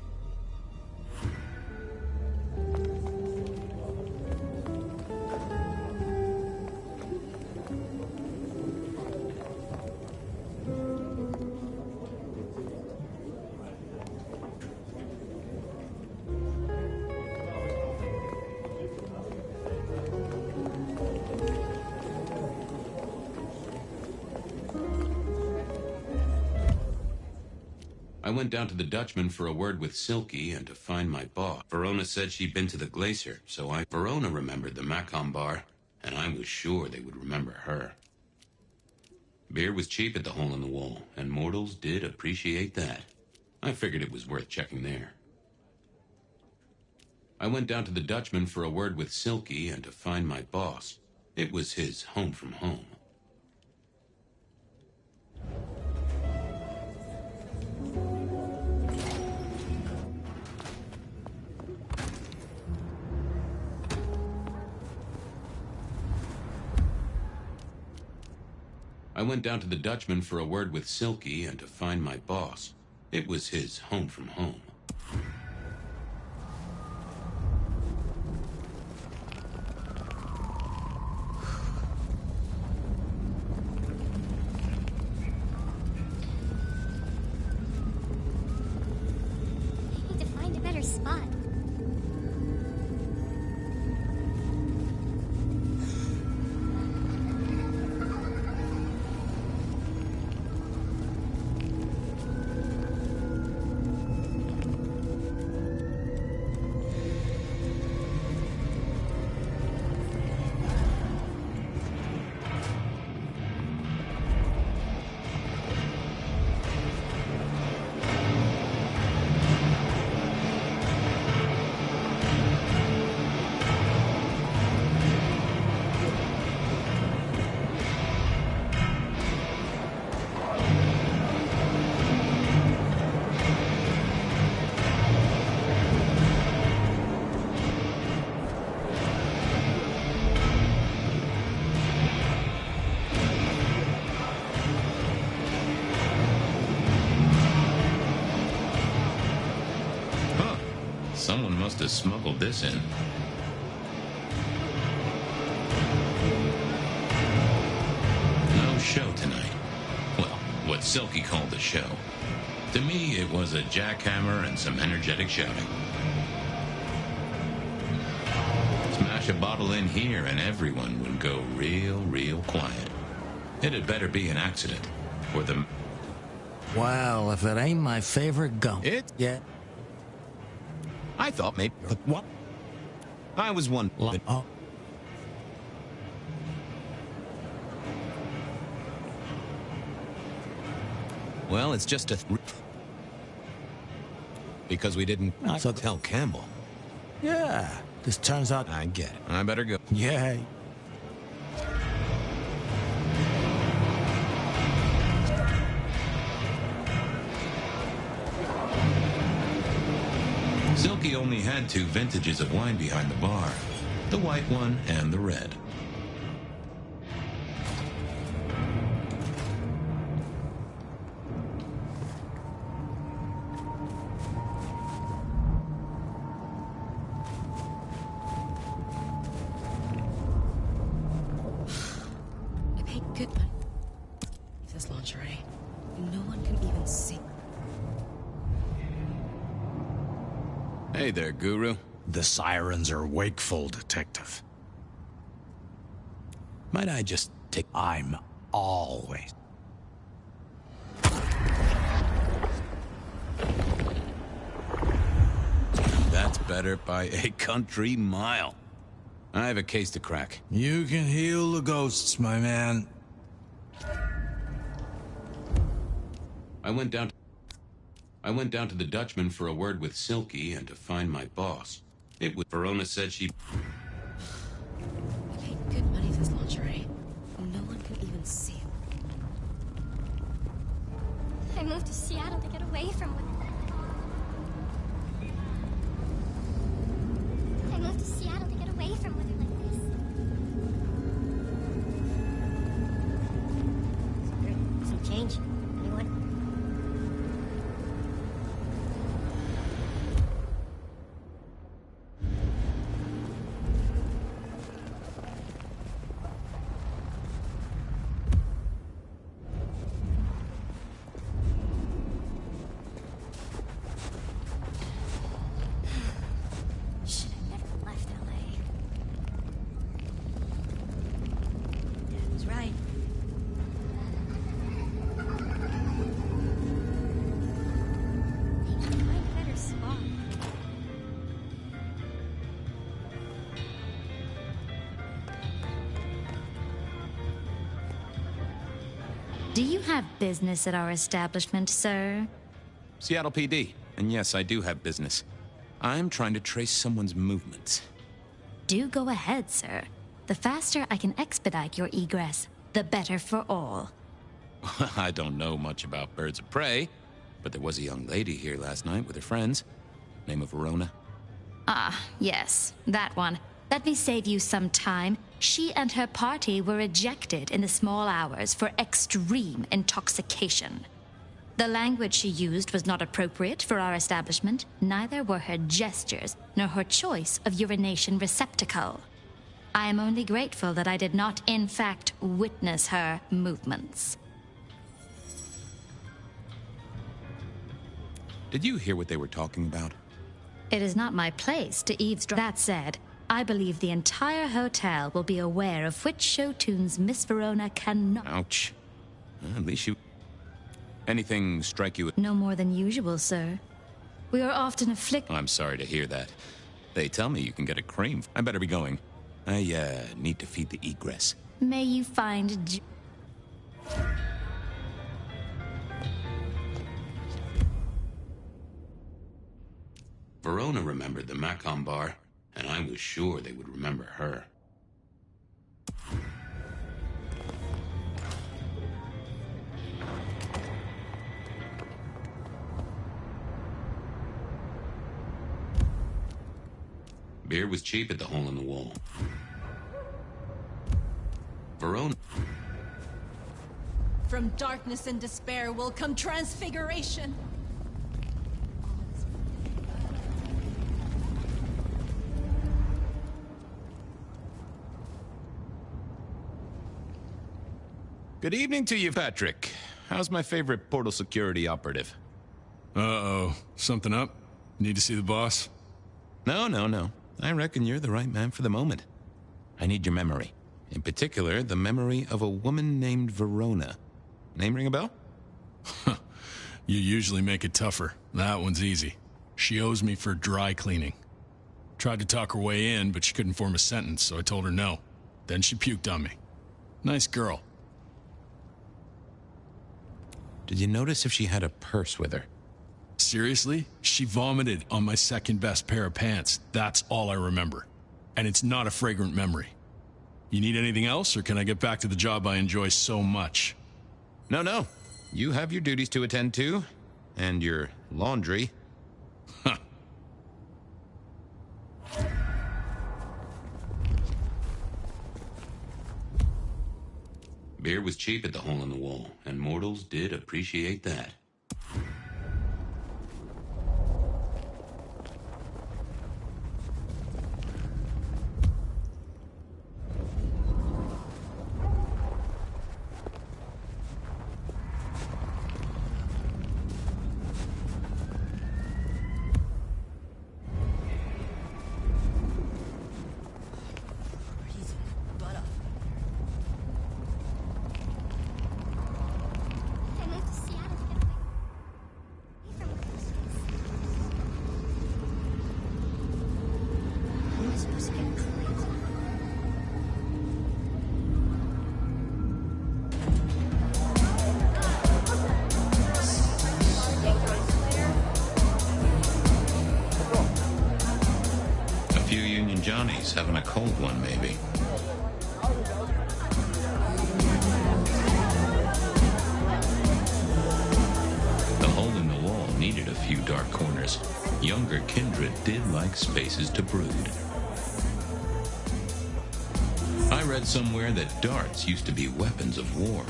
I went down to the Dutchman for a word with Silky and to find my boss. Verona said she'd been to the Glacier, so Verona remembered the Macon bar, and I was sure they would remember her. Beer was cheap at the hole in the wall, and mortals did appreciate that. I figured it was worth checking there. I went down to the Dutchman for a word with Silky and to find my boss. It was his home from home. I went down to the Dutchman for a word with Silky and to find my boss. It was his home from home. I need to find a better spot. Someone must have smuggled this in. No show tonight. Well, what Silky called the show. To me, it was a jackhammer and some energetic shouting. Smash a bottle in here and everyone would go real quiet. It had better be an accident, or the... Well, if it ain't my favorite gum. Yeah. I thought maybe... What? I was one... Oh. Well, it's just a... Because we didn't tell Campbell. Yeah, this turns out... I get it. I better go. Yeah. Silky only had 2 vintages of wine behind the bar. The white one and the red. I paid good money. This lingerie. No one can even see. Hey there, Guru. The sirens are wakeful, Detective. Might I just take... I'm always... That's better by a country mile. I have a case to crack. You can heal the ghosts, my man. I went down to the Dutchman for a word with Silky and to find my boss. It was... Verona said she... I paid good money for this lingerie. No one can even see it. I moved to Seattle to get away from what... I moved to Seattle to get away from weather like this. Some change? Anyone? Do you have business at our establishment, sir? Seattle PD. And yes, I do have business. I'm trying to trace someone's movements. Do go ahead, sir. The faster I can expedite your egress, the better for all. I don't know much about birds of prey, but there was a young lady here last night with her friends. Name of Verona. Ah, yes, that one. Let me save you some time. She and her party were ejected in the small hours for extreme intoxication. The language she used was not appropriate for our establishment. Neither were her gestures, nor her choice of urination receptacle. I am only grateful that I did not, in fact, witness her movements. Did you hear what they were talking about? It is not my place to eavesdrop. That said, I believe the entire hotel will be aware of which show tunes Miss Verona cannot... Ouch. At least you... Anything strike you... No more than usual, sir. We are often afflicted... I'm sorry to hear that. They tell me you can get a cream. I better be going. I, need to feed the egress. May you find... Verona remembered the Macon bar, and I was sure they would remember her. Beer was cheap at the hole in the wall. Verona... From darkness and despair will come transfiguration. Good evening to you, Patrick. How's my favorite portal security operative? Uh-oh. Something up? Need to see the boss? No. I reckon you're the right man for the moment. I need your memory. In particular, the memory of a woman named Verona. Name ring a bell? You usually make it tougher. That one's easy. She owes me for dry cleaning. Tried to talk her way in, but she couldn't form a sentence, so I told her no. Then she puked on me. Nice girl. Did you notice if she had a purse with her? Seriously? She vomited on my second best pair of pants. That's all I remember. And it's not a fragrant memory. You need anything else, or can I get back to the job I enjoy so much? No. You have your duties to attend to, and your laundry. Huh. Beer was cheap at the hole in the wall, and mortals did appreciate that. Johnny's having a cold one, maybe. The hole in the wall needed a few dark corners. Younger kindred did like spaces to brood. I read somewhere that darts used to be weapons of war.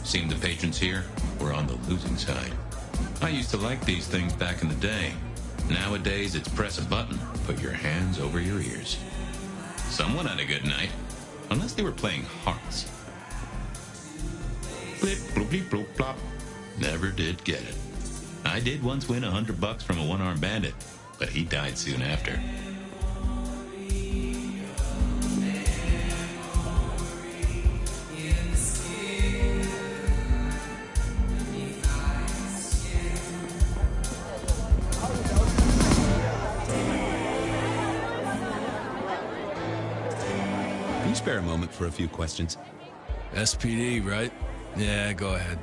Seemed the patrons here were on the losing side. I used to like these things back in the day. Nowadays, it's press a button, put your hands over your ears. Someone had a good night, unless they were playing hearts. Blip, bloop, bleep, bloop, plop. Never did get it. I did once win $100 from a one-armed bandit, but he died soon after. Spare a moment for a few questions. SPD, right? Yeah, go ahead.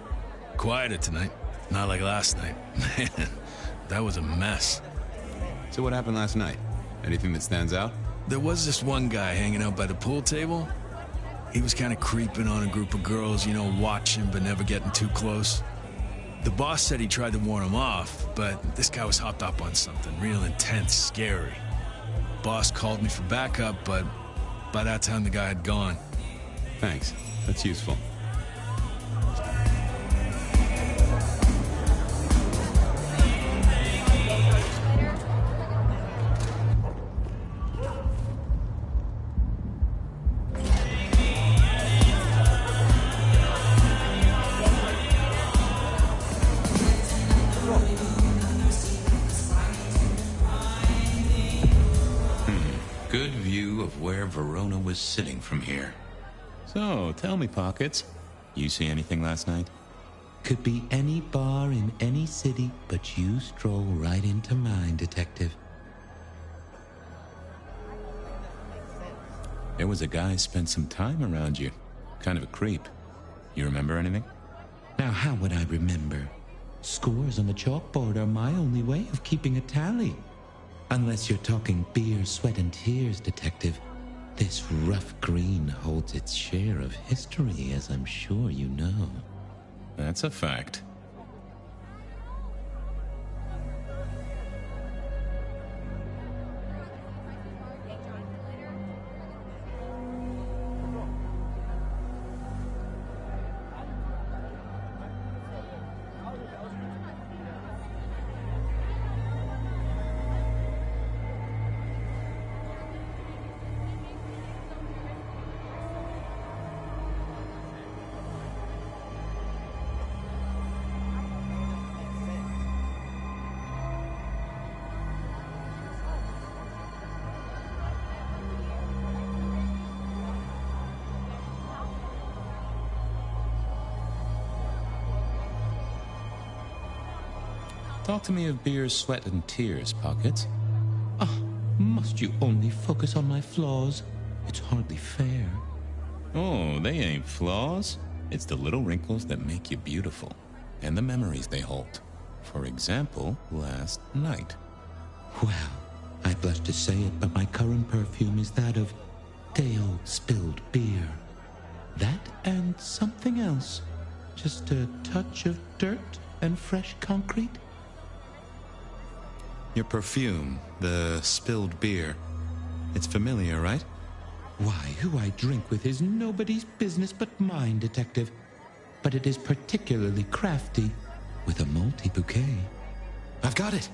Quieter tonight. Not like last night. Man, that was a mess. So what happened last night? Anything that stands out? There was this one guy hanging out by the pool table. He was kind of creeping on a group of girls, you know, watching but never getting too close. The boss said he tried to warn him off, but this guy was hopped up on something real intense, scary. Boss called me for backup, but by that time the guy had gone. Thanks. That's useful. Good view of where Verona was sitting from here. So, tell me, Pockets. You see anything last night? Could be any bar in any city, but you stroll right into mine, Detective. There was a guy spent some time around you. Kind of a creep. You remember anything? Now, how would I remember? Scores on the chalkboard are my only way of keeping a tally. Unless you're talking beer, sweat, and tears, Detective. This rough green holds its share of history, as I'm sure you know. That's a fact. Talk to me of beer, sweat, and tears, Pockets. Must you only focus on my flaws? It's hardly fair. Oh, they ain't flaws. It's the little wrinkles that make you beautiful, and the memories they hold. For example, last night. Well, I blush to say it, but my current perfume is that of day-old spilled beer. That and something else. Just a touch of dirt and fresh concrete. Your perfume, the spilled beer. It's familiar, right? Why, who I drink with is nobody's business but mine, Detective. But it is particularly crafty, with a malty bouquet. I've got it.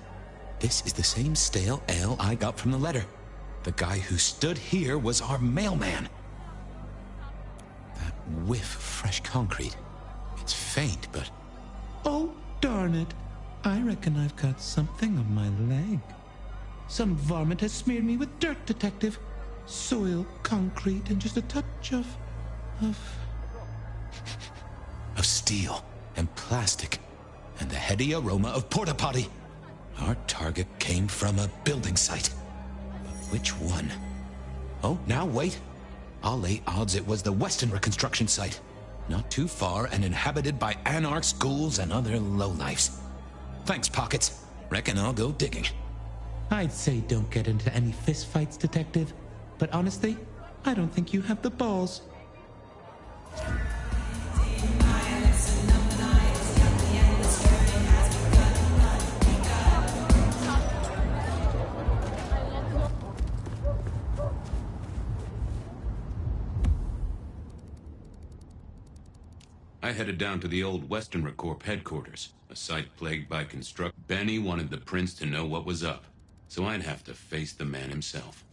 This is the same stale ale I got from the letter. The guy who stood here was our mailman. That whiff of fresh concrete. It's faint, but... Oh, darn it. I reckon I've got something on my leg. Some varmint has smeared me with dirt, Detective. Soil, concrete, and just a touch of steel and plastic and the heady aroma of porta-potty. Our target came from a building site. But which one? Oh, now wait. I'll lay odds it was the Westenra construction site. Not too far and inhabited by anarchs, ghouls, and other lowlifes. Thanks, Pockets. Reckon I'll go digging. I'd say don't get into any fistfights, Detective. But honestly, I don't think you have the balls. I headed down to the old Westenra Corp headquarters, a site plagued by construct. Benny wanted the prince to know what was up, so I'd have to face the man himself.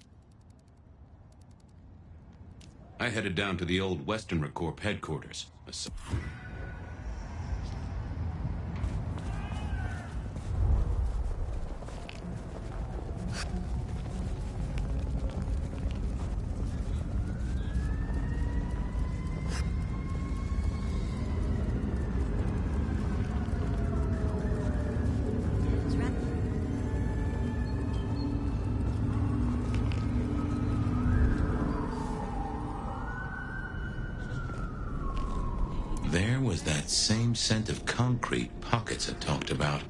I headed down to the old Westenra Corp headquarters, a There was that same scent of concrete Pockets had talked about.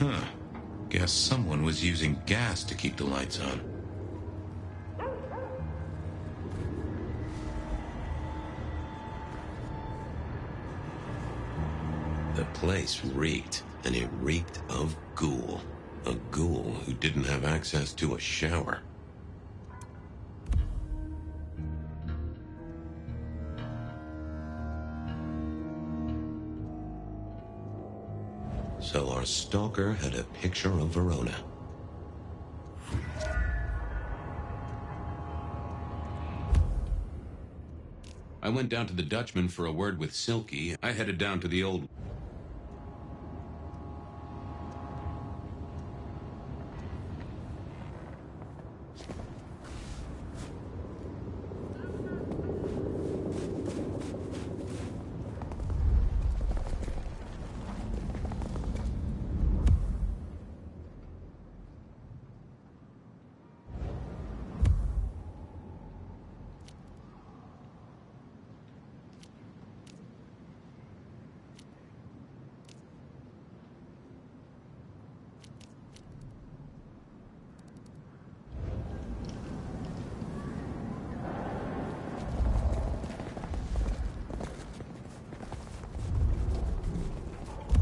Huh. Guess someone was using gas to keep the lights on. The place reeked, and it reeked of ghoul. A ghoul who didn't have access to a shower. So our stalker had a picture of Verona. I went down to the Dutchman for a word with Silky. I headed down to the old...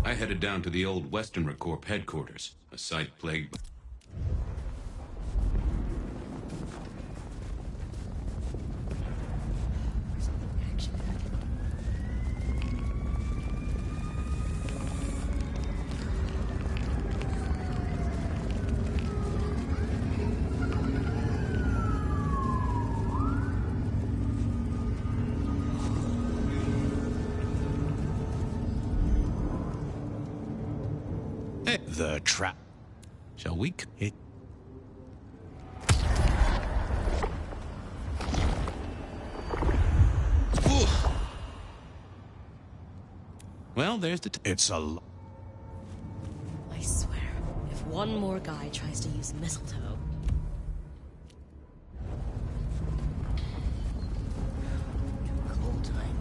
I headed down to the old Western Corps headquarters, a site plagued... The trap. Shall we hit? Well, there's the... It's a... I swear, if one more guy tries to use mistletoe... Cold time.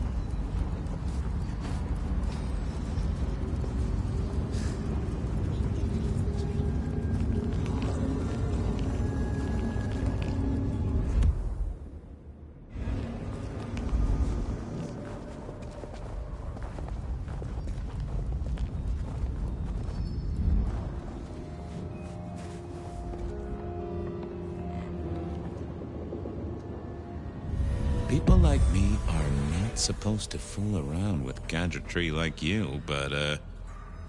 People like me are not supposed to fool around with gadgetry like you, but,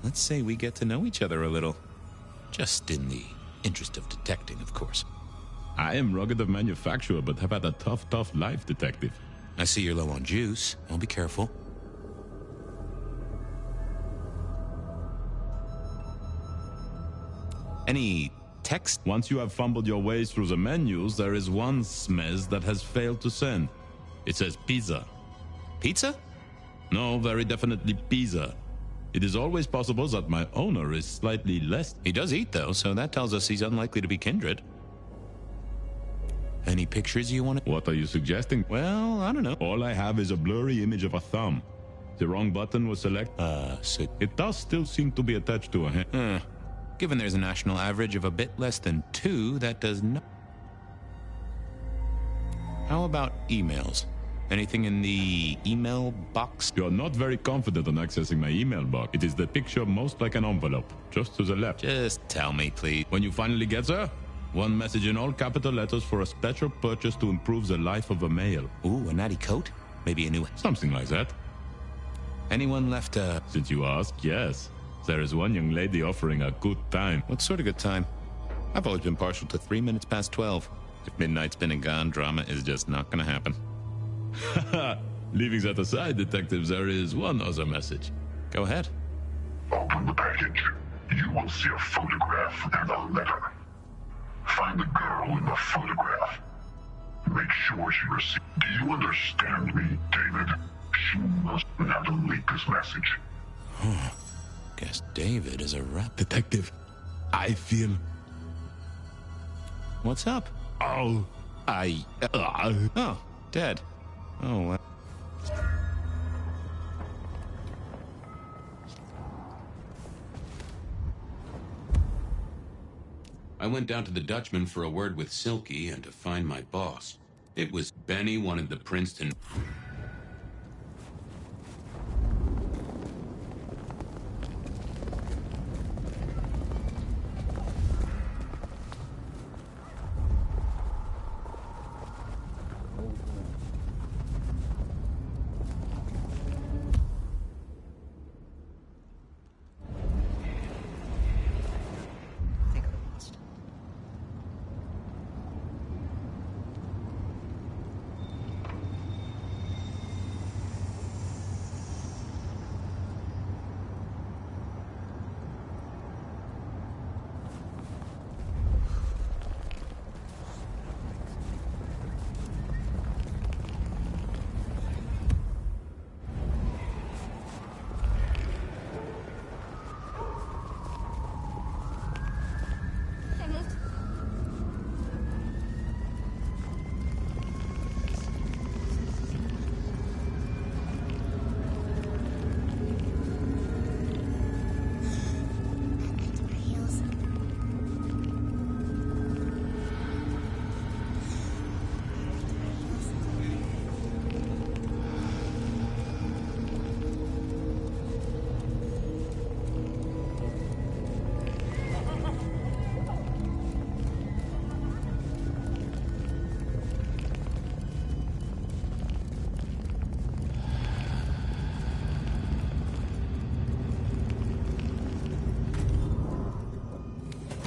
let's say we get to know each other a little. Just in the interest of detecting, of course. I am rugged of manufacture, but have had a tough life, detective. I see you're low on juice. I'll be careful. Any text? Once you have fumbled your way through the menus, there is one smez that has failed to send. It says pizza. Pizza? No, very definitely pizza. It is always possible that my owner is slightly less... He does eat, though, so that tells us he's unlikely to be kindred. Any pictures you want to... What are you suggesting? Well, I don't know. All I have is a blurry image of a thumb. The wrong button was selected. So... It does still seem to be attached to a hand. Given there's a national average of a bit less than 2, that does not... How about emails? Anything in the email box? You're not very confident on accessing my email box. It is the picture most like an envelope, just to the left. Just tell me, please. When you finally get there, one message in all capital letters for a special purchase to improve the life of a male. Ooh, a natty coat? Maybe a new... Something like that. Anyone left Since you ask, yes. There is one young lady offering a good time. What sort of good time? I've always been partial to 3 minutes past 12. If midnight's been and gone, drama is just not gonna happen. Leaving that aside, detective, there is one other message. Go ahead. Open the package. You will see a photograph and a letter. Find the girl in the photograph. Make sure she receives... Do you understand me, David? She must not leak this message. Guess David is a rap... Detective, I feel... What's up? Oh, Oh, dead. Oh, well. I went down to the Dutchman for a word with Silky and to find my boss. It was Benny wanted the Princeton...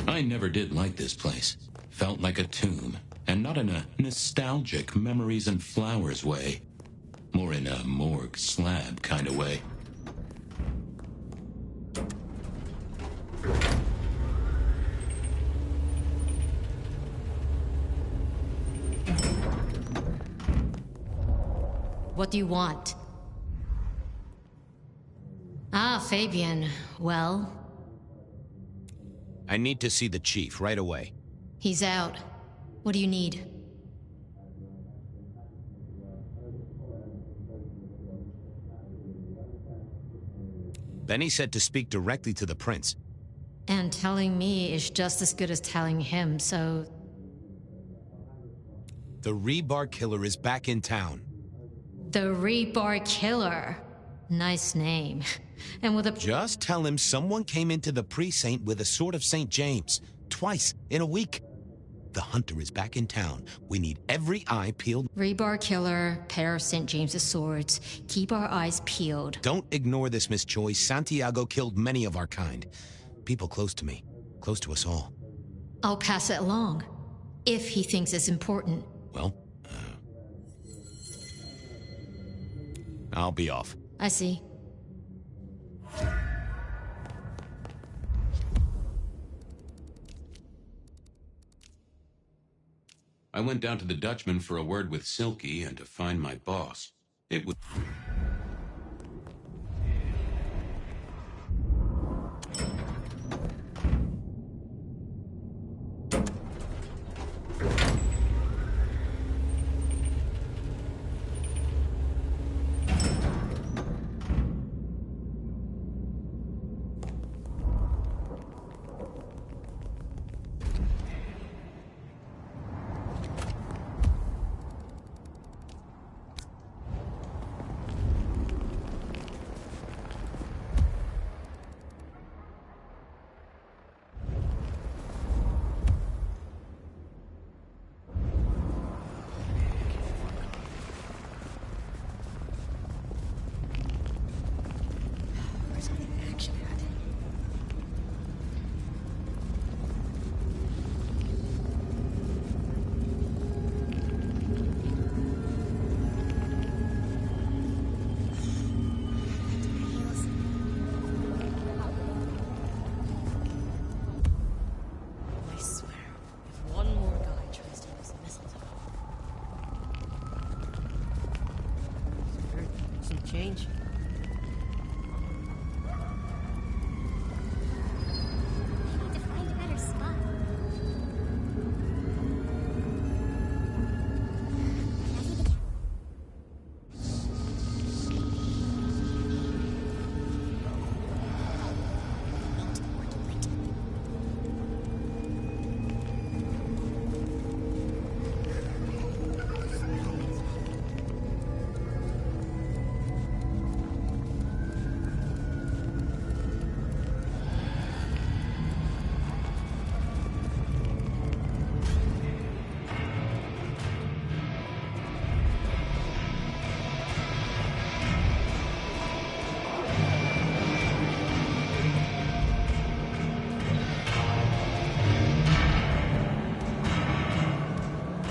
I never did like this place. Felt like a tomb, and not in a nostalgic memories and flowers way. More in a morgue slab kind of way. What do you want? Ah, Fabian. Well? I need to see the chief right away. He's out. What do you need? Benny said to speak directly to the prince. And telling me is just as good as telling him, so... The Rebar Killer is back in town. The Rebar Killer. Nice name. And with a... Just tell him someone came into the precinct with a sword of St. James. Twice in a week. The hunter is back in town. We need every eye peeled. Rebar Killer, pair of St. James's swords. Keep our eyes peeled. Don't ignore this, Miss Choi. Santiago killed many of our kind. People close to me. Close to us all. I'll pass it along. If he thinks it's important. Well, I'll be off. I see. I went down to the Dutchman for a word with Silky and to find my boss. It was... change. To find a better spot.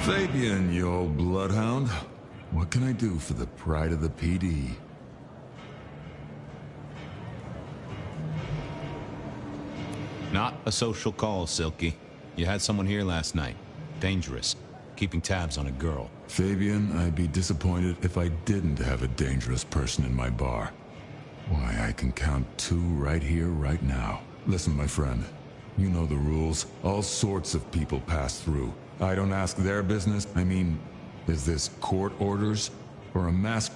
Fabian, you old bloodhound. What can I do for the pride of the PD? Not a social call, Silky. You had someone here last night. Dangerous. Keeping tabs on a girl. Fabian, I'd be disappointed if I didn't have a dangerous person in my bar. Why, I can count 2 right here, right now. Listen, my friend. You know the rules. All sorts of people pass through. I don't ask their business. I mean, is this court orders or a mask?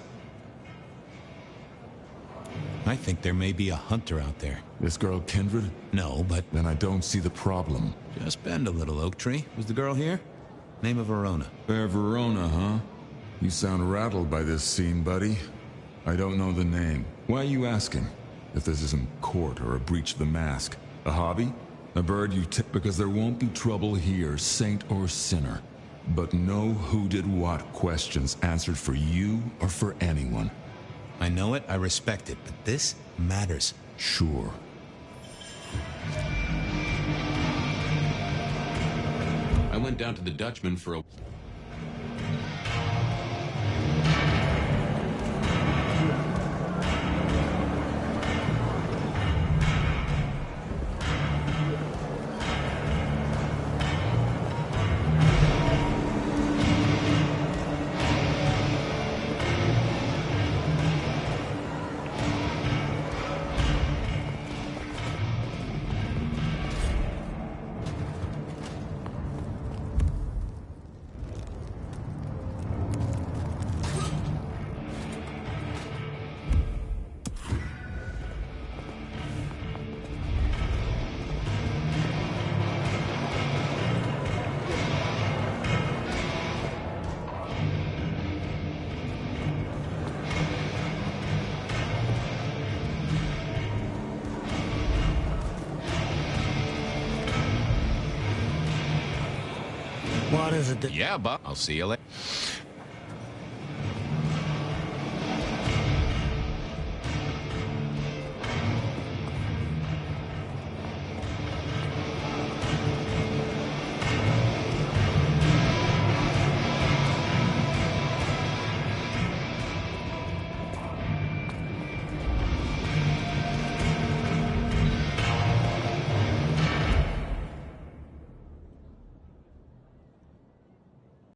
I think there may be a hunter out there. This girl Kindred? No, but... Then I don't see the problem. Just bend a little, Oak Tree. Was the girl here? Name of Verona. Fair Verona, huh? You sound rattled by this scene, buddy. I don't know the name. Why are you asking? If this isn't court or a breach of the mask. A hobby? A bird you tip? Because there won't be trouble here, saint or sinner. But no who did what questions answered for you or for anyone. I know it, I respect it, but this matters. Sure. I went down to the Dutchman for a... What is it? Yeah, Bob. I'll see you later.